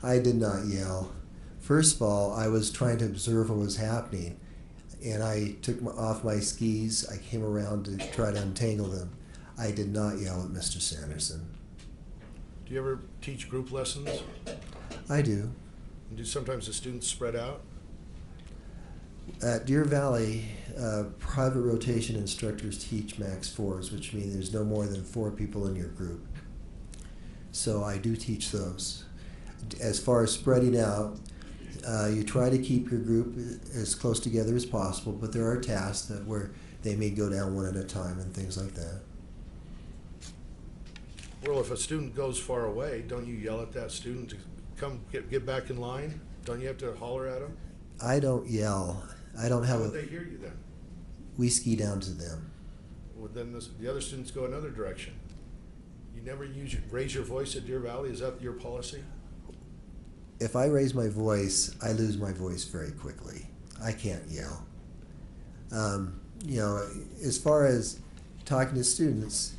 I did not yell. First of all, I was trying to observe what was happening, and I took off my skis. I came around to try to untangle them. I did not yell at Mr. Sanderson. Do you ever teach group lessons? I do. And do sometimes the students spread out? At Deer Valley, private rotation instructors teach max 4s, which means there's no more than 4 people in your group. So I do teach those. As far as spreading out, you try to keep your group as close together as possible, but there are tasks where they may go down one at a time and things like that. Well, if a student goes far away, don't you yell at that student to come get back in line? Don't you have to holler at them? I don't yell. I don't have How a. would they hear you then? We ski down to them. Well, then the other students go another direction. You never raise your voice at Deer Valley? Is that your policy? If I raise my voice, I lose my voice very quickly. I can't yell. You know, as far as talking to students,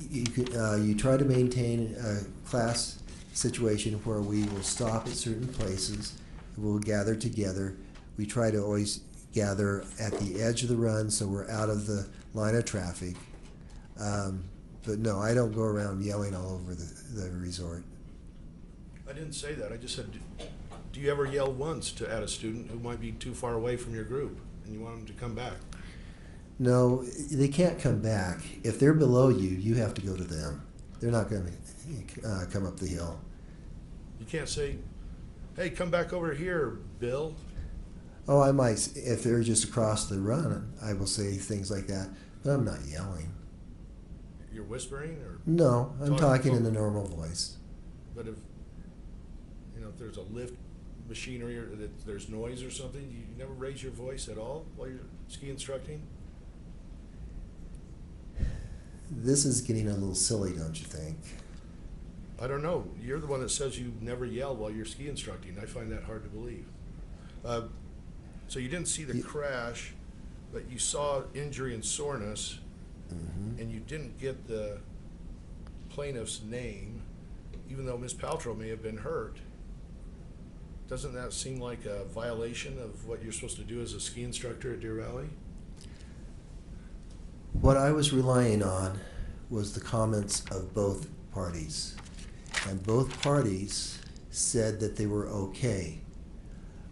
you try to maintain a class situation where we will stop at certain places. We'll gather together. We try to always gather at the edge of the run so we're out of the line of traffic. But no, I don't go around yelling all over the resort. I didn't say that. I just said, do you ever yell once at a student who might be too far away from your group and you want them to come back? No, they can't come back. If they're below you, you have to go to them. They're not going to come up the hill. You can't say, hey, come back over here, Bill. Oh, I might. If they're just across the run, I will say things like that, but I'm not yelling. You're whispering? Or No, I'm talking in a normal voice. But if there's a lift machinery or there's noise or something, you never raise your voice at all while you're ski instructing? This is getting a little silly, don't you think? I don't know. You're the one that says you never yell while you're ski instructing. I find that hard to believe. So you didn't see the crash, but you saw injury and soreness, and you didn't get the plaintiff's name, even though Ms. Paltrow may have been hurt. Doesn't that seem like a violation of what you're supposed to do as a ski instructor at Deer Valley? What I was relying on was the comments of both parties. And both parties said that they were okay.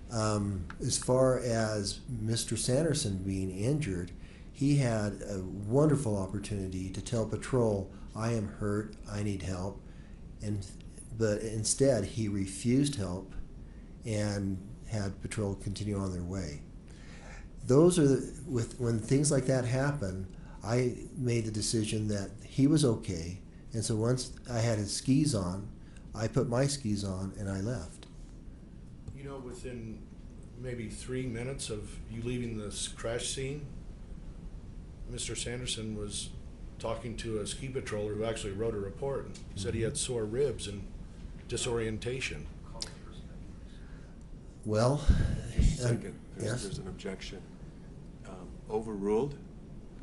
As far as Mr. Sanderson being injured, he had a wonderful opportunity to tell patrol, I am hurt, I need help. But instead, he refused help and had patrol continue on their way. Those are when things like that happen, I made the decision that he was okay, and so once I had his skis on, I put my skis on and I left. You know, within maybe 3 minutes of you leaving this crash scene, Mr. Sanderson was talking to a ski patroller who actually wrote a report and said he had sore ribs and disorientation. Well, Just a second, yes? there's an objection. Overruled,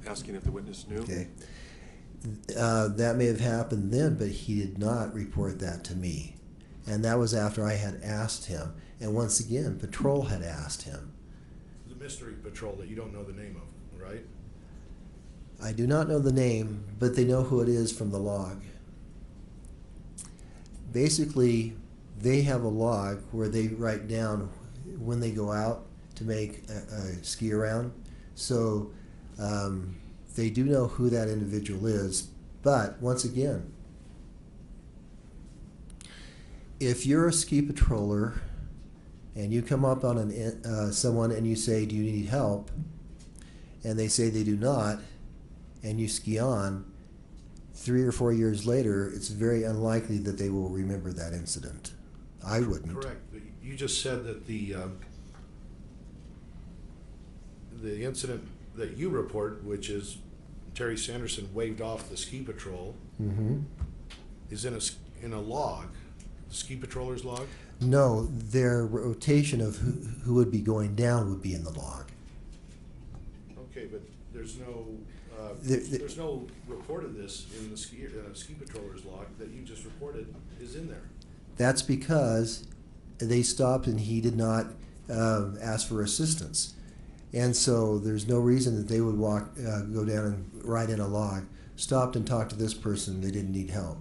asking if the witness knew. Okay. That may have happened then, but he did not report that to me. And that was after I had asked him. And once again, patrol had asked him. The mystery patrol that you don't know the name of, right? I do not know the name, but they know who it is from the log. Basically, they have a log where they write down when they go out to make a ski around. So they do know who that individual is. But once again, if you're a ski patroller and you come up on someone and you say, "Do you need help?" and they say they do not, and you ski on, 3 or 4 years later, it's very unlikely that they will remember that incident. I wouldn't. Correct. But you just said that the incident that you report, which is Terry Sanderson waved off the ski patrol, is in a log, ski patroller's log? No, their rotation of who would be going down would be in the log. Okay, but there's no There- there's no report of this in the ski patroller's log that you just reported is in there. That's because they stopped and he did not ask for assistance. And so there's no reason that they would go down and write in a log, stopped and talked to this person, they didn't need help.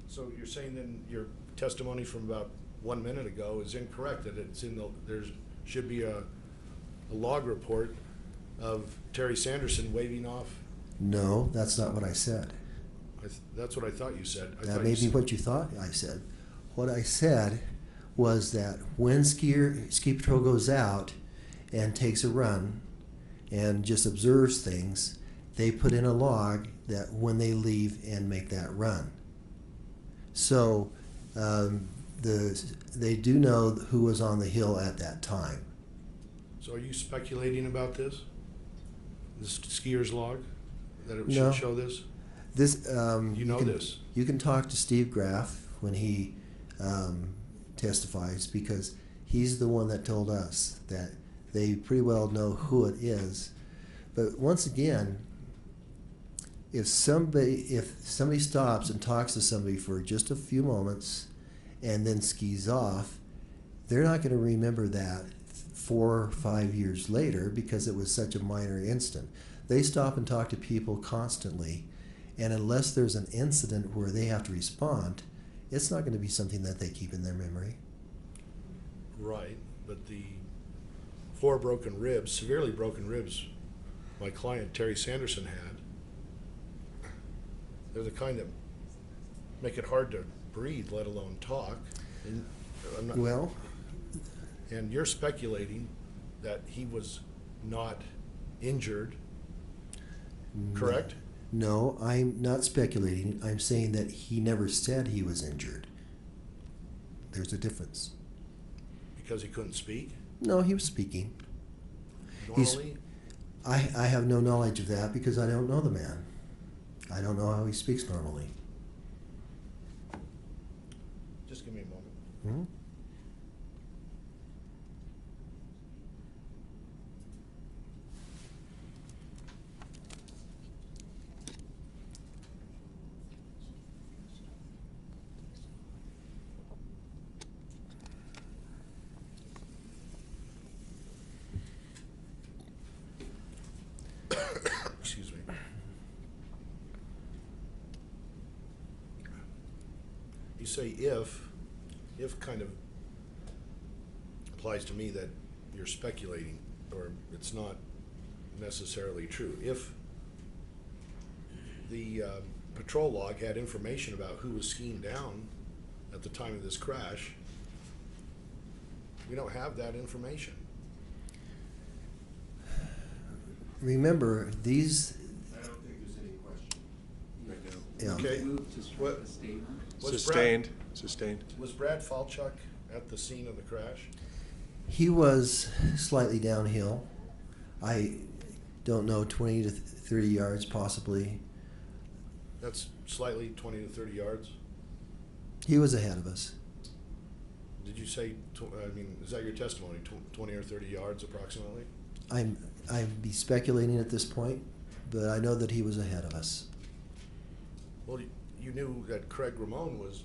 So you're saying then your testimony from about 1 minute ago is incorrect, that it's there should be a log report of Terry Sanderson waving off? No, that's not what I said. That's what I thought you said. That may be what you thought I said. What I said was that when ski patrol goes out and takes a run and just observes things, they put in a log that when they leave and make that run. So they do know who was on the hill at that time. So are you speculating about this? This skier's log? That it No. should show this? This this? You can talk to Steve Graf when he testifies, because he's the one that told us that they pretty well know who it is. But once again, if somebody stops and talks to somebody for just a few moments and then skis off, they're not going to remember that 4 or 5 years later because it was such a minor incident. They stop and talk to people constantly, and unless there's an incident where they have to respond, it's not going to be something that they keep in their memory. Right, but the 4 broken ribs, severely broken ribs, my client Terry Sanderson had, they're the kind that make it hard to breathe, let alone talk. And and you're speculating that he was not injured, correct? No, I'm not speculating. I'm saying that he never said he was injured. There's a difference. Because he couldn't speak? No, he was speaking. Normally? I have no knowledge of that because I don't know the man. I don't know how he speaks normally. Just give me a moment. Hmm? Excuse me. You say if kind of applies to me that you're speculating, or it's not necessarily true. If the patrol log had information about who was skiing down at the time of this crash, we don't have that information. Remember, these. I don't think there's any question right now. Yeah. Okay. What? Sustained. Was Brad Falchuk at the scene of the crash? He was slightly downhill. I don't know, 20 to 30 yards possibly. That's slightly 20 to 30 yards. He was ahead of us. Did you say, is that your testimony, 20 or 30 yards approximately? I'd be speculating at this point, but I know that he was ahead of us. Well, you knew that Craig Ramon was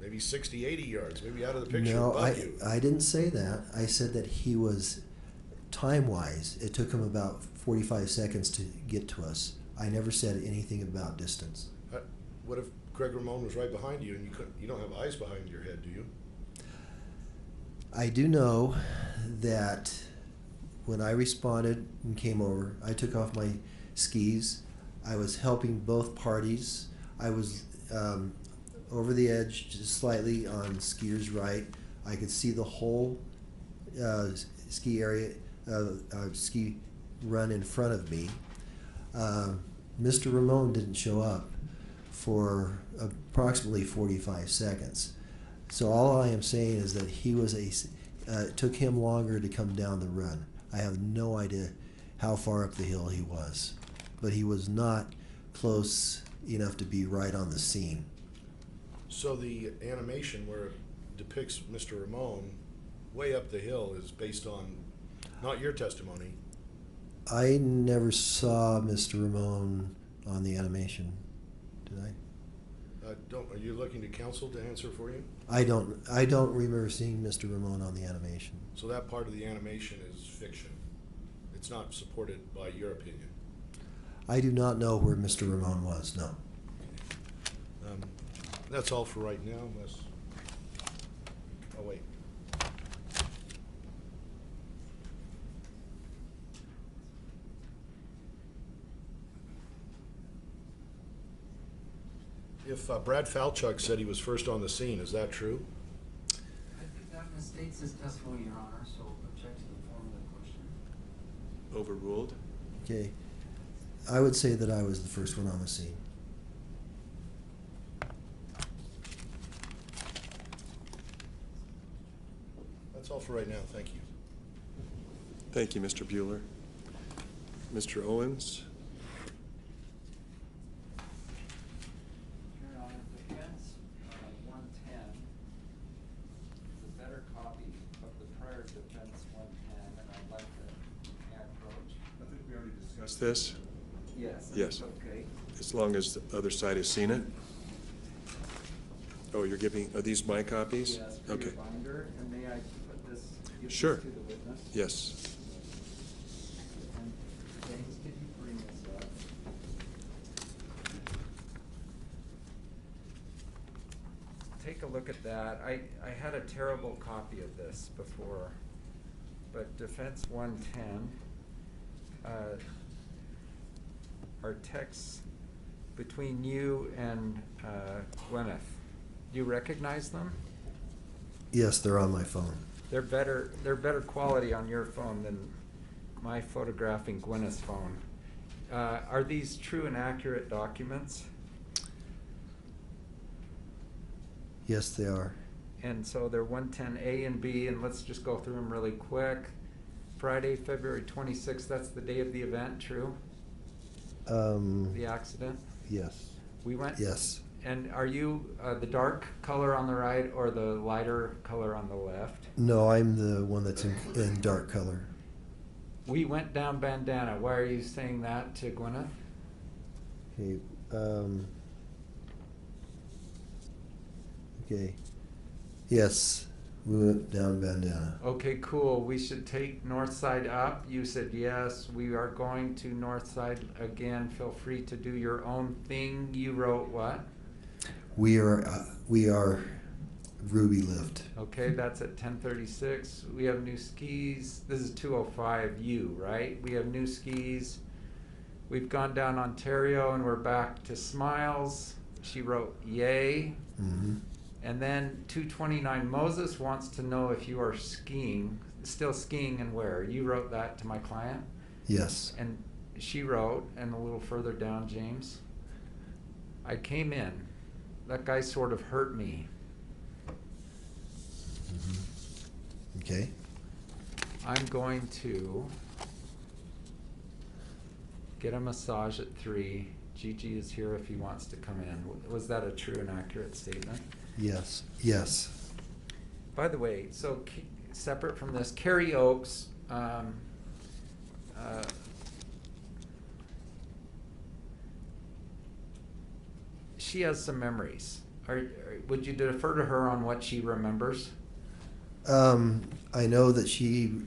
maybe 60, 80 yards, maybe out of the picture No, above you. I didn't say that. I said that he was, time-wise, it took him about 45 seconds to get to us. I never said anything about distance. What if Greg Ramon was right behind you, and you don't have eyes behind your head, do you? I do know that when I responded and came over, I took off my skis. I was helping both parties. I was over the edge just slightly on skier's right. I could see the whole ski area, ski run in front of me. Mr. Ramon didn't show up for approximately 45 seconds. So all I am saying is that he was it took him longer to come down the run. I have no idea how far up the hill he was, but he was not close enough to be right on the scene. So the animation where it depicts Mr. Ramon way up the hill is based on not your testimony. I never saw Mr. Ramon on the animation, did I? Are you looking to counsel to answer for you? I don't remember seeing Mr. Ramon on the animation. So that part of the animation is fiction. It's not supported by your opinion. I do not know where Mr. Ramon was, no. That's all for right now, unless... Oh, wait. If Brad Falchuk said he was first on the scene, is that true? I think that misstates his testimony, Your Honor, so object to the form of the question. Overruled. Okay. I would say that I was the first one on the scene. That's all for right now, thank you. Thank you, Mr. Bueller. Mr. Owens? Your Honor, defense 110 is a better copy of the prior defense 110, and I'd like to approach. I think we already discussed this. Yes. Yes. Okay. As long as the other side has seen it. Oh, you're giving, are these my copies? Yes, for Okay. your binder, and may I put this, give Sure. this to the witness? Yes. And James, could you bring this up? Take a look at that. I had a terrible copy of this before, but defense 110, are texts between you and Gwyneth. Do you recognize them? Yes, they're on my phone. They're better quality on your phone than my photographing Gwyneth's phone. Are these true and accurate documents? Yes, they are. And so they're 110A and B, and let's just go through them really quick. Friday, February 26th, that's the day of the event, true? The accident? Yes. We went? Yes. And are you the dark color on the right or the lighter color on the left? No, I'm the one that's in dark color. We went down Bandana. Why are you saying that to Gwyneth? Okay. Okay. Yes, we went down Bandana. Okay, cool. We should take north side up. You said yes. We are going to north side again. Feel free to do your own thing. You wrote what? We are Ruby Lift. Okay, that's at 10:36. We have new skis. This is 205 U, right? We have new skis. We've gone down Ontario and we're back to Smiles. She wrote yay. Mm-hmm. And then 229 Moses wants to know if you are skiing, still skiing and where. You wrote that to my client? Yes. And she wrote, and a little further down, James, I came in. That guy sort of hurt me. Mm-hmm. Okay. I'm going to get a massage at 3. Gigi is here if he wants to come in. Was that a true and accurate statement? Yes. Yes. By the way, so separate from this, Carrie Oakes, she has some memories. Would you defer to her on what she remembers? I know that she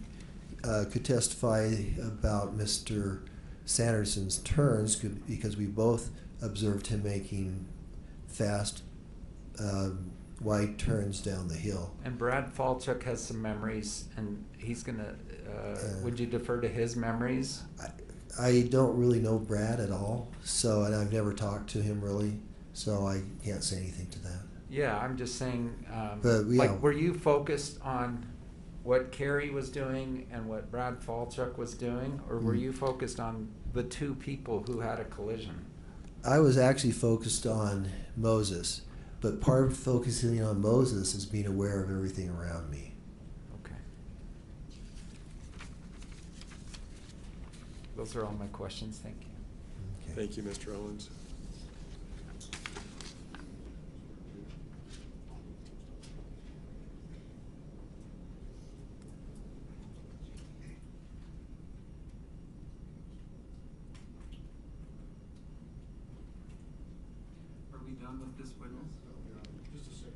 could testify about Mr. Sanderson's turns because we both observed him making fast wide turns down the hill. And Brad Falchuk has some memories, and he's gonna, would you defer to his memories? I don't really know Brad at all, so, and I've never talked to him really, so I can't say anything to that. Yeah, I'm just saying, But, yeah. like, were you focused on what Carrie was doing and what Brad Falchuk was doing, or were you focused on the two people who had a collision? I was actually focused on Moses, but part of focusing on Moses is being aware of everything around me. Okay. Those are all my questions, thank you. Okay. Thank you, Mr. Owens. Are we done with this witness? Just a second.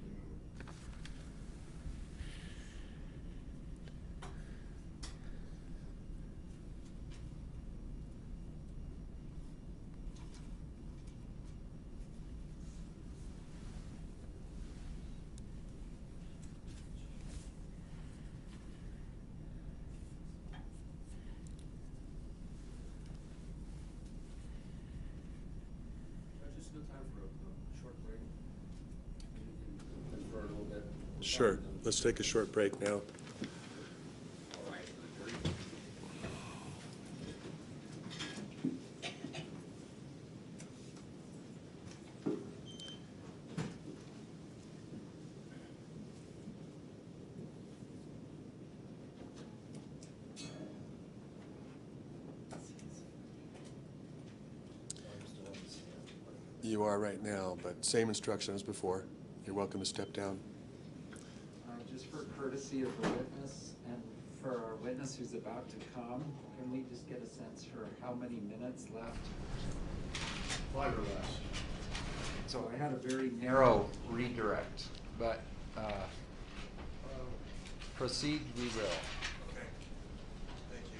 Just no time for a short break. We can defer a little bit. Sure, let's take a short break now. You are right now, but same instruction as before. You're welcome to step down. Just for courtesy of the witness and for our witness who's about to come, can we just get a sense for how many minutes left? 5 or less. So I had a very narrow redirect, but proceed we will. Okay. Thank you.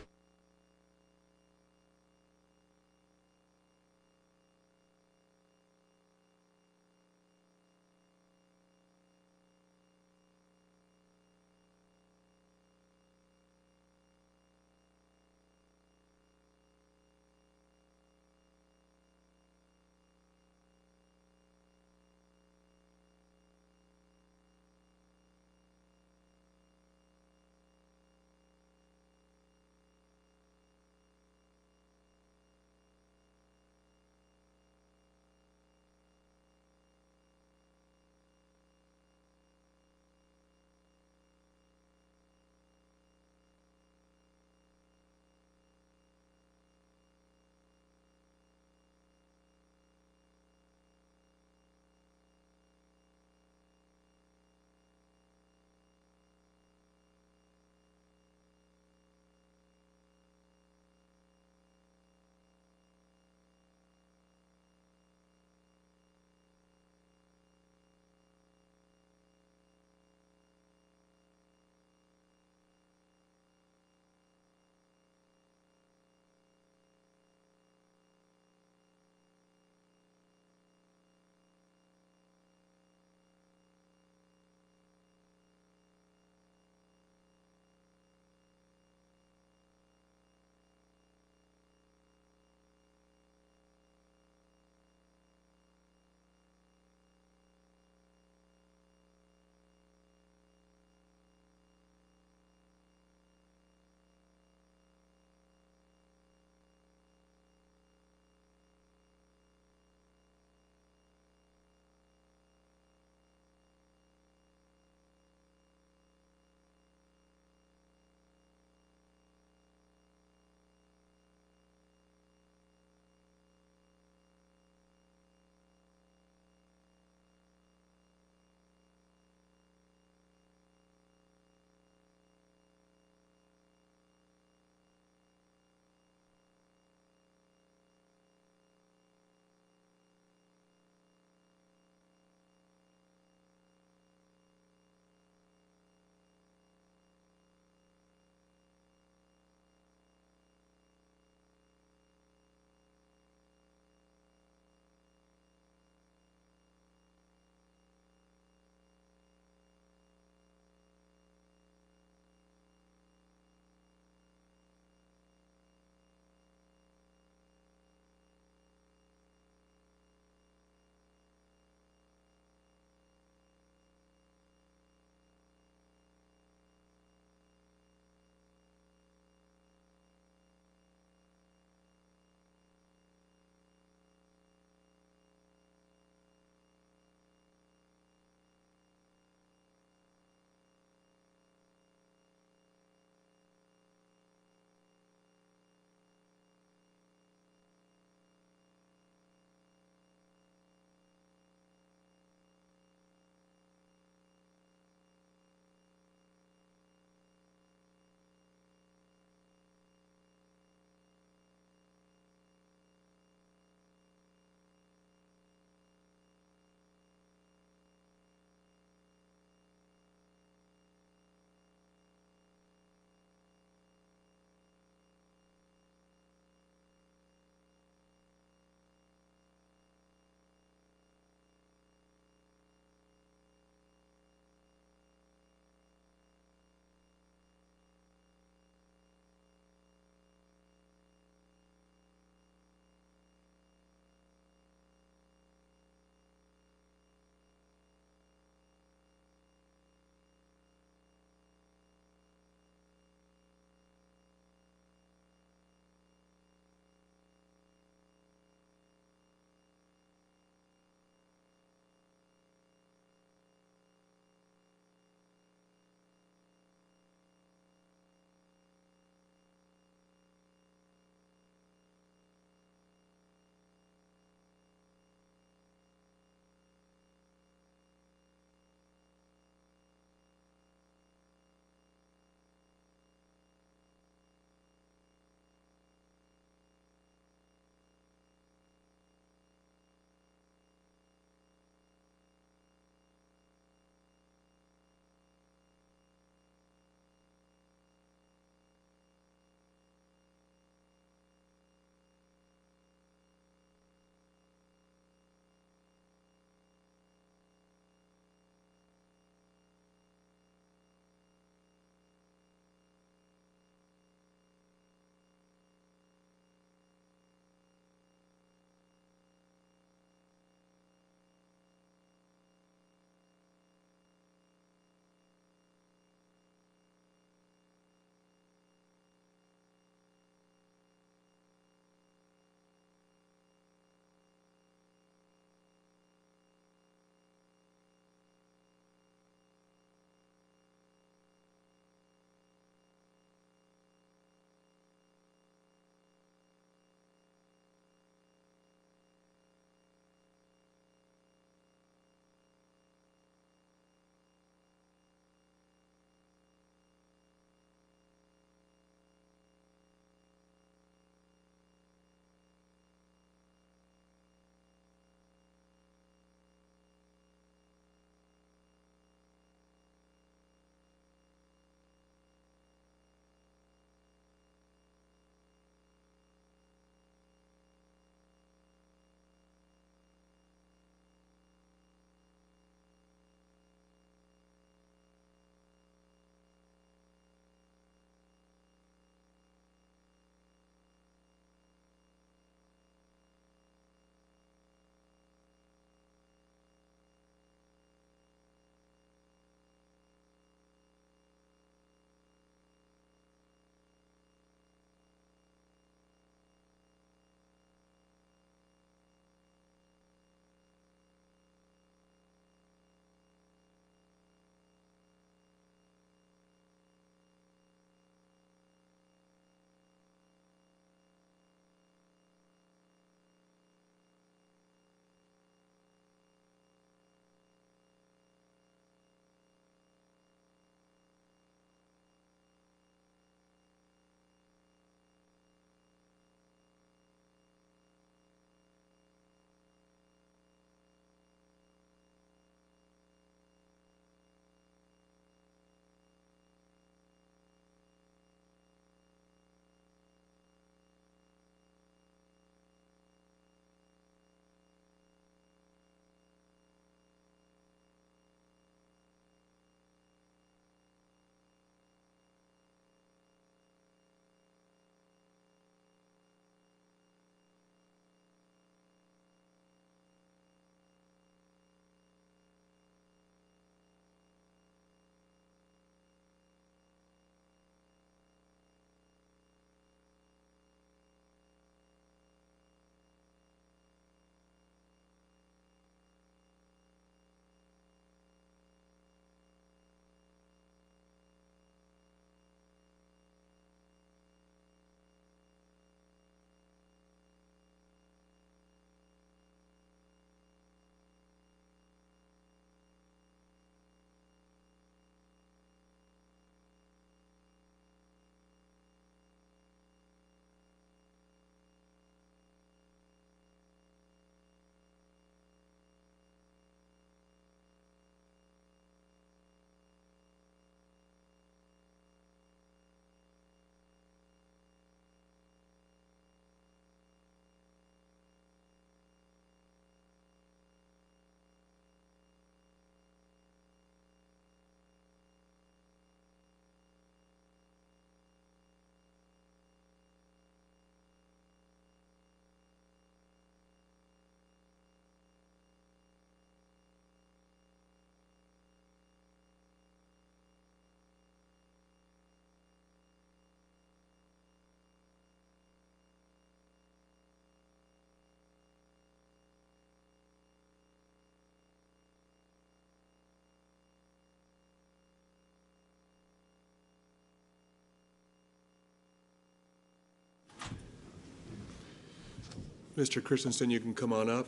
Mr. Christensen, you can come on up.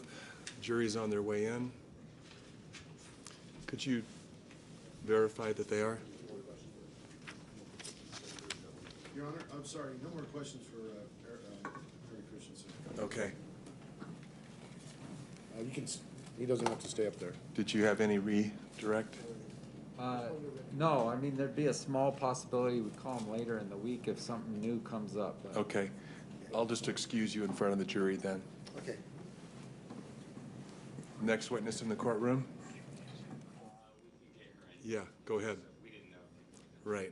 Jury's on their way in. Could you verify that they are? Your Honor, I'm sorry, no more questions for Harry Christensen. Okay. He doesn't have to stay up there. Did you have any redirect? No, I mean, there'd be a small possibility we'd call him later in the week if something new comes up. But Okay. I'll just excuse you in front of the jury then. Okay. Next witness in the courtroom? Yeah, go ahead. We didn't know. Right.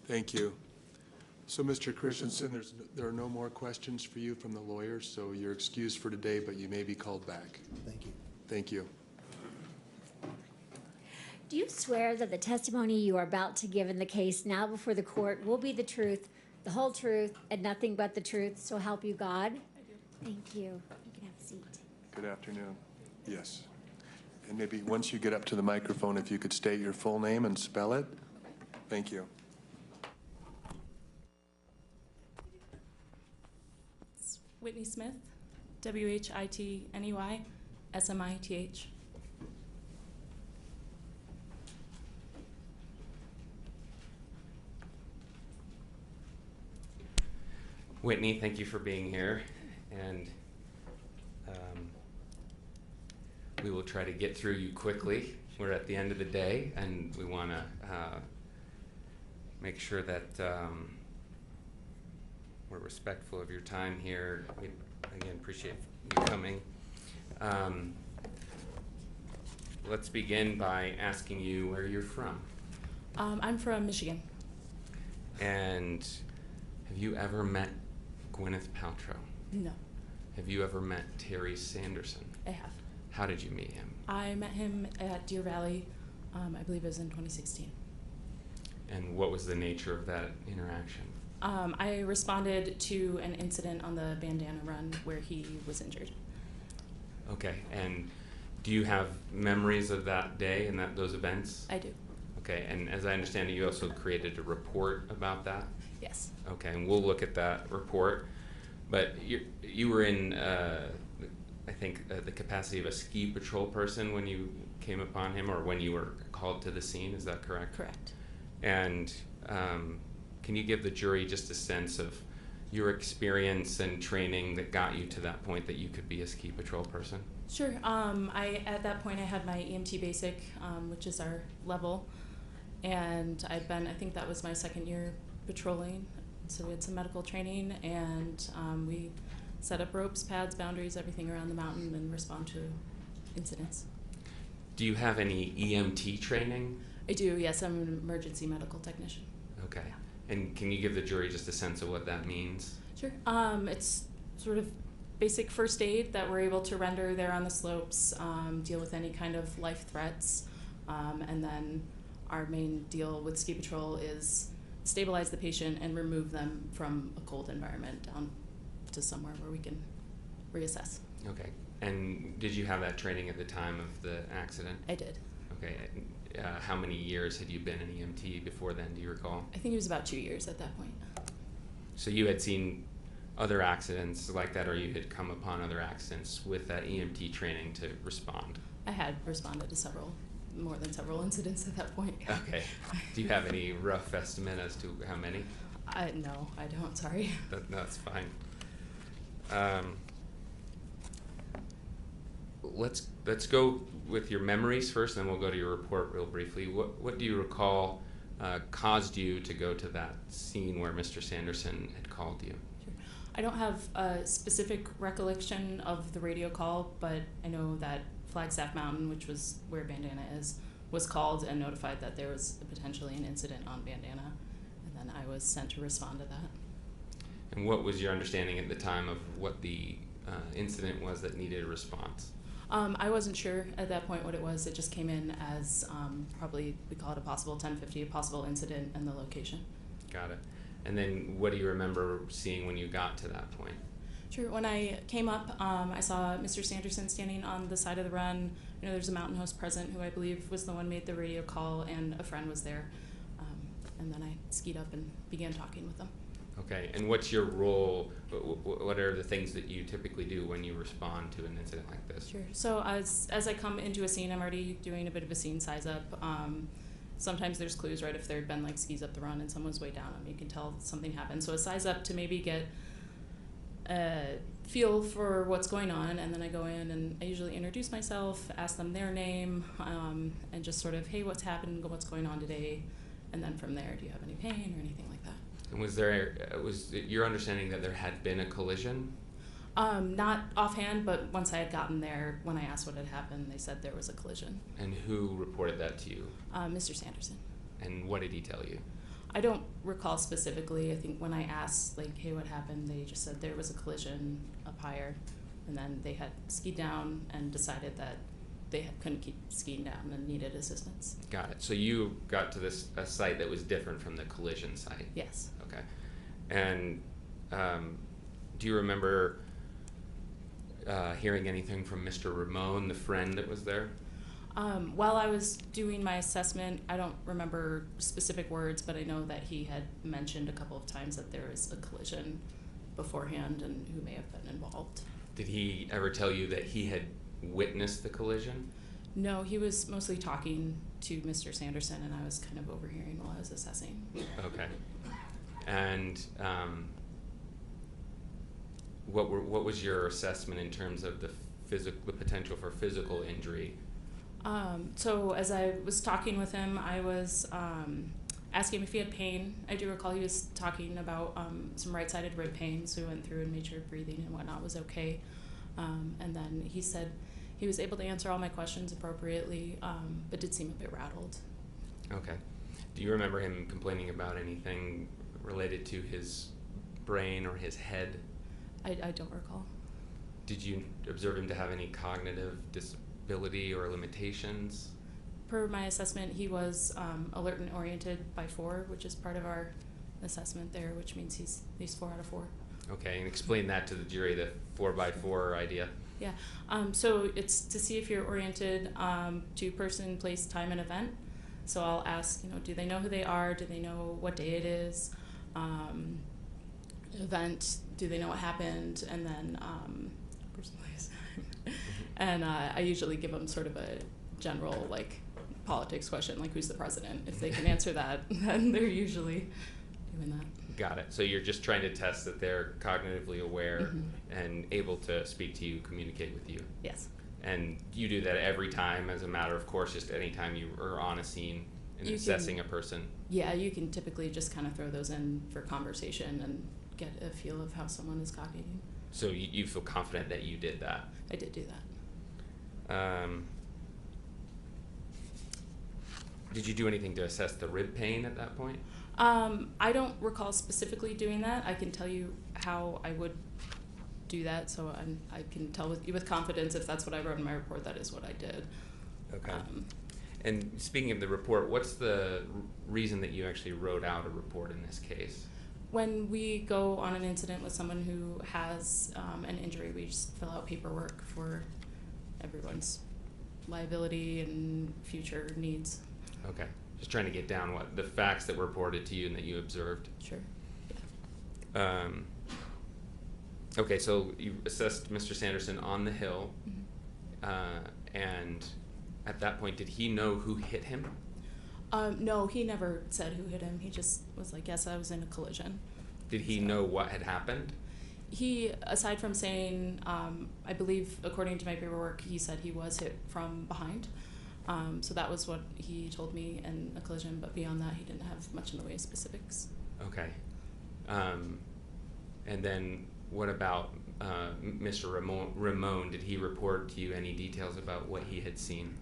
Thank you. So, Mr. Christensen, there are no more questions for you from the lawyers, so you're excused for today, but you may be called back. Thank you. Thank you. Do you swear that the testimony you are about to give in the case now before the court will be the truth, the whole truth, and nothing but the truth, so help you God? I do. Thank you. You can have a seat. Good afternoon. Yes. And maybe once you get up to the microphone, if you could state your full name and spell it. Thank you. Whitney Smith, Whitney Smith. Whitney, thank you for being here, and we will try to get through you quickly. We're at the end of the day, and we want to make sure that we're respectful of your time here. We, again, appreciate you coming. Let's begin by asking you where you're from. I'm from Michigan. And have you ever met Gwyneth Paltrow? No, Have you ever met Terry Sanderson? I have. How did you meet him? I met him at Deer Valley, I believe it was in 2016. And what was the nature of that interaction? I responded to an incident on the bandana run where he was injured. Okay, and do you have memories of that day and those events? I do. Okay, and as I understand it, you also created a report about that? Yes. Okay, and we'll look at that report. But you were in, I think, the capacity of a ski patrol person when you came upon him, or when you were called to the scene, is that correct? Correct. And can you give the jury just a sense of your experience and training that got you to that point that you could be a ski patrol person? Sure. At that point I had my EMT basic, which is our level, and I think that was my second year patrolling. So we had some medical training, and we set up ropes, pads, boundaries, everything around the mountain, and respond to incidents. Do you have any EMT training? I do, yes. I'm an emergency medical technician. Okay. And can you give the jury just a sense of what that means? Sure. It's sort of basic first aid that we're able to render there on the slopes, deal with any kind of life threats, and then our main deal with ski patrol is stabilize the patient and remove them from a cold environment down to somewhere where we can reassess. Okay. And did you have that training at the time of the accident? I did. Okay. How many years had you been an EMT before then, do you recall? I think it was about 2 years at that point. So you had seen other accidents like that, or you had come upon other accidents with that EMT training to respond? I had responded to more than several incidents at that point. Okay. Do you have any rough estimate as to how many? No, I don't, sorry. No, that's fine. Let's go with your memories first, then we'll go to your report real briefly. What do you recall caused you to go to that scene where Mr. Sanderson had called you? Sure. I don't have a specific recollection of the radio call, but I know that Flagstaff Mountain, which was where Bandana is, was called and notified that there was potentially an incident on Bandana, and then I was sent to respond to that. And what was your understanding at the time of what the incident was that needed a response? I wasn't sure at that point what it was. It just came in as probably, we call it a possible 1050, a possible incident, and the location. Got it. And then what do you remember seeing when you got to that point? Sure. When I came up, I saw Mr. Sanderson standing on the side of the run. You know, there's a mountain host present who I believe was the one who made the radio call, and a friend was there. And then I skied up and began talking with them. Okay. And what's your role? What are the things that you typically do when you respond to an incident like this? Sure. So as I come into a scene, I'm already doing a bit of a scene size up. Sometimes there's clues, right? If there had been like skis up the run and someone's way down, you can tell something happened. So a size up to maybe get a feel for what's going on, and then I go in and I usually introduce myself, ask them their name, and just sort of, hey, what's happened, what's going on today, and then from there, do you have any pain or anything like that? And was it your understanding that there had been a collision? Not offhand, but once I had gotten there, when I asked what had happened, they said there was a collision. And who reported that to you? Mr. Sanderson. And what did he tell you? I don't recall specifically. I think when I asked, like, hey, what happened, they just said there was a collision up higher, and then they had skied down and decided that they couldn't keep skiing down and needed assistance. Got it. So you got to a site that was different from the collision site? Yes. Okay. And do you remember hearing anything from Mr. Ramon, the friend that was there? While I was doing my assessment, I don't remember specific words, but I know that he had mentioned a couple of times that there was a collision beforehand and who may have been involved. Did he ever tell you that he had witnessed the collision? No, he was mostly talking to Mr. Sanderson, and I was kind of overhearing while I was assessing. Okay. And what was your assessment in terms of the potential for physical injury? So as I was talking with him, I was asking him if he had pain. I do recall he was talking about some right-sided rib pain, so we went through and made sure breathing and whatnot was okay. And then he said he was able to answer all my questions appropriately, but did seem a bit rattled. Okay. Do you remember him complaining about anything related to his brain or his head? I don't recall. Did you observe him to have any cognitive disability or limitations? Per my assessment, he was alert and oriented by 4, which is part of our assessment there, which means he's 4 out of 4. Okay, and explain that to the jury, the 4x4 idea. Yeah, so it's to see if you're oriented to person, place, time, and event. So I'll ask, do they know who they are? Do they know what day it is? Event, do they know what happened? And then person, place. And I usually give them sort of a general, like, politics question, like who's the president? If they can answer that, then they're usually doing that. Got it. So you're just trying to test that they're cognitively aware and able to speak to you, communicate with you. Yes. And you do that every time as a matter of course, just any time you are on a scene and assessing a person? Yeah, you can typically just kind of throw those in for conversation and get a feel of how someone is cognitive. So you feel confident that you did that? I did do that. Did you do anything to assess the rib pain at that point? I don't recall specifically doing that. I can tell you how I would do that, so I can tell with confidence if that's what I wrote in my report, that is what I did. Okay. And speaking of the report, what's the reason that you actually wrote out a report in this case? When we go on an incident with someone who has an injury, we just fill out paperwork for everyone's liability and future needs. Okay. Just trying to get down what the facts that were reported to you and that you observed. Sure. Yeah. Okay, so you assessed Mr. Sanderson on the hill, and at that point, did he know who hit him? No, he never said who hit him. He just was like, yes, I was in a collision. Did he know what had happened? He, aside from saying, I believe, according to my paperwork, he said he was hit from behind. So that was what he told me in a collision, but beyond that, he didn't have much in the way of specifics. Okay. And then what about Mr. Ramon? Did he report to you any details about what he had seen?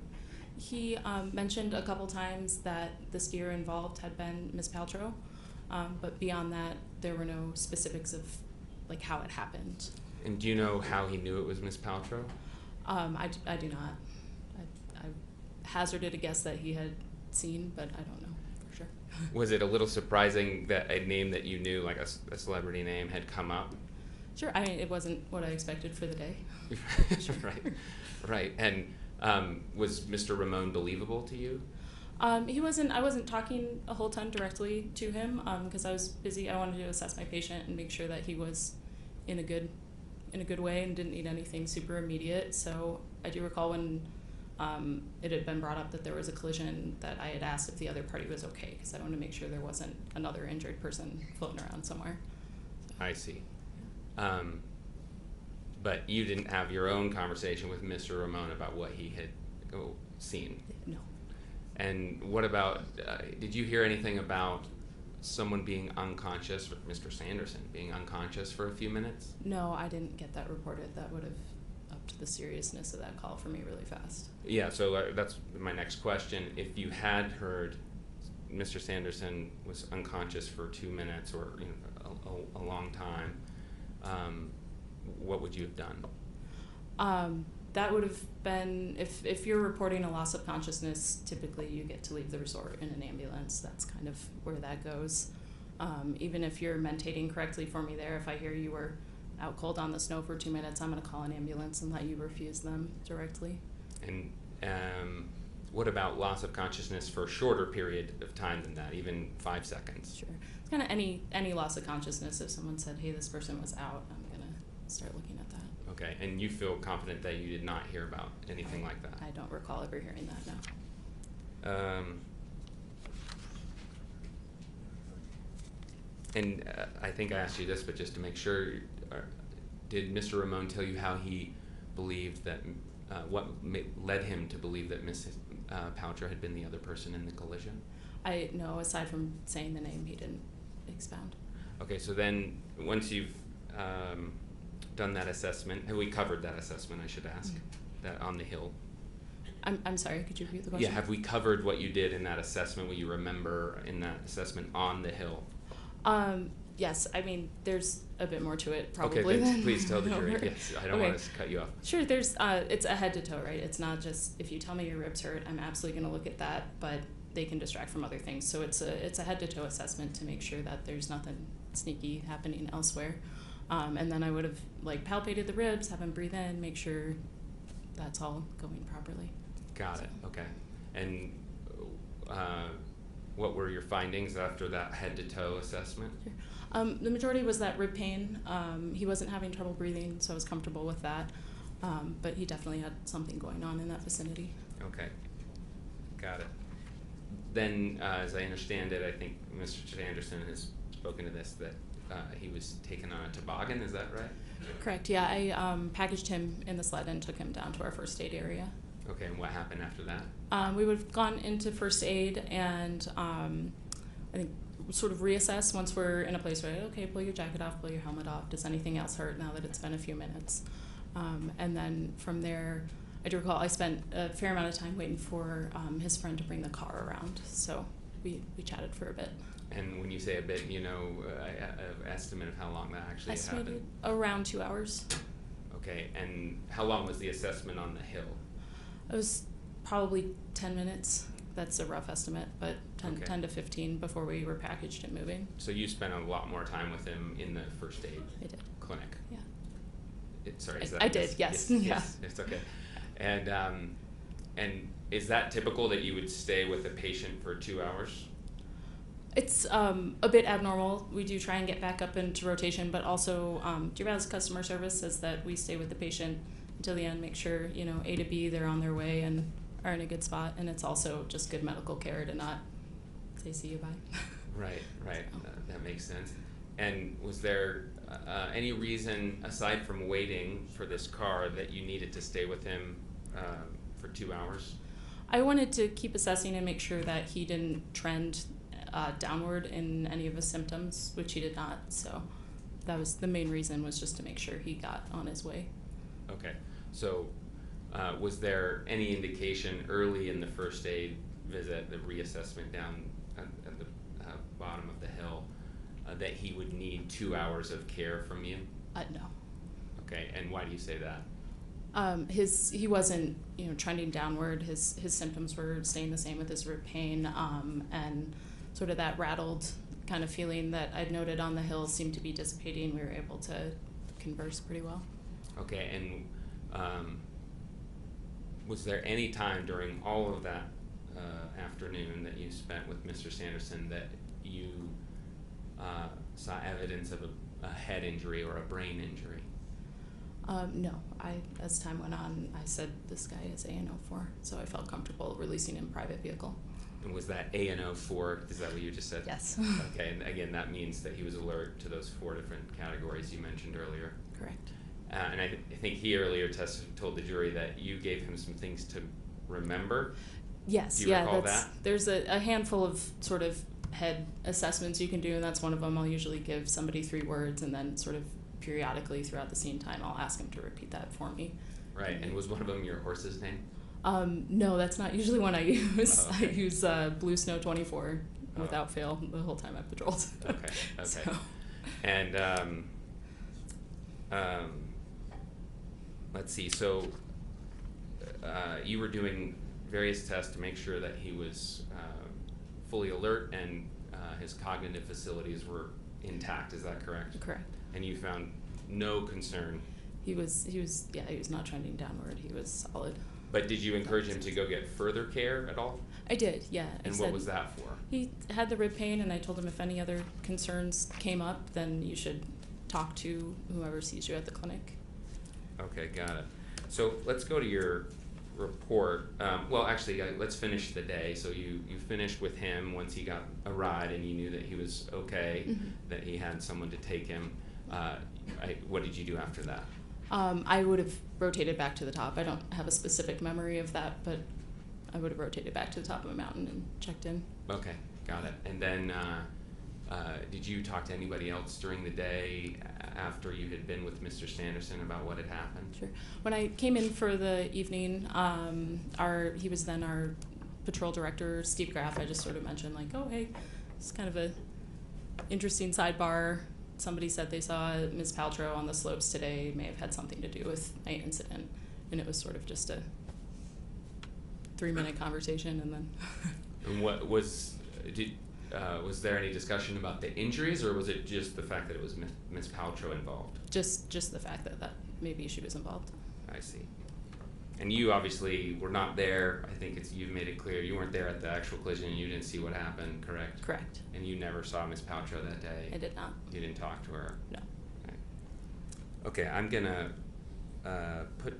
He mentioned a couple times that the skier involved had been Ms. Paltrow, but beyond that, there were no specifics of like how it happened. And do you know how he knew it was Ms. Paltrow? I do not. I hazarded a guess that he had seen, but I don't know for sure. Was it a little surprising that a name that you knew, like a celebrity name, had come up? Sure. I mean, it wasn't what I expected for the day. Right, right. And was Mr. Ramon believable to you? He wasn't. I wasn't talking a whole ton directly to him because I was busy. I wanted to assess my patient and make sure that he was in a good way and didn't need anything super immediate. So I do recall when it had been brought up that there was a collision that I had asked if the other party was okay because I wanted to make sure there wasn't another injured person floating around somewhere. I see. But you didn't have your own conversation with Mr. Ramon about what he had seen? No. And what about, did you hear anything about someone being unconscious, Mr. Sanderson being unconscious for a few minutes? No, I didn't get that reported. That would have upped the seriousness of that call for me really fast. Yeah, so that's my next question. If you had heard Mr. Sanderson was unconscious for 2 minutes or a long time, what would you have done? That would have been, if you're reporting a loss of consciousness, typically you get to leave the resort in an ambulance. That's kind of where that goes. Even if you're mentating correctly for me there, if I hear you were out cold on the snow for 2 minutes, I'm going to call an ambulance and let you refuse them directly. And what about loss of consciousness for a shorter period of time than that, even 5 seconds? Sure. It's kind of any loss of consciousness. If someone said, hey, this person was out, I'm going to start looking at that. Okay, and you feel confident that you did not hear about anything like that? I don't recall ever hearing that, no. And I think I asked you this, but just to make sure, did Mr. Ramon tell you how he believed that, what led him to believe that Ms. Paltrow had been the other person in the collision? No, aside from saying the name, he didn't expound. Okay, so then once you've done that assessment, have we covered that assessment, I should ask, that on the Hill? I'm sorry, could you repeat the question? Yeah, have we covered what you did in that assessment, what you remember in that assessment on the Hill? Yes, I mean, there's a bit more to it probably. Okay, then than please tell the jury. over. Yes, I don't want to cut you off. Sure, there's, it's a head to toe, right? It's not just, if you tell me your ribs hurt, I'm absolutely gonna look at that, but they can distract from other things. So it's a head to toe assessment to make sure that there's nothing sneaky happening elsewhere. And then I would have palpated the ribs, have him breathe in, make sure that's all going properly. Got it, okay. And what were your findings after that head-to-toe assessment? Sure. The majority was that rib pain. He wasn't having trouble breathing, so I was comfortable with that. But he definitely had something going on in that vicinity. Okay, got it. Then, as I understand it, I think Mr. Sanderson has spoken to this, that he was taken on a toboggan, is that right? Correct, yeah. I packaged him in the sled and took him down to our first aid area. Okay, and what happened after that? We would have gone into first aid and I think sort of reassess once we're in a place where, okay, pull your jacket off, pull your helmet off. Does anything else hurt now that it's been a few minutes? And then from there, I do recall I spent a fair amount of time waiting for his friend to bring the car around. So we chatted for a bit. And when you say a bit, an estimate of how long that actually happened? Around 2 hours. Okay, and how long was the assessment on the Hill? It was probably 10 minutes. That's a rough estimate, but 10 to 15 before we were packaged and moving. So you spent a lot more time with him in the first aid clinic? Yeah. Sorry, is I did, yes. Yes, it's okay. And is that typical that you would stay with a patient for 2 hours? It's a bit abnormal. We do try and get back up into rotation, but also Graf's customer service says that we stay with the patient until the end, make sure, A to B, they're on their way and are in a good spot. And it's also just good medical care to not say, see you, bye. Right. That makes sense. And was there any reason, aside from waiting for this car, that you needed to stay with him for 2 hours? I wanted to keep assessing and make sure that he didn't trend downward in any of his symptoms, which he did not. So that was the main reason, was just to make sure he got on his way. Okay, so was there any indication early in the first aid visit, the reassessment down at the bottom of the hill, that he would need 2 hours of care from you? No. Okay, and why do you say that? He wasn't, trending downward. His symptoms were staying the same with his rib pain, and sort of that rattled kind of feeling that I'd noted on the hill seemed to be dissipating. We were able to converse pretty well. Okay, and was there any time during all of that afternoon that you spent with Mr. Sanderson that you saw evidence of a head injury or a brain injury? No. As time went on, I said this guy is ANO4, so I felt comfortable releasing him in private vehicle. And was that ANO4, is that what you just said? Yes. Okay, and again, that means that he was alert to those 4 different categories you mentioned earlier. Correct. And I think he earlier told the jury that you gave him some things to remember. Yes, do you recall that? There's a handful of sort of head assessments you can do, and that's one of them. I'll usually give somebody 3 words, and then sort of periodically throughout the scene time, I'll ask him to repeat that for me. Right, and was one of them your horse's name? No, that's not usually one I use. Oh, okay. I use Blue Snow 24 without fail the whole time I've patrolled. Okay, okay. So. And let's see, so you were doing various tests to make sure that he was fully alert and his cognitive facilities were intact, is that correct? Correct. And you found no concern? He was not trending downward. He was solid. But did you encourage him to go get further care at all? I did, yeah. And what was that for? He had the rib pain, and I told him if any other concerns came up, then you should talk to whoever sees you at the clinic. Okay, got it. So let's go to your report. Well, actually, let's finish the day. So you finished with him once he got a ride and you knew that he was okay, Mm-hmm. that he had someone to take him. What did you do after that? I would have rotated back to the top. I don't have a specific memory of that, but I would have rotated back to the top of a mountain and checked in. Okay, got it. And then did you talk to anybody else during the day after you had been with Mr. Sanderson about what had happened? Sure. When I came in for the evening, he was then our patrol director, Steve Graf. I just sort of mentioned like, oh, hey, it's kind of a interesting sidebar. Somebody said they saw Ms. Paltrow on the slopes today, may have had something to do with my incident. And it was sort of just a 3-minute conversation, and then. And what was there any discussion about the injuries, or was it just the fact that it was Ms. Paltrow involved? Just the fact that maybe she was involved. I see. And you obviously were not there. I think you've made it clear you weren't there at the actual collision and you didn't see what happened, correct? Correct. And you never saw Ms. Paltrow that day? I did not. You didn't talk to her? No. Okay, I'm gonna put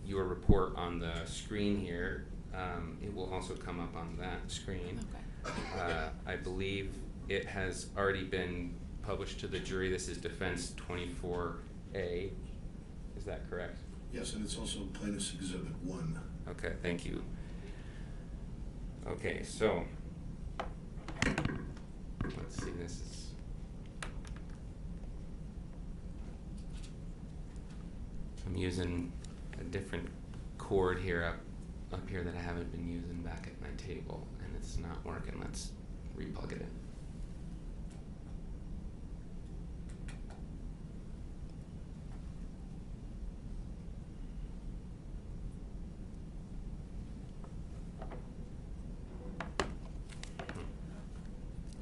your report on the screen here. It will also come up on that screen. Okay. I believe it has already been published to the jury. This is Defense 24A. Is that correct? Yes, and it's also Plaintiff's Exhibit 1. Okay, thank you. Okay, so let's see, this is I'm using a different cord here up here that I haven't been using back at my table, and it's not working. Let's replug it in.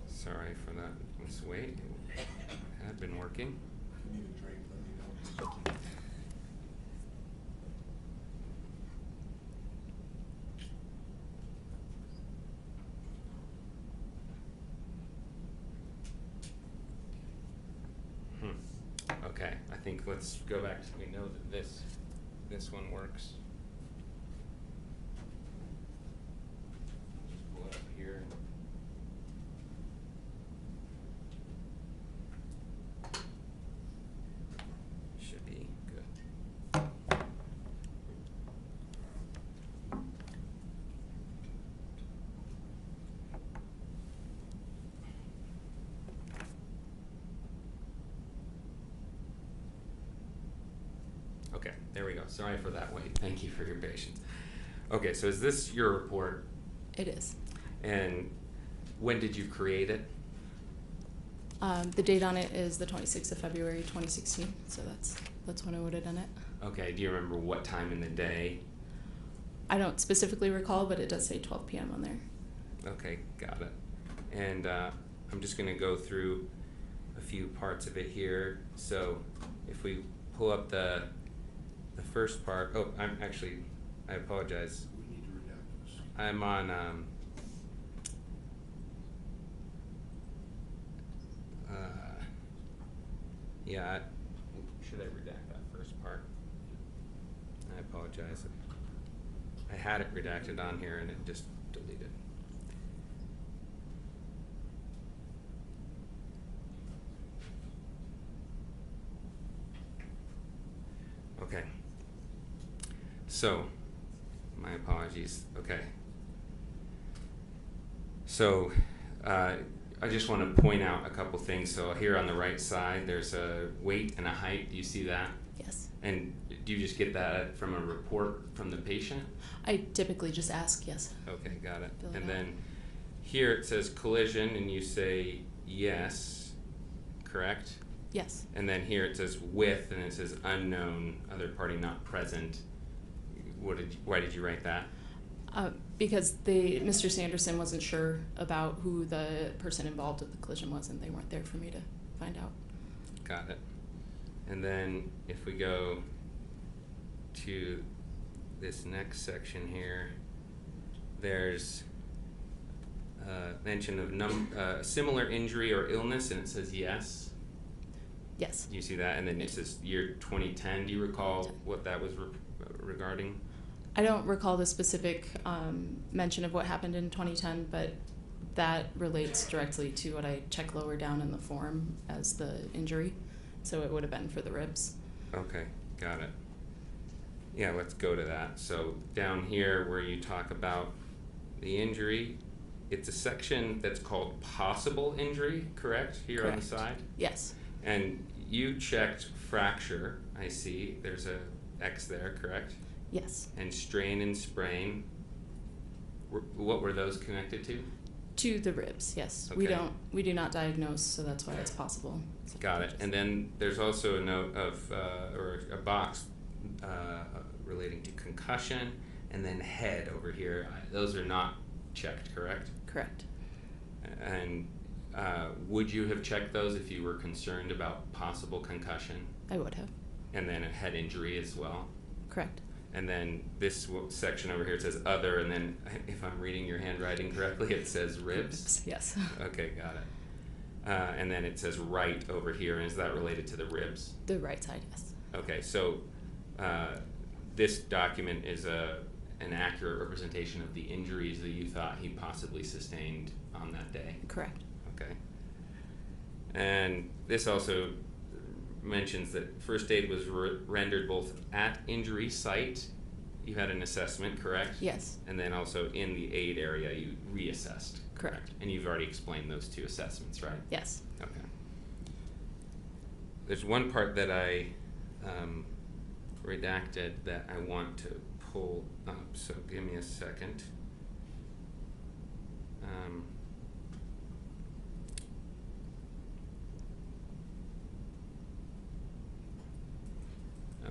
Sorry for that. Let's wait. It had been working. If you need a drink, let me know. Okay, I think let's go back to, we know that this one works. Just pull it up here. Should be good. there we go. Sorry for that wait. Thank you for your patience. Okay, so is this your report? It is. And when did you create it? The date on it is the 26th of February 2016, so that's when I would have done it. Okay, do you remember what time in the day? I don't specifically recall, but it does say 12 p.m. on there. Okay, got it. And I'm just going to go through a few parts of it here. So if we pull up the first part, oh, I apologize. We need to redact this. I'm on, yeah, should I redact that first part? I apologize. I had it redacted on here and it just deleted. Okay. So, my apologies. Okay. So, I just want to point out a couple things. So here on the right side, there's a weight and a height. Do you see that? Yes. And do you just get that from a report from the patient? I typically just ask, yes. Okay, got it. Fill it And out. then here it says collision, and you say yes, correct? Yes. And then here it says with, and it says unknown, other party not present. Why did you write that? Because Mr. Sanderson wasn't sure about who the person involved with the collision was, and they weren't there for me to find out. Got it. And then if we go to this next section here, there's mention of similar injury or illness, and it says yes. Yes. You see that? And then it says year 2010. Do you recall what that was regarding? I don't recall the specific mention of what happened in 2010, but that relates directly to what I check lower down in the form as the injury. So it would have been for the ribs. Okay, got it. Yeah, let's go to that. So down here where you talk about the injury, it's a section that's called possible injury, correct? Here on the side? Yes. And you checked fracture, I see. There's a X there, correct? Yes. And strain and sprain, what were those connected to? To the ribs, yes. Okay. We do not diagnose, so that's why it's possible. Got it. And then there's also a note of, or a box relating to concussion, and then head over here. Those are not checked, correct? Correct. And would you have checked those if you were concerned about possible concussion? I would have. And then a head injury as well? Correct. And then this section over here, it says other, and then if I'm reading your handwriting correctly, it says ribs? Yes. Okay, got it. And then it says right over here, and is that related to the ribs? The right side, yes. Okay, so this document is an accurate representation of the injuries that you thought he possibly sustained on that day? Correct. Okay. And this also mentions that first aid was rendered both at injury site, you had an assessment, correct? Yes. And then also in the aid area, you reassessed. Correct. And you've already explained those two assessments, right? Yes. Okay. There's one part that I redacted that I want to pull up, so give me a second.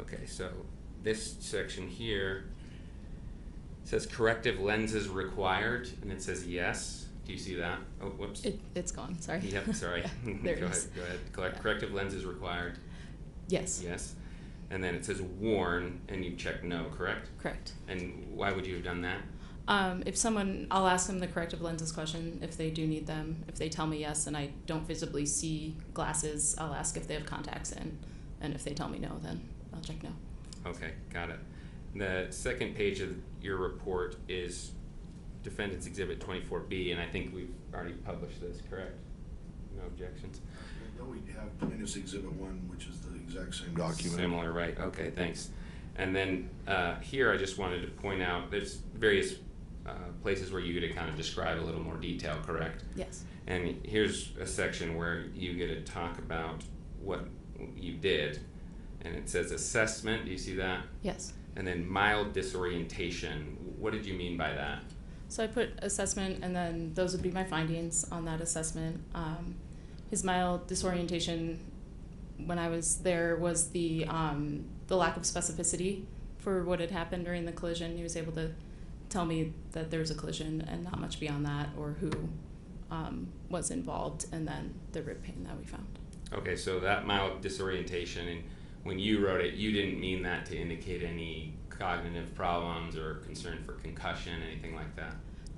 Okay, so this section here says corrective lenses required, and it says yes. Do you see that? Oh, whoops. It's gone, sorry. Yep, sorry. Yeah, there it Go is. ahead, go ahead. Corrective lenses required. Yes. Yes. And then it says worn, and you check no, correct? Correct. And why would you have done that? I'll ask them the corrective lenses question if they do need them. If they tell me yes and I don't visibly see glasses, I'll ask if they have contacts in. And if they tell me no, then I'll check no. Okay, got it. The second page of your report is Defendant's Exhibit 24B, and I think we've already published this, correct? No objections? No, we have Plaintiff's Exhibit 1, which is the exact same document. Similar, right, okay, thanks. And then here I just wanted to point out, there's various places where you get to kind of describe a little more detail, correct? Yes. And here's a section where you get to talk about what you did. And it says assessment, do you see that? Yes. And then mild disorientation. What did you mean by that? So I put assessment, and then those would be my findings on that assessment. His mild disorientation when I was there was the lack of specificity for what had happened during the collision. He was able to tell me that there was a collision and not much beyond that, or who was involved, and then the rib pain that we found. Okay, so that mild disorientation, and when you wrote it, you didn't mean that to indicate any cognitive problems or concern for concussion, anything like that?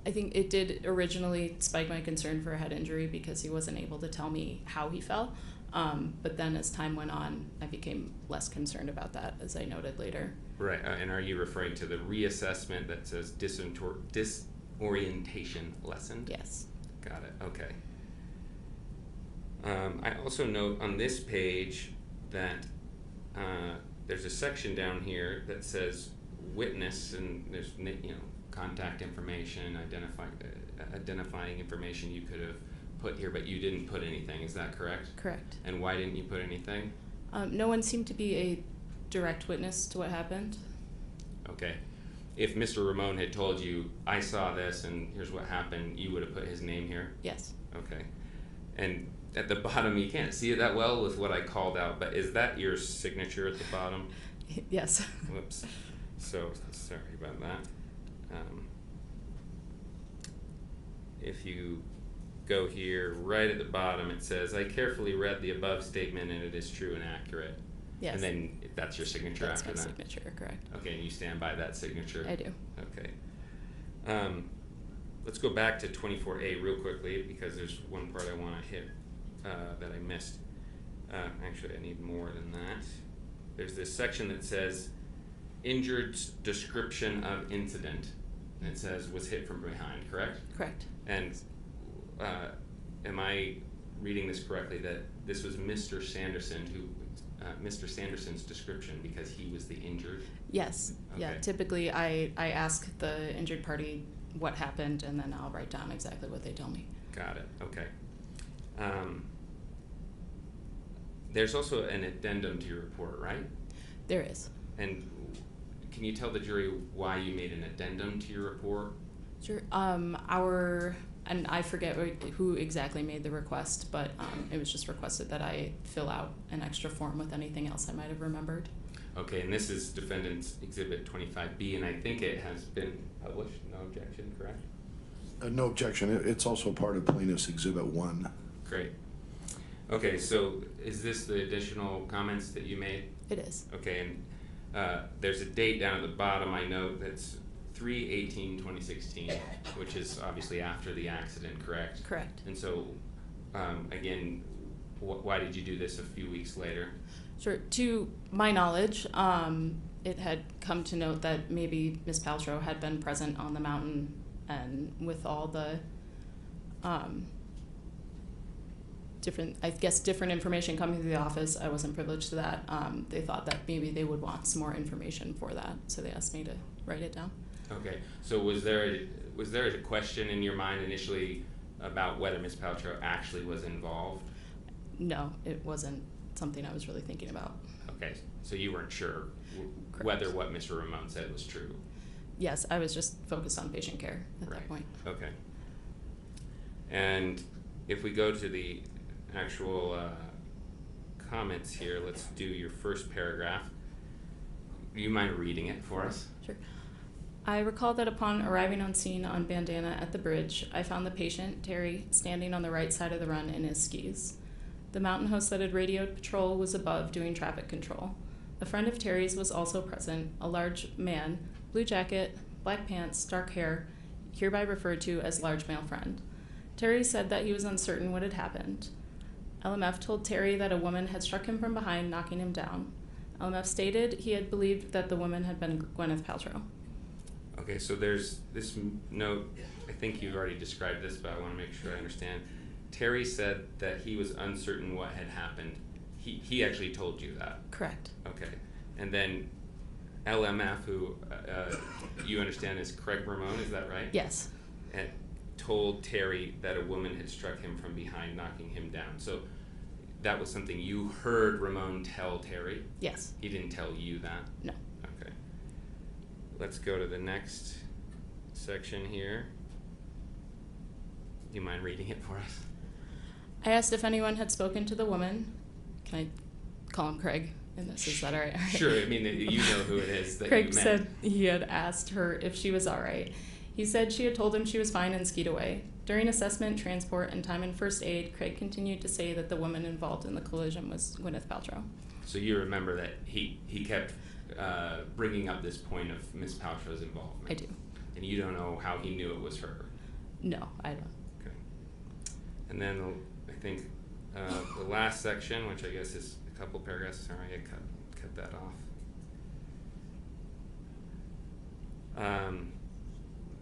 I think it did originally spike my concern for a head injury because he wasn't able to tell me how he fell. But then as time went on, I became less concerned about that, as I noted later. Right, and are you referring to the reassessment that says disorientation lessened? Yes. Got it, okay. I also note on this page that there's a section down here that says witness, and there's contact information, identifying information you could have put here, but you didn't put anything. Is that correct? Correct. And why didn't you put anything? No one seemed to be a direct witness to what happened. Okay. If Mr. Ramon had told you, I saw this and here's what happened, you would have put his name here? Yes. Okay. And at the bottom, you can't see it that well with what I called out, but is that your signature at the bottom? Yes. Whoops. So sorry about that. If you go here, right at the bottom, it says, I carefully read the above statement and it is true and accurate. Yes. And then that's your signature That's after my that? signature, correct. Okay, and you stand by that signature? I do. Okay. Let's go back to 24A real quickly because there's one part I want to hit that I missed. Actually, I need more than that. There's this section that says injured's description of incident. And it says was hit from behind, correct? Correct. And am I reading this correctly that this was Mr. Sanderson who Mr. Sanderson's description because he was the injured? Yes. Okay. Yeah. Typically, I ask the injured party what happened, and then I'll write down exactly what they tell me. Got it. Okay. There's also an addendum to your report, right? There is. And can you tell the jury why you made an addendum to your report? Sure. And I forget who exactly made the request, but it was just requested that I fill out an extra form with anything else I might have remembered. Okay, and this is Defendant's Exhibit 25B, and I think it has been published. No objection, correct? No objection. It's also part of Plaintiff's Exhibit 1. Great. Okay, so is this the additional comments that you made? It is. Okay, and there's a date down at the bottom I note that's 3/18/2016, which is obviously after the accident, correct? Correct. And so, again, why did you do this a few weeks later? Sure. To my knowledge, it had come to note that maybe Ms. Paltrow had been present on the mountain, and with all the different information coming to the office, I wasn't privileged to that. They thought that maybe they would want some more information for that, so they asked me to write it down. Okay, so was there a question in your mind initially about whether Ms. Paltrow actually was involved? No, it wasn't something I was really thinking about. Okay, so you weren't sure whether what Mr. Ramon said was true? Yes, I was just focused on patient care at that point. Okay. And if we go to the actual comments here, let's do your first paragraph. Do you mind reading it for us? Sure. I recall that upon arriving on scene on Bandana at the bridge, I found the patient, Terry, standing on the right side of the run in his skis. The mountain host that had radioed patrol was above doing traffic control. A friend of Terry's was also present, a large man, blue jacket, black pants, dark hair, hereby referred to as large male friend. Terry said that he was uncertain what had happened. LMF told Terry that a woman had struck him from behind, knocking him down. LMF stated he had believed that the woman had been Gwyneth Paltrow. Okay, so there's this note, I think you've already described this, but I want to make sure I understand. Terry said that he was uncertain what had happened. He actually told you that? Correct. Okay. And then LMF, who you understand is Craig Ramon, is that right? Yes. And told Terry that a woman had struck him from behind, knocking him down. So that was something you heard Ramon tell Terry? Yes. He didn't tell you that? No. Okay. Let's go to the next section here. Do you mind reading it for us? I asked if anyone had spoken to the woman. Can I call him Craig in this? Is that all right? Sure, I mean, you know who it is that Craig you met. said he had asked her if she was all right. He said she had told him she was fine and skied away. During assessment, transport, and time in first aid, Craig continued to say that the woman involved in the collision was Gwyneth Paltrow. So you remember that he kept bringing up this point of Miss Paltrow's involvement? I do. And you don't know how he knew it was her? No, I don't. Okay. And then I think the last section, which I guess is a couple paragraphs, sorry, I cut that off.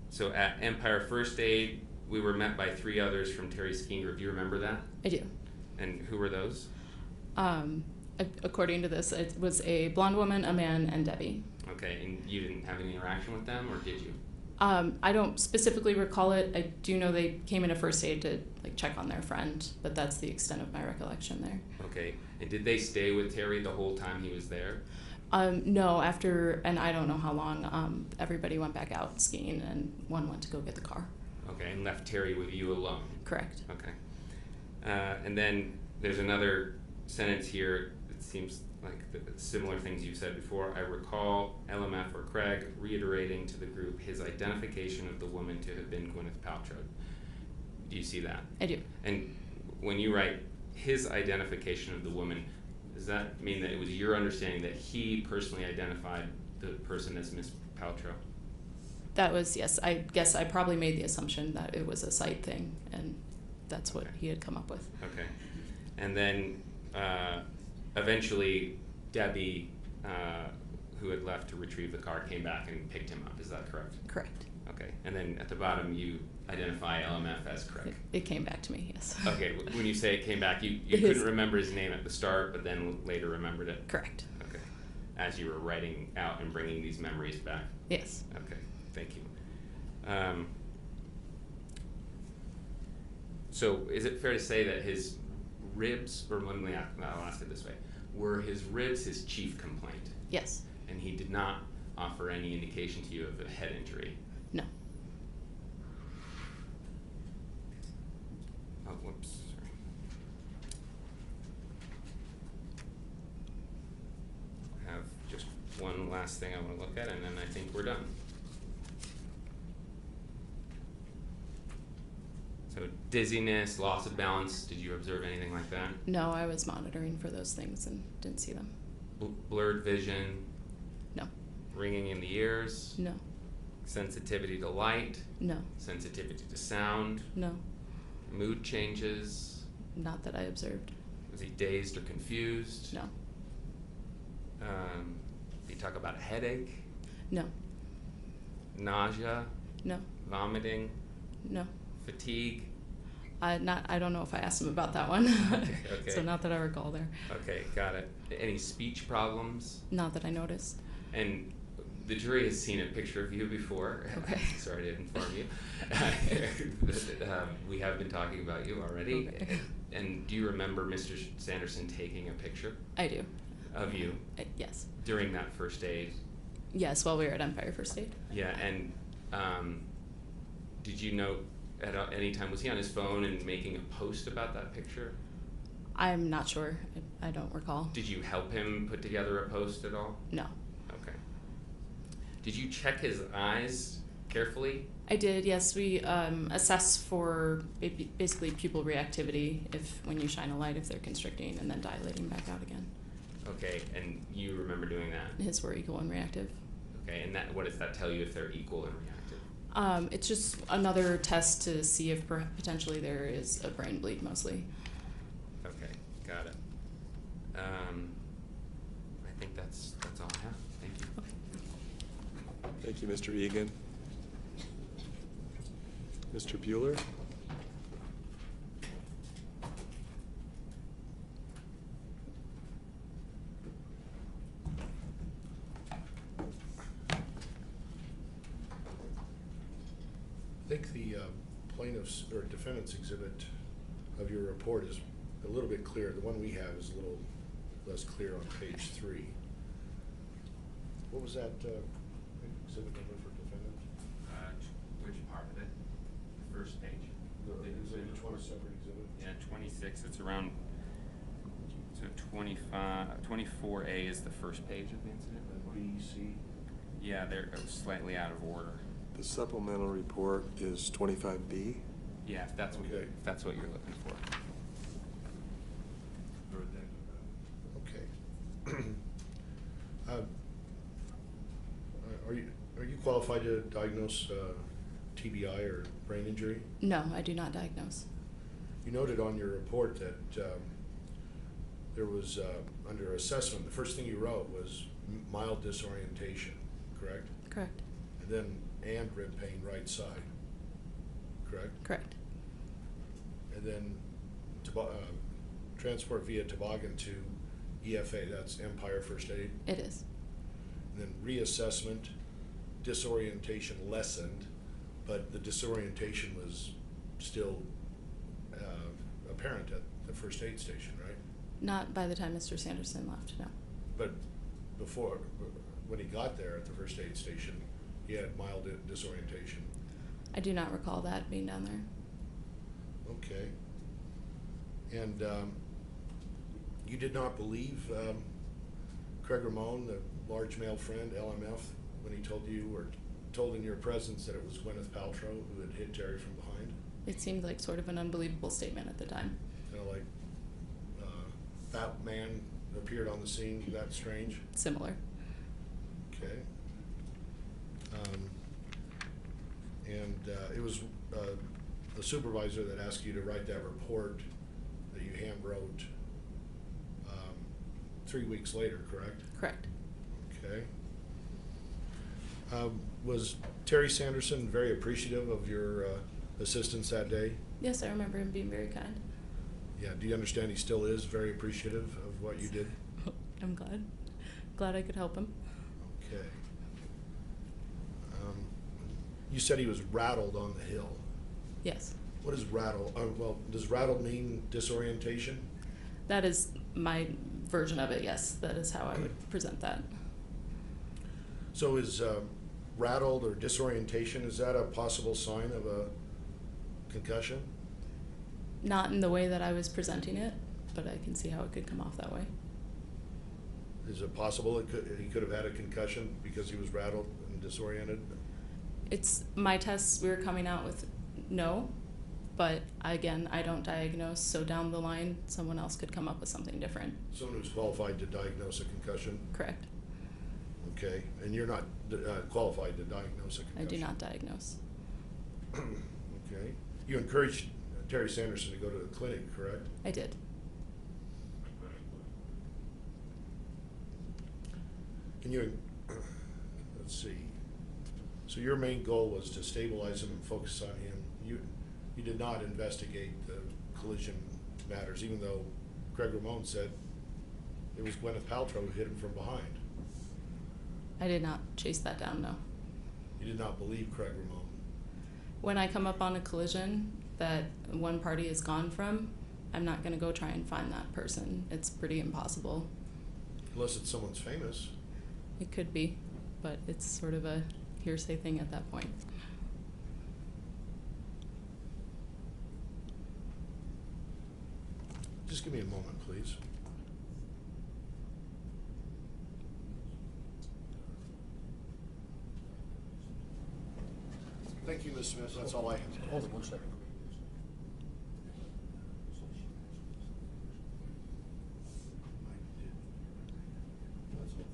So at Empire First Aid, we were met by 3 others from Terry's skiing group. Do you remember that? I do. And who were those? According to this, it was a blonde woman, a man, and Debbie. Okay, and you didn't have any interaction with them, or did you? I don't specifically recall it. I do know they came into first aid to check on their friend, but that's the extent of my recollection there. Okay, and did they stay with Terry the whole time he was there? No, after, and I don't know how long, everybody went back out skiing and one went to go get the car. Okay, and left Terry with you alone? Correct. Okay. And then there's another sentence here that seems like the similar things you said before. I recall LMF or Craig reiterating to the group his identification of the woman to have been Gwyneth Paltrow. Do you see that? I do. And when you write his identification of the woman, does that mean that it was your understanding that he personally identified the person as Miss Paltrow? That was, yes. I guess I probably made the assumption that it was a sight thing, and that's what he had come up with. Okay. And then eventually Debbie, who had left to retrieve the car, came back and picked him up. Is that correct? Correct. Okay. And then at the bottom you identify LMF as Craig. It came back to me, yes. Okay. When you say it came back, you couldn't remember his name at the start, but then later remembered it? Correct. Okay. As you were writing out and bringing these memories back? Yes. Okay. Thank you. So is it fair to say that his ribs, or let me I'll ask it this way, were his ribs his chief complaint? Yes. And he did not offer any indication to you of a head injury? No. Oh, whoops, sorry. I have just one last thing I want to look at, and then I think we're done. So dizziness, loss of balance, did you observe anything like that? No, I was monitoring for those things and didn't see them. Blurred vision? No. Ringing in the ears? No. Sensitivity to light? No. Sensitivity to sound? No. Mood changes? Not that I observed. Was he dazed or confused? No. Did he talk about a headache? No. Nausea? No. Vomiting? No. Fatigue? I don't know if I asked him about that one. Okay. So not that I recall there. Okay, got it. Any speech problems? Not that I noticed. And the jury has seen a picture of you before. Okay. Sorry to inform you. We have been talking about you already. Okay. And do you remember Mr. Sanderson taking a picture? I do. Of you? Yes. During that first aid? Yes, while we were at Empire First Aid. Yeah, and did you note at any time, was he on his phone and making a post about that picture? I'm not sure. I don't recall. Did you help him put together a post at all? No. Okay. Did you check his eyes carefully? I did, yes. We assess for basically pupil reactivity when you shine a light, if they're constricting and then dilating back out again. Okay, and you remember doing that? His were equal and reactive. Okay, and what does that tell you if they're equal and reactive? It's just another test to see if potentially there is a brain bleed, mostly. Okay, got it. I think that's all I have. Thank you. Okay. Thank you, Mr. Egan. Mr. Bueller? I think the plaintiff's or defendant's exhibit of your report is a little bit clearer. The one we have is a little less clear on page 3. What was that exhibit number for defendant? Which part of it? The first page? Is it each one a separate exhibit? Yeah, 26, it's around, so 24A is the first page of the incident. B, C? Yeah, it was slightly out of order. The supplemental report is 25B. Yeah, if that's what, Okay. if that's what you're looking for. Okay. Are you qualified to diagnose TBI or brain injury? No, I do not diagnose. You noted on your report that there was, under assessment, the first thing you wrote was mild disorientation, correct? Correct. And then rib pain right side, correct? Correct. And then transport via toboggan to EFA, that's Empire First Aid. It is. And then reassessment, disorientation lessened, but the disorientation was still apparent at the first aid station, right? Not by the time Mr. Sanderson left, no. But before, when he got there at the first aid station, he had mild disorientation. I do not recall that being down there. Okay. And you did not believe Craig Ramon, the large male friend, LMF, when he told you, or told in your presence, that it was Gwyneth Paltrow who had hit Terry from behind? It seemed like sort of an unbelievable statement at the time. Kind of like Batman appeared on the scene, that strange? Similar. Okay. And it was the supervisor that asked you to write that report that you hand wrote 3 weeks later, correct? Correct. Okay. Was Terry Sanderson very appreciative of your assistance that day? Yes, I remember him being very kind. Yeah, do you understand he still is very appreciative of what you did? I'm glad. Glad I could help him. Okay. You said he was rattled on the hill. Yes. What is rattle? Well, does rattled mean disorientation? That is my version of it, yes. That is how I would present that. So is rattled or disorientation, is that a possible sign of a concussion? Not in the way that I was presenting it, but I can see how it could come off that way. Is it possible he could have had a concussion because he was rattled and disoriented? It's my tests, we were coming out with no, but again, I don't diagnose, so down the line, someone else could come up with something different. Someone who's qualified to diagnose a concussion? Correct. Okay, and you're not qualified to diagnose a concussion? I do not diagnose. Okay. You encouraged Terry Sanderson to go to the clinic, correct? I did. Can you, let's see. So your main goal was to stabilize him and focus on him. You did not investigate the collision matters, even though Craig Ramon said it was Gwyneth Paltrow who hit him from behind. I did not chase that down, no. You did not believe Craig Ramon. When I come up on a collision that one party is gone from, I'm not going to go try and find that person. It's pretty impossible. Unless it's someone's famous. It could be, but it's sort of a hearsay thing at that point. Just give me a moment, please. Thank you, Ms. Smith. That's all I have. Hold on one second.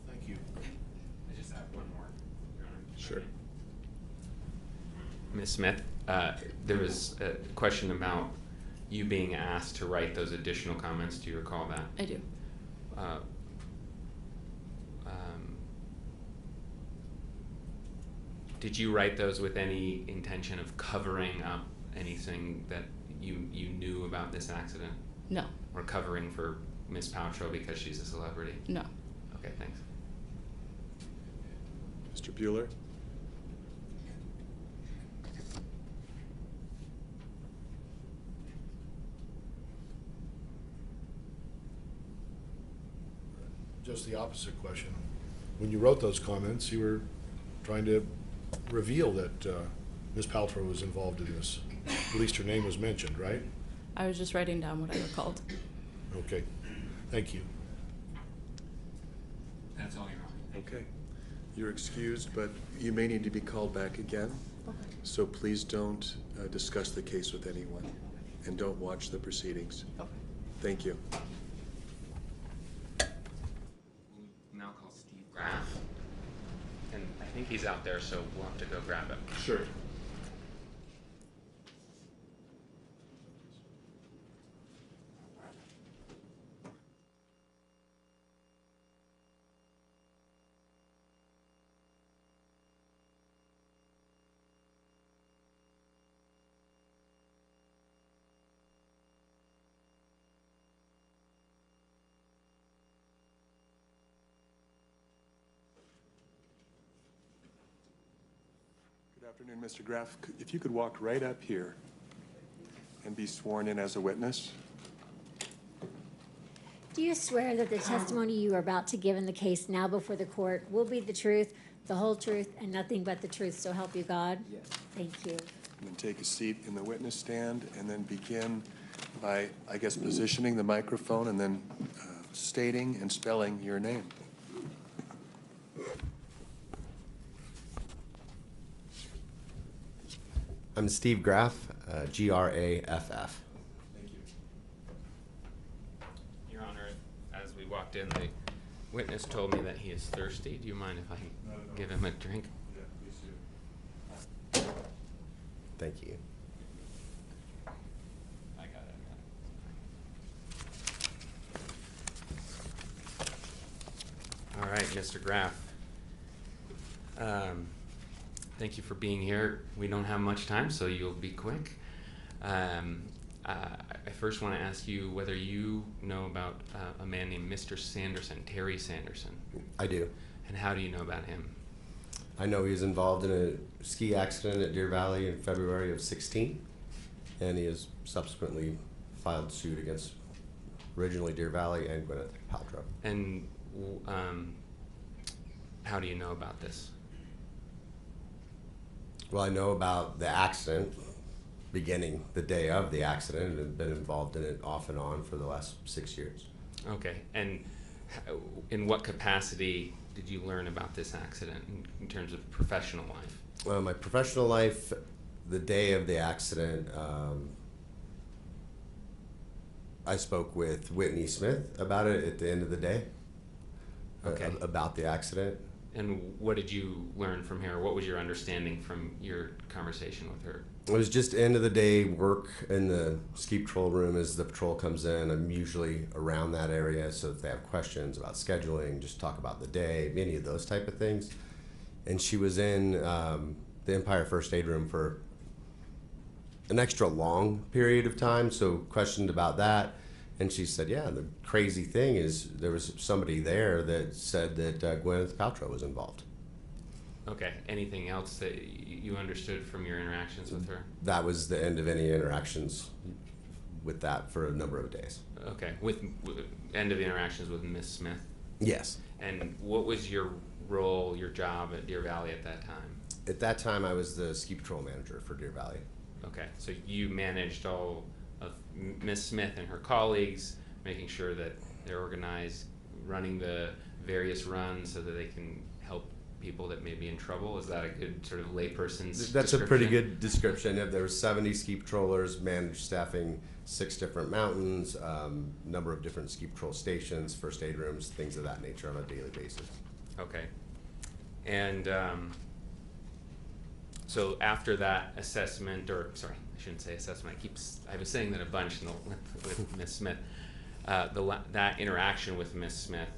Thank you. I just have one more, Your Honor. Sure. Ms. Smith, there was a question about you being asked to write those additional comments. Do you recall that? I do. Did you write those with any intention of covering up anything that you knew about this accident? No. Or covering for Ms. Paltrow because she's a celebrity? No. Okay, thanks. Mr. Bueller? just the opposite question. When you wrote those comments, you were trying to reveal that Ms. Paltrow was involved in this. At least her name was mentioned, right? I was just writing down what I recalled. Okay, thank you. That's all, Your Honor. Okay. You're excused, but you may need to be called back again. So please don't discuss the case with anyone, and don't watch the proceedings. Okay. Thank you. We'll now call Steve Graf. And I think he's out there, so we'll have to go grab him. Sure. Good afternoon, Mr. Graf. If you could walk right up here and be sworn in as a witness. Do you swear that the testimony you are about to give in the case now before the court will be the truth, the whole truth, and nothing but the truth, so help you God? Yes. Thank you. And then take a seat in the witness stand, and then begin by, I guess, positioning the microphone and then stating and spelling your name. I'm Steve Graf, Graff. Thank you. Your Honor, as we walked in, the witness told me that he is thirsty. Do you mind if I give him a drink? Yeah, please do. Thank you. I got it. All right, Mr. Graf. Thank you for being here. We don't have much time, so you'll be quick. I first want to ask you whether you know about a man named Mr. Sanderson, Terry Sanderson. I do. And how do you know about him? I know he was involved in a ski accident at Deer Valley in February of 16, and he has subsequently filed suit against originally Deer Valley and Gwyneth Paltrow. And how do you know about this? Well, I know about the accident beginning the day of the accident and have been involved in it off and on for the last 6 years. Okay, and in what capacity did you learn about this accident in terms of professional life? Well, my professional life, the day of the accident, I spoke with Whitney Smith about it at the end of the day, Okay. About the accident. And what did you learn from her? What was your understanding from your conversation with her? It was just end of the day work in the ski patrol room as the patrol comes in. I'm usually around that area, so if they have questions about scheduling, just talk about the day, any of those type of things. And she was in the Empire First Aid Room for an extra long period of time, so questioned about that. And she said, yeah, the crazy thing is there was somebody there that said that Gwyneth Paltrow was involved. Okay, anything else that you understood from your interactions with her? That was the end of any interactions with that for a number of days. Okay, with end of the interactions with Miss Smith? Yes. And what was your role, your job at Deer Valley at that time? At that time, I was the ski patrol manager for Deer Valley. Okay, so you managed all of Miss Smith and her colleagues, making sure that they're organized, running the various runs so that they can help people that may be in trouble. Is that a good sort of layperson's That's a pretty description? good description. There were 70 ski patrollers, managed staffing 6 different mountains, number of different ski patrol stations, first aid rooms, things of that nature on a daily basis. Okay. And so after that assessment, or sorry, I shouldn't say assessment. I was saying that a bunch with Miss Smith. That interaction with Miss Smith,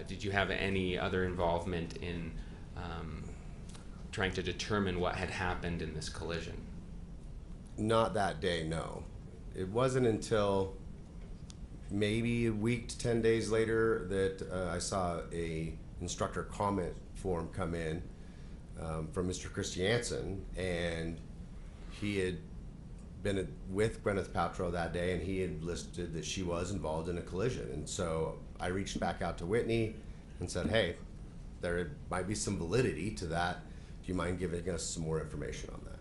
did you have any other involvement in trying to determine what had happened in this collision? Not that day, no. It wasn't until maybe a week to 10 days later that I saw a instructor comment form come in from Mr. Christensen, and he had been with Gwyneth Paltrow that day, and he had listed that she was involved in a collision. And so I reached back out to Whitney and said, hey, there might be some validity to that. Do you mind giving us some more information on that?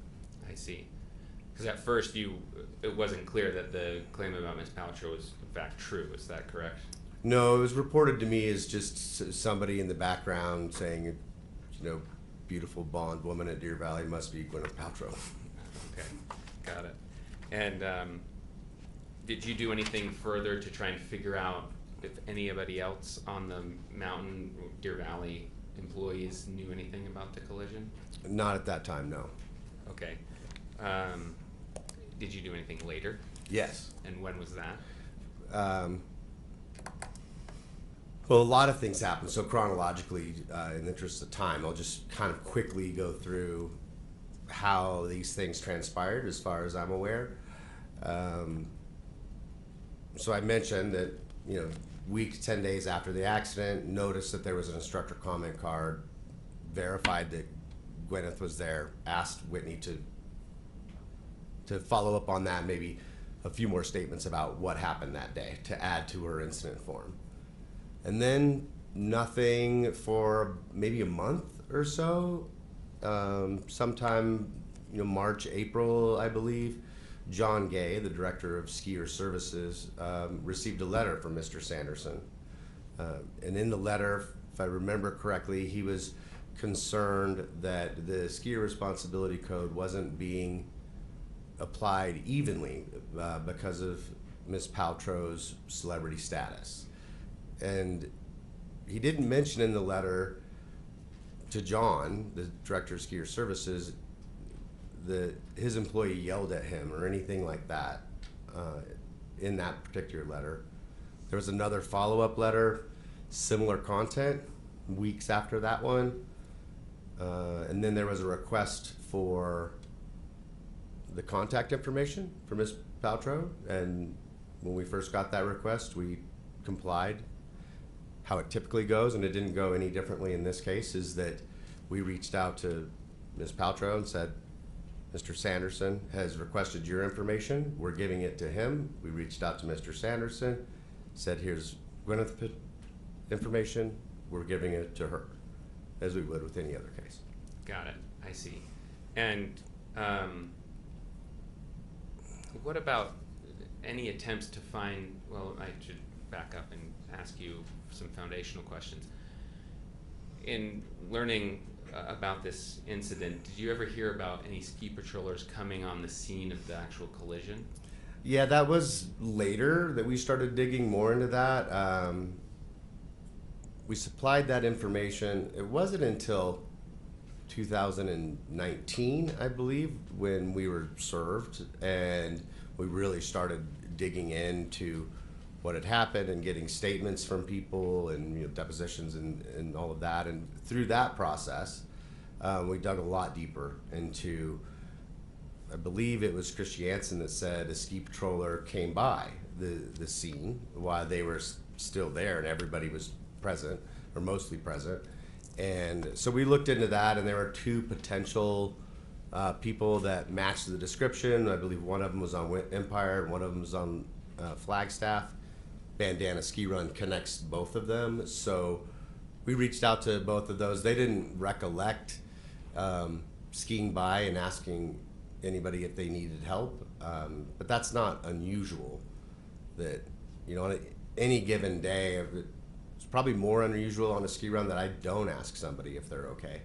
I see. Because at first it wasn't clear that the claim about Ms. Paltrow was in fact true. Is that correct? No, it was reported to me as just somebody in the background saying, you know, beautiful blonde woman at Deer Valley must be Gwyneth Paltrow. Okay, got it. And did you do anything further to try and figure out if anybody else on the mountain, Deer Valley employees knew anything about the collision? Not at that time, no. Okay. Did you do anything later? Yes. And when was that? Well, a lot of things happened. So chronologically, in the interest of time, I'll just kind of quickly go through how these things transpired as far as I'm aware. So I mentioned that, you know, week, 10 days after the accident, noticed that there was an instructor comment card, verified that Gwyneth was there, asked Whitney to follow up on that, maybe a few more statements about what happened that day to add to her incident form. And then nothing for maybe a month or so. Sometime, you know, March, April, I believe, John Gay, the director of skier services, received a letter from Mr. Sanderson. And in the letter, if I remember correctly, he was concerned that the skier responsibility code wasn't being applied evenly because of Ms. Paltrow's celebrity status. And he didn't mention in the letter to John, the director of skier services, that his employee yelled at him or anything like that in that particular letter. There was another follow-up letter, similar content, weeks after that one. And then there was a request for the contact information for Ms. Paltrow. And when we first got that request, we complied. How it typically goes, and it didn't go any differently in this case, is that we reached out to Ms. Paltrow and said, Mr. Sanderson has requested your information. We're giving it to him. We reached out to Mr. Sanderson, said, here's Gwyneth information. We're giving it to her, as we would with any other case. Got it. I see. And what about any attempts to find, well, I should back up and ask you some foundational questions. In learning about this incident, did you ever hear about any ski patrollers coming on the scene of the actual collision? Yeah, that was later that we started digging more into that. We supplied that information. It wasn't until 2019, I believe, when we were served and we really started digging into what had happened and getting statements from people and, you know, depositions and all of that. And through that process, we dug a lot deeper into, I believe it was Christensen that said a ski patroller came by the scene while they were still there and everybody was present, or mostly present. And so we looked into that, and there were two potential people that matched the description. I believe one of them was on Empire and one of them was on Flagstaff. Bandana Ski Run connects both of them. So we reached out to both of those. They didn't recollect skiing by and asking anybody if they needed help. But that's not unusual that, you know, on any given day, it's probably more unusual on a ski run that I don't ask somebody if they're okay.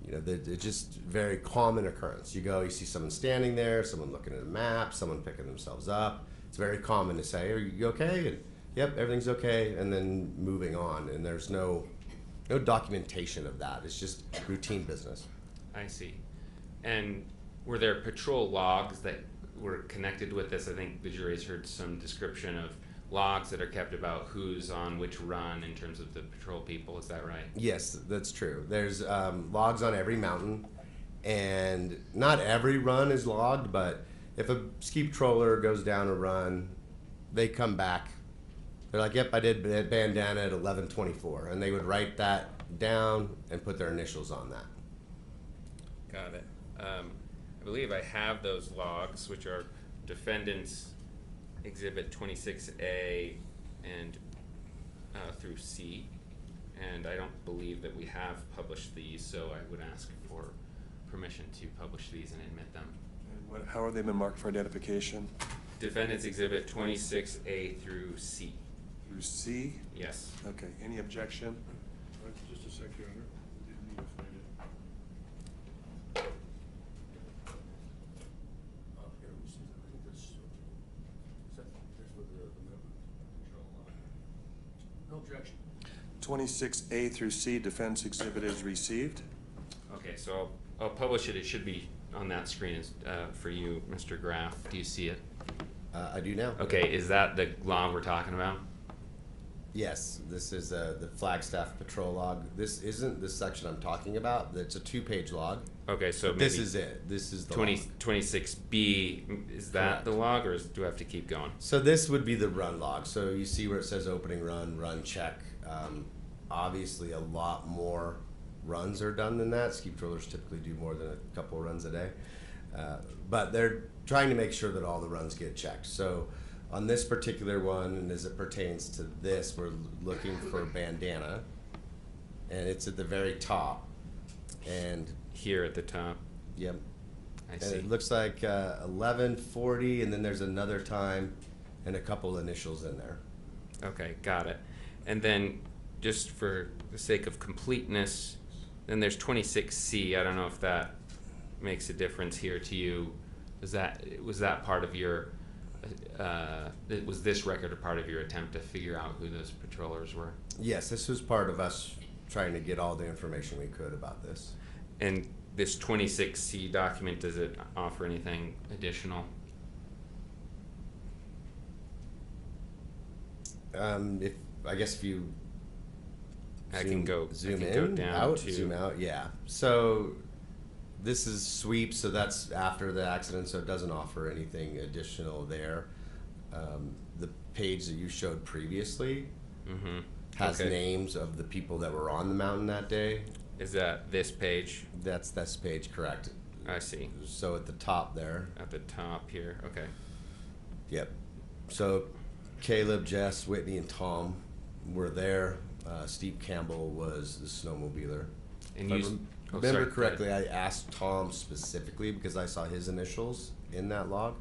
You know, it's just very common occurrence. You go, you see someone standing there, someone looking at a map, someone picking themselves up. It's very common to say, are you okay? And, yep, everything's okay, and then moving on. And there's no documentation of that. It's just routine business. I see. And were there patrol logs that were connected with this? I think the jury's heard some description of logs that are kept about who's on which run in terms of the patrol people. Is that right? Yes, that's true. There's logs on every mountain, and not every run is logged, but if a ski patroller goes down a run, they come back. They're like, yep, I did bandana at 11:24, and they would write that down and put their initials on that. Got it. I believe I have those logs, which are Defendants Exhibit 26A and through C, and I don't believe that we have published these, so I would ask for permission to publish these and admit them. And how have they been marked for identification? Defendants Exhibit 26A through C. Through C? Yes. Okay, any objection? Just a sec, Your Honor. Didn't need to find it. No objection. 26A through C, defense exhibit is received. Okay, so I'll publish it. It should be on that screen for you, Mr. Graf. Do you see it? I do now. Okay, is that the log we're talking about? Yes, this is the Flagstaff patrol log. This isn't the section I'm talking about. It's a 2-page log. Okay, so this maybe is it. This is the 26B. Is that Correct. the log, or do I have to keep going? So this would be the run log. So you see where it says opening run, run check. Obviously, a lot more runs are done than that. Ski patrollers typically do more than a couple runs a day. But they're trying to make sure that all the runs get checked. So on this particular one, and as it pertains to this, we're looking for bandana. And it's at the very top. And here at the top. Yep. I and see. it looks like 11:40, and then there's another time and a couple initials in there. Okay, got it. And then, just for the sake of completeness, then there's 26C. I don't know if that makes a difference here to you. Was that part of your? Was this record a part of your attempt to figure out who those patrollers were? Yes, this was part of us trying to get all the information we could about this. And this 26C document, does it offer anything additional? If you Zoom in, down out, to zoom out, yeah. So this is sweep, so that's after the accident, so it doesn't offer anything additional there. The page that you showed previously has names of the people that were on the mountain that day. Is that this page? That's this page, correct. I see. So at the top there. At the top here, okay. Yep. So Caleb, Jess, Whitney, and Tom were there. Steve Campbell was the snowmobiler. And if I remember correctly, I asked Tom specifically because I saw his initials in that log.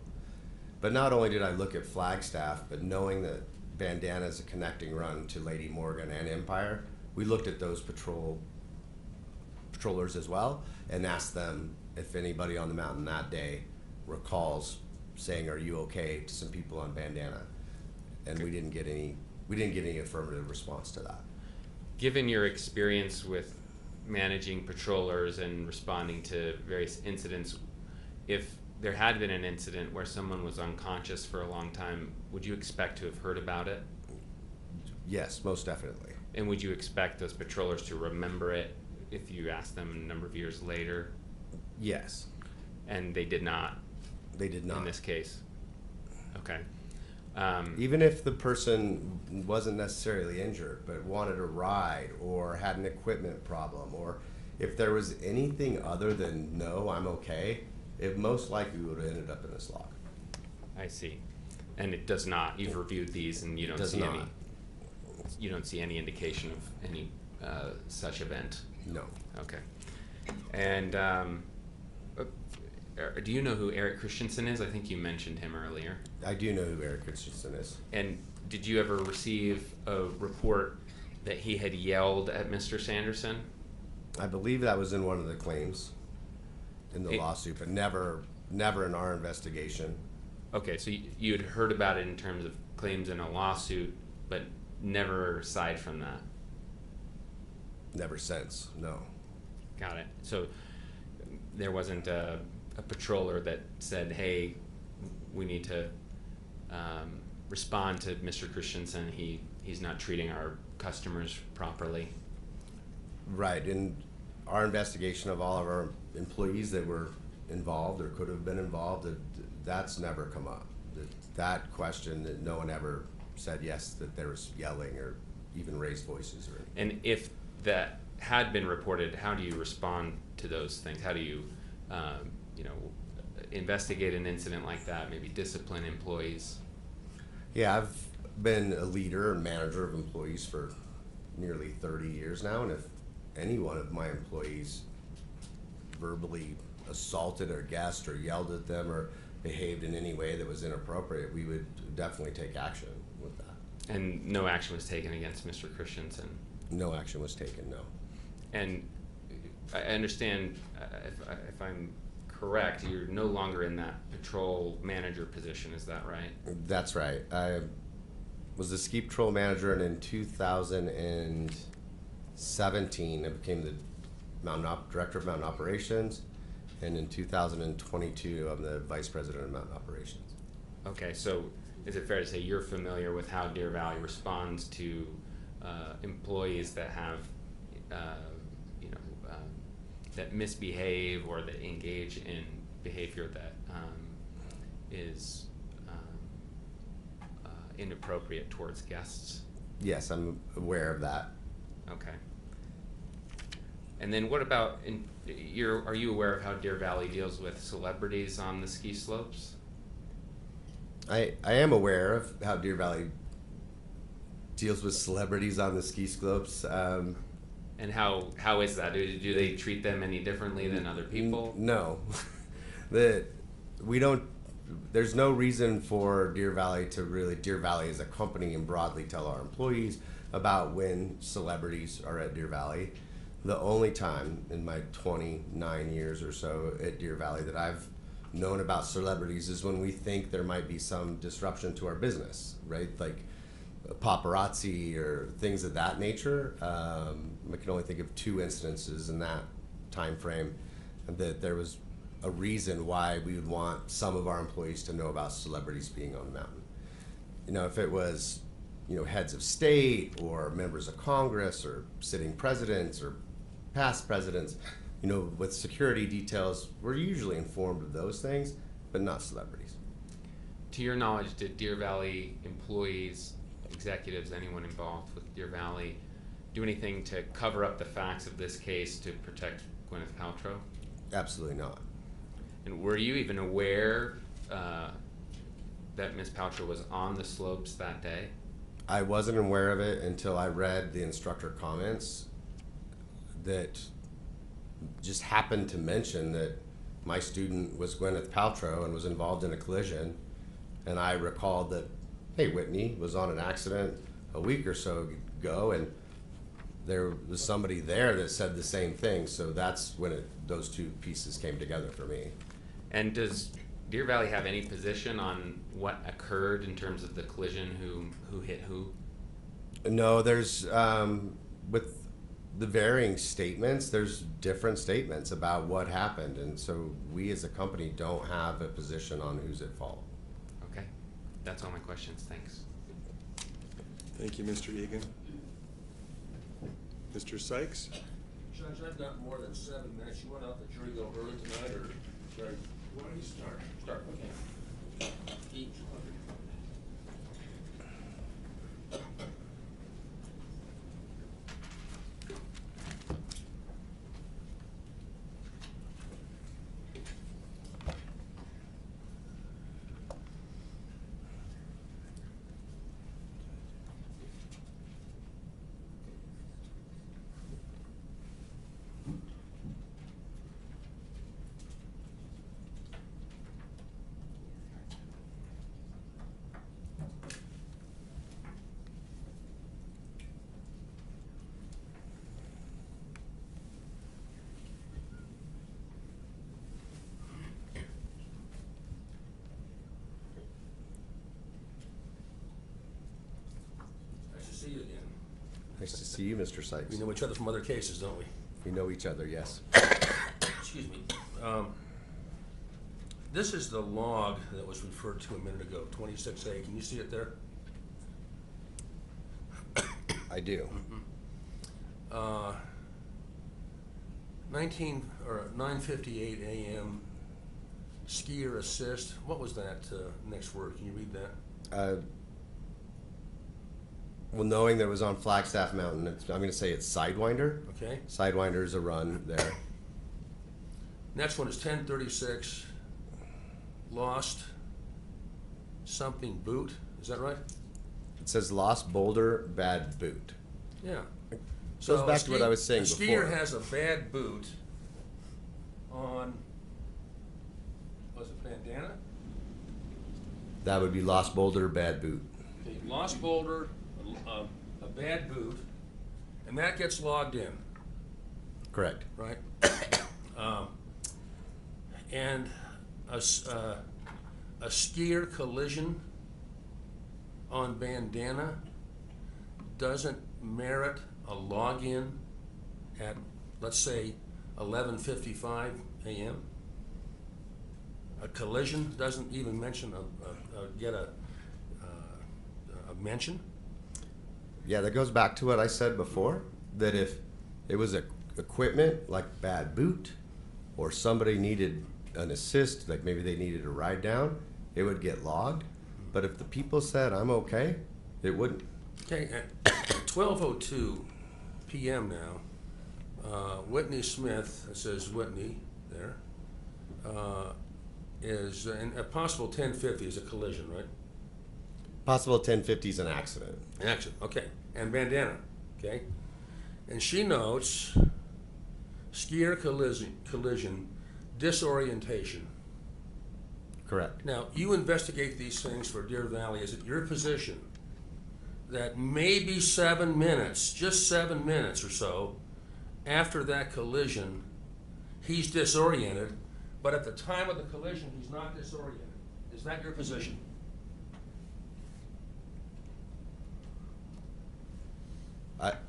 But not only did I look at Flagstaff, but knowing that Bandana is a connecting run to Lady Morgan and Empire, we looked at those patrollers as well and asked them if anybody on the mountain that day recalls saying, "Are you okay?" to some people on Bandana, and we didn't get any affirmative response to that. Given your experience with managing patrollers and responding to various incidents, if there had been an incident where someone was unconscious for a long time, would you expect to have heard about it? Yes, most definitely. And would you expect those patrollers to remember it if you asked them a number of years later? Yes. And they did not? They did not. In this case? Okay. Even if the person wasn't necessarily injured, but wanted a ride or had an equipment problem, or if there was anything other than, "No, I'm okay," it most likely would have ended up in this log. I see. And it does not. You've reviewed these and you don't see any. You don't see any indication of any such event. No. Okay. And do you know who Eric Christensen is? I think you mentioned him earlier. I do know who Eric Christensen is. And did you ever receive a report that he had yelled at Mr. Sanderson? I believe that was in one of the claims in the lawsuit, but never in our investigation. Okay, so you had heard about it in terms of claims in a lawsuit, but never aside from that? Never since, no. Got it. So there wasn't a patroller that said, "Hey, we need to respond to Mr. Christensen. He's not treating our customers properly." Right. In our investigation of all of our employees that were involved or could have been involved, that's never come up. That question, that no one ever said yes, that there was yelling or even raised voices or anything. And if that had been reported, how do you respond to those things? How do you investigate an incident like that, maybe discipline employees? Yeah, been a leader and manager of employees for nearly 30 years now, and if any one of my employees verbally assaulted or guessed or yelled at them or behaved in any way that was inappropriate, we would definitely take action with that. And no action was taken against Mr. Christensen? No action was taken, no. And I understand, if I'm correct, you're no longer in that patrol manager position, is that right? That's right. I was the ski patrol manager, and in 2017 I became the director of mountain operations, and in 2022 I'm the vice president of mountain operations. Okay, so is it fair to say you're familiar with how Deer Valley responds to employees that have that misbehave or that engage in behavior that is inappropriate towards guests? Yes, I'm aware of that. Okay. And then what about, are you aware of how Deer Valley deals with celebrities on the ski slopes? I am aware of how Deer Valley deals with celebrities on the ski slopes. And how is that? Do they treat them any differently than other people? No. There's no reason for Deer Valley as a company and broadly tell our employees about when celebrities are at Deer Valley. The only time in my 29 years or so at Deer Valley that I've known about celebrities is when we think there might be some disruption to our business, right? Like paparazzi or things of that nature. I can only think of 2 instances in that time frame that there was a reason why we would want some of our employees to know about celebrities being on the mountain. If it was, heads of state or members of Congress or sitting presidents or past presidents, with security details, we're usually informed of those things, but not celebrities. To your knowledge, did Deer Valley employees, executives, anyone involved with Deer Valley do anything to cover up the facts of this case to protect Gwyneth Paltrow? Absolutely not. And were you even aware that Ms. Paltrow was on the slopes that day? I wasn't aware of it until I read the instructor comments that just happened to mention that my student was Gwyneth Paltrow and was involved in a collision. And I recalled that, hey, Whitney was on an accident a week or so ago, and there was somebody there that said the same thing. So that's when those 2 pieces came together for me. And does Deer Valley have any position on what occurred in terms of the collision, who hit who? No, there's, with the varying statements, there's different statements about what happened. And so we as a company don't have a position on who's at fault. Okay, that's all my questions, thanks. Thank you, Mr. Egan. Mr. Sykes? Judge, I've got more than 7 minutes. You want out the jury go early tonight, or sorry? Why don't you start? Start, okay. Each. See you again. Nice to see you, Mr. Sykes. We know each other from other cases, don't we? We know each other, yes. Excuse me. This is the log that was referred to a minute ago, 26A. Can you see it there? I do. 9:58 a.m. skier assist. What was that next word? Can you read that? Well, knowing that it was on Flagstaff Mountain, I'm going to say it's Sidewinder. Okay. Sidewinder is a run there. Next one is 10:36. Lost something boot. Is that right? It says lost boulder, bad boot. Yeah. Goes back to what I was saying a skier before. has a bad boot on, was it bandana? That would be lost boulder, bad boot. Okay, lost boulder, a bad boot, and that gets logged in, Correct. right? And a skier collision on bandana doesn't merit a login at, let's say, 11:55 a.m. A collision doesn't even mention get a mention. Yeah, that goes back to what I said before, that if it was equipment like bad boot, or somebody needed an assist, like maybe they needed a ride down, it would get logged. But if the people said, I'm okay, it wouldn't. Okay, at 12:02 p.m. now, Whitney Smith, it says Whitney there, is, and a possible 1050 is a collision, right? Possible 1050 is an accident. Accident, okay. And bandana, okay? And she notes skier collision, disorientation. Correct. Now, you investigate these things for Deer Valley. Is it your position that maybe 7 minutes, just 7 minutes or so, after that collision, he's disoriented, but at the time of the collision, he's not disoriented? Is that your position?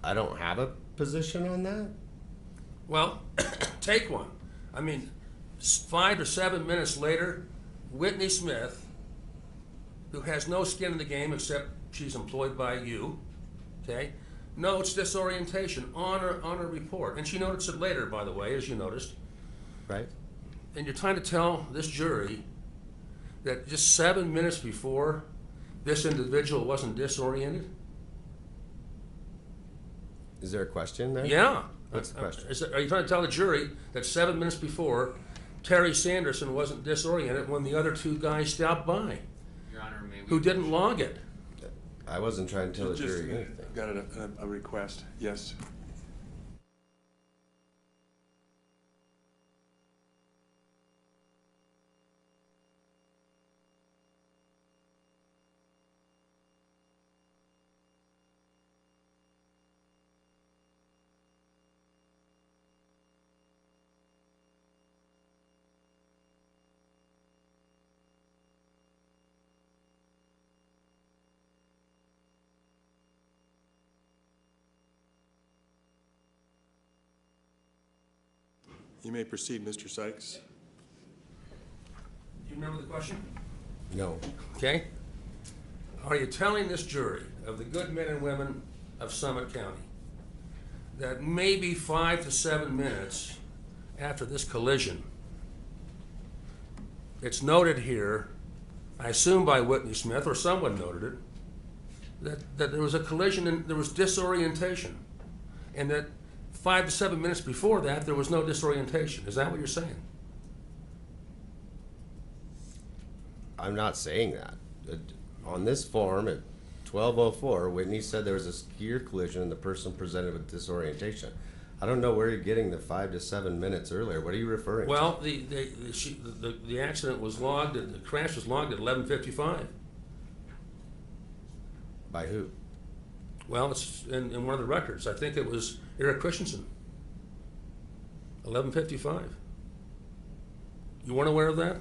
I don't have a position on that. Well, take one. I mean, 5 to 7 minutes later, Whitney Smith, who has no skin in the game except she's employed by you, okay, notes disorientation on her report. And she noticed it later, by the way, as you noticed. Right. And you're trying to tell this jury that just 7 minutes before, this individual wasn't disoriented? Is there a question there? Yeah. What's the question? Are you trying to tell the jury that 7 minutes before, Terry Sanderson wasn't disoriented when the other two guys stopped by? Your Honor, may we... Who didn't log it? I wasn't trying to tell the Just jury anything. got a request, yes. You may proceed, Mr. Sykes. Do you remember the question? No. Okay. Are you telling this jury of the good men and women of Summit County that maybe 5 to 7 minutes after this collision, it's noted here, I assume by Whitney Smith, or someone noted it, that there was a collision and there was disorientation, and that 5 to 7 minutes before that, there was no disorientation. Is that what you're saying? I'm not saying that. On this form at 12:04, Whitney said there was a skier collision and the person presented with disorientation. I don't know where you're getting the 5 to 7 minutes earlier. What are you referring to? Well, the accident was logged, the crash was logged at 11:55. By who? Well, it's in one of the records. I think it was Eric Christensen. 11:55. You weren't aware of that?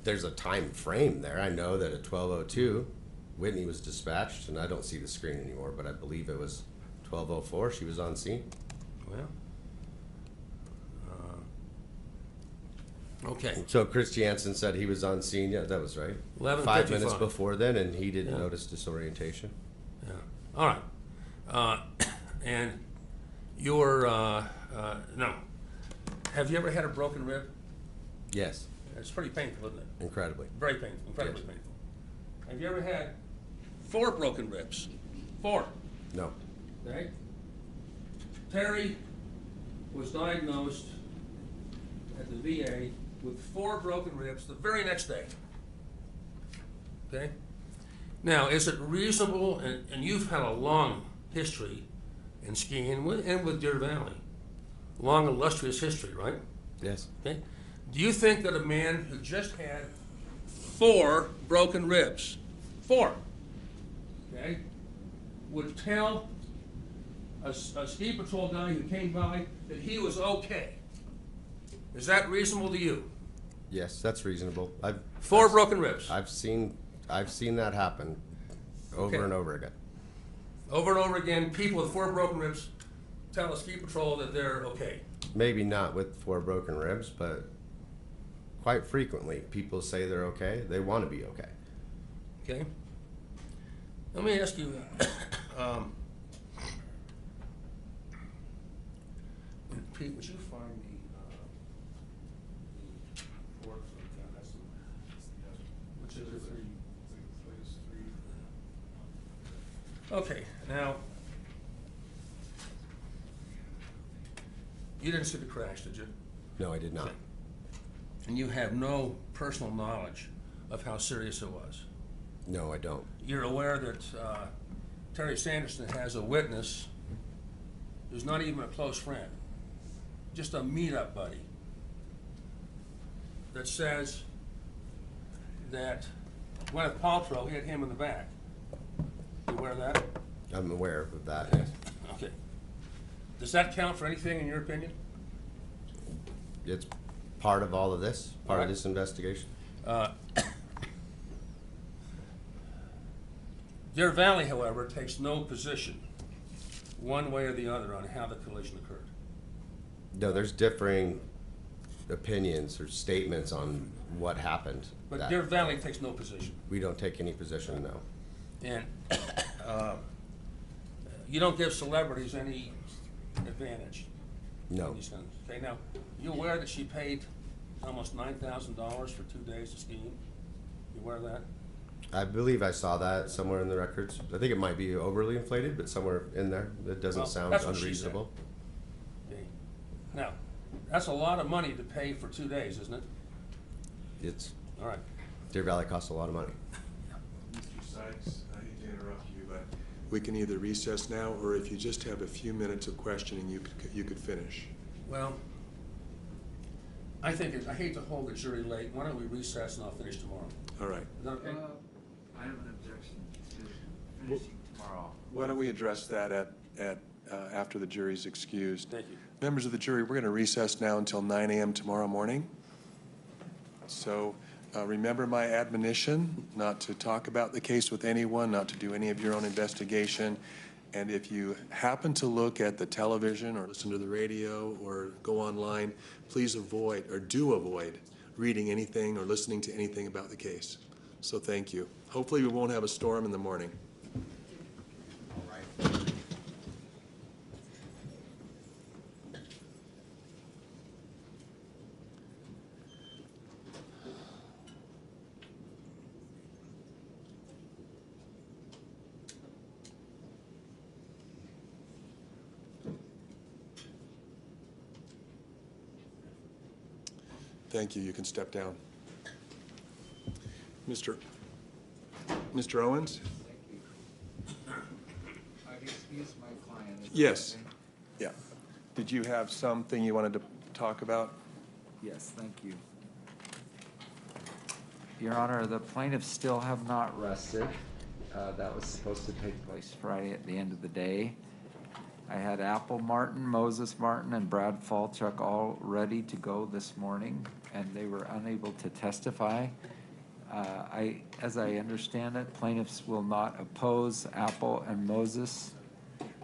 There's a time frame there. I know that at 12:02, Whitney was dispatched, and I don't see the screen anymore, but I believe it was 12:04. She was on scene. Well, okay. So Chris Jansen said he was on scene. Yeah, that was right. 11:55. 5 minutes before then, and he didn't notice disorientation. Yeah. All right. And you're no. Have you ever had a broken rib? Yes. It's pretty painful, isn't it? Incredibly. Very painful. Incredibly Yes. painful. Have you ever had 4 broken ribs? 4. No. Okay. Terry was diagnosed at the VA with 4 broken ribs the very next day. Okay? Now, is it reasonable, and you've had a long history in skiing and with Deer Valley, long illustrious history, right? Yes. Okay. Do you think that a man who just had 4 broken ribs, 4, okay, would tell a ski patrol guy who came by that he was okay? Is that reasonable to you? Yes, that's reasonable. 4 broken ribs. I've seen that happen over Okay. and over again. Over and over again, people with 4 broken ribs tell a ski patrol that they're okay. Maybe not with 4 broken ribs, but quite frequently people say they're okay. They want to be okay. Okay. Let me ask you, Pete, would you find the report which is it? Okay, now, you didn't see the crash, did you? No, I did not. Okay. And you have no personal knowledge of how serious it was? No, I don't. You're aware that Terry Sanderson has a witness who's not even a close friend, just a meet-up buddy, that says that Gwyneth Paltrow hit him in the back. You aware of that? I'm aware of that. Okay. Does that count for anything in your opinion? It's part of all of this, part All of right. this investigation. Deer Valley, however, takes no position one way or the other on how the collision occurred. No, there's differing opinions or statements on what happened. But that Deer Valley takes no position. we don't take any position, no. And you don't give celebrities any advantage. No. in these kinds of- Okay, now, you aware that she paid almost $9,000 for 2 days of skiing? You aware of that? I believe I saw that somewhere in the records. I think it might be overly inflated, but somewhere in there. It doesn't Well, sound that's what she unreasonable. Okay. Now, that's a lot of money to pay for 2 days, isn't it? It's, All right. Deer Valley costs a lot of money. Mr. Sykes, I hate to interrupt you, but we can either recess now, or if you just have a few minutes of questioning, you could finish. Well, I hate to hold the jury late. Why don't we recess and I'll finish tomorrow? All right. Is that okay? I have an objection to finishing tomorrow. Why don't we address that at after the jury's excused? Thank you. Members of the jury, we're going to recess now until 9 a.m. tomorrow morning. So remember my admonition not to talk about the case with anyone, not to do any of your own investigation. And if you happen to look at the television or listen to the radio or go online, please avoid, or do avoid, reading anything or listening to anything about the case. So thank you. Hopefully we won't have a storm in the morning. All right. Thank you. You can step down. Mr. Owens? I'd excuse my client. Is that Yes. okay? Yeah. Did you have something you wanted to talk about? Yes, thank you. Your Honor, the plaintiffs still have not rested. That was supposed to take place Friday at the end of the day. I had Apple Martin, Moses Martin, and Brad Falchuk all ready to go this morning, and they were unable to testify. As I understand it, plaintiffs will not oppose Apple and Moses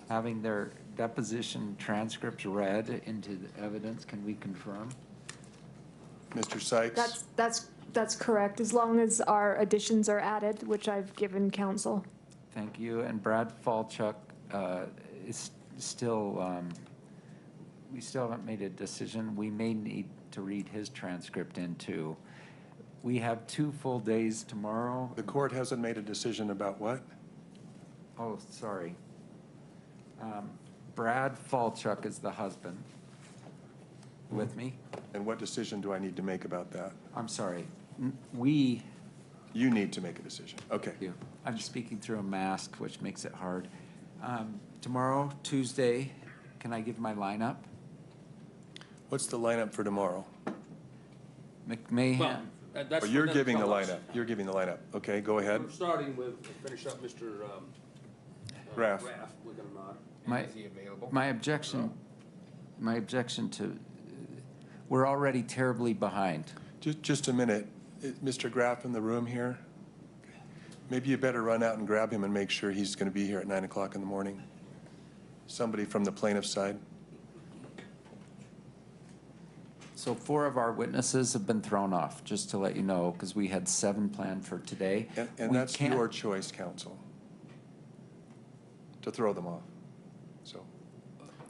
having their deposition transcripts read into the evidence. Can we confirm? Mr. Sykes? That's correct, as long as our additions are added, which I've given counsel. Thank you. And Brad Falchuk is still, we still haven't made a decision. We may need to read his transcript in too. We have 2 full days tomorrow. The court hasn't made a decision about what? Oh, sorry. Brad Falchuk is the husband. With me? And what decision do I need to make about that? I'm sorry. We You need to make a decision. Okay. Thank you. I'm speaking through a mask, which makes it hard. Tomorrow, Tuesday, can I give my lineup? What's the lineup for tomorrow? McMahon. Well, that's Oh, for you're them to giving the tell us. lineup. You're giving the lineup. Okay, go ahead. We're starting with, finish up Mr. Graf. Graf, we're gonna nod. My objection to, we're already terribly behind. Just a minute. Mr. Graf in the room here? Maybe you better run out and grab him and make sure he's going to be here at 9 o'clock in the morning. Somebody from the plaintiff's side. So 4 of our witnesses have been thrown off, just to let you know, because we had 7 planned for today. And We that's can't- your choice, counsel, to throw them off. So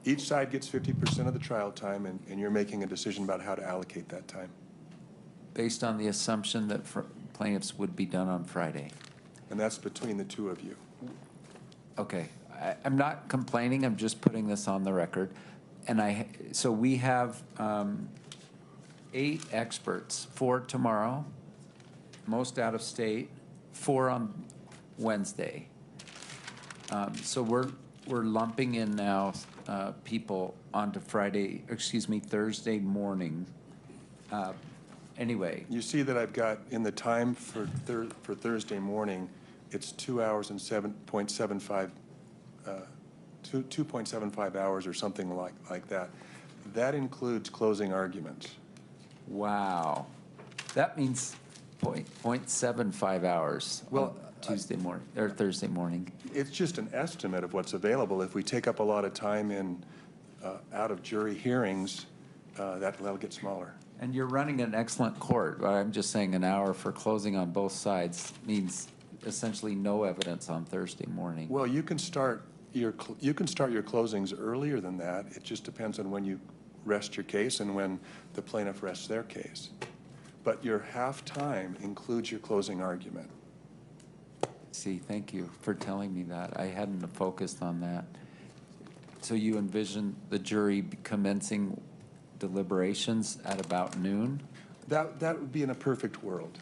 each side gets 50% of the trial time, and you're making a decision about how to allocate that time. Based on the assumption that plaintiffs would be done on Friday. And that's between the two of you. Okay, I'm not complaining, I'm just putting this on the record. And so we have 8 experts, 4 tomorrow, most out of state, 4 on Wednesday. So we're lumping in now people onto Thursday morning. Anyway. You see that I've got in the time for Thursday morning, it's 2 hours and 2.75 hours or something like that. That includes closing arguments. Wow. That means 0.75 hours on Tuesday morning, or Thursday morning. It's just an estimate of what's available. If we take up a lot of time in out of jury hearings, that'll get smaller. And you're running an excellent court, but I'm just saying an hour for closing on both sides means essentially no evidence on Thursday morning. Well, you can start your closings earlier than that. It just depends on when you rest your case and when the plaintiff rests their case. But your half time includes your closing argument. See, thank you for telling me that. I hadn't focused on that. So you envision the jury commencing deliberations at about noon? That would be in a perfect world.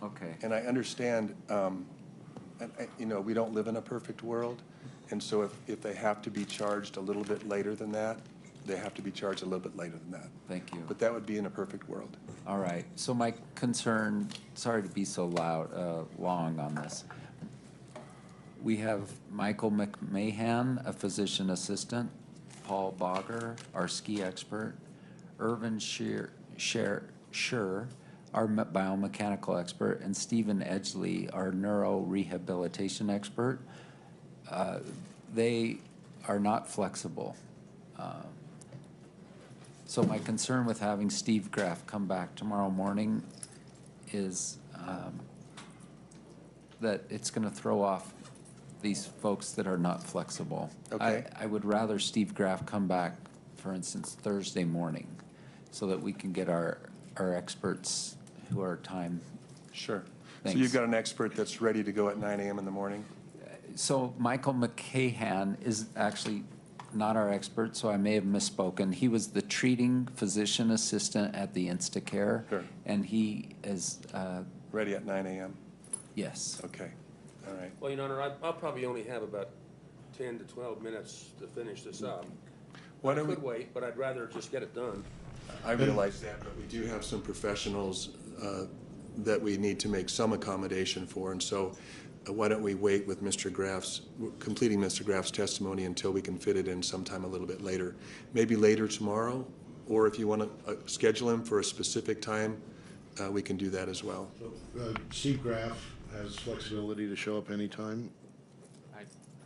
Okay. And I understand, we don't live in a perfect world. And so if they have to be charged a little bit later than that, they have to be charged a little bit later than that. Thank you. But that would be in a perfect world. All right. So my concern, sorry to be so long on this. We have Michael McMahon, a physician assistant, Paul Bogger, our ski expert, Irvin Scher, our biomechanical expert, and Stephen Edgley, our neurorehabilitation expert. They are not flexible. So my concern with having Steve Graf come back tomorrow morning is that it's going to throw off these folks that are not flexible. Okay. I would rather Steve Graf come back, for instance, Thursday morning, so that we can get our experts who are time. Sure. Thanks. So you've got an expert that's ready to go at 9 a.m. in the morning? So Michael McMahon is actually not our expert, so I may have misspoken. He was the treating physician assistant at the Instacare. Sure. And he is... ready at 9 a.m.? Yes. Okay. All right. Well, Your Honor, I'll probably only have about 10 to 12 minutes to finish this up. Why I don't could wait, but I'd rather just get it done. I realize that, but we do have some professionals that we need to make some accommodation for, and so why don't we wait with completing Mr. Graf's testimony until we can fit it in sometime a little bit later. Maybe later tomorrow, or if you want to schedule him for a specific time, we can do that as well. So, Steve Graf has flexibility to show up anytime. I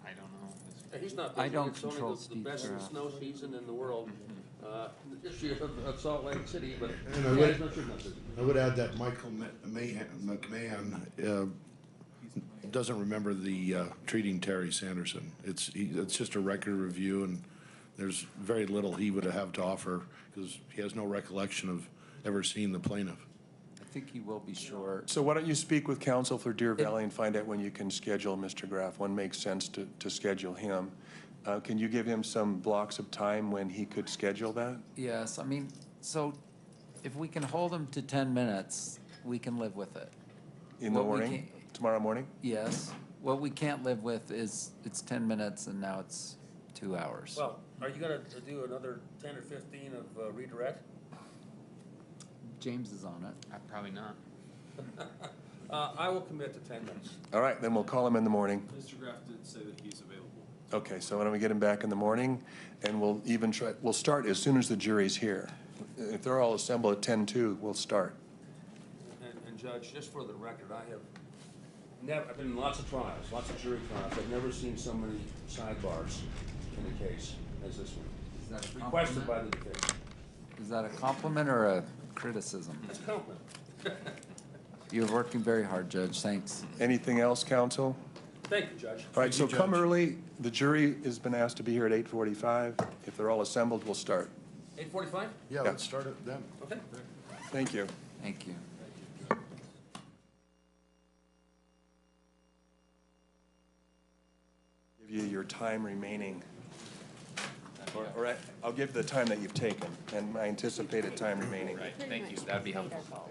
don't know. He's not I busy. don't It's only control the Steve best Graf. snow season in the world. This year of Salt Lake City, but And I would add that Michael McMahon doesn't remember the treating Terry Sanderson. It's just a record review, and there's very little he would have to offer because he has no recollection of ever seeing the plaintiff. I think he will be short. So why don't you speak with counsel for Deer Valley and find out when you can schedule Mr. Graf, when makes sense to schedule him. Can you give him some blocks of time when he could schedule that? Yes, I mean, so if we can hold him to 10 minutes, we can live with it. in the What we morning, can't- tomorrow morning? Yes. What we can't live with is it's 10 minutes and now it's 2 hours. Well, are you gonna do another 10 or 15 of redirect? James is on it. Probably not. I will commit to 10 minutes. All right, then we'll call him in the morning. Mr. Graf did say that he's available. Okay, so why don't we get him back in the morning, and we'll even try, we'll start as soon as the jury's here. If they're all assembled at 10:02, we'll start. And Judge, just for the record, I've been in lots of trials, lots of jury trials. I've never seen so many sidebars in a case as this one. Is that a Requested by compliment? the defense. Is that a compliment or a criticism? That's a compliment. You're working very hard, Judge. Thanks. Anything else, counsel? Thank you, Judge. All right, so come early. The jury has been asked to be here at 8:45. If they're all assembled, we'll start. 8:45? Yeah, let's start it then. Okay. Thank you. Thank you. Give you your time remaining. Or I'll give the time that you've taken and my anticipated time remaining. Right, thank you, that'd be helpful.